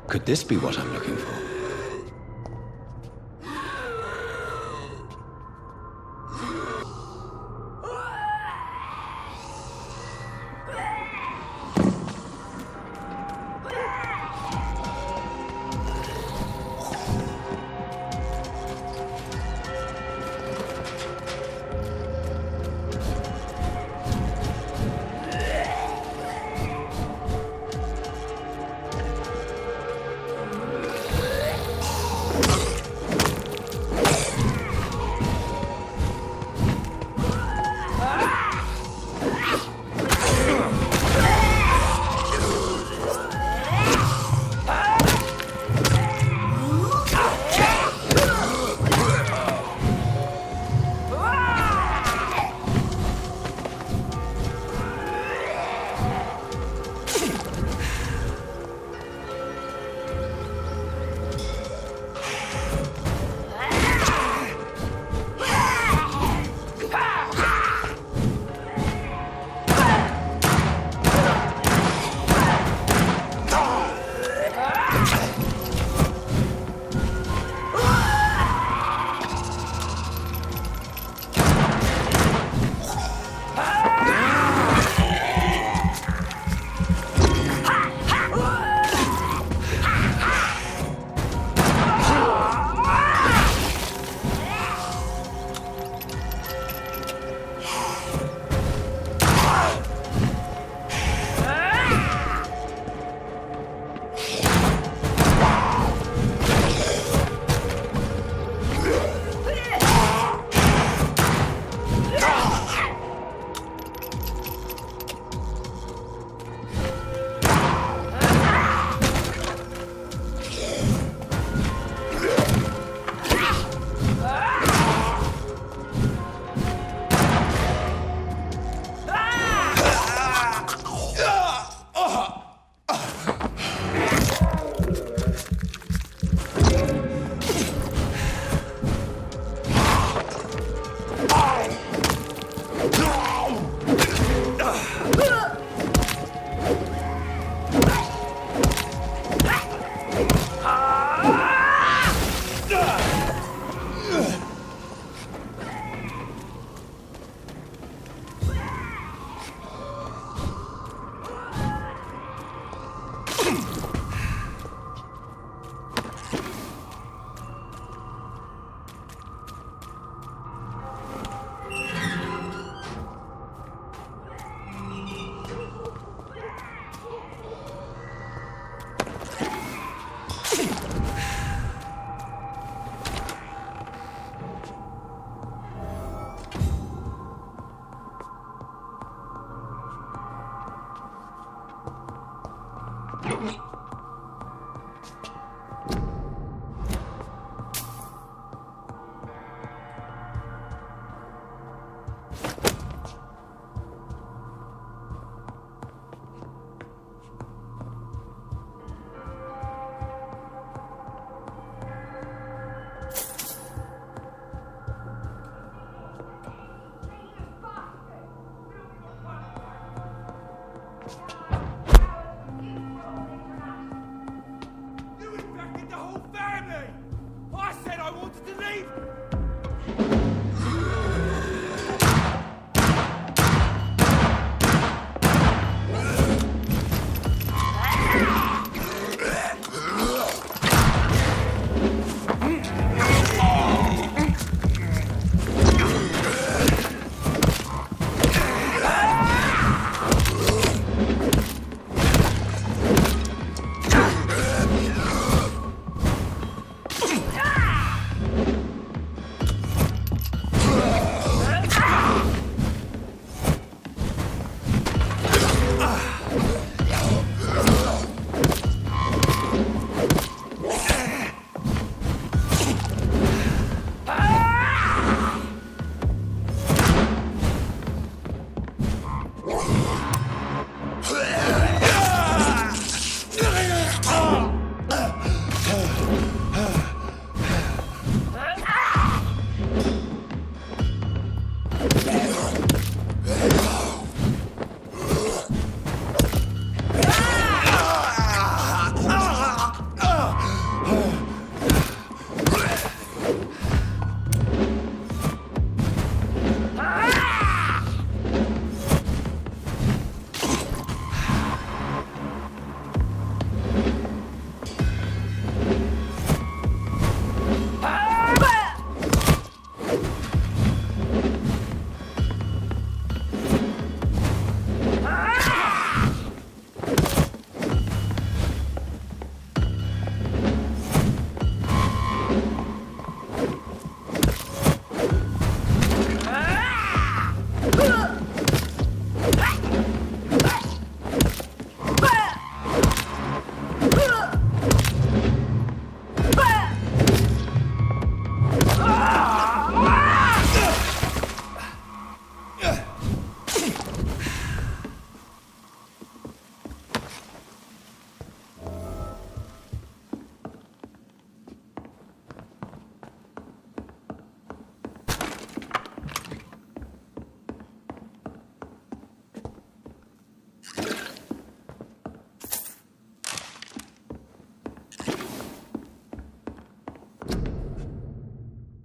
Could this be what I'm looking for?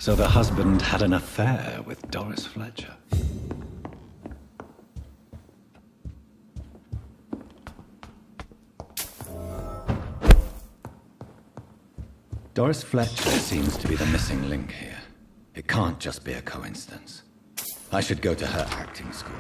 So the husband had an affair with Doris Fletcher. Doris Fletcher seems to be the missing link here. It can't just be a coincidence. I should go to her acting school.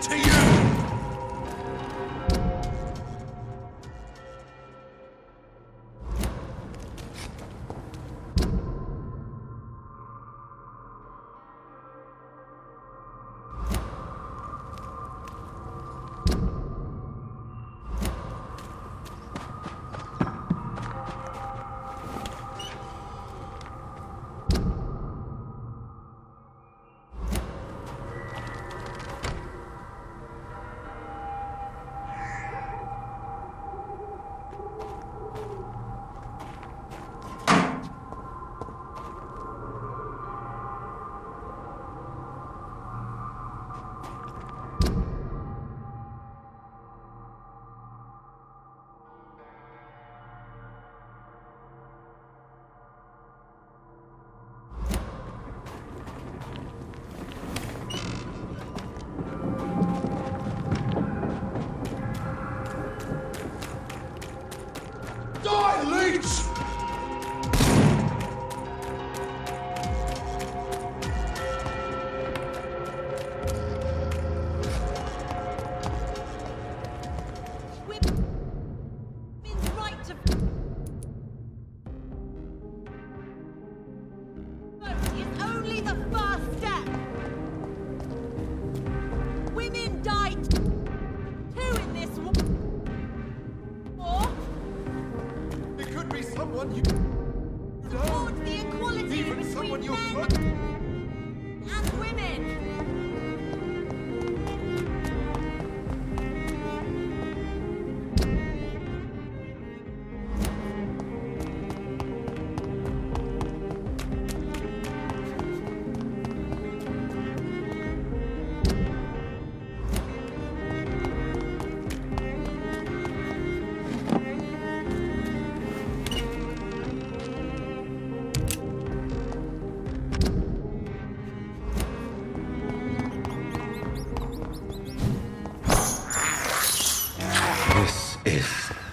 To you!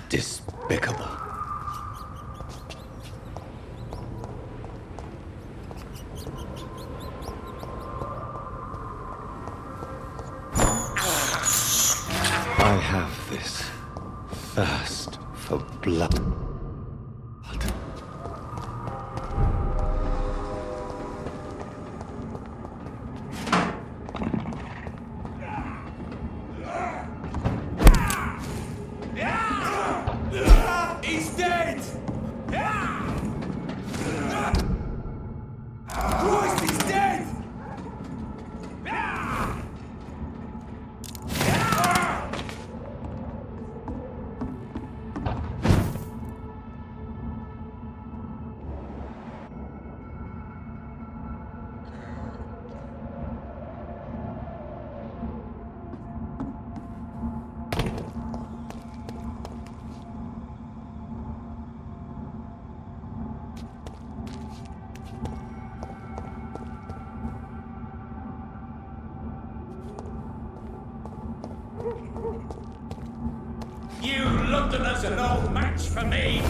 Despicable. I have this thirst for blood. You Londoners are no match for me!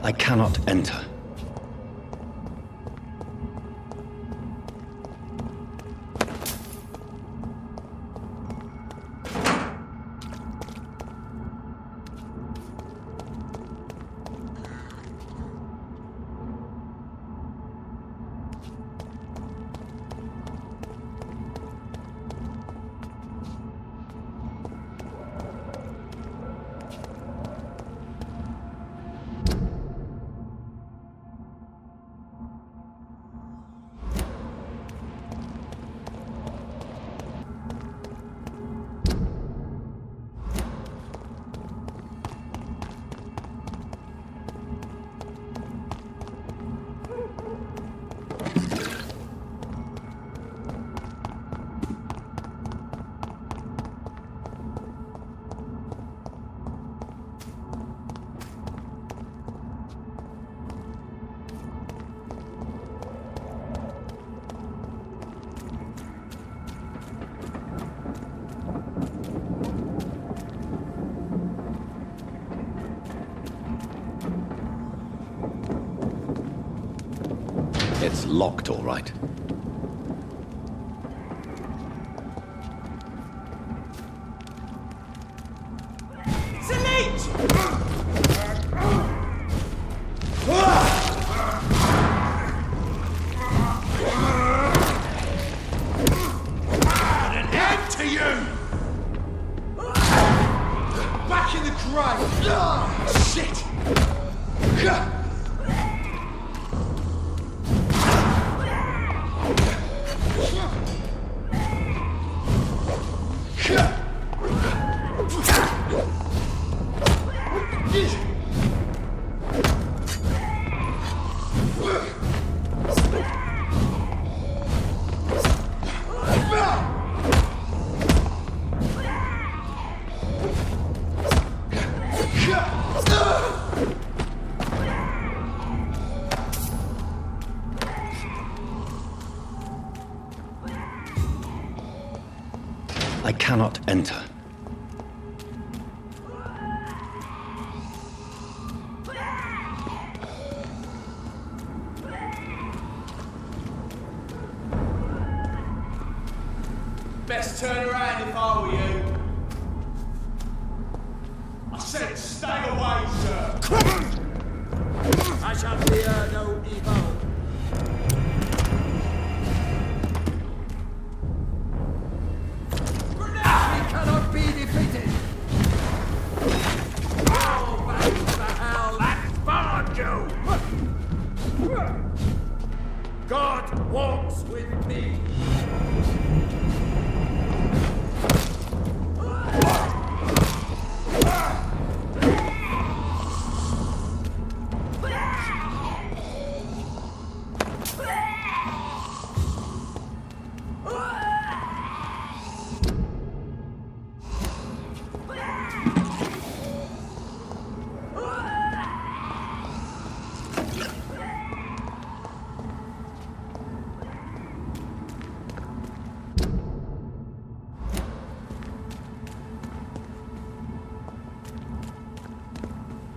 I cannot enter. It's locked, all right. An end to you! in the grave! Shit! I cannot enter. Best turn around if I were you. I said stay away, sir. I shall fear no evil. Cannot be defeated! Oh, back to hell, that's barred you! God walks with me.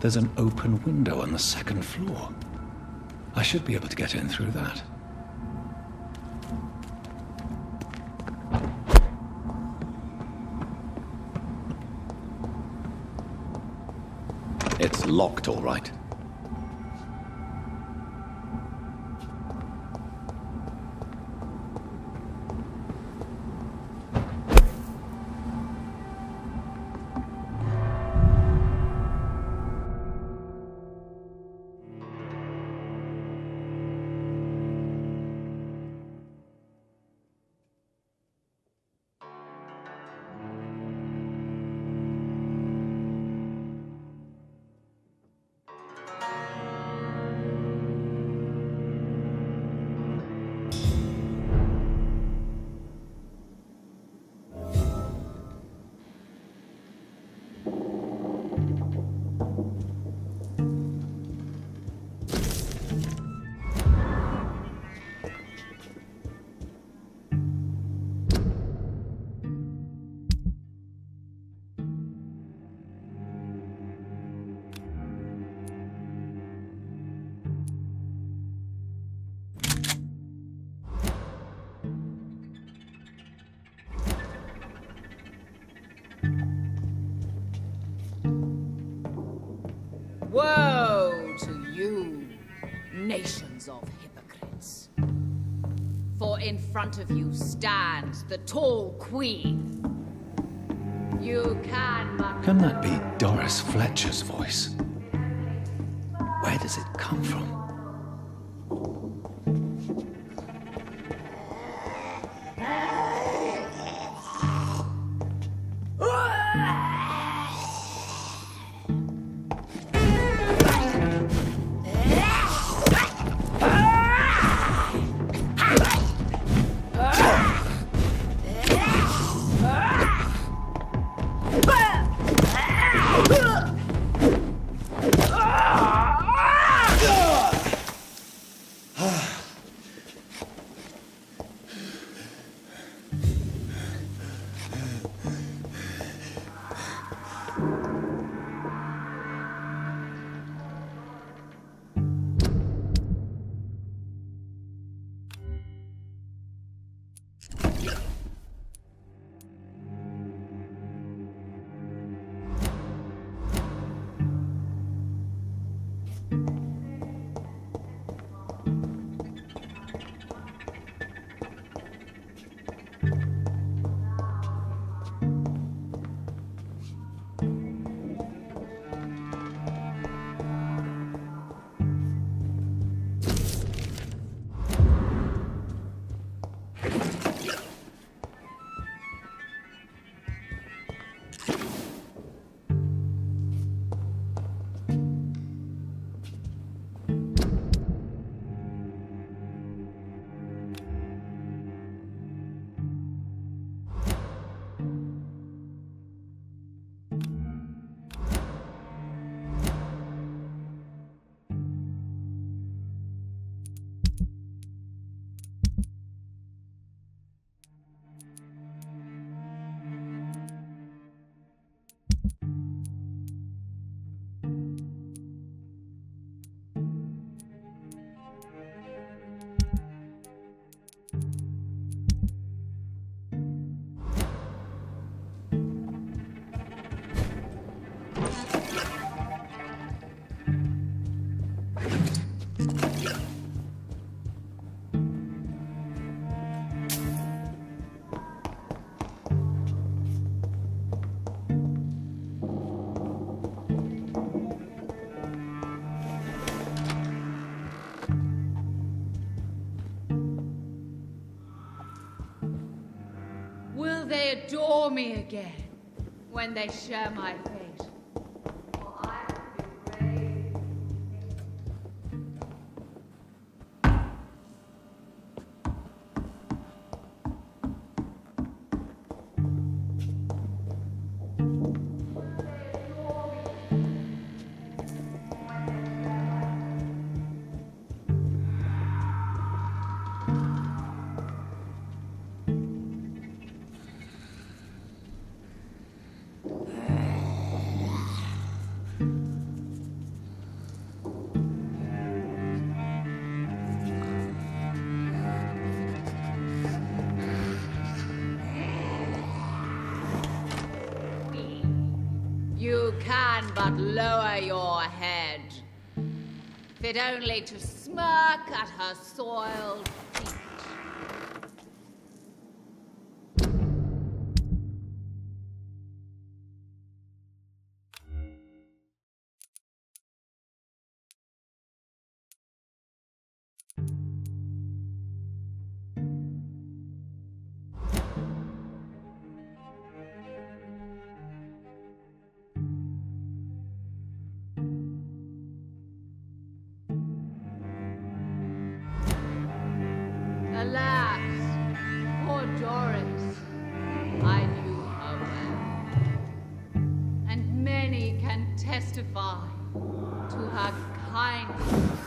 There's an open window on the second floor. I should be able to get in through that. It's locked, all right. Woe to you, nations of hypocrites. For in front of you stands the tall queen. You can but... Can that be Doris Fletcher's voice? Where does it come from? adore me again when they share my fate. For I will be brave. You can but lower your head, fit only to smirk at her soiled feet. Alas, poor Doris, I knew her well, and many can testify to her kindness.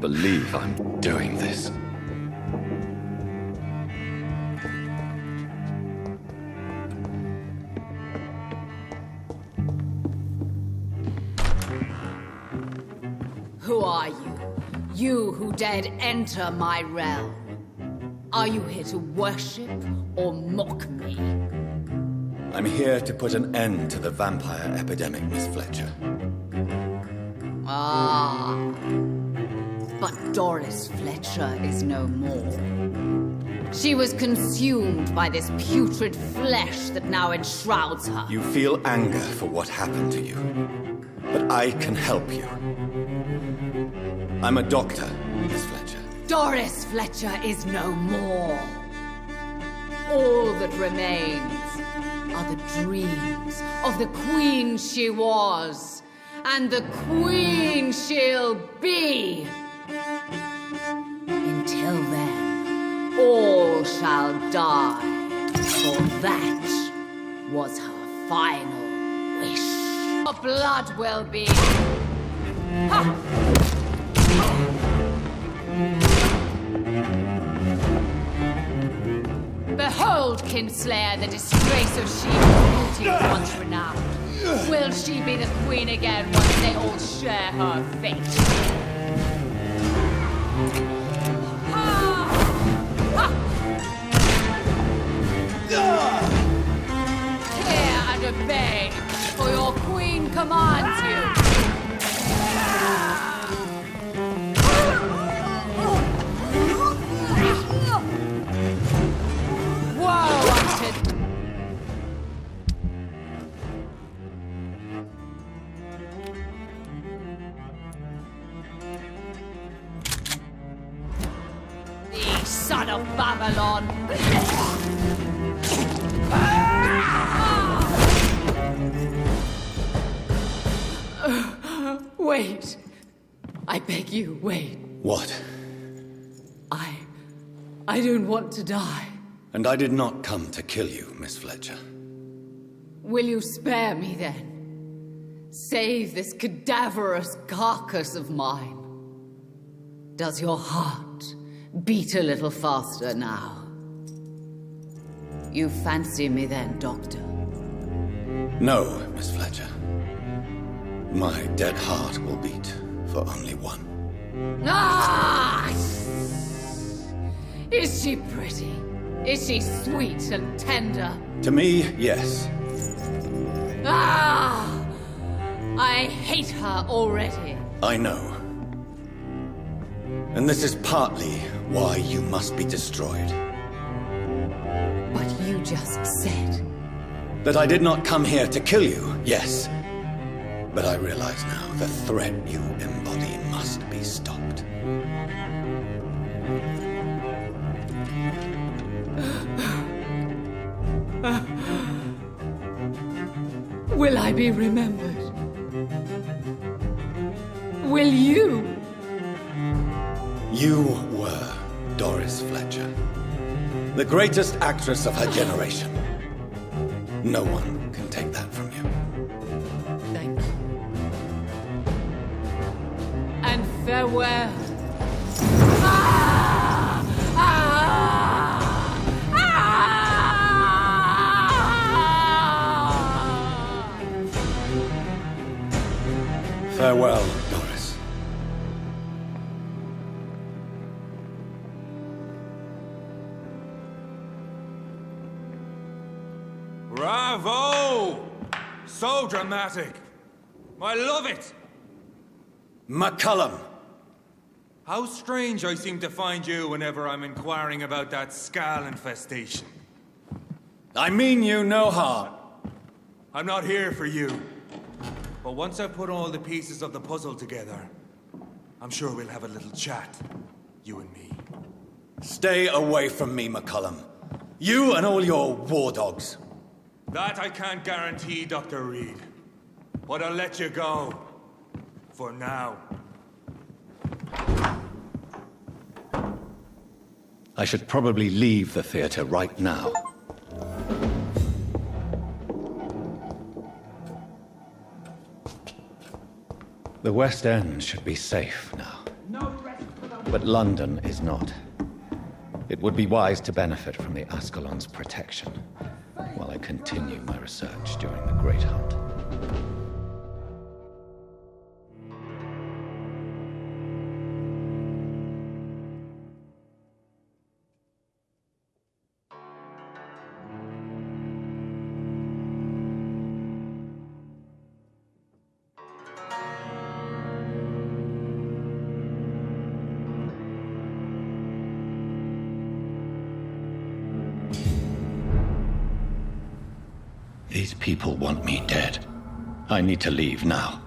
Believe I'm doing this. Who are you? You who dared enter my realm. Are you here to worship or mock me? I'm here to put an end to the vampire epidemic, Miss Fletcher. Ah. But Doris Fletcher is no more. She was consumed by this putrid flesh that now enshrouds her. You feel anger for what happened to you, but I can help you. I'm a doctor, Miss Fletcher. Doris Fletcher is no more. All that remains are the dreams of the queen she was, and the queen she'll be. Until then, all shall die, for that was her final wish. Her blood will be... Ha! Behold, Kinslayer, the disgrace of she whose beauty was once renowned. Will she be the queen again once they all share her fate? Hear and obey, for your queen commands you. Woe unto... thee, son of Babylon! Wait. I beg you, wait. What? I don't want to die. And I did not come to kill you, Miss Fletcher. Will you spare me then? Save this cadaverous carcass of mine. Does your heart beat a little faster now? You fancy me then, Doctor? No, Miss Fletcher. My dead heart will beat for only one. Ah! Is she pretty? Is she sweet and tender? To me, yes. Ah! I hate her already. I know. And this is partly why you must be destroyed. But you just said... That I did not come here to kill you, yes. But I realize now the threat you embody must be stopped. Will I be remembered? Will you? You were Doris Fletcher, the greatest actress of her generation. No one can take that from you. Thank you. And farewell. Ah! Ah! Ah! Farewell, Doris. Bravo! So dramatic. I love it. McCullum. How strange I seem to find you whenever I'm inquiring about that Skal infestation. I mean you no harm. I'm not here for you. But once I put all the pieces of the puzzle together, I'm sure we'll have a little chat, you and me. Stay away from me, McCullum. You and all your war dogs. That I can't guarantee, Dr. Reid. But I'll let you go. For now. I should probably leave the theater right now. The West End should be safe now. But London is not. It would be wise to benefit from the Ascalon's protection while I continue my research during the Great Hunt. These people want me dead. I need to leave now.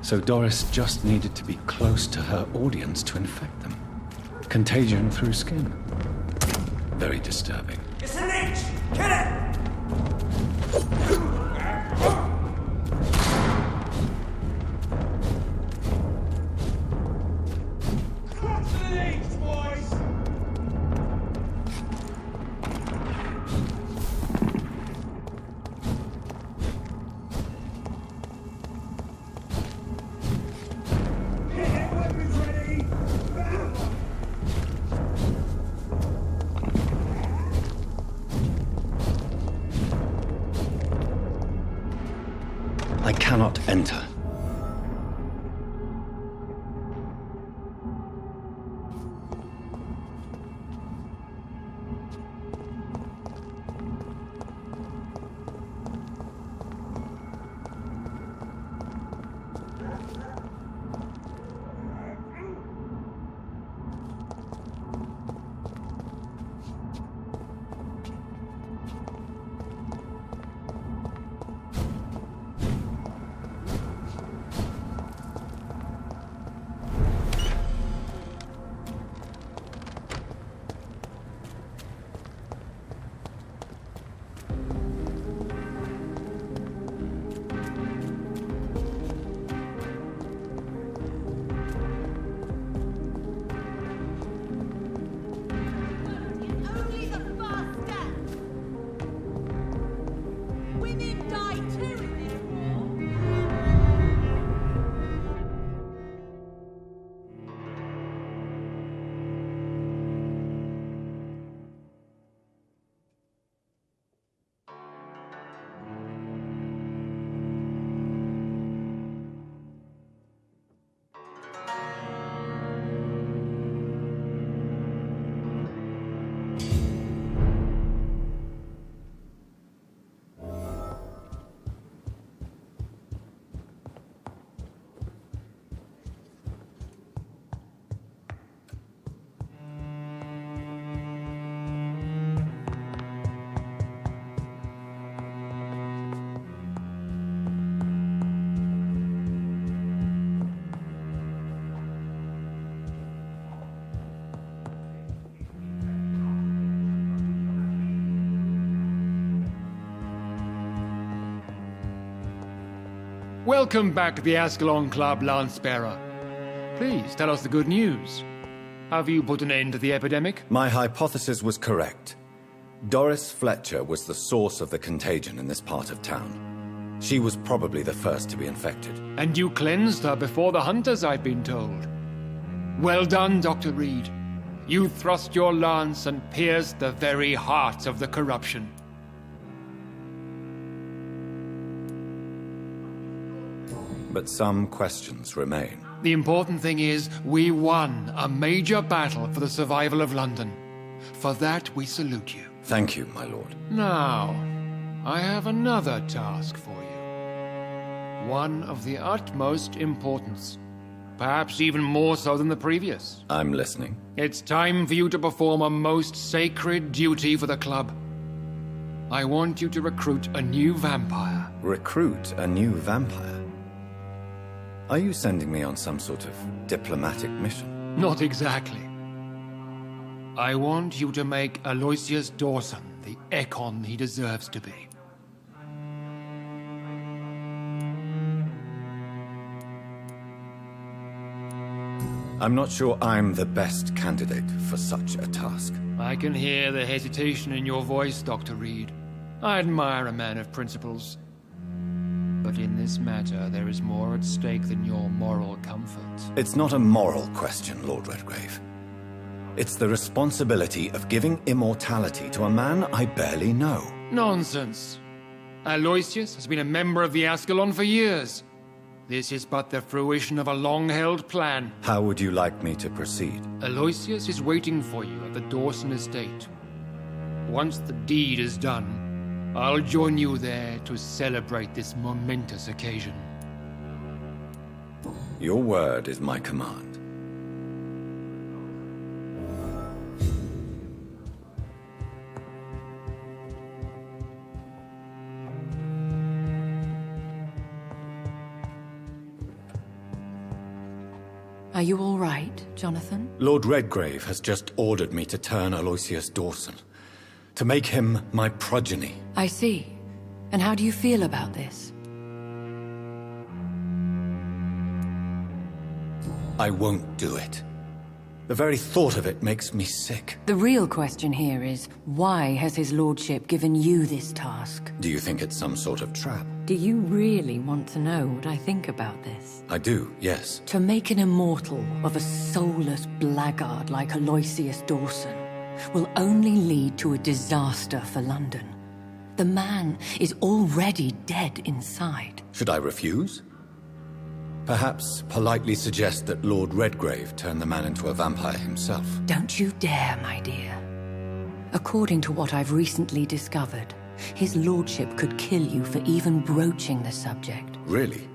So Doris just needed to be close to her audience to infect them. Contagion through skin. Very disturbing. It's an itch! Kill it! I cannot enter. Welcome back to the Ascalon Club, Lancebearer. Please tell us the good news. Have you put an end to the epidemic? My hypothesis was correct. Doris Fletcher was the source of the contagion in this part of town. She was probably the first to be infected. And you cleansed her before the hunters, I've been told. Well done, Dr. Reid. You thrust your lance and pierced the very heart of the corruption. But some questions remain. The important thing is, we won a major battle for the survival of London. For that, we salute you. Thank you, my lord. Now, I have another task for you. One of the utmost importance. Perhaps even more so than the previous. I'm listening. It's time for you to perform a most sacred duty for the club. I want you to recruit a new vampire. Recruit a new vampire? Are you sending me on some sort of diplomatic mission? Not exactly. I want you to make Aloysius Dawson the Ekon he deserves to be. I'm not sure I'm the best candidate for such a task. I can hear the hesitation in your voice, Dr. Reid. I admire a man of principles. But in this matter, there is more at stake than your moral comfort. It's not a moral question, Lord Redgrave. It's the responsibility of giving immortality to a man I barely know. Nonsense. Aloysius has been a member of the Ascalon for years. This is but the fruition of a long-held plan. How would you like me to proceed? Aloysius is waiting for you at the Dawson estate. Once the deed is done, I'll join you there to celebrate this momentous occasion. Your word is my command. Are you all right, Jonathan? Lord Redgrave has just ordered me to turn Aloysius Dawson, to make him my progeny. I see. And how do you feel about this? I won't do it. The very thought of it makes me sick. The real question here is, why has his lordship given you this task? Do you think it's some sort of trap? Do you really want to know what I think about this? I do, yes. To make an immortal of a soulless blackguard like Aloysius Dawson will only lead to a disaster for London. The man is already dead inside. Should I refuse? Perhaps politely suggest that Lord Redgrave turn the man into a vampire himself. Don't you dare, my dear. According to what I've recently discovered, his lordship could kill you for even broaching the subject. Really?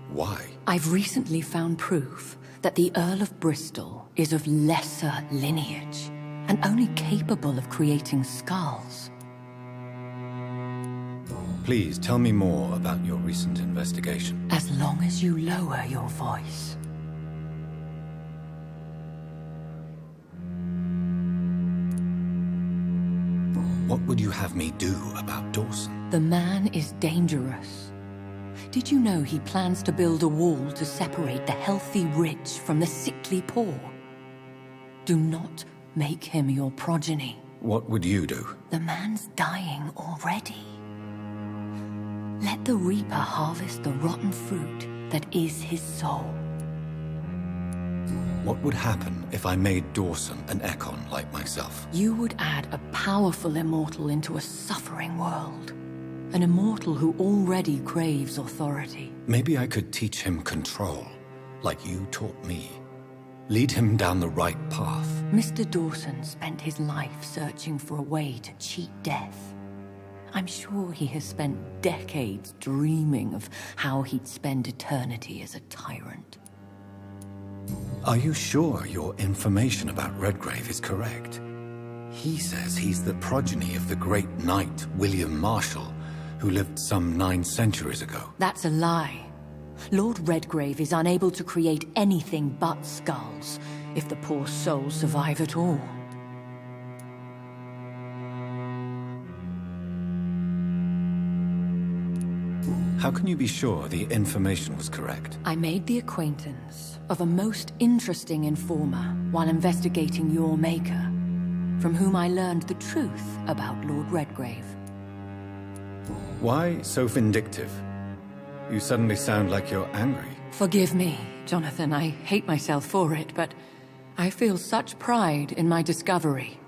Why? I've recently found proof that the Earl of Bristol is of lesser lineage and only capable of creating skulls. Please tell me more about your recent investigation. As long as you lower your voice. What would you have me do about Dawson? The man is dangerous. Did you know he plans to build a wall to separate the healthy rich from the sickly poor? Do not make him your progeny. What would you do? The man's dying already. Let the Reaper harvest the rotten fruit that is his soul. What would happen if I made Dawson an Ekon like myself? You would add a powerful immortal into a suffering world. An immortal who already craves authority. Maybe I could teach him control, like you taught me. Lead him down the right path. Mr. Dawson spent his life searching for a way to cheat death. I'm sure he has spent decades dreaming of how he'd spend eternity as a tyrant. Are you sure your information about Redgrave is correct? He says he's the progeny of the great knight William Marshall, who lived some 9 centuries ago. That's a lie. Lord Redgrave is unable to create anything but skulls, if the poor souls survive at all. How can you be sure the information was correct? I made the acquaintance of a most interesting informer while investigating your maker, from whom I learned the truth about Lord Redgrave. Why so vindictive? You suddenly sound like you're angry. Forgive me, Jonathan. I hate myself for it, but I feel such pride in my discovery.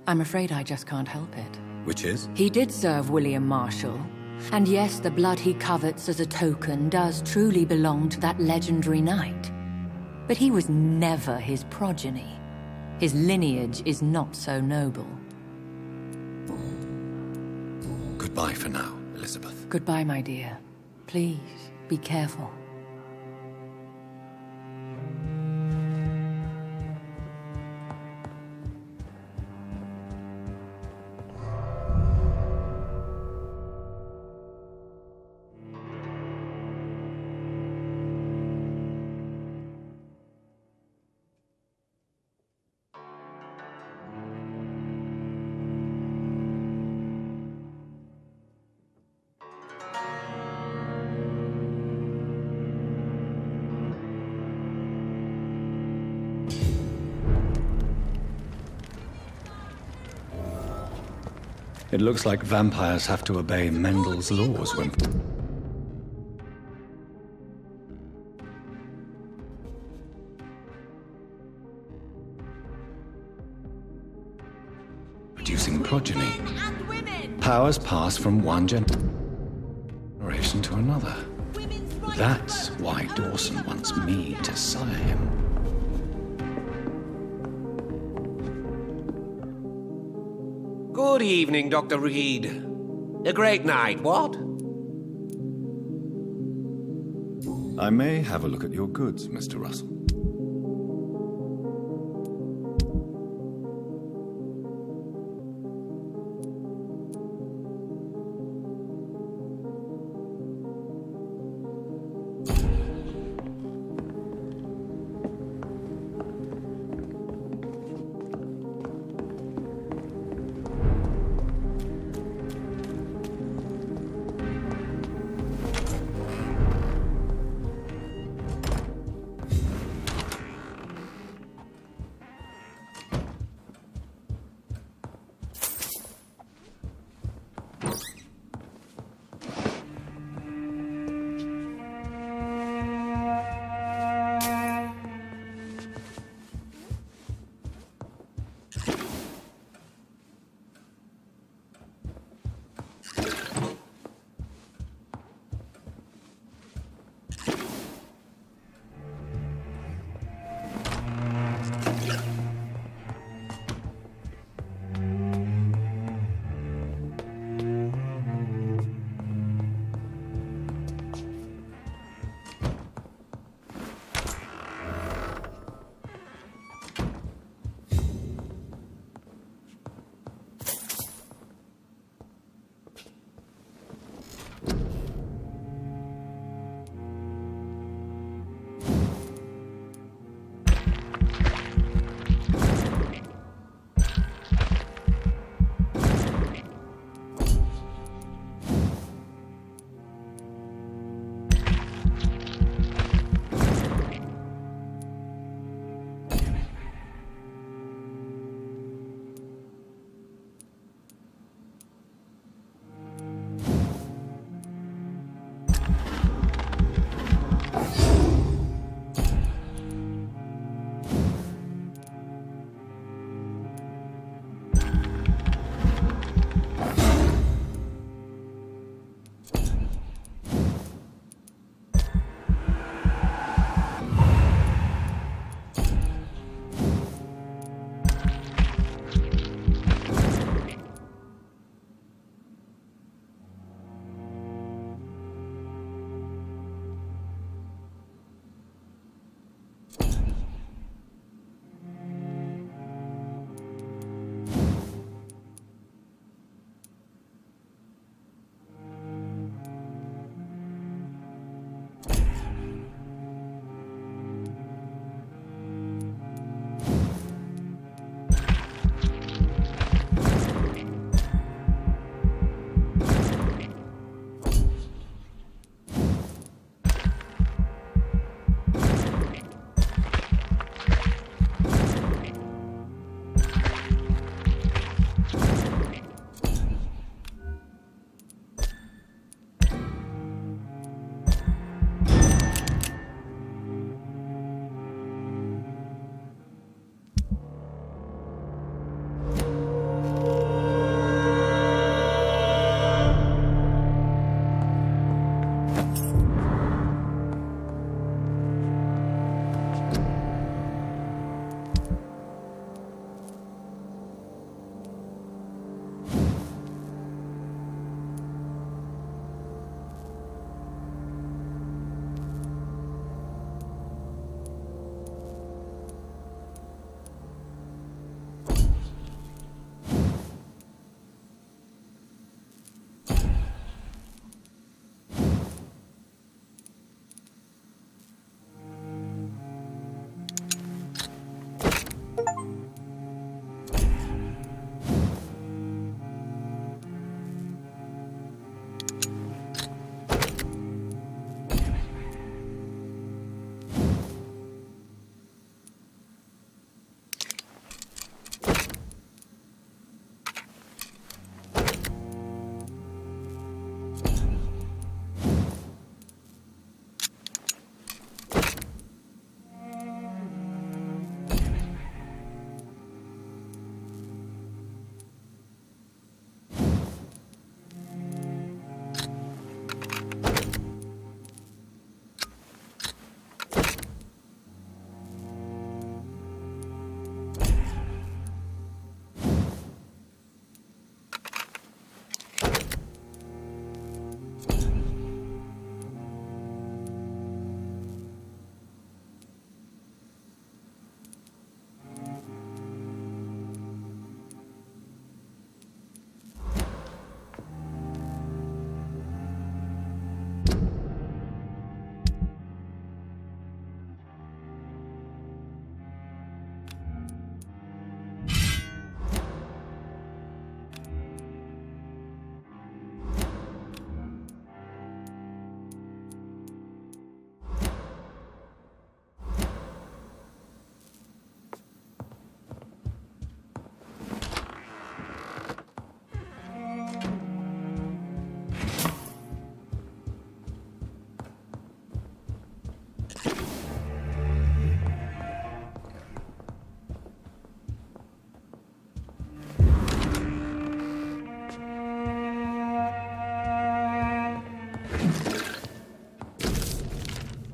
I'm afraid I just can't help it. Which is? He did serve William Marshall. And yes, the blood he covets as a token does truly belong to that legendary knight. But he was never his progeny. His lineage is not so noble. Goodbye for now, Elizabeth. Goodbye, my dear. Please, be careful. It looks like vampires have to obey Mendel's laws when... producing progeny. Powers pass from one generation to another. That's why Dawson wants me to sire him. Good evening, Dr. Reid. A great night, what? I may have a look at your goods, Mr. Russell.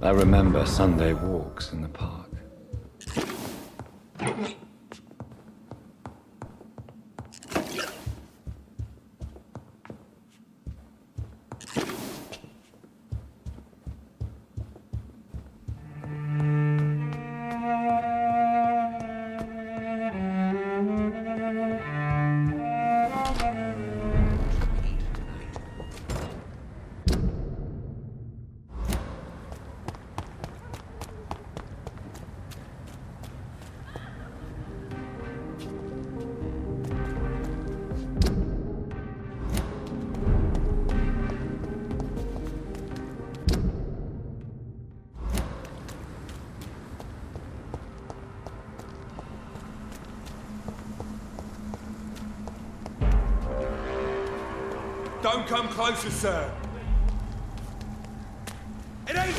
I remember Sunday walks in the park. Don't come closer, sir. It ain't...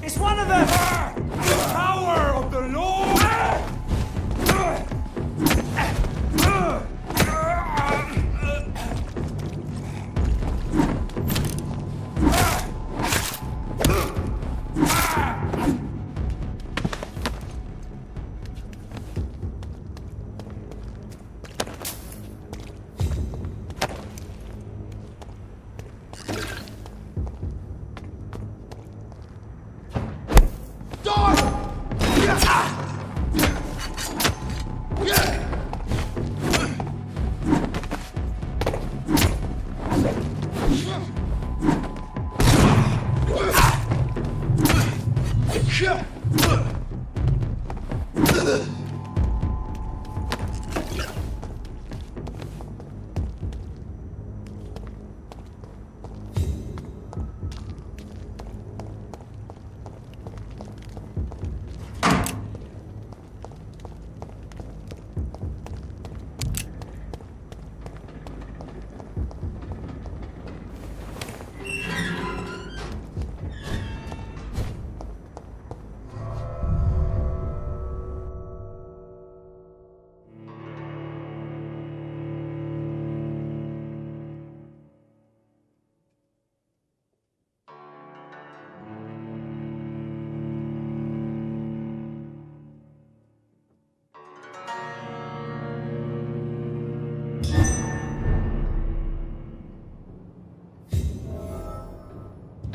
It's one of them! The power of the Lord!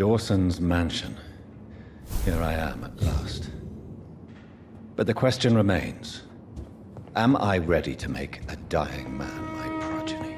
Dawson's mansion. Here I am at last. But the question remains, am I ready to make a dying man my progeny?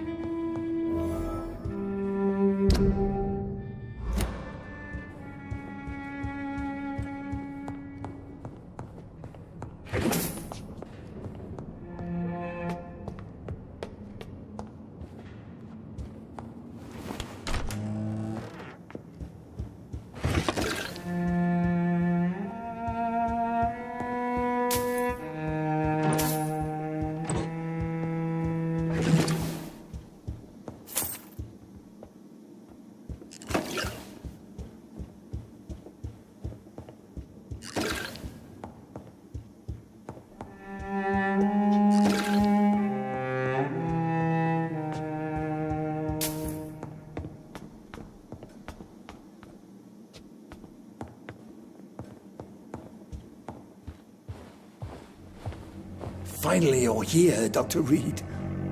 finally you're here, Dr. Reid.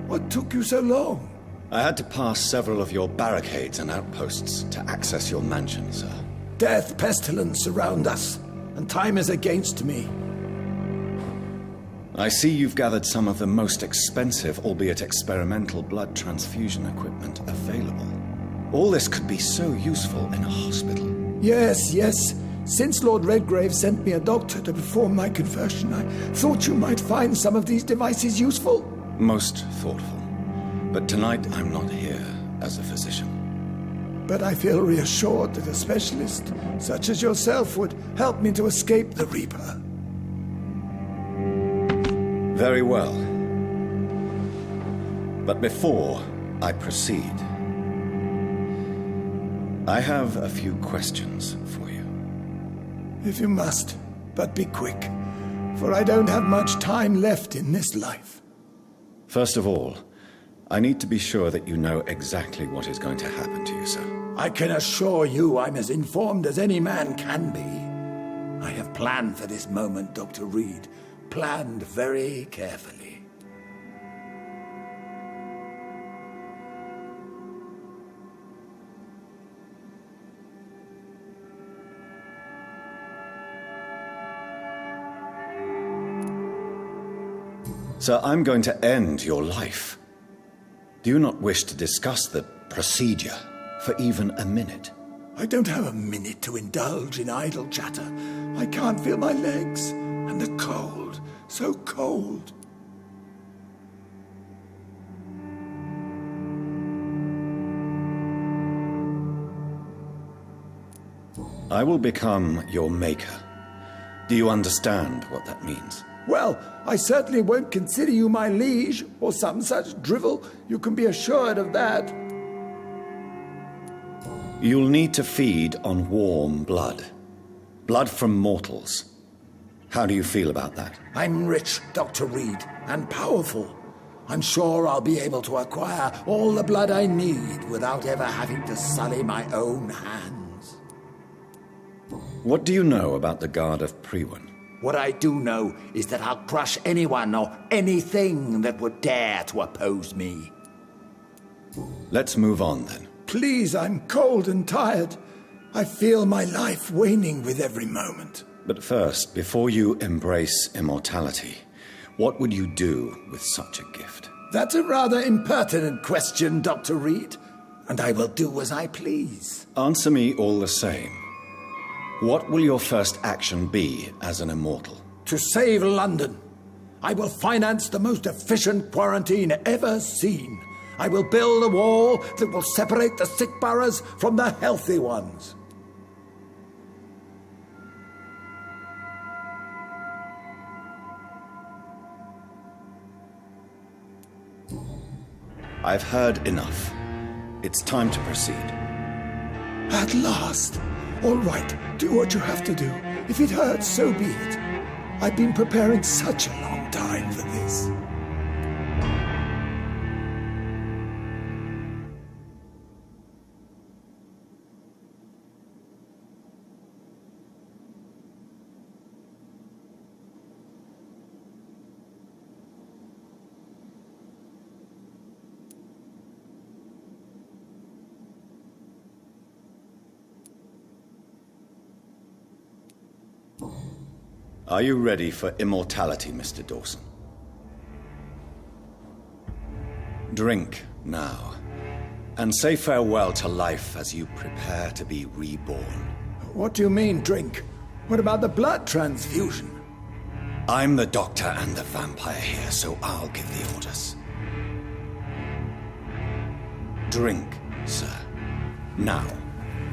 What took you so long? I had to pass several of your barricades and outposts to access your mansion, sir. Death, pestilence surround us, and time is against me. I see you've gathered some of the most expensive, albeit experimental, blood transfusion equipment available. All this could be so useful in a hospital. Yes, yes. Since Lord Redgrave sent me a doctor to perform my conversion, I thought you might find some of these devices useful. Most thoughtful. But tonight I'm not here as a physician. But I feel reassured that a specialist such as yourself would help me to escape the Reaper. Very well. But before I proceed, I have a few questions for you. If you must, but be quick, for I don't have much time left in this life. First of all, I need to be sure that you know exactly what is going to happen to you, sir. I can assure you I'm as informed as any man can be. I have planned for this moment, Dr. Reid. Planned very carefully. Sir, I'm going to end your life. Do you not wish to discuss the procedure for even a minute? I don't have a minute to indulge in idle chatter. I can't feel my legs, and the cold, so cold. I will become your maker. Do you understand what that means? Well, I certainly won't consider you my liege, or some such drivel. You can be assured of that. You'll need to feed on warm blood. Blood from mortals. How do you feel about that? I'm rich, Dr. Reid, and powerful. I'm sure I'll be able to acquire all the blood I need without ever having to sully my own hands. What do you know about the Guard of Priwen? What I do know is that I'll crush anyone or anything that would dare to oppose me. Let's move on, then. Please, I'm cold and tired. I feel my life waning with every moment. But first, before you embrace immortality, what would you do with such a gift? That's a rather impertinent question, Dr. Reid, and I will do as I please. Answer me all the same. What will your first action be as an immortal? To save London. I will finance the most efficient quarantine ever seen. I will build a wall that will separate the sick boroughs from the healthy ones. I've heard enough. It's time to proceed. At last. All right, do what you have to do. If it hurts, so be it. I've been preparing such a long time for this. Are you ready for immortality, Mr. Dawson? Drink now, and say farewell to life as you prepare to be reborn. What do you mean, drink? What about the blood transfusion? I'm the doctor and the vampire here, so I'll give the orders. Drink, sir. Now.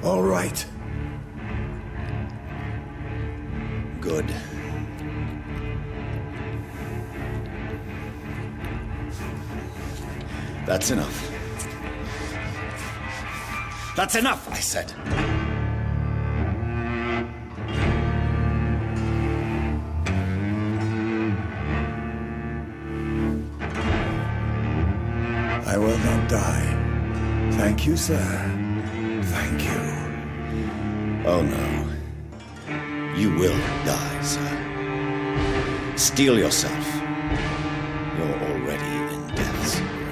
All right. Good. That's enough. That's enough, I said. I will not die. Thank you, sir. Thank you. Oh, no. You will die, sir. Steel yourself. You're already in death's grip.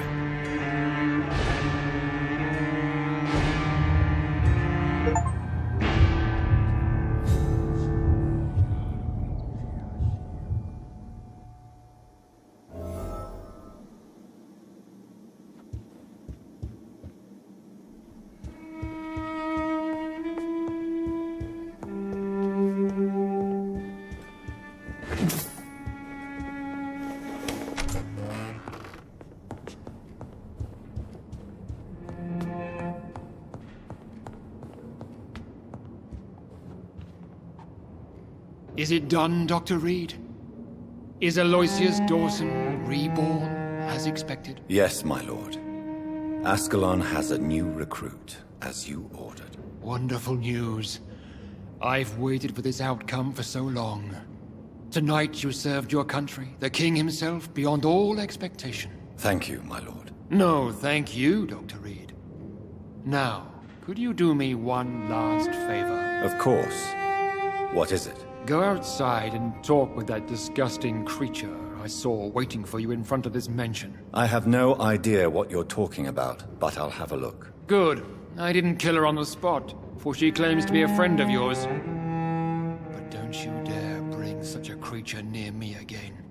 Is it done, Dr. Reid? Is Aloysius Dawson reborn, as expected? Yes, my lord. Ascalon has a new recruit, as you ordered. Wonderful news. I've waited for this outcome for so long. Tonight you served your country, the king himself, beyond all expectation. Thank you, my lord. No, thank you, Dr. Reid. Now, could you do me one last favor? Of course. What is it? Go outside and talk with that disgusting creature I saw waiting for you in front of this mansion. I have no idea what you're talking about, but I'll have a look. Good. I didn't kill her on the spot, for she claims to be a friend of yours. But don't you dare bring such a creature near me again.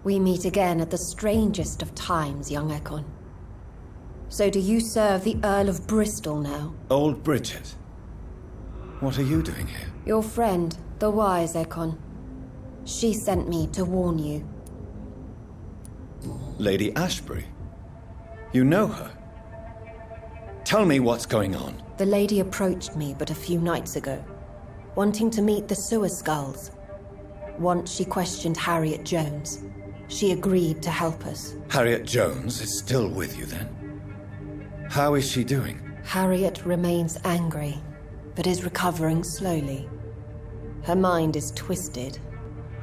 We meet again at the strangest of times, young Ekon. So do you serve the Earl of Bristol now? Old Bridget. What are you doing here? Your friend, the wise Ekon. She sent me to warn you. Lady Ashbury? You know her? Tell me what's going on. The lady approached me but a few nights ago, wanting to meet the Sewer Skulls. Once she questioned Harriet Jones. She agreed to help us. Harriet Jones is still with you, then? How is she doing? Harriet remains angry, but is recovering slowly. Her mind is twisted,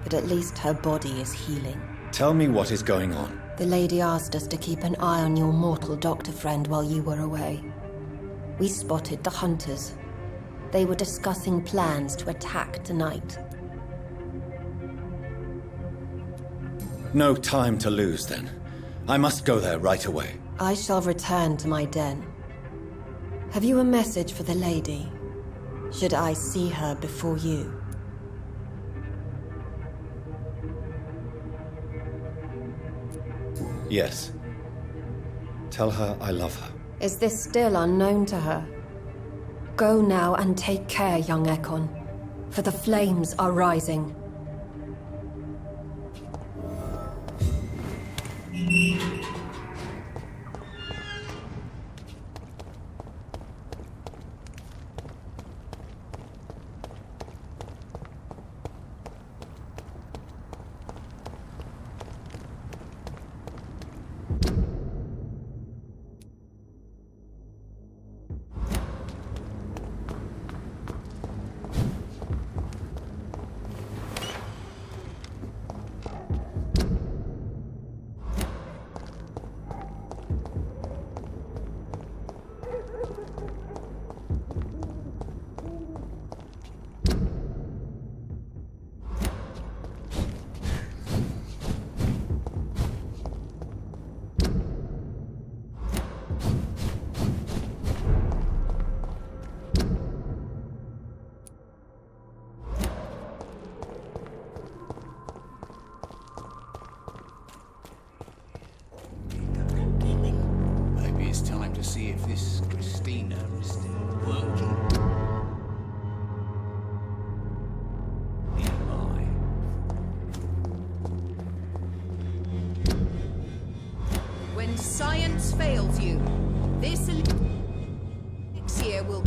but at least her body is healing. Tell me what is going on. The lady asked us to keep an eye on your mortal doctor friend while you were away. We spotted the hunters. They were discussing plans to attack tonight. No time to lose, then. I must go there right away. I shall return to my den. Have you a message for the lady? Should I see her before you? Yes. Tell her I love her. Is this still unknown to her? Go now and take care, young Ekon, for the flames are rising. see if this Christina is still working. When science fails you, this elixir will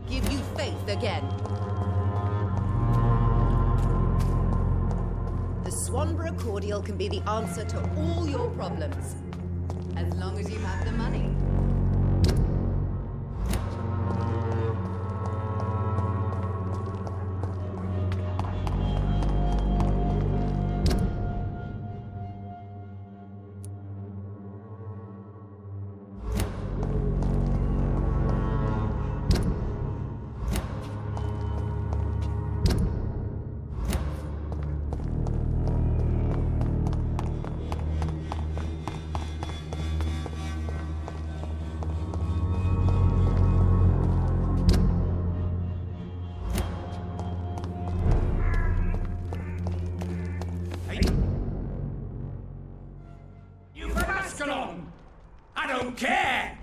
give you faith again. The Swanborough cordial can be the answer to all your problems, as long as you have the money. I don't care!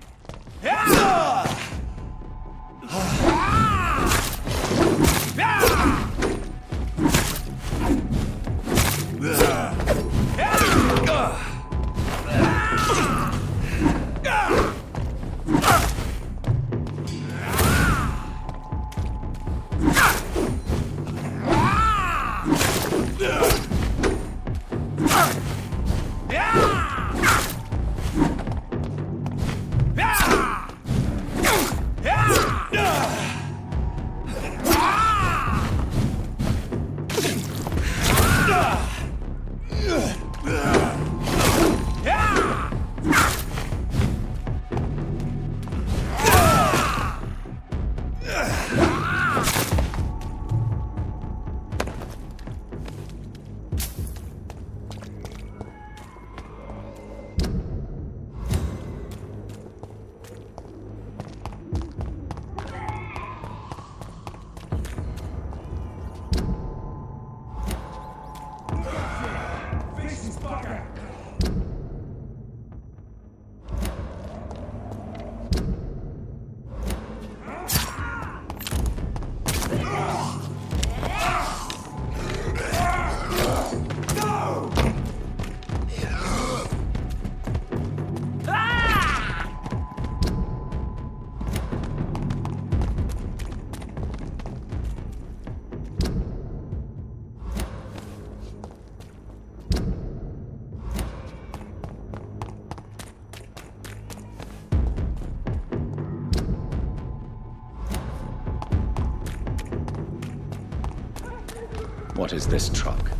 What is this truck?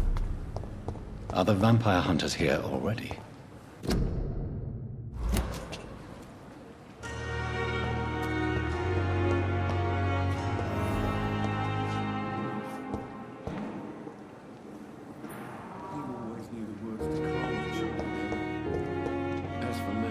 Are the vampire hunters here already? As for me,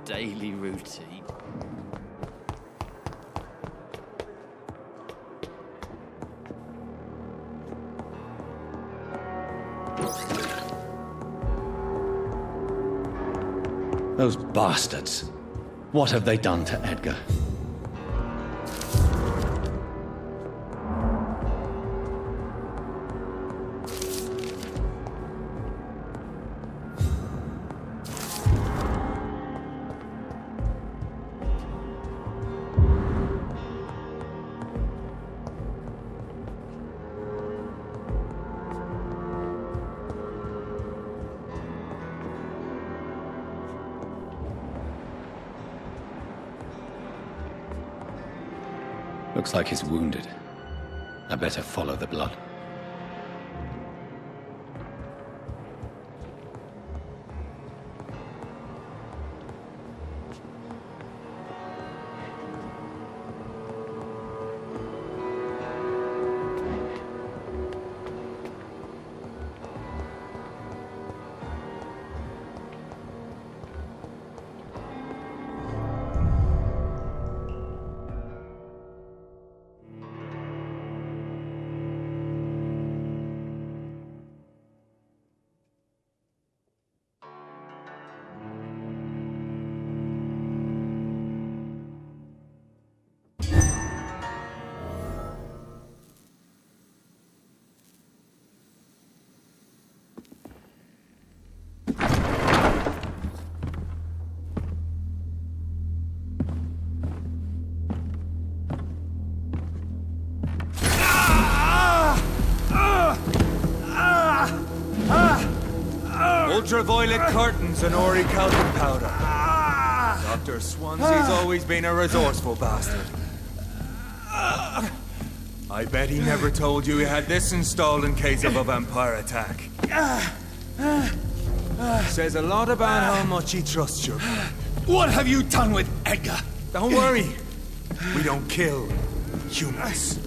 daily routine. Those bastards. What have they done to Edgar? Looks like he's wounded. I better follow the blood. Ultraviolet curtains and orichalcum powder. Dr. Swansea's always been a resourceful bastard. I bet he never told you he had this installed in case of a vampire attack. Says a lot about how much he trusts you. What have you done with Edgar? Don't worry. We don't kill humans.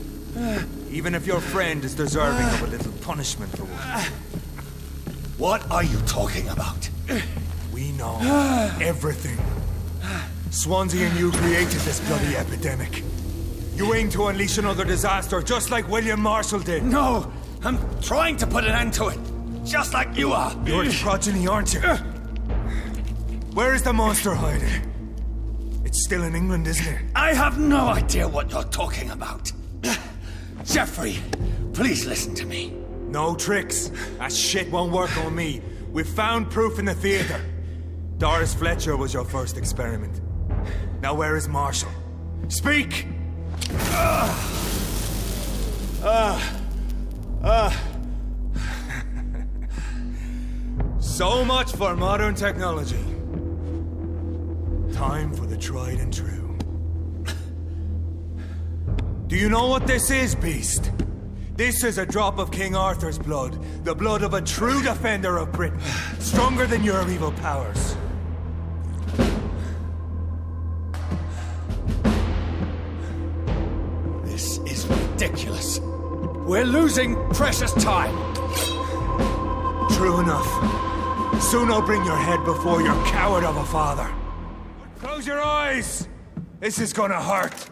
Even if your friend is deserving of a little punishment for one. What are you talking about? We know everything. Swansea and you created this bloody epidemic. You aim to unleash another disaster, just like William Marshall did. No, I'm trying to put an end to it. Just like you are. You're the progeny, aren't you? Where is the monster hiding? It's still in England, isn't it? I have no idea what you're talking about. Jeffrey, please listen to me. No tricks. That shit won't work on me. We've found proof in the theater. Doris Fletcher was your first experiment. Now where is Marshall? Speak! So much for modern technology. Time for the tried and true. Do you know what this is, Beast? This is a drop of King Arthur's blood. The blood of a true defender of Britain. Stronger than your evil powers. This is ridiculous. We're losing precious time. True enough. Soon I'll bring your head before your coward of a father. Close your eyes! This is gonna hurt.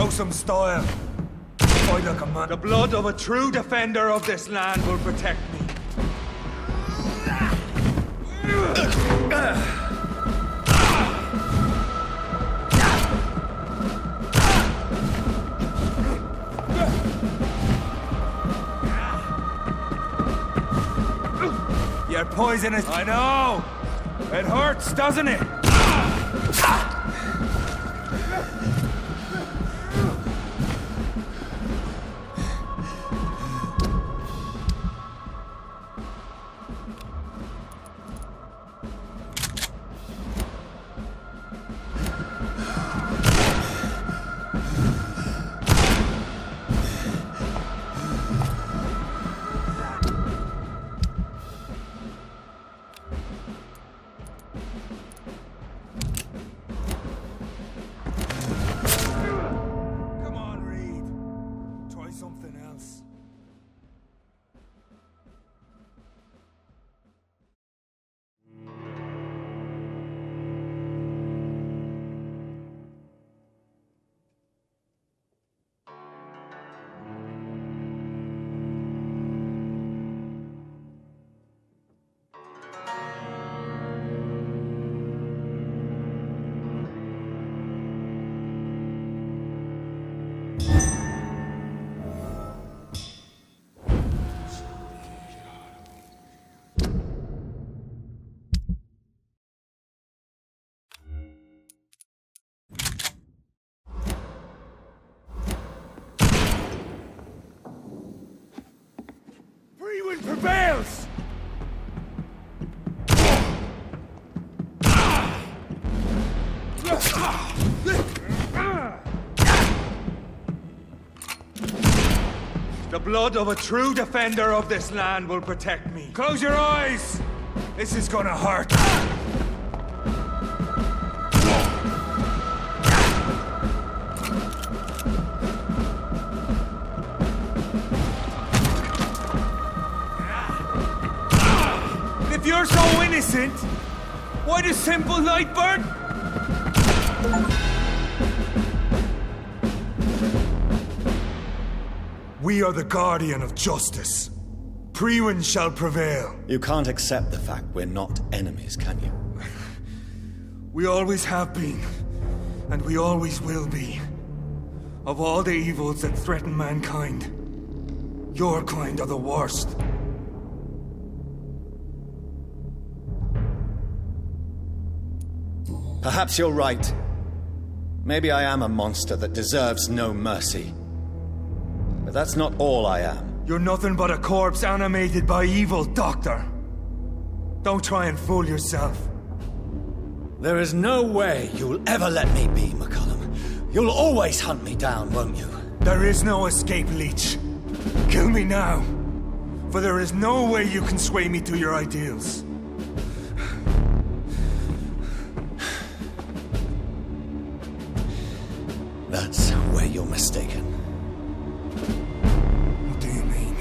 Show some style. Fight like a man. The blood of a true defender of this land will protect me. You're poisonous. I know. It hurts, doesn't it? Come on, Reid. Try something else. Freewind prevails! The blood of a true defender of this land will protect me. Close your eyes! This is gonna hurt. If you're so innocent, why does simple light burn? We are the guardian of justice. Priwen shall prevail. You can't accept the fact we're not enemies, can you? We always have been, and we always will be. Of all the evils that threaten mankind, your kind are the worst. Perhaps you're right. Maybe I am a monster that deserves no mercy. But that's not all I am. You're nothing but a corpse animated by evil, Doctor. Don't try and fool yourself. There is no way you'll ever let me be, McCullum. You'll always hunt me down, won't you? There is no escape, Leech. Kill me now. For there is no way you can sway me to your ideals. That's where you're mistaken. What do you mean?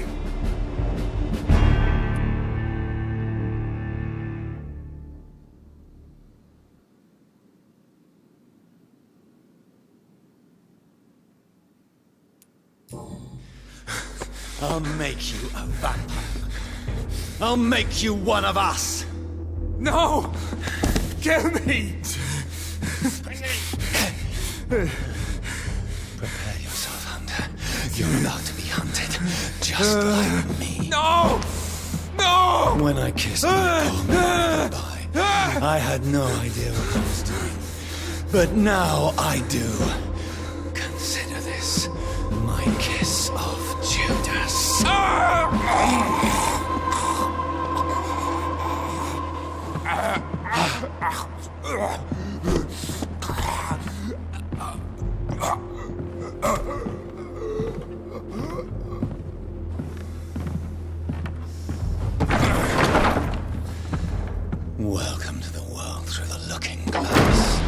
I'll make you a vampire. I'll make you one of us. No! Kill me! Prepare yourself, Hunter. You're about to be hunted, just like me. No! No! When I kissed my poor mother goodbye, I had no idea what I was doing. But now I do. Consider this my kiss of Judas. Welcome to the world through the looking glass.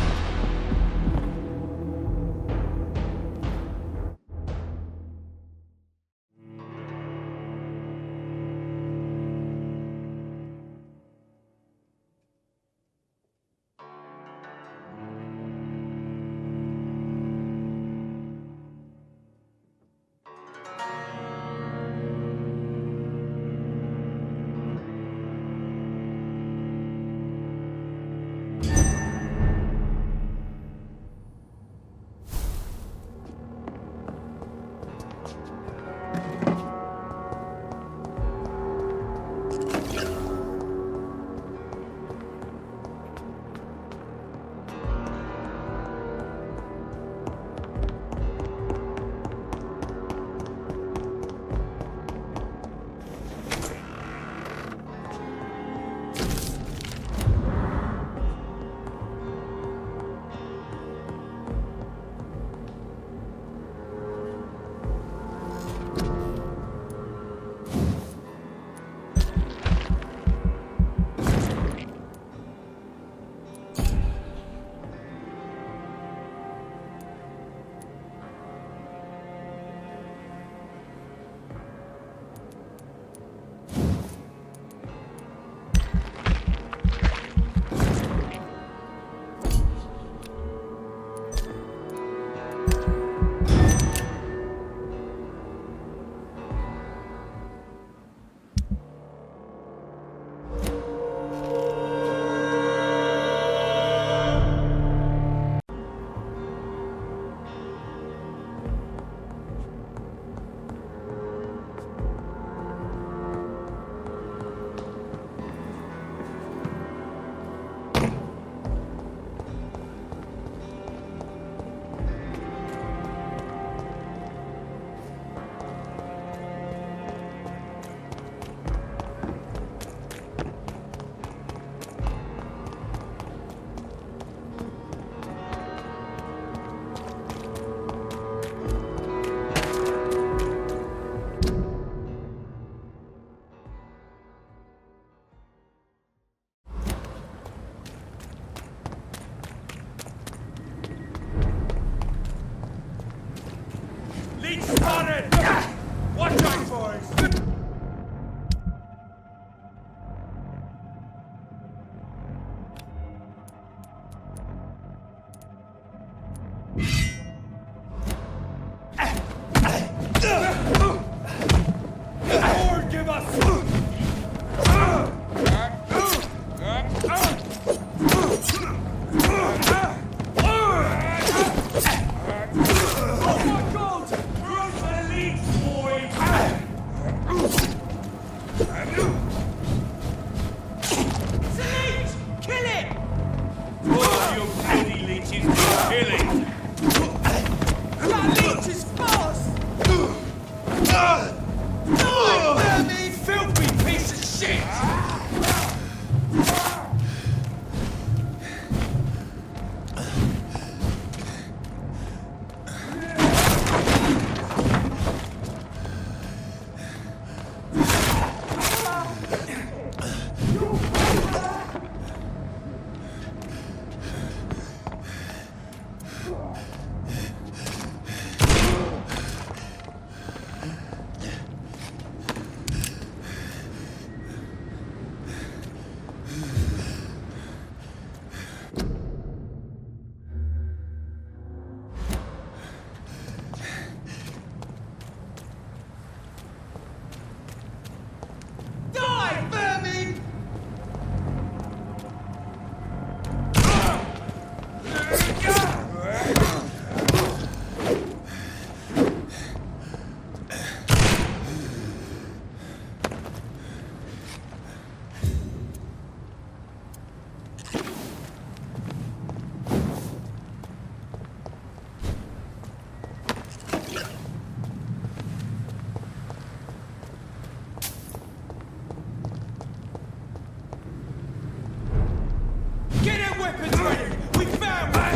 weapons ready! We found one!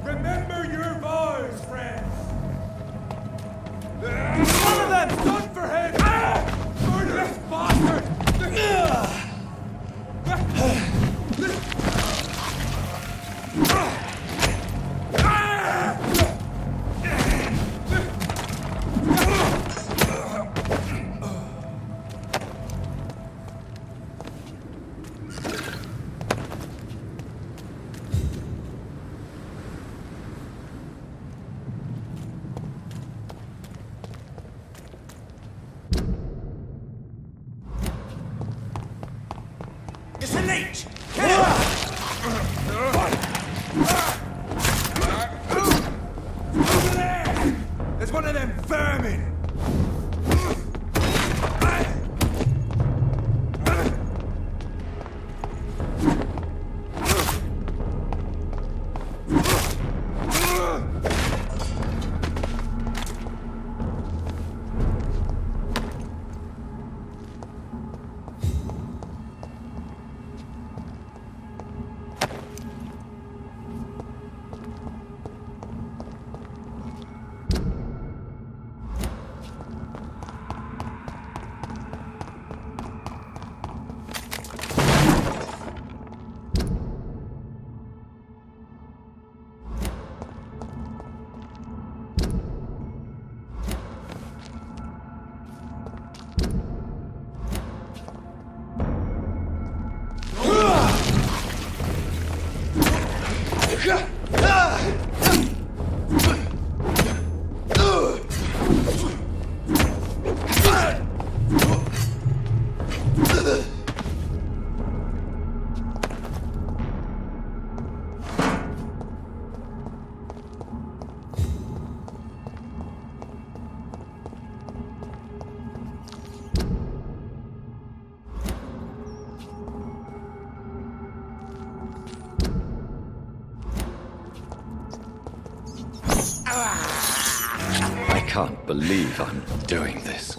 Remember your vows, friends! One of them's done for him! Murderous bastard! It's a leech! Get him! Over there! There's one of them vermin! I can't believe I'm doing this.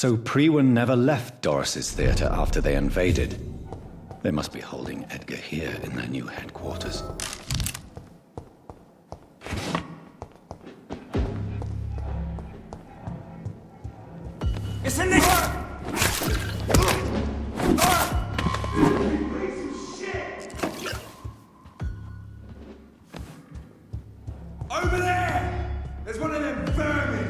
So Prewen never left Doris's theater after they invaded. They must be holding Edgar here in their new headquarters. It's in this! Over there! There's one of them vermin!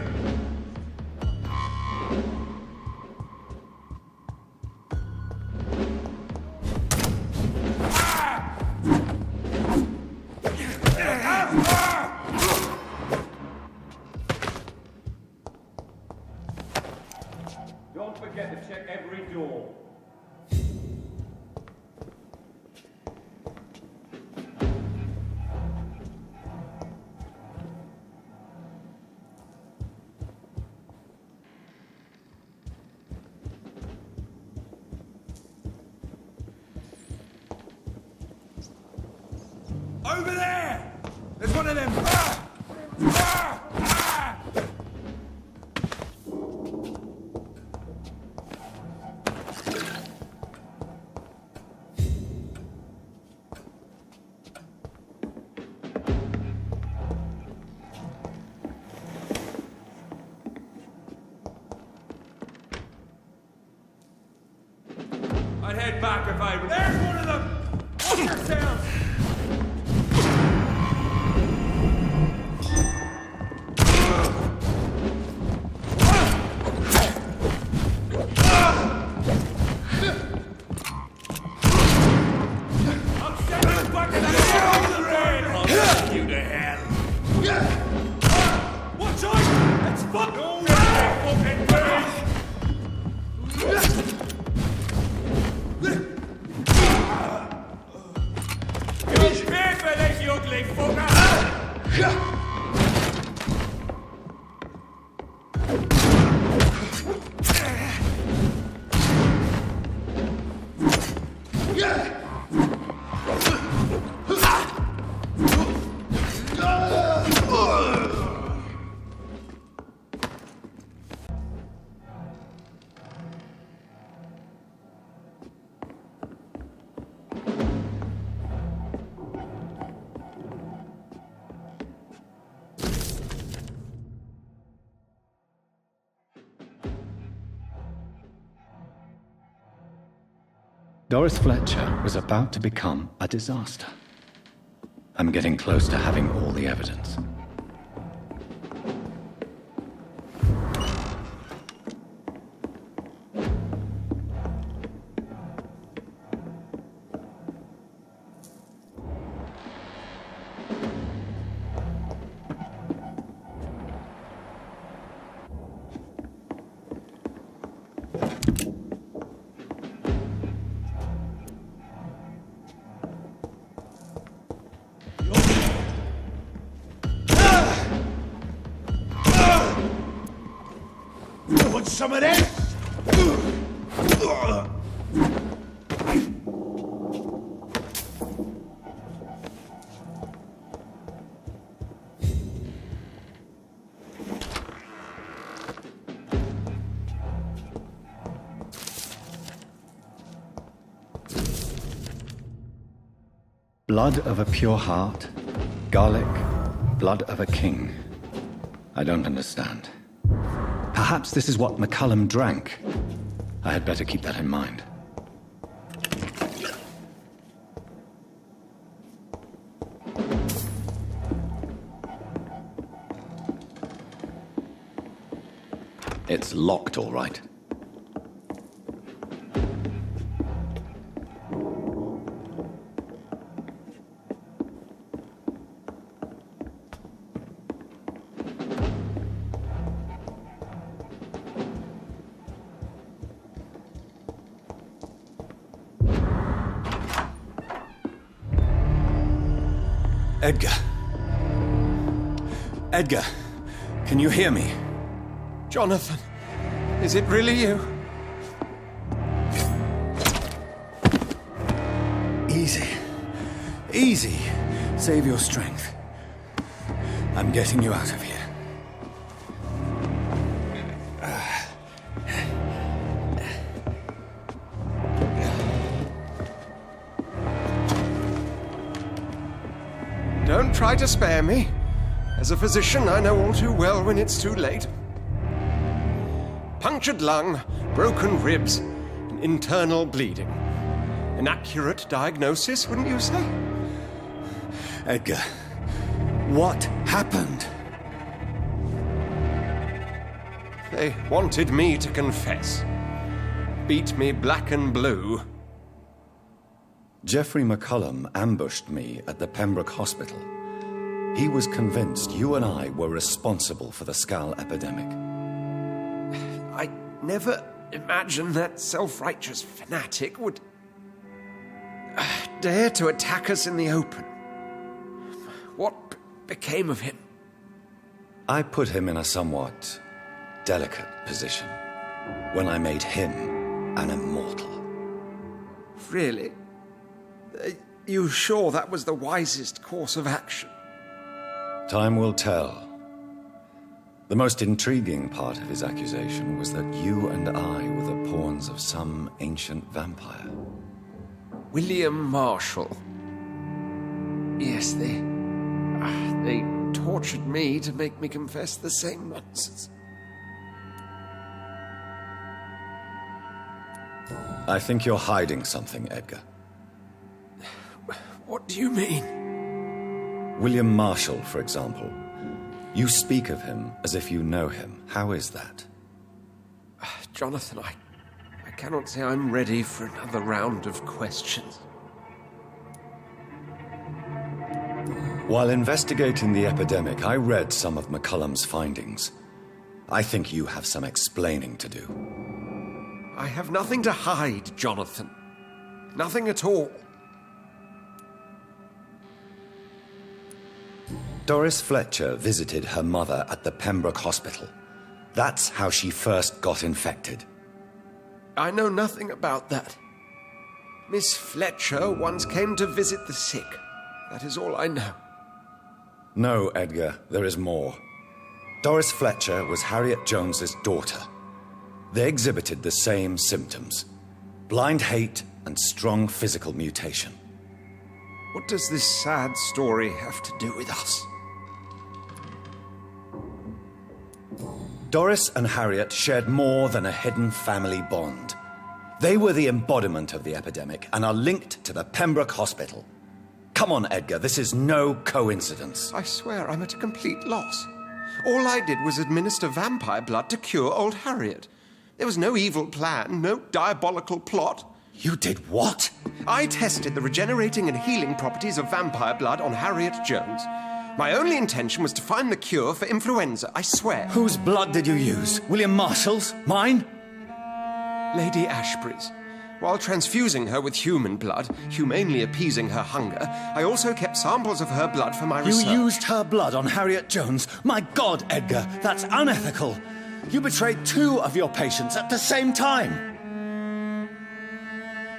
Don't forget to check every door. Over there! There's one of them! I'd head back if I were... There's one of them! Watch yourselves! Watch out! It's fucking you ugly fucker! Doris Fletcher was about to become a disaster. I'm getting close to having all the evidence. Want some of this? Blood of a pure heart, garlic, blood of a king. I don't understand. Perhaps this is what McCullum drank. I had better keep that in mind. It's locked, all right. Edgar. Edgar, can you hear me? Jonathan, is it really you? Easy. Easy. Save your strength. I'm getting you out of here. to spare me. As a physician, I know all too well when it's too late. Punctured lung, broken ribs, and internal bleeding. An accurate diagnosis, wouldn't you say? Edgar, what happened? They wanted me to confess. Beat me black and blue. Jeffrey McCullum ambushed me at the Pembroke Hospital. He was convinced you and I were responsible for the Skal epidemic. I never imagined that self-righteous fanatic would dare to attack us in the open. What became of him? I put him in a somewhat delicate position when I made him an immortal. Really? Are you sure that was the wisest course of action? Time will tell. The most intriguing part of his accusation was that you and I were the pawns of some ancient vampire. William Marshall. Yes, they tortured me to make me confess the same nonsense. I think you're hiding something, Edgar. What do you mean? William Marshall, for example. You speak of him as if you know him. How is that? Jonathan, I cannot say I'm ready for another round of questions. While investigating the epidemic, I read some of McCullum's findings. I think you have some explaining to do. I have nothing to hide, Jonathan. Nothing at all. Doris Fletcher visited her mother at the Pembroke Hospital. That's how she first got infected. I know nothing about that. Miss Fletcher once came to visit the sick. That is all I know. No, Edgar, there is more. Doris Fletcher was Harriet Jones's daughter. They exhibited the same symptoms: blind hate and strong physical mutation. What does this sad story have to do with us? Doris and Harriet shared more than a hidden family bond. They were the embodiment of the epidemic and are linked to the Pembroke Hospital. Come on, Edgar, this is no coincidence. I swear I'm at a complete loss. All I did was administer vampire blood to cure old Harriet. There was no evil plan, no diabolical plot. You did what? I tested the regenerating and healing properties of vampire blood on Harriet Jones. My only intention was to find the cure for influenza, I swear. Whose blood did you use? William Marshall's? Mine? Lady Ashbury's. While transfusing her with human blood, humanely appeasing her hunger, I also kept samples of her blood for my research. You used her blood on Harriet Jones? My God, Edgar, that's unethical. You betrayed 2 of your patients at the same time.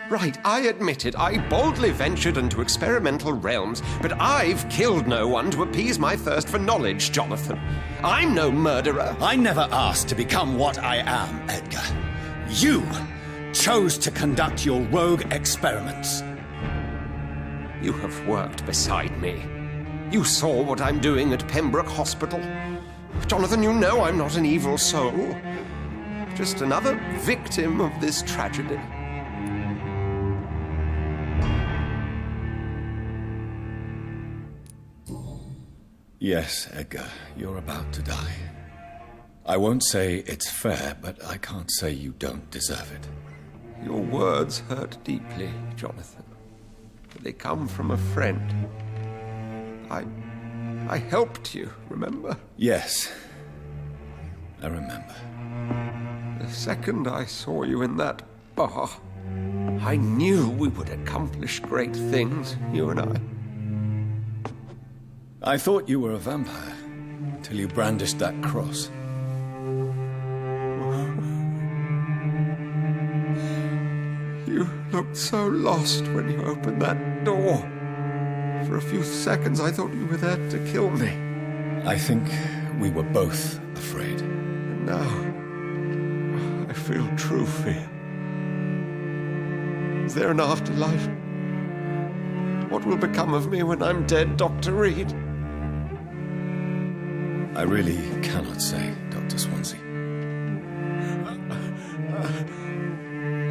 Right, I admit it. I boldly ventured into experimental realms, but I've killed no one to appease my thirst for knowledge, Jonathan. I'm no murderer. I never asked to become what I am, Edgar. You chose to conduct your rogue experiments. You have worked beside me. You saw what I'm doing at Pembroke Hospital. Jonathan, you know I'm not an evil soul. Just another victim of this tragedy. Yes, Edgar, you're about to die. I won't say it's fair, but I can't say you don't deserve it. Your words hurt deeply, Jonathan. But they come from a friend. I helped you, remember? Yes, I remember. The second I saw you in that bar, I knew we would accomplish great things, you and I. I thought you were a vampire, till you brandished that cross. You looked so lost when you opened that door. For a few seconds, I thought you were there to kill me. I think we were both afraid. And now, I feel true fear. Is there an afterlife? What will become of me when I'm dead, Dr. Reid? I really cannot say, Dr. Swansea.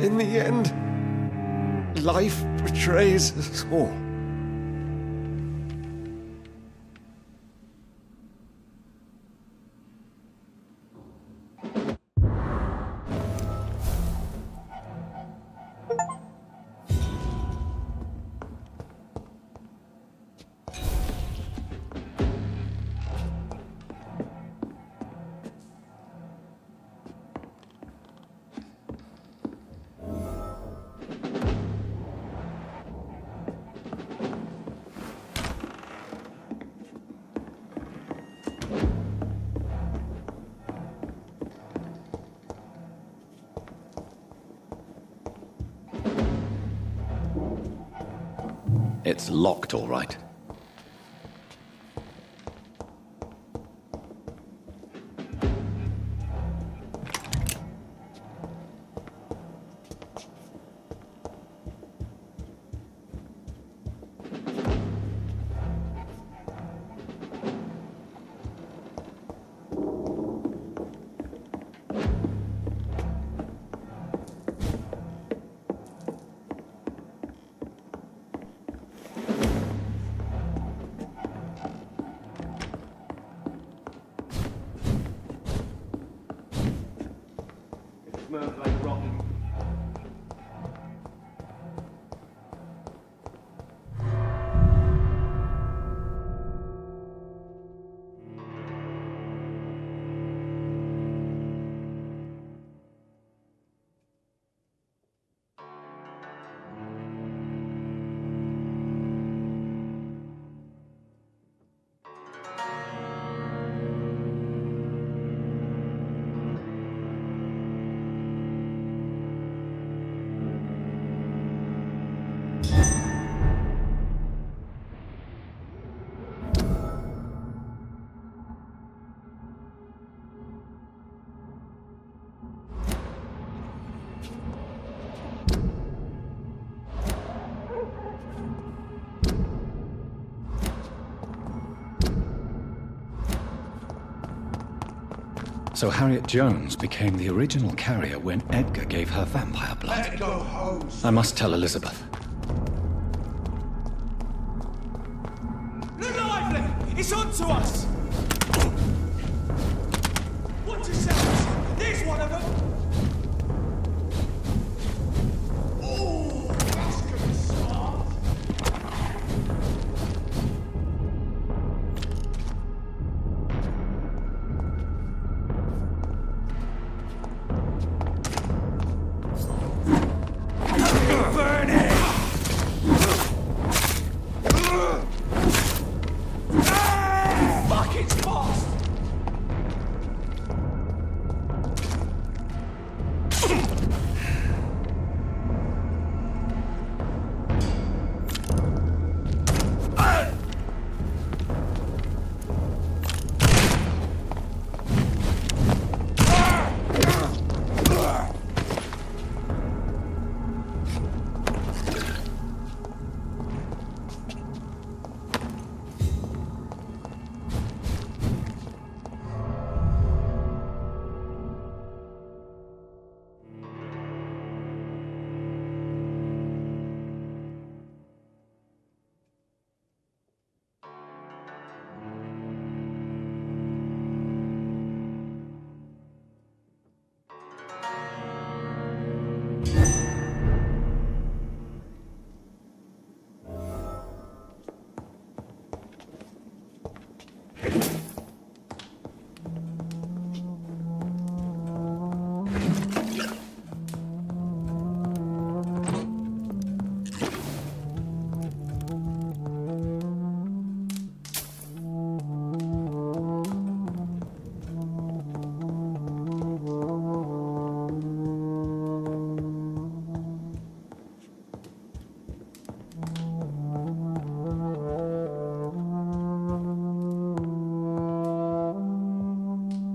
In the end, life betrays us all. It's locked, all right. Smells like rotten. So Harriet Jones became the original carrier when Edgar gave her vampire blood. Let go, Holmes. I must tell Elizabeth. Look lively! It's on to us! Watch yourselves! There's one of them! Oh, that's gonna be smart! Burn it! Fuck, it's fast!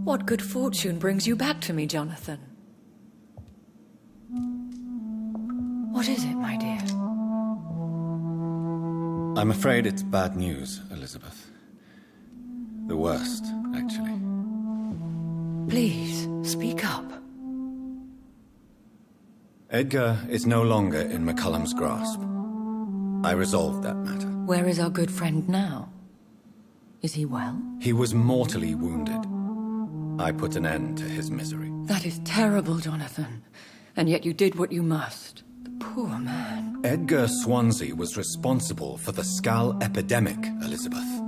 What good fortune brings you back to me, Jonathan? What is it, my dear? I'm afraid it's bad news, Elizabeth. The worst, actually. Please, speak up. Edgar is no longer in McCullum's grasp. I resolved that matter. Where is our good friend now? Is he well? He was mortally wounded. I put an end to his misery. That is terrible, Jonathan. And yet you did what you must. The poor man. Edgar Swansea was responsible for the Skull epidemic, Elizabeth.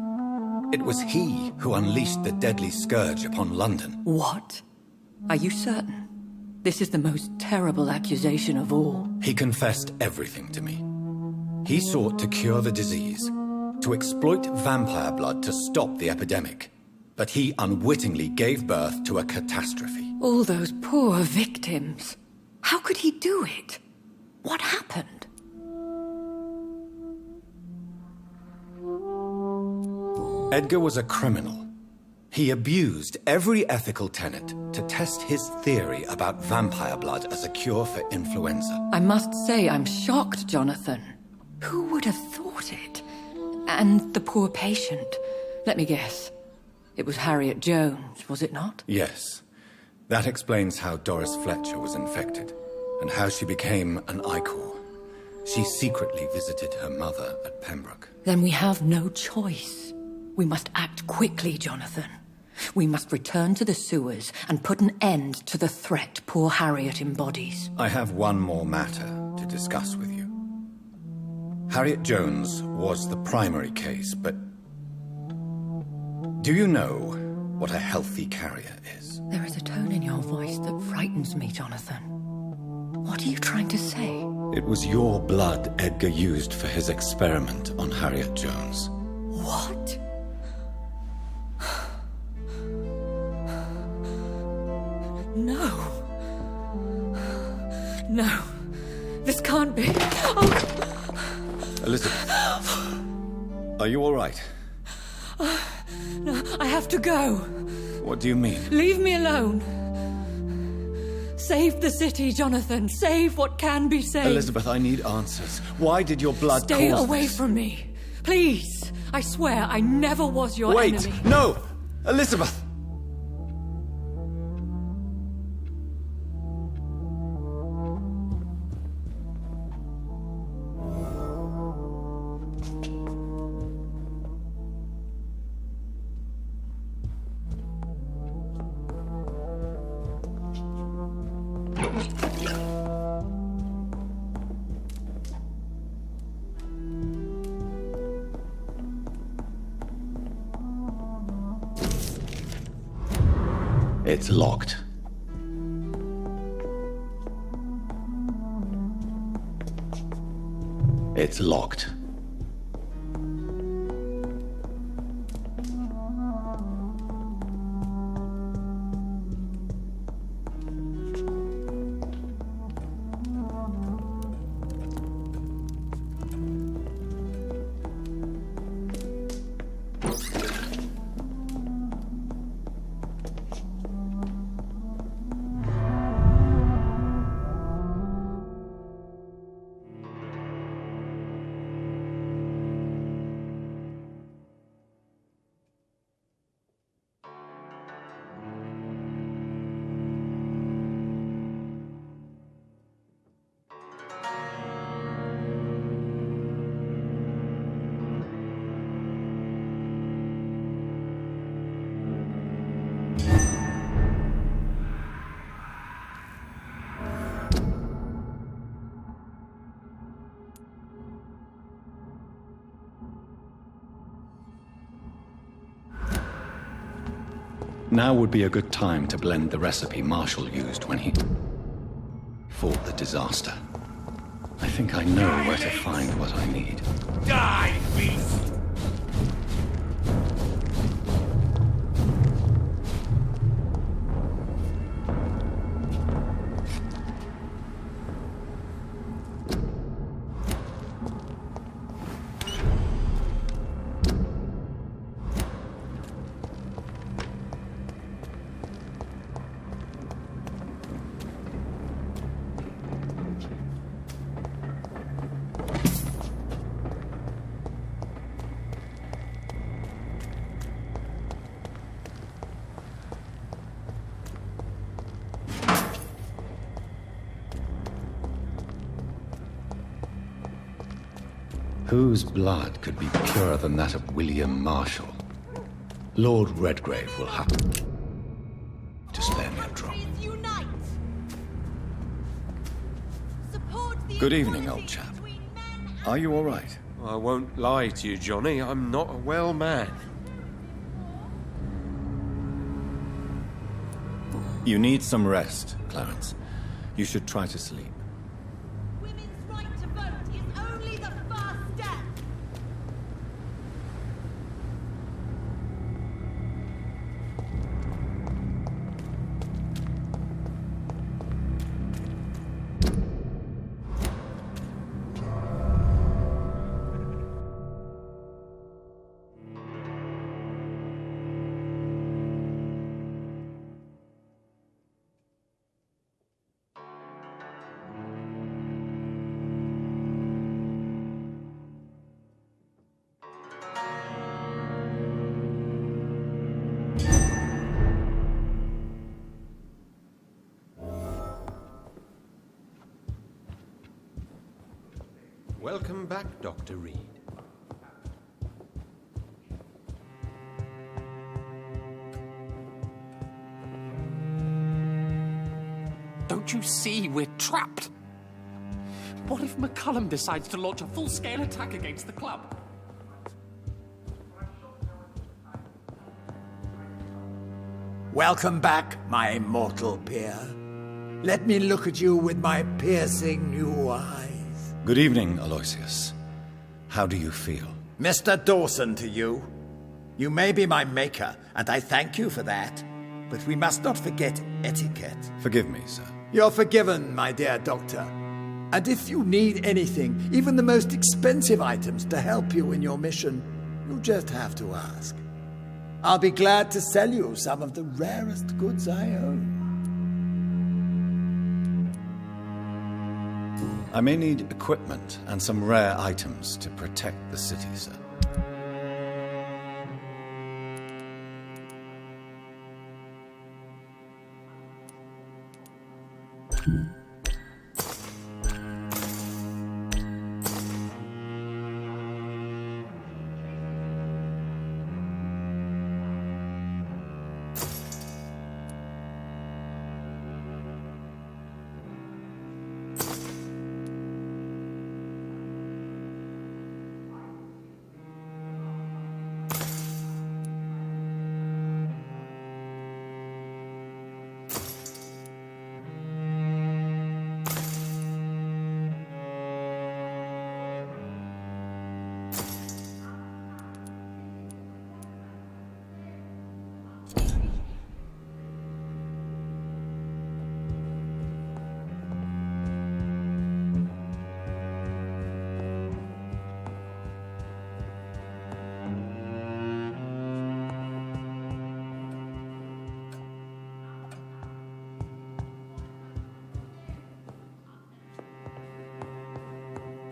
It was he who unleashed the deadly scourge upon London. What? Are you certain? This is the most terrible accusation of all. He confessed everything to me. He sought to cure the disease, to exploit vampire blood to stop the epidemic. But he unwittingly gave birth to a catastrophe. All those poor victims. How could he do it? What happened? Edgar was a criminal. He abused every ethical tenet to test his theory about vampire blood as a cure for influenza. I must say I'm shocked, Jonathan. Who would have thought it? And the poor patient. Let me guess. It was Harriet Jones, was it not? Yes. That explains how Doris Fletcher was infected, and how she became an Ichor. She secretly visited her mother at Pembroke. Then we have no choice. We must act quickly, Jonathan. We must return to the sewers and put an end to the threat poor Harriet embodies. I have one more matter to discuss with you. Harriet Jones was the primary case, but do you know what a healthy carrier is? There is a tone in your voice that frightens me, Jonathan. What are you trying to say? It was your blood Edgar used for his experiment on Harriet Jones. What? No. No. This can't be. Oh. Elizabeth, are you all right? No, I have to go. What do you mean? Leave me alone. Save the city, Jonathan. Save what can be saved. Elizabeth, I need answers. Why did your blood Stay cause away this? from me. Please. I swear I never was your Wait! enemy. No! Elizabeth! It's locked. It's locked. Now would be a good time to blend the recipe Marshall used when he fought the disaster. I think I know where to find what I need. Die, beast! Whose blood could be purer than that of William Marshall? Lord Redgrave will have to spare me a drop. Good evening, old chap. Are you all right? I won't lie to you, Johnny. I'm not a well man. You need some rest, Clarence. You should try to sleep. Women's right to vote is only the first step. Welcome back, Dr. Reid. Don't you see we're trapped? What if McCullum decides to launch a full-scale attack against the club? Welcome back, my mortal peer. Let me look at you with my piercing new eyes. Good evening, Aloysius. How do you feel? Mr. Dawson to you. You may be my maker, and I thank you for that. But we must not forget etiquette. Forgive me, sir. You're forgiven, my dear doctor. And if you need anything, even the most expensive items to help you in your mission, you'll just have to ask. I'll be glad to sell you some of the rarest goods I own. I may need equipment and some rare items to protect the city, sir.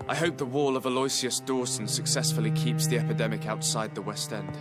I hope the wall of Aloysius Dawson successfully keeps the epidemic outside the West End.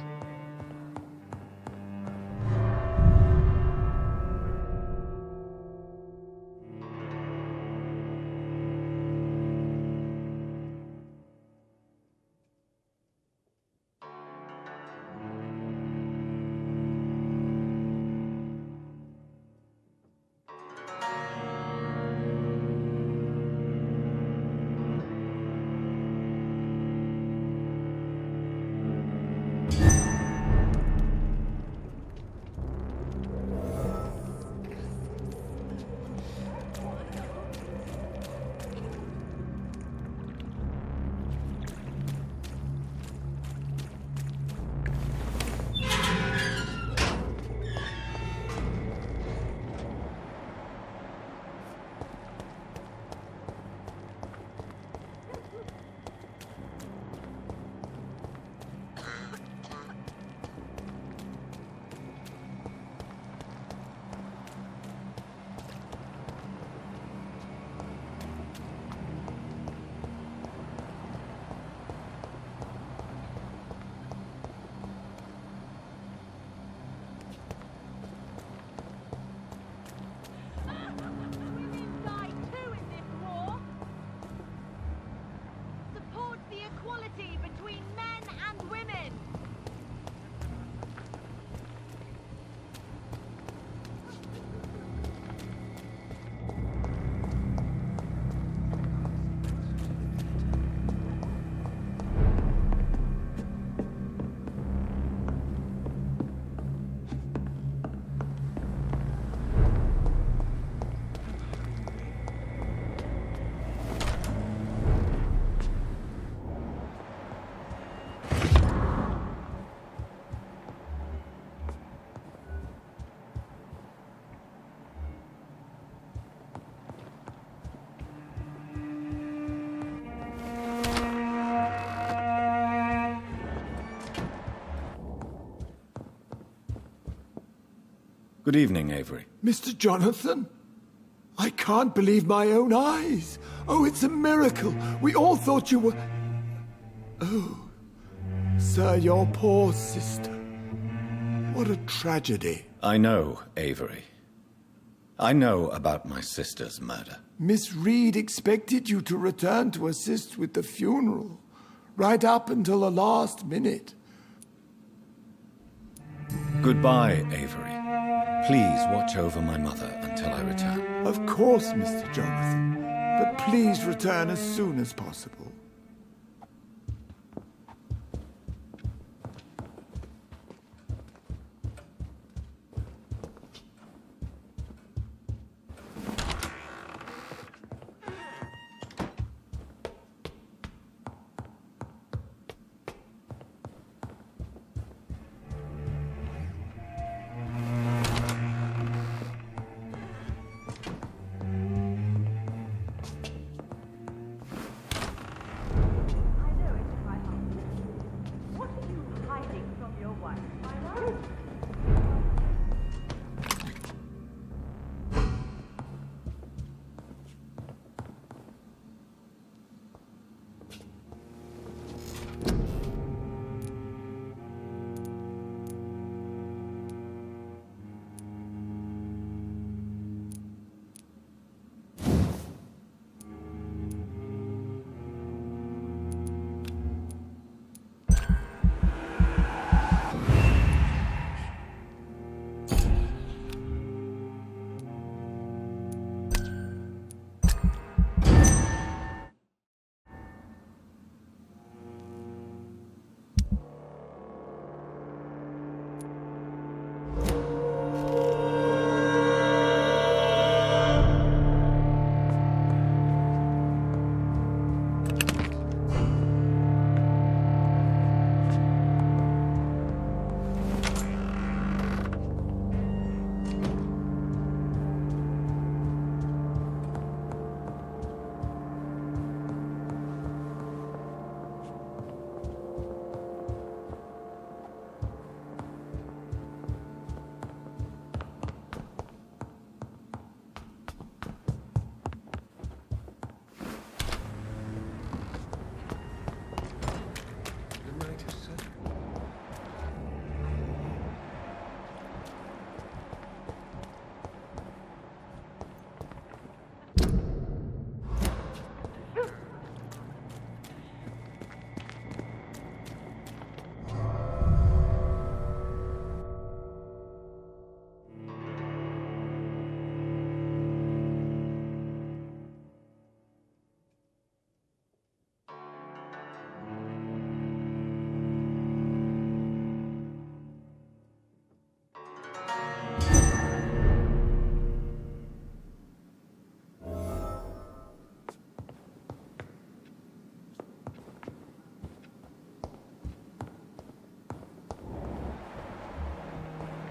Good evening, Avery. Mr. Jonathan? I can't believe my own eyes. Oh, it's a miracle. We all thought you were... Oh, sir, your poor sister. What a tragedy. I know, Avery. I know about my sister's murder. Miss Reid expected you to return to assist with the funeral, right up until the last minute. Goodbye, Avery. Please watch over my mother until I return. Of course, Mr. Jonathan. But please return as soon as possible.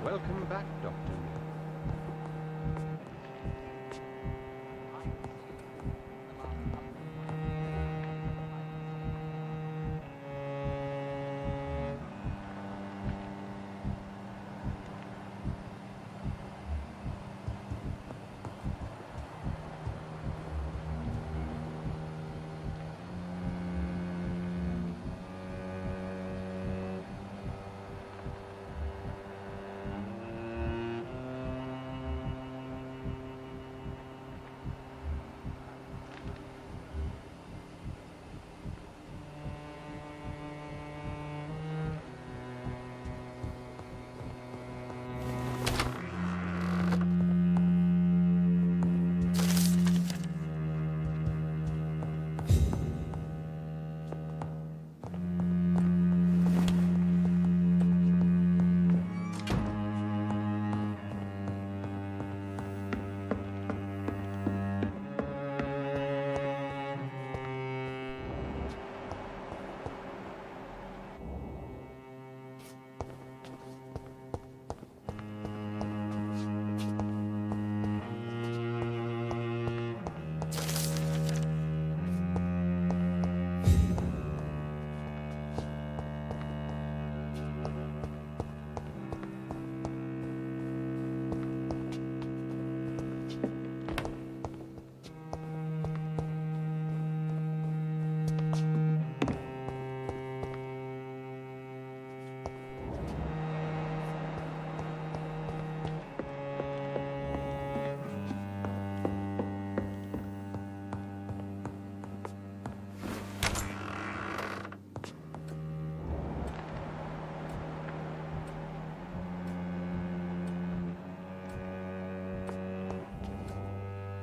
Welcome back, Doctor.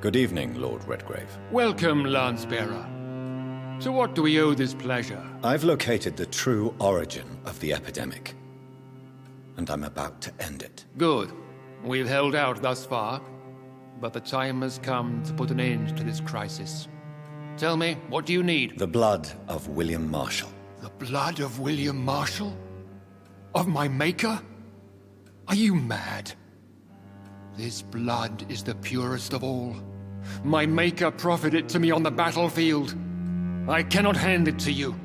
Good evening, Lord Redgrave. Welcome, Lance-bearer. To what do we owe this pleasure? I've located the true origin of the epidemic, and I'm about to end it. Good. We've held out thus far, but the time has come to put an end to this crisis. Tell me, what do you need? The blood of William Marshall. The blood of William Marshall? Of my maker? Are you mad? This blood is the purest of all. My maker proffered it to me on the battlefield. I cannot hand it to you.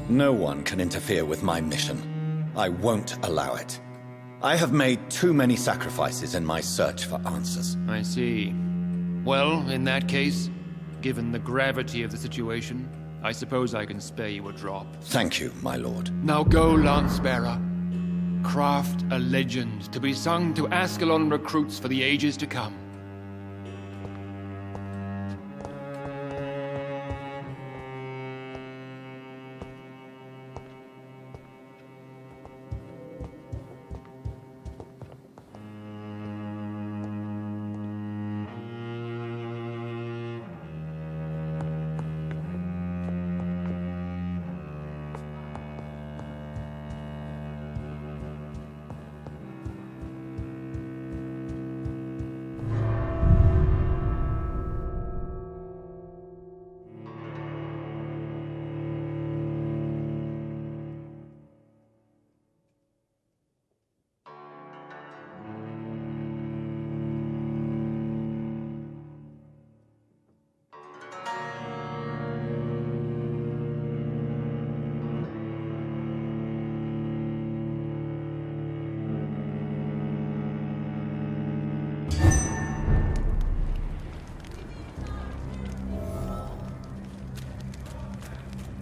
No one can interfere with my mission. I won't allow it. I have made too many sacrifices in my search for answers. I see. Well, in that case, given the gravity of the situation, I suppose I can spare you a drop. Thank you, my lord. Now go, Lance-bearer. Craft a legend to be sung to Ascalon recruits for the ages to come.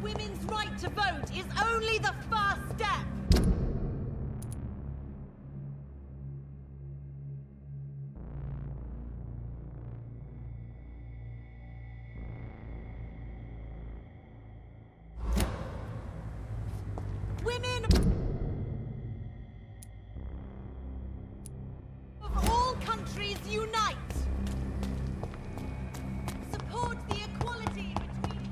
Women's right to vote is only the first step. Women of all countries unite. Support the equality between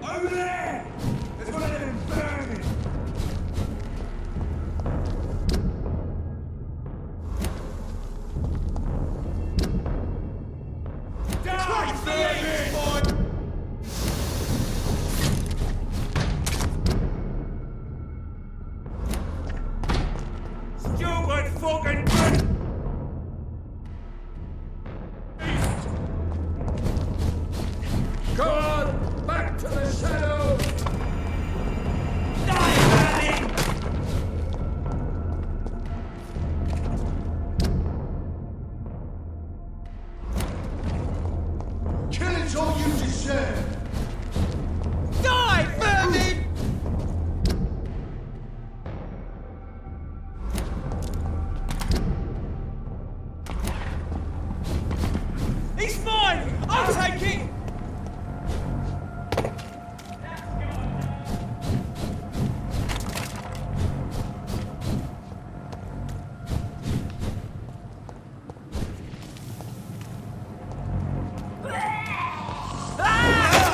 Over there! There's one of them burning! Die, Felix, boy! Stupid fucking Come on! Back to the shadows! Die, Merlin! Killing's all you deserve! Die, Merlin! He's mine! I'll take it! Ah!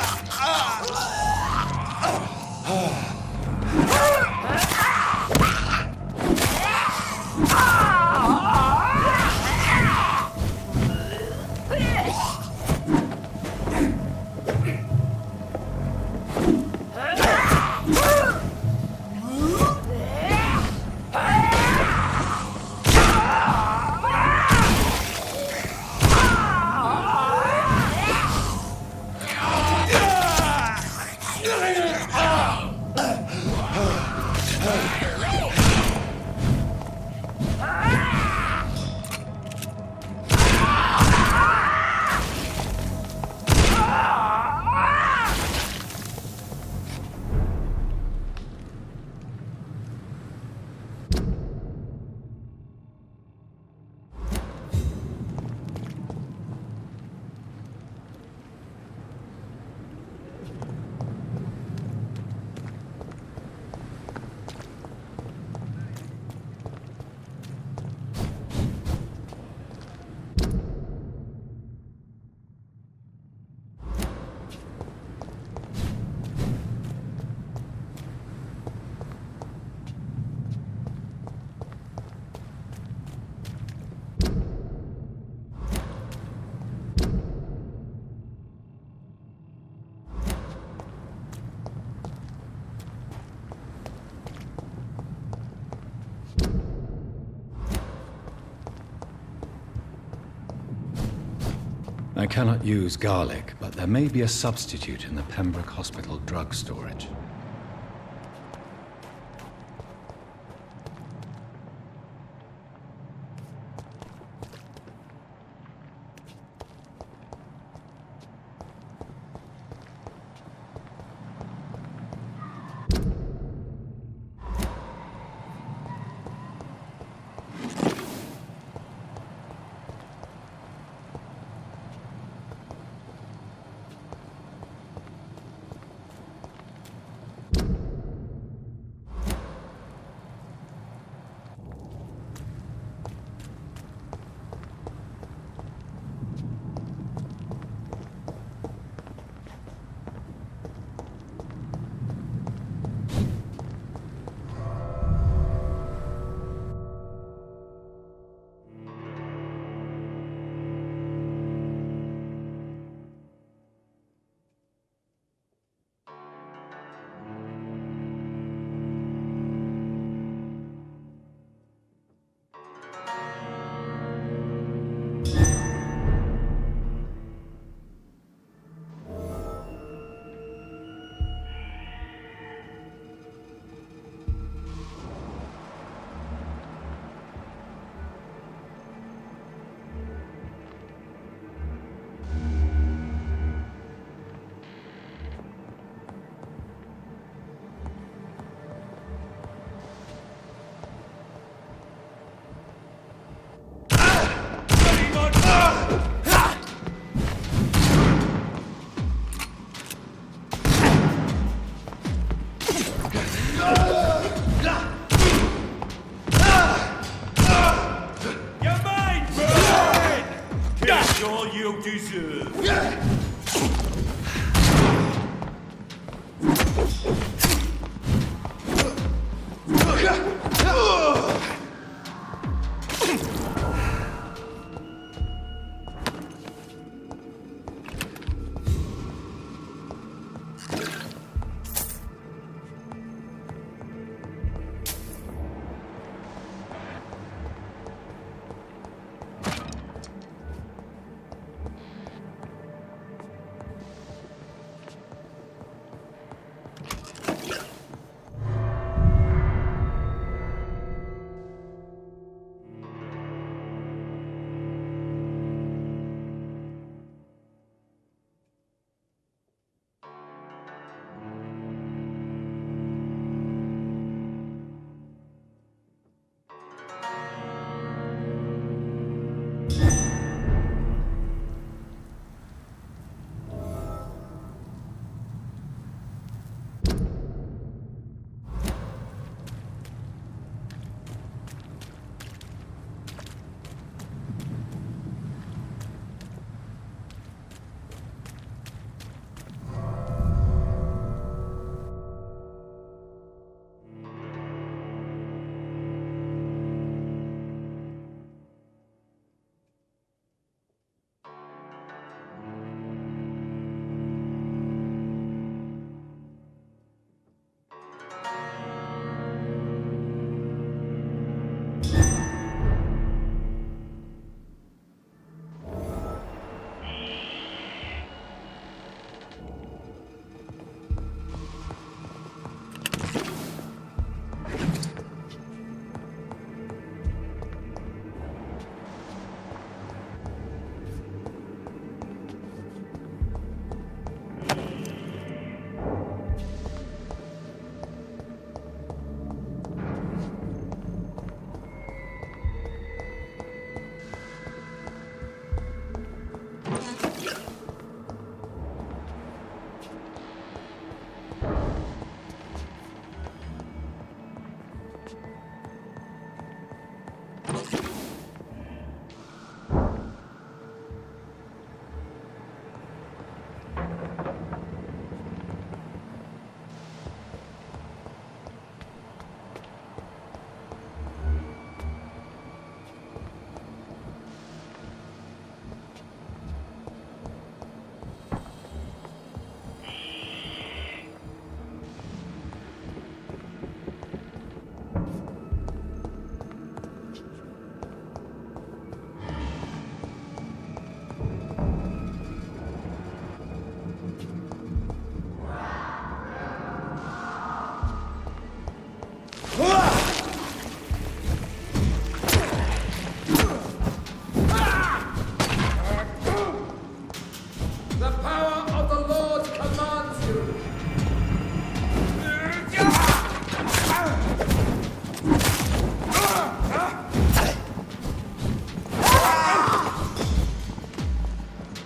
I cannot use garlic, but there may be a substitute in the Pembroke Hospital drug storage.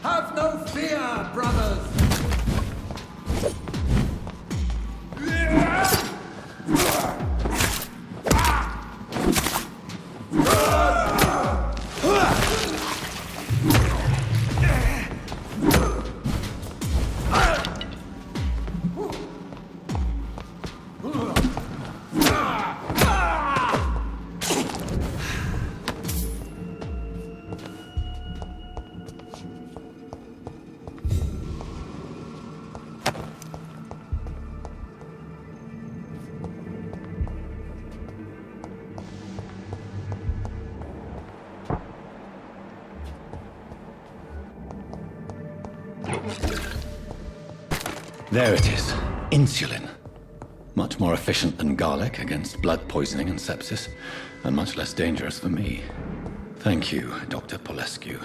Have no fear, brothers! There it is. Insulin. Much more efficient than garlic against blood poisoning and sepsis, and much less dangerous for me. Thank you, Dr. Polescu.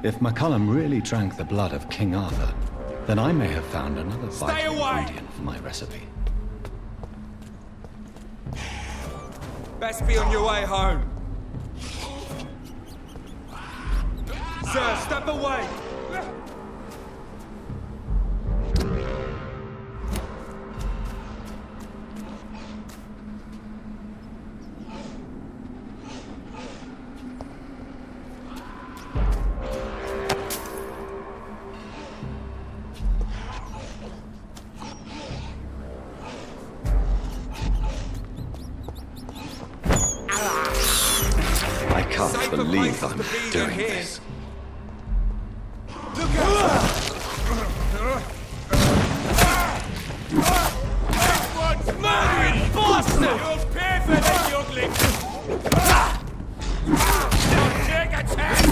If McCullum really drank the blood of King Arthur, then I may have found another vital ingredient for my recipe. Best be on your way home. Sir, step away! I can't believe I'm doing this. Look out! This one's murdering bastard! You'll pay for this, youngling! Don't take a chance!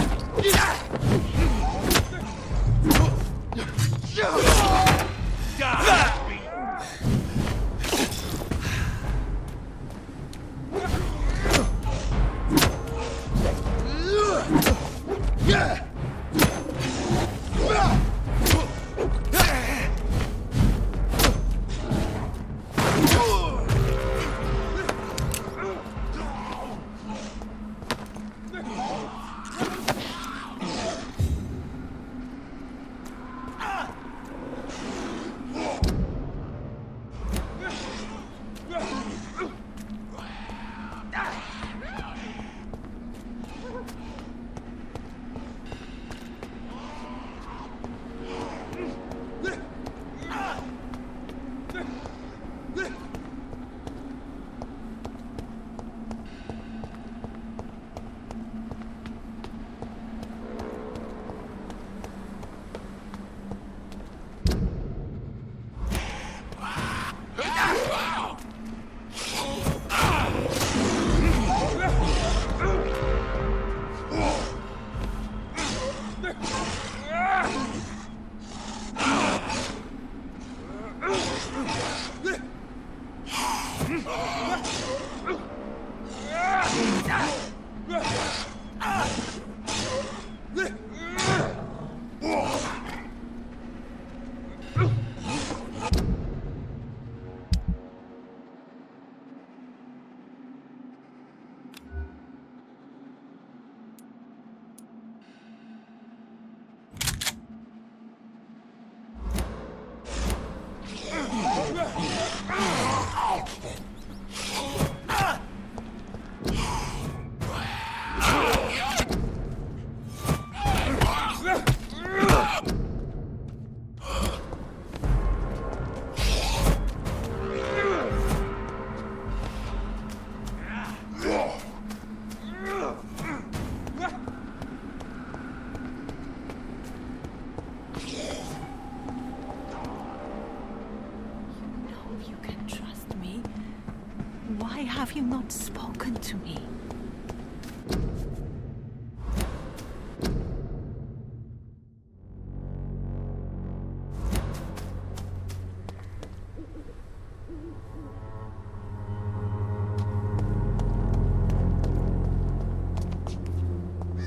Why have you not spoken to me?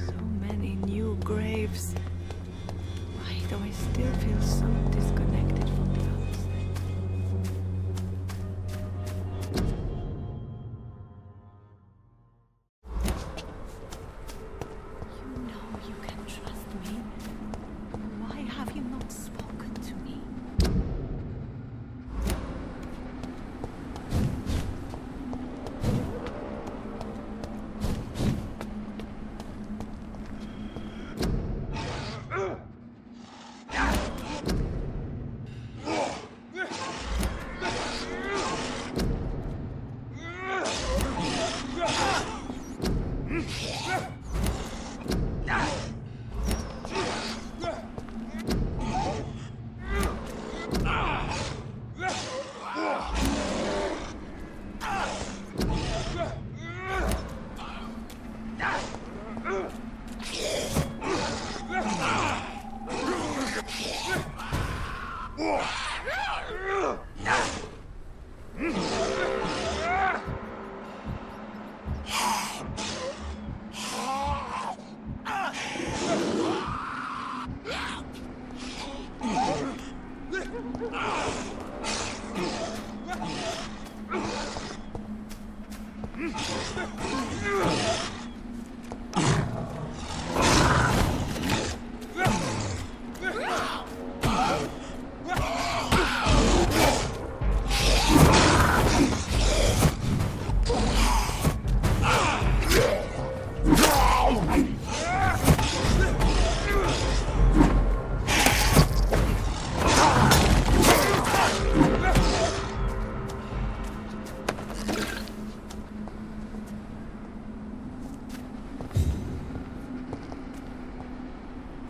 So many new graves. Why do I still feel so disconnected from the others?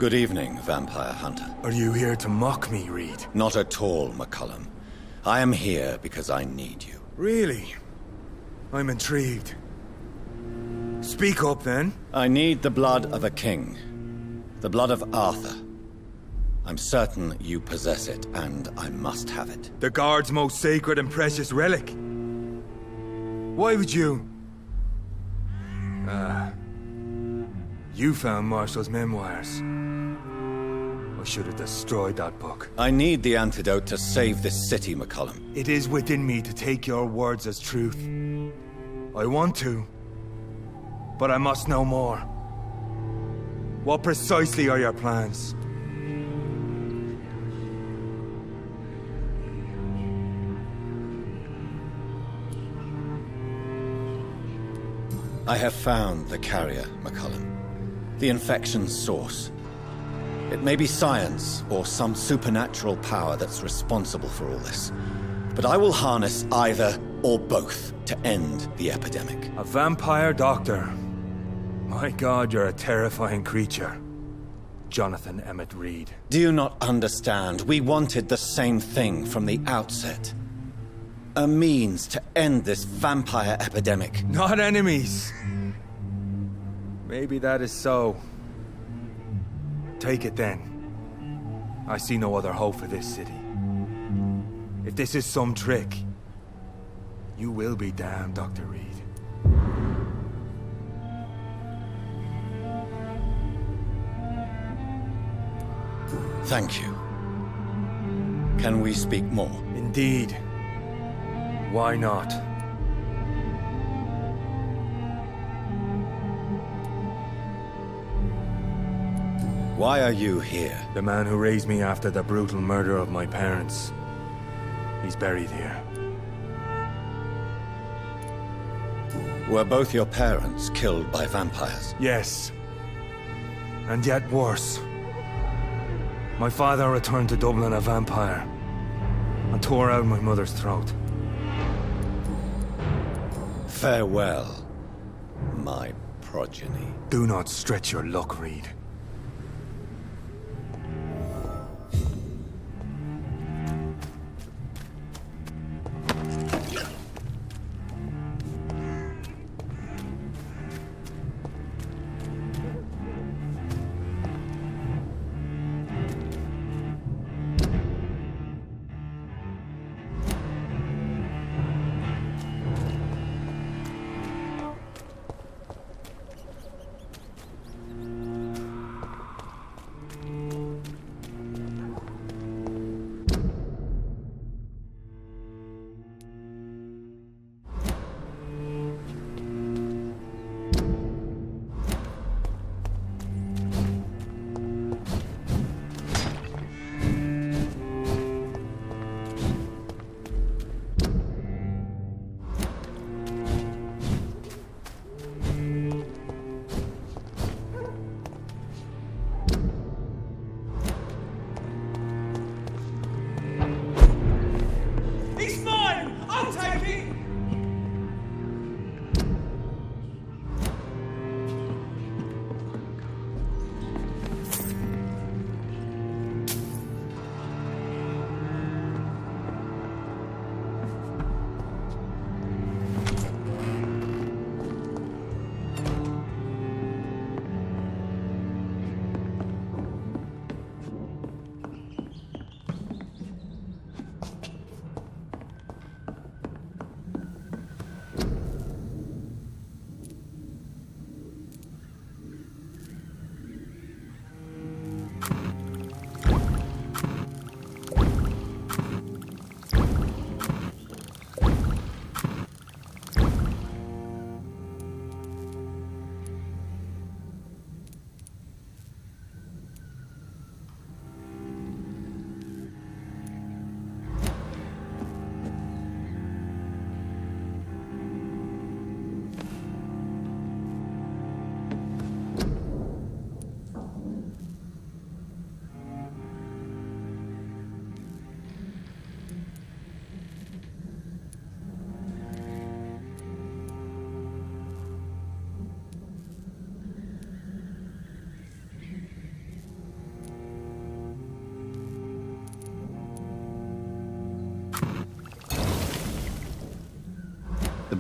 Good evening, Vampire Hunter. Are you here to mock me, Reid? Not at all, McCullum. I am here because I need you. Really? I'm intrigued. Speak up, then. I need the blood of a king. The blood of Arthur. I'm certain you possess it, and I must have it. The Guard's most sacred and precious relic. Why would you... You found Marshall's memoirs. I should have destroyed that book. I need the antidote to save this city, McCullum. It is within me to take your words as truth. I want to, but I must know more. What precisely are your plans? I have found the carrier, McCullum. The infection's source. It may be science or some supernatural power that's responsible for all this. But I will harness either or both to end the epidemic. A vampire doctor. My God, you're a terrifying creature. Jonathan Emmett Reid. Do you not understand? We wanted the same thing from the outset. A means to end this vampire epidemic. Not enemies. Maybe that is so. Take it then. I see no other hope for this city. If this is some trick, you will be damned, Dr. Reid. Thank you. Can we speak more? Indeed. Why not? Why are you here? The man who raised me after the brutal murder of my parents. He's buried here. Were both your parents killed by vampires? Yes. And yet worse. My father returned to Dublin a vampire and tore out my mother's throat. Farewell, my progeny. Do not stretch your luck, Reid.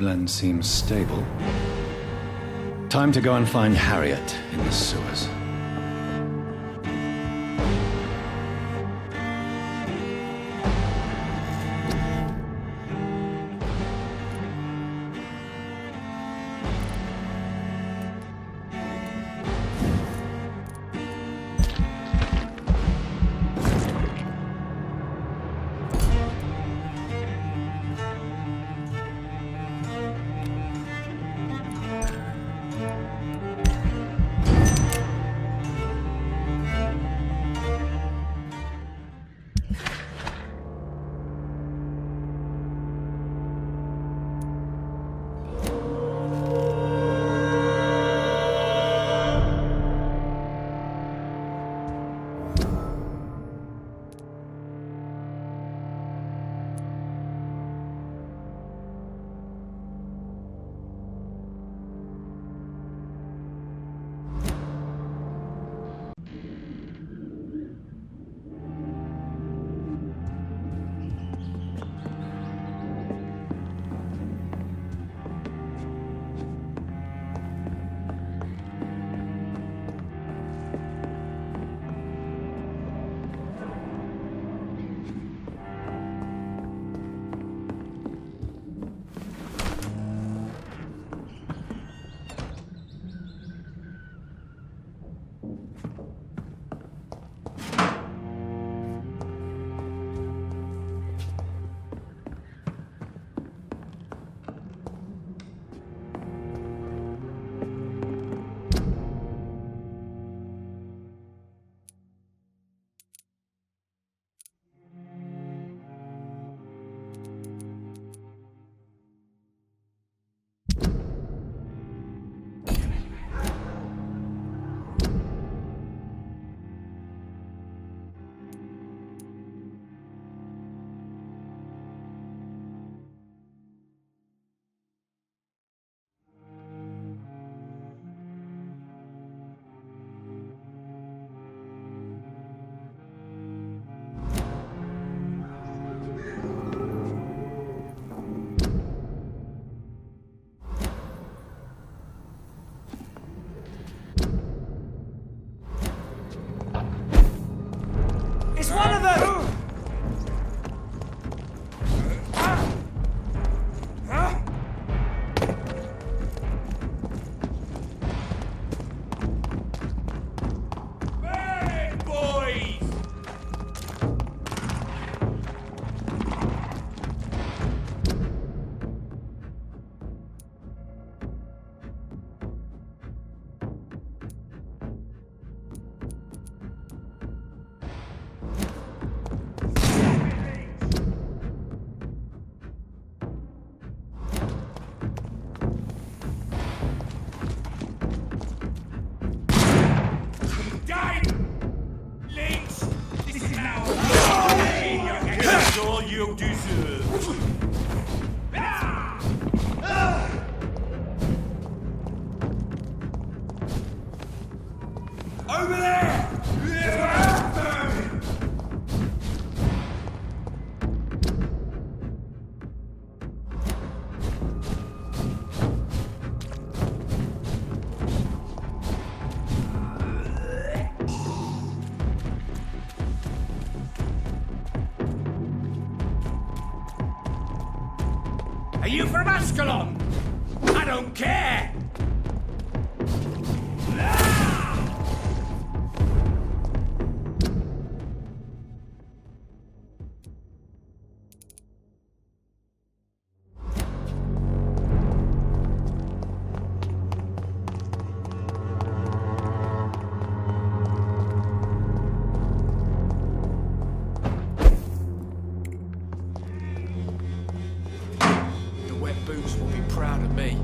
Glen seems stable. Time to go and find Harriet in the sewers. Are you from Ascalon? I don't care! Boots will be proud of me.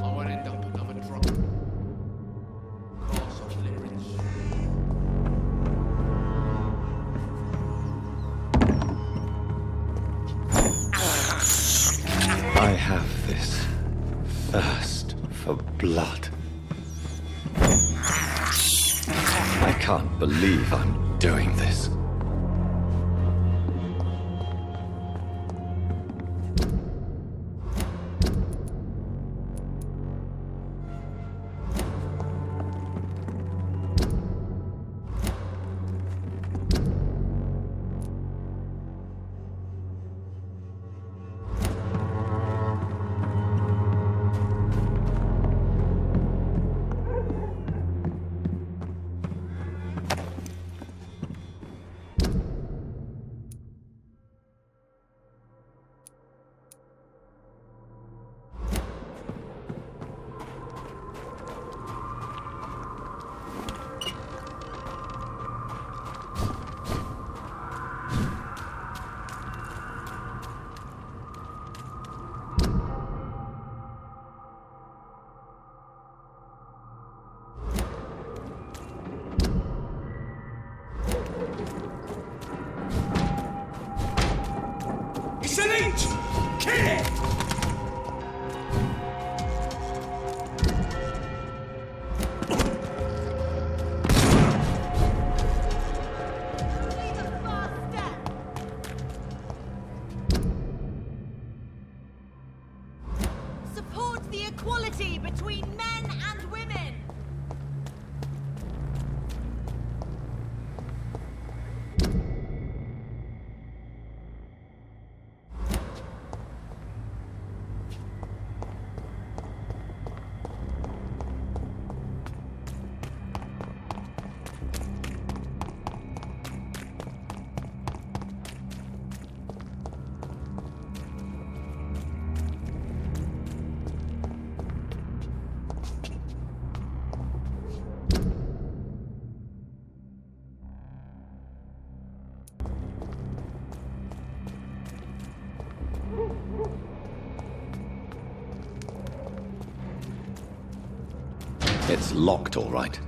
I won't end up another drop. blood. I can't believe I'm doing this. Support the equality between men and women! It's locked, all right.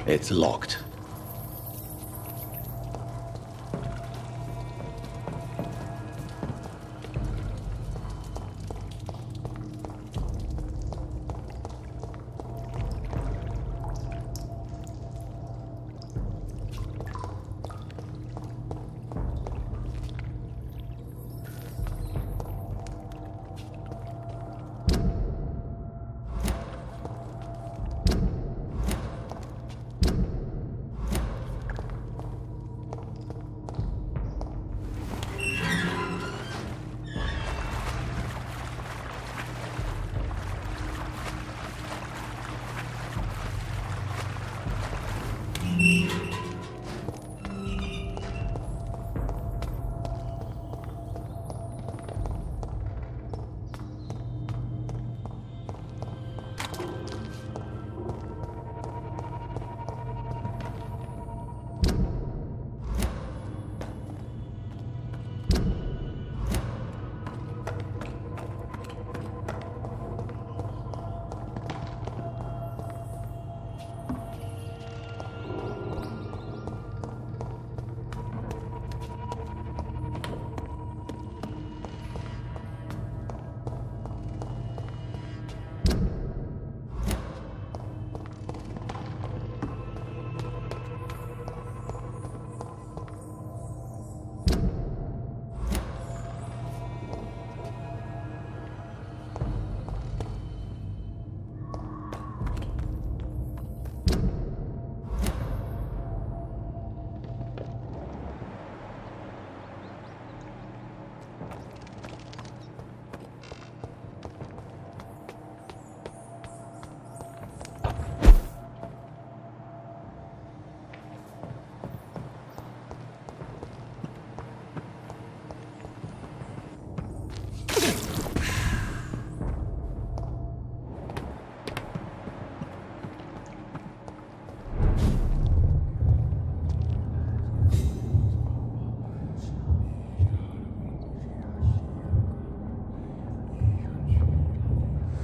It's locked.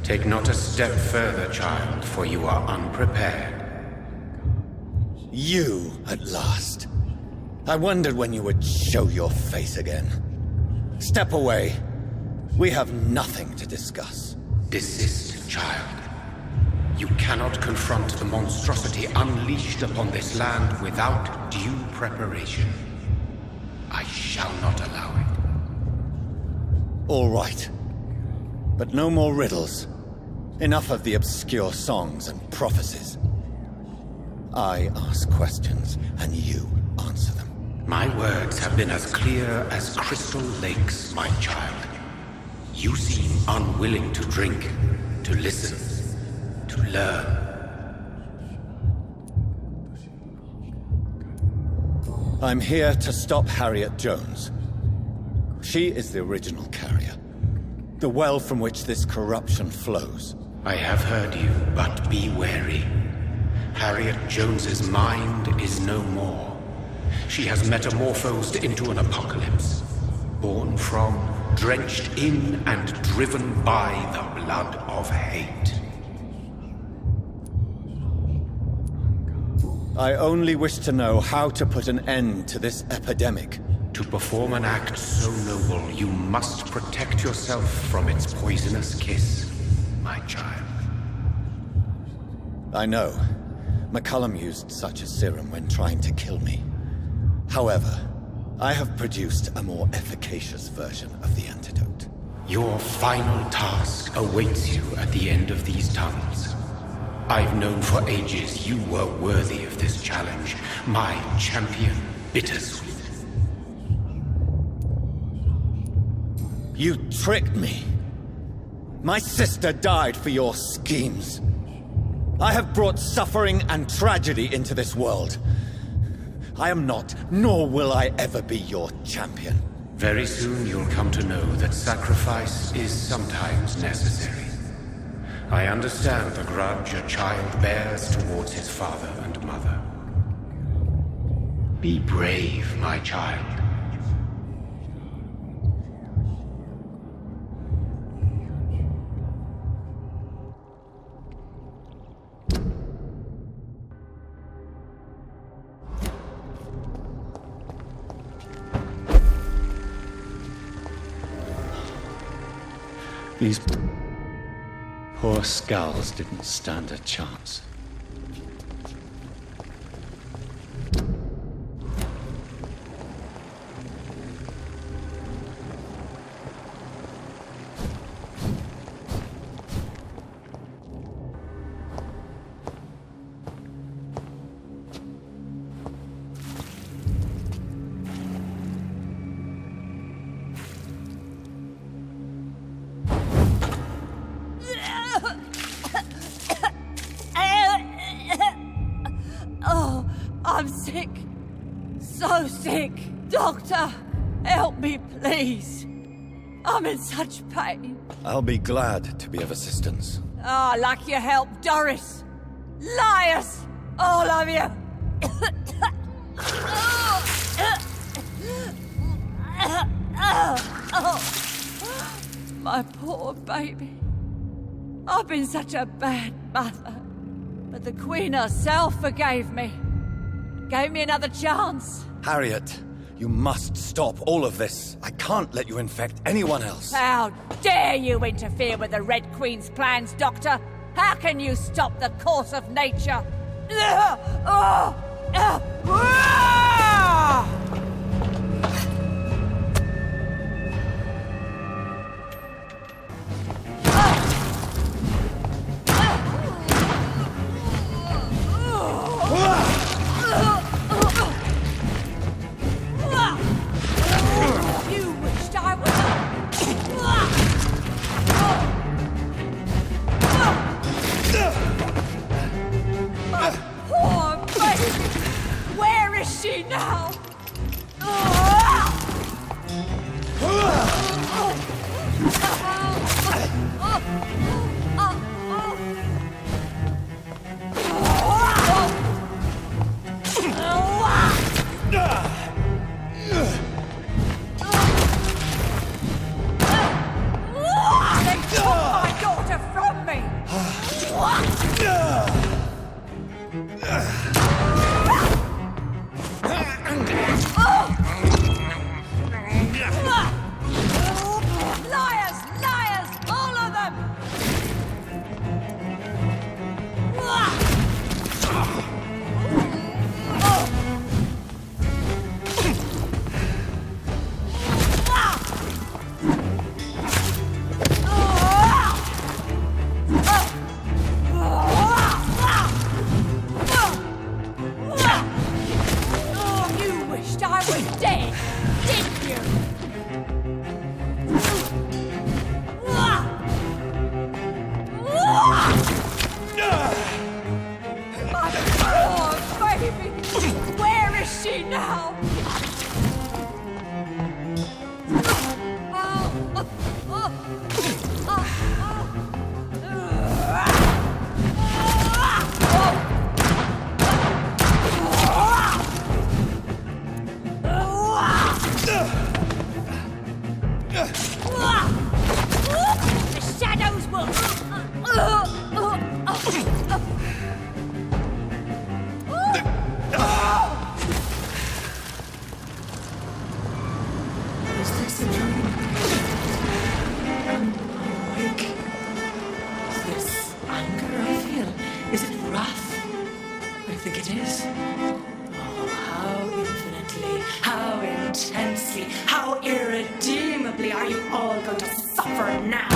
Take not a step further, child, for you are unprepared. You, at last. I wondered when you would show your face again. Step away. We have nothing to discuss. Desist, child. You cannot confront the monstrosity unleashed upon this land without due preparation. I shall not allow it. All right. But no more riddles. Enough of the obscure songs and prophecies. I ask questions, and you answer them. My words have been as clear as crystal lakes, my child. You seem unwilling to drink, to listen, to learn. I'm here to stop Harriet Jones. She is the original carrier. The well from which this corruption flows. I have heard you, but be wary. Harriet Jones's mind is no more. She has metamorphosed into an apocalypse. Born from, drenched in, and driven by the blood of hate. I only wish to know how to put an end to this epidemic. To perform an act so noble, you must protect yourself from its poisonous kiss, my child. I know. McCullum used such a serum when trying to kill me. However, I have produced a more efficacious version of the antidote. Your final task awaits you at the end of these tunnels. I've known for ages you were worthy of this challenge, my champion, Bittersweet. You tricked me. My sister died for your schemes. I have brought suffering and tragedy into this world. I am not, nor will I ever be your champion. Very soon you'll come to know that sacrifice is sometimes necessary. I understand the grudge a child bears towards his father and mother. Be brave, my child. These poor skulls didn't stand a chance. Oh, I'm sick. So sick. Doctor, help me, please. I'm in such pain. I'll be glad to be of assistance. Ah, like your help, Doris. Liars! All of you! My poor baby. I've been such a bad mother. But the Queen herself forgave me. Gave me another chance. Harriet, you must stop all of this. I can't let you infect anyone else. How dare you interfere with the Red Queen's plans, Doctor? How can you stop the course of nature? You wished I was... My poor baby! Where is she now? They took my daughter from me! Liars! Liars! All of them! You wished I was dead, didn't you? My poor baby! Where is she now? The shadows will... Is this a dream? I'm awake. Is this anger I feel? Is it wrath? I think it is. Oh, how infinitely, how intensely, how irredeemably are you all going to suffer now?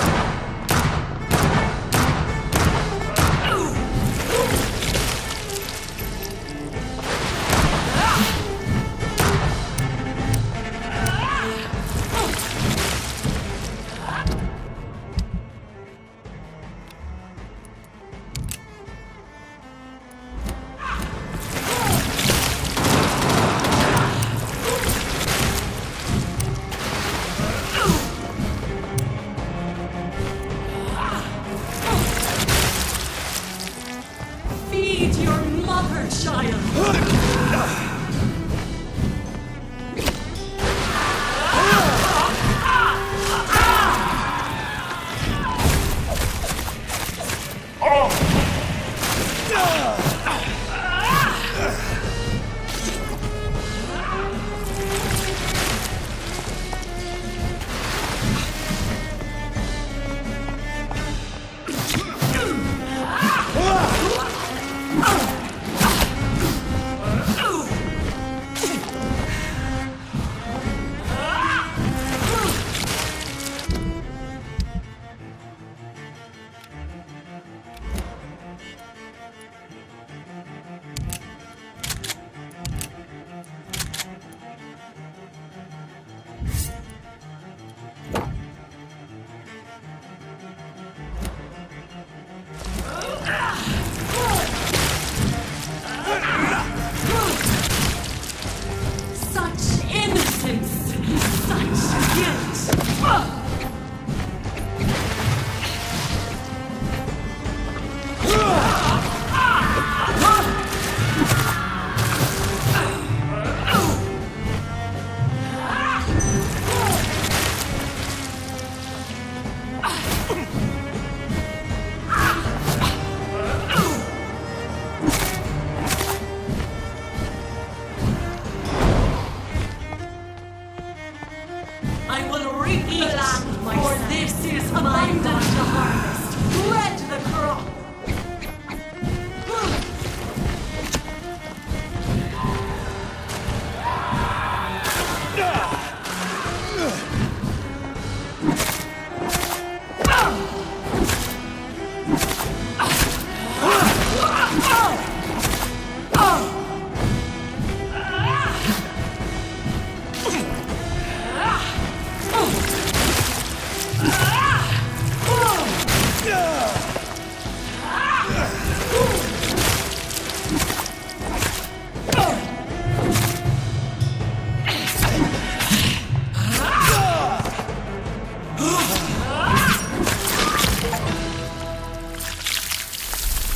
such guilt. I will reap the land, for this is abundant the harvest. Red the crop.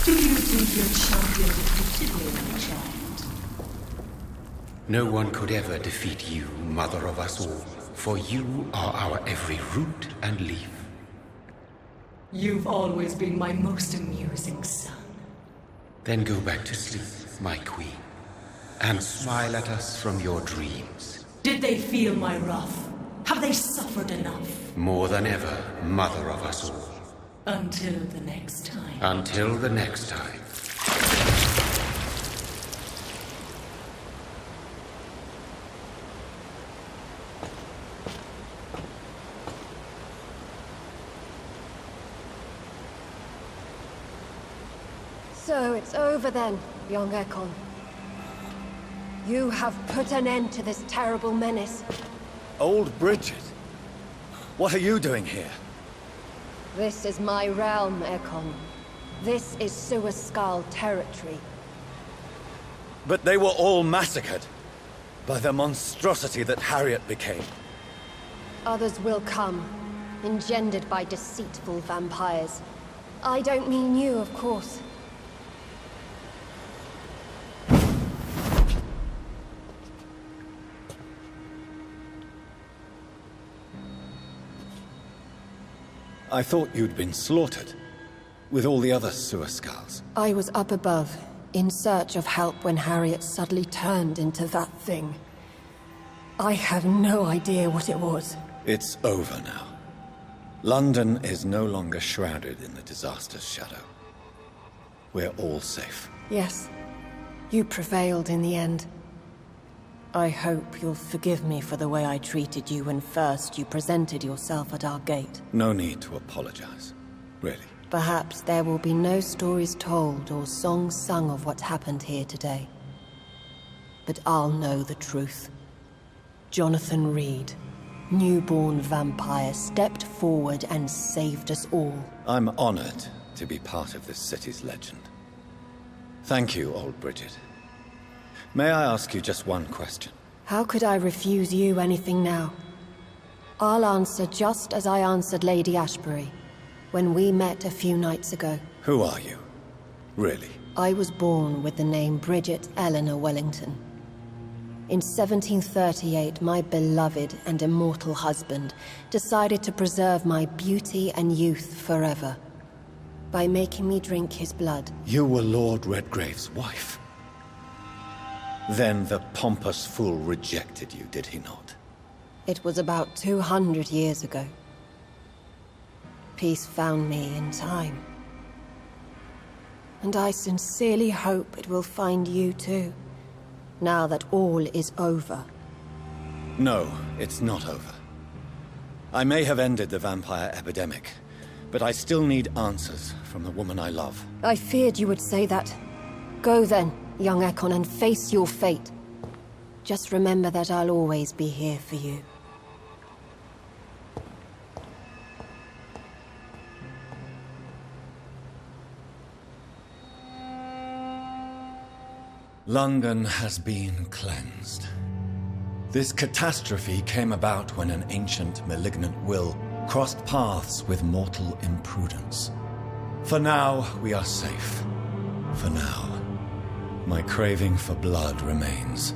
Do you think your champion defeated me, my child? No one could ever defeat you, mother of us all, for you are our every root and leaf. You've always been my most amusing son. Then go back to sleep, my queen, and smile at us from your dreams. Did they feel my wrath? Have they suffered enough? More than ever, mother of us all. Until the next time. Until the next time. So it's over then, young Ekon. You have put an end to this terrible menace. Old Bridget? What are you doing here? This is my realm, Ekon. This is Suaskal territory. But they were all massacred by the monstrosity that Harriet became. Others will come, engendered by deceitful vampires. I don't mean you, of course. I thought you'd been slaughtered, with all the other Suaskals. I was up above, in search of help when Harriet suddenly turned into that thing. I have no idea what it was. It's over now. London is no longer shrouded in the disaster's shadow. We're all safe. Yes, you prevailed in the end. I hope you'll forgive me for the way I treated you when first you presented yourself at our gate. No need to apologize, really. Perhaps there will be no stories told or songs sung of what happened here today. But I'll know the truth. Jonathan Reid, newborn vampire, stepped forward and saved us all. I'm honored to be part of this city's legend. Thank you, old Bridget. May I ask you just one question? How could I refuse you anything now? I'll answer just as I answered Lady Ashbury when we met a few nights ago. Who are you? Really? I was born with the name Bridget Eleanor Wellington. In 1738, my beloved and immortal husband decided to preserve my beauty and youth forever by making me drink his blood. You were Lord Redgrave's wife. Then the pompous fool rejected you, did he not? It was about 200 years ago. Peace found me in time. And I sincerely hope it will find you too, now that all is over. No, it's not over. I may have ended the vampire epidemic, but I still need answers from the woman I love. I feared you would say that. Go then, young Ekon, and face your fate. Just remember that I'll always be here for you. London has been cleansed. This catastrophe came about when an ancient, malignant will crossed paths with mortal imprudence. For now, we are safe. For now. My craving for blood remains.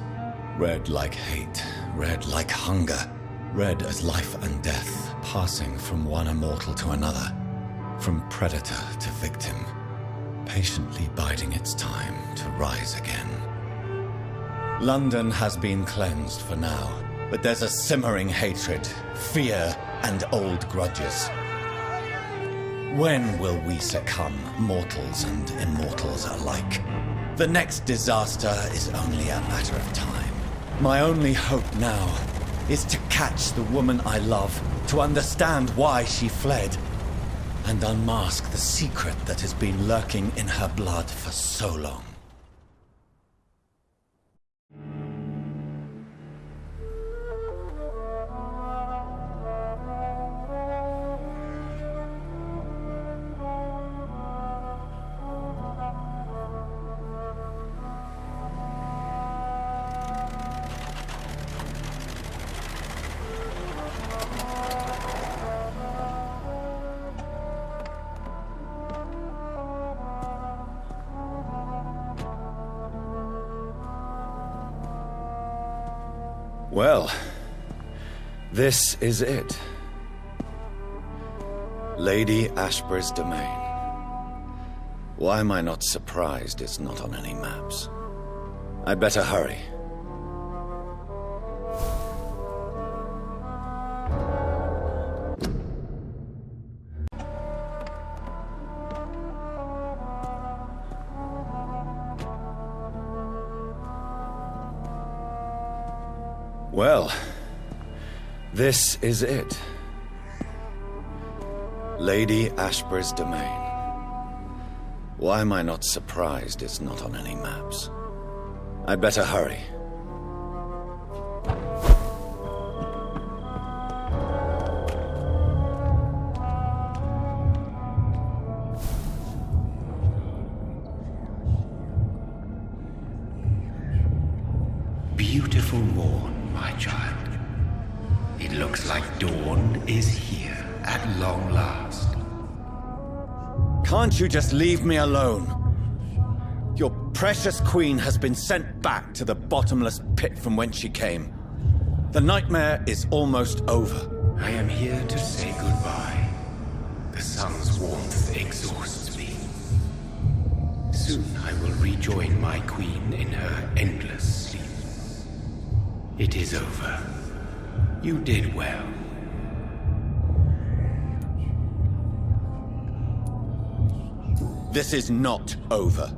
Red like hate, red like hunger, red as life and death, passing from one immortal to another, from predator to victim, patiently biding its time to rise again. London has been cleansed for now, but there's a simmering hatred, fear, and old grudges. When will we succumb, mortals and immortals alike? The next disaster is only a matter of time. My only hope now is to catch the woman I love, to understand why she fled, and unmask the secret that has been lurking in her blood for so long. Well, this is it. Lady Ashbury's domain. Why am I not surprised it's not on any maps? I'd better hurry. Well, this is it. Lady Ashbury's domain. Why am I not surprised it's not on any maps? I'd better hurry. Beautiful morn, my child. It looks like dawn is here at long last. Can't you just leave me alone? Your precious queen has been sent back to the bottomless pit from whence she came. The nightmare is almost over. I am here to say goodbye. The sun's warmth exhausts me. Soon I will rejoin my queen in her endless sleep. It is over. You did well. This is not over.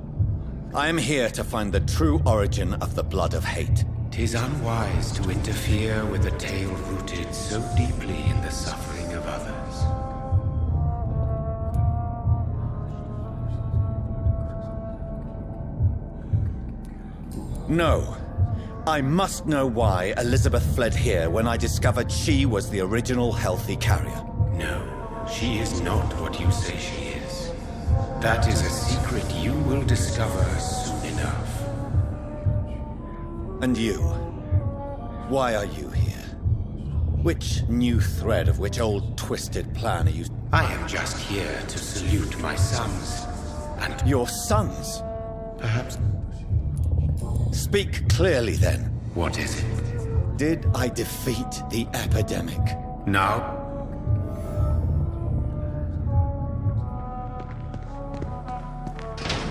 I am here to find the true origin of the blood of hate. 'Tis unwise to interfere with a tale rooted so deeply in the suffering of others. No. I must know why Elizabeth fled here when I discovered she was the original healthy carrier. No, she is not what you say she is. That is a secret you will discover soon enough. And you? Why are you here? Which new thread of which old twisted plan are you... I am just here to salute my sons, and... Your sons? Perhaps... Speak clearly, then. What is it? Did I defeat the epidemic? Now?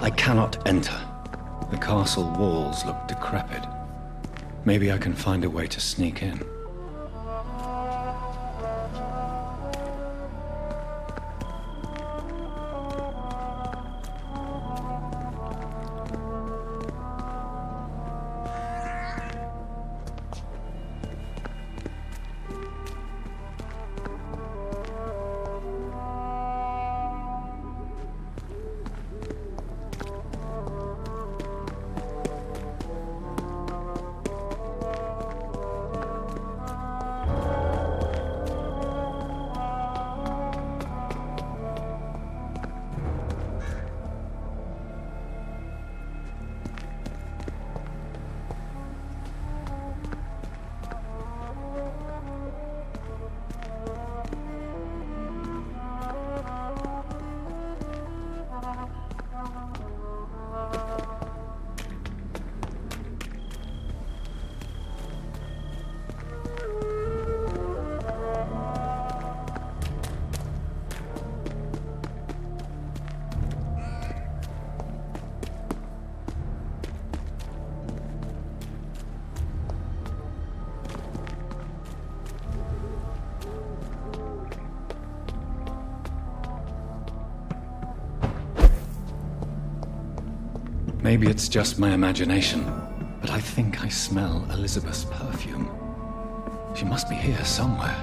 I cannot enter. The castle walls look decrepit. Maybe I can find a way to sneak in. Maybe it's just my imagination, but I think I smell Elizabeth's perfume. She must be here somewhere.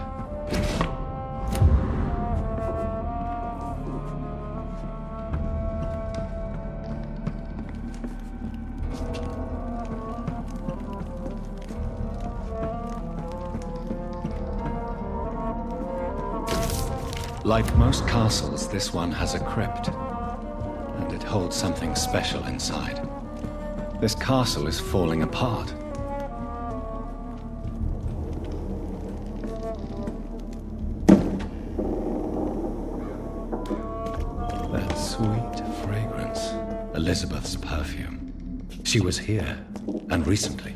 Like most castles, this one has a crypt, and it holds something special inside. This castle is falling apart. That sweet fragrance, Elizabeth's perfume. She was here, and recently.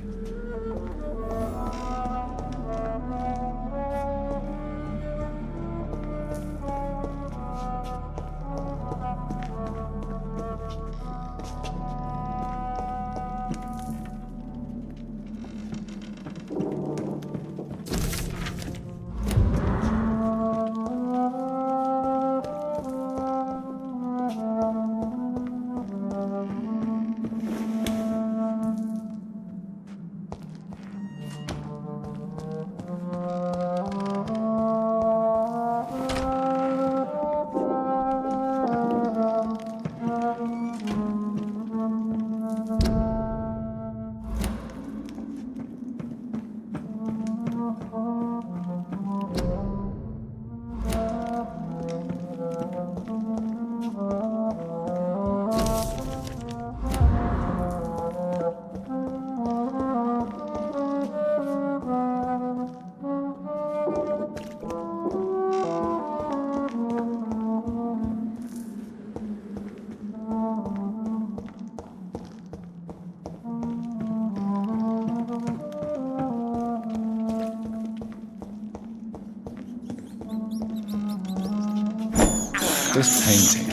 This painting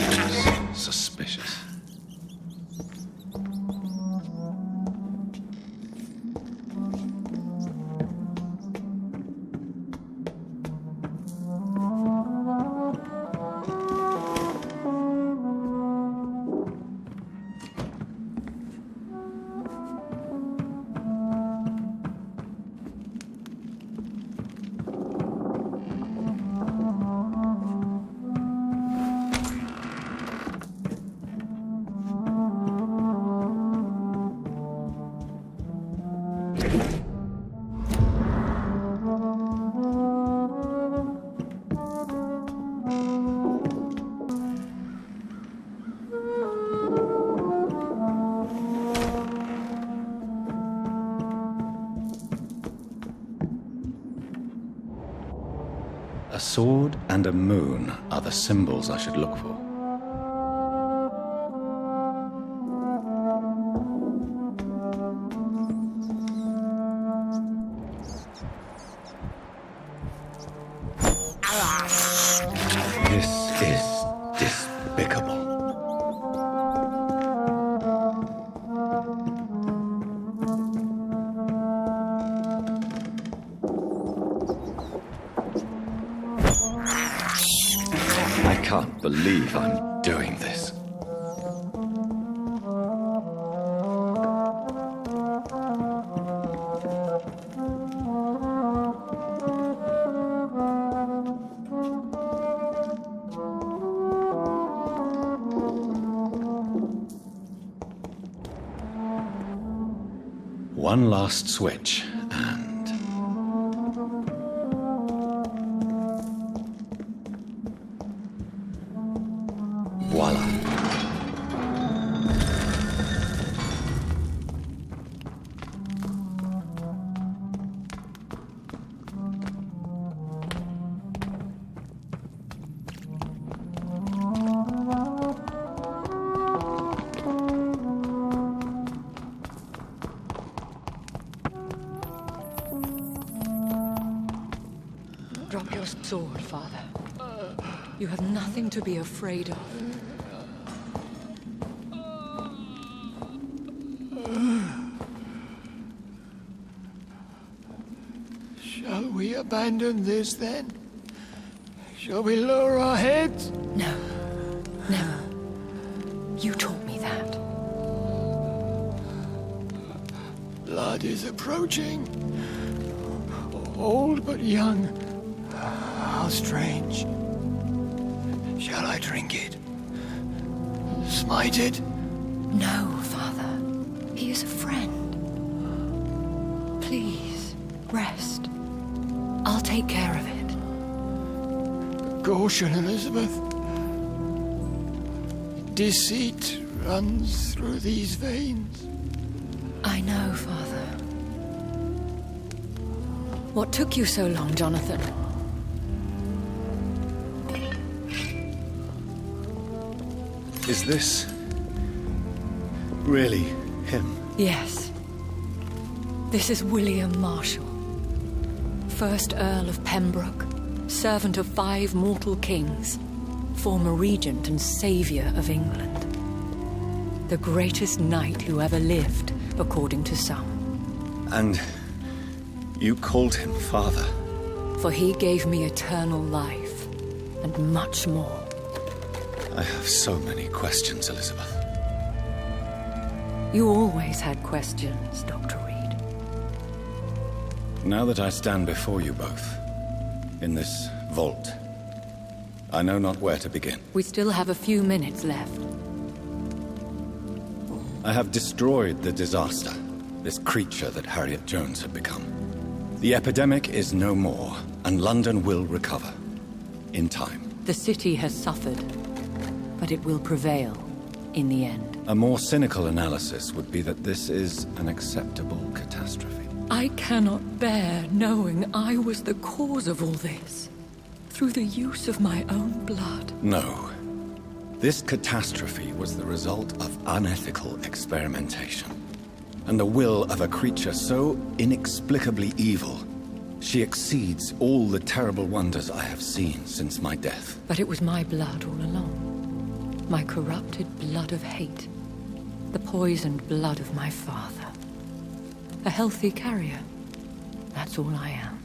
is suspicious. A sword and a moon are the symbols I should look for. This is despicable. I can't believe I'm doing this. One last switch, and... voila. Drop your sword, Father. You have nothing to be afraid of. Shall we abandon this then? Shall we lower our heads? No, never. You taught me that. blood is approaching. Old but young. How strange. Shall I drink it? Smite it? No, Father. He is a friend. Please, rest. I'll take care of it. Caution, Elizabeth. Deceit runs through these veins. I know, Father. What took you so long, Jonathan? Is this really him? Yes. This is William Marshall, 1st Earl of Pembroke, servant of 5 mortal kings, former regent and saviour of England. The greatest knight who ever lived, according to some. And you called him father? For he gave me eternal life, and much more. I have so many questions, Elizabeth. You always had questions, Dr. Reid. Now that I stand before you both, in this vault, I know not where to begin. We still have a few minutes left. I have destroyed the disaster, this creature that Harriet Jones had become. The epidemic is no more, and London will recover. In time. The city has suffered, but it will prevail in the end. A more cynical analysis would be that this is an acceptable catastrophe. I cannot bear knowing I was the cause of all this, through the use of my own blood. No. This catastrophe was the result of unethical experimentation, and the will of a creature so inexplicably evil, she exceeds all the terrible wonders I have seen since my death. But it was my blood all along. My corrupted blood of hate. The poisoned blood of my father. A healthy carrier. That's all I am.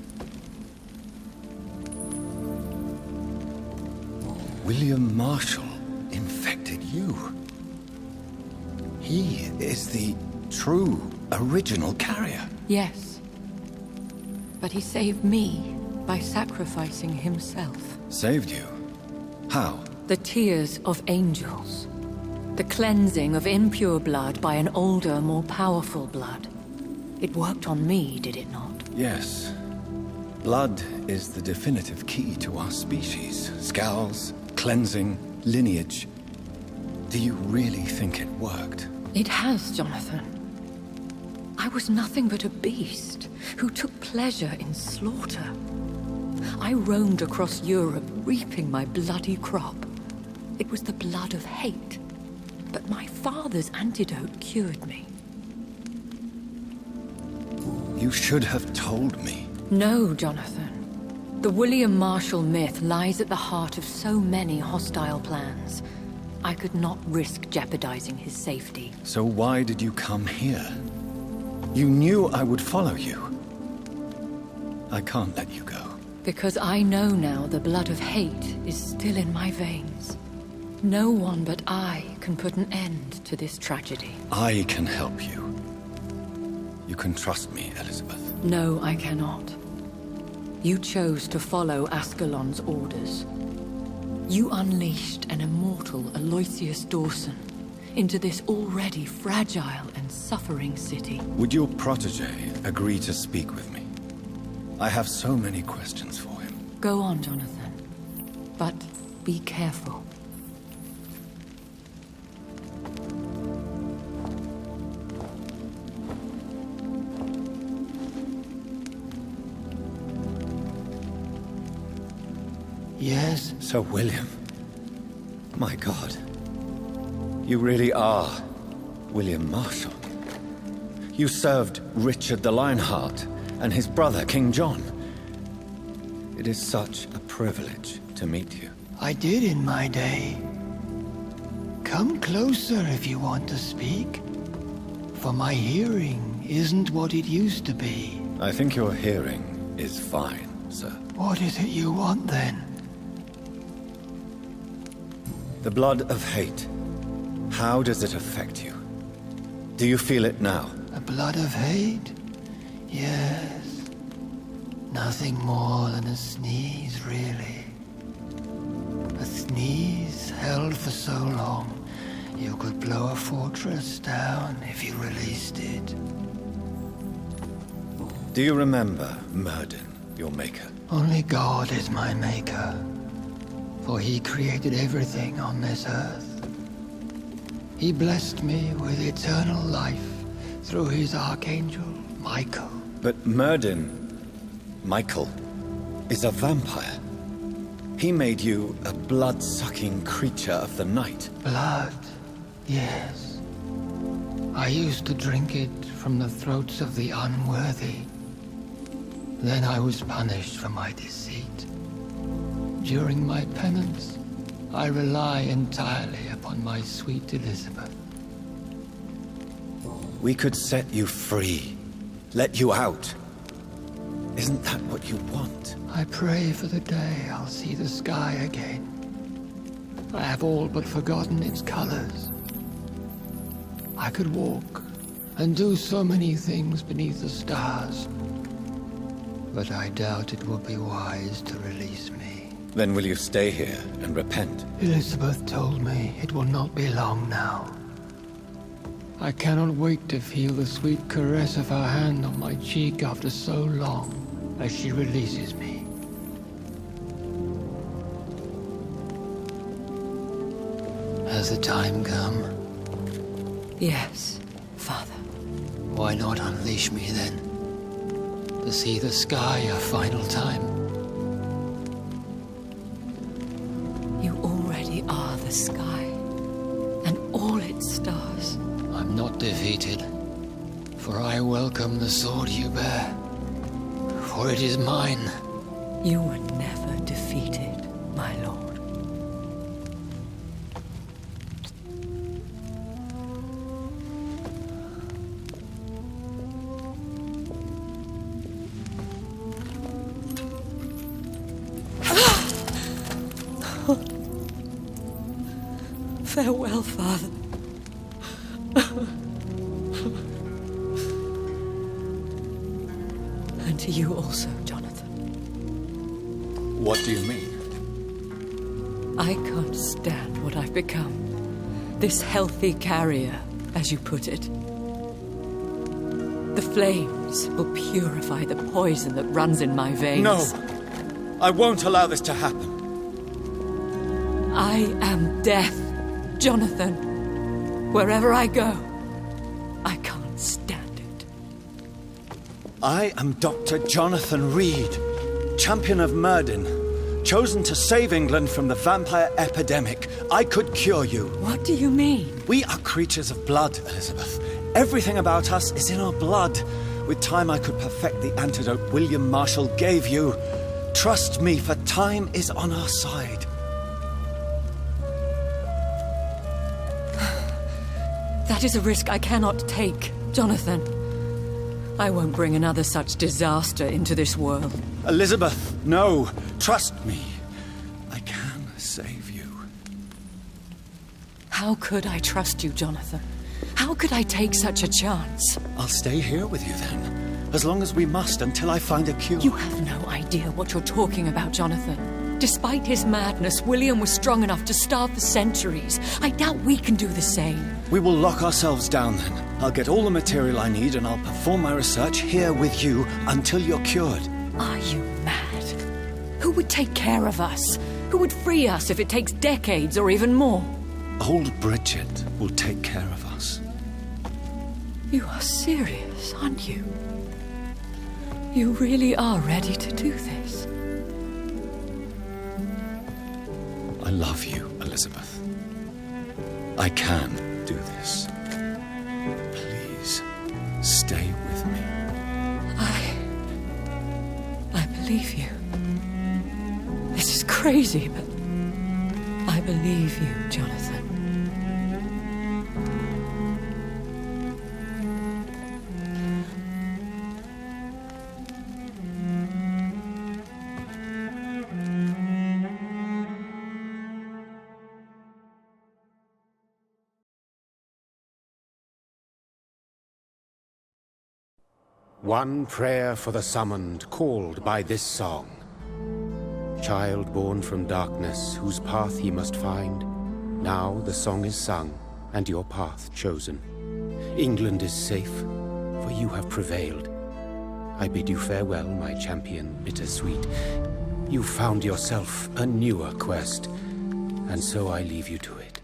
William Marshall infected you. He is the true, original carrier. Yes. But he saved me by sacrificing himself. Saved you? How? The tears of angels. The cleansing of impure blood by an older, more powerful blood. It worked on me, did it not? Yes. Blood is the definitive key to our species. Scowls, cleansing, lineage. Do you really think it worked? It has, Jonathan. I was nothing but a beast who took pleasure in slaughter. I roamed across Europe, reaping my bloody crop. It was the blood of hate. But my father's antidote cured me. You should have told me. No, Jonathan. The William Marshall myth lies at the heart of so many hostile plans. I could not risk jeopardizing his safety. So why did you come here? You knew I would follow you. I can't let you go. Because I know now the blood of hate is still in my veins. No one but I can put an end to this tragedy. I can help you. You can trust me, Elizabeth. No, I cannot. You chose to follow Ascalon's orders. You unleashed an immortal Aloysius Dawson into this already fragile and suffering city. Would your protege agree to speak with me? I have so many questions for him. Go on, Jonathan. But be careful. Yes? Sir William. My God. You really are William Marshall. You served Richard the Lionheart and his brother, King John. It is such a privilege to meet you. I did in my day. Come closer if you want to speak. For my hearing isn't what it used to be. I think your hearing is fine, sir. What is it you want, then? The blood of hate. How does it affect you? Do you feel it now? A blood of hate? Yes. Nothing more than a sneeze, really. A sneeze held for so long, you could blow a fortress down if you released it. Do you remember Murden, your maker? Only God is my maker, for he created everything on this earth. He blessed me with eternal life through his archangel, Michael. But Murden, Michael, is a vampire. He made you a blood-sucking creature of the night. Blood, yes. I used to drink it from the throats of the unworthy. Then I was punished for my deceit. During my penance, I rely entirely upon my sweet Elizabeth. We could set you free, let you out. Isn't that what you want? I pray for the day I'll see the sky again. I have all but forgotten its colors. I could walk and do so many things beneath the stars. But I doubt it will be wise to release me. Then will you stay here and repent? Elizabeth told me it will not be long now. I cannot wait to feel the sweet caress of her hand on my cheek after so long as she releases me. Has the time come? Yes, Father. Why not unleash me then? To see the sky a final time. You already are the sky, and all its stars. I'm not defeated, for I welcome the sword you bear, for it is mine. You were never defeated, my lord. Farewell, Father. And to you also, Jonathan. What do you mean? I can't stand what I've become. This healthy carrier, as you put it. The flames will purify the poison that runs in my veins. No! I won't allow this to happen. I am death, Jonathan. Wherever I go, I can't stand it. I am Dr. Jonathan Reid, champion of Murden, chosen to save England from the vampire epidemic. I could cure you. What do you mean? We are creatures of blood, Elizabeth. Everything about us is in our blood. With time, I could perfect the antidote William Marshall gave you. Trust me, for time is on our side. That is a risk I cannot take, Jonathan. I won't bring another such disaster into this world. Elizabeth, no. Trust me. I can save you. How could I trust you, Jonathan? How could I take such a chance? I'll stay here with you then, as long as we must until I find a cure. You have no idea what you're talking about, Jonathan. Despite his madness, William was strong enough to starve for centuries. I doubt we can do the same. We will lock ourselves down then. I'll get all the material I need and I'll perform my research here with you until you're cured. Are you mad? Who would take care of us? Who would free us if it takes decades or even more? Old Bridget will take care of us. You are serious, aren't you? You really are ready to do this? I love you, Elizabeth. I can do this. Please, stay with me. I believe you. This is crazy, but I believe you, Jonathan. One prayer for the summoned, called by this song. Child born from darkness, whose path ye must find. Now the song is sung, and your path chosen. England is safe, for you have prevailed. I bid you farewell, my champion bittersweet. You found yourself a newer quest, and so I leave you to it.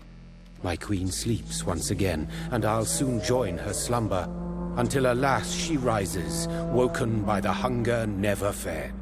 My queen sleeps once again, and I'll soon join her slumber, until alas she rises, woken by the hunger never fed.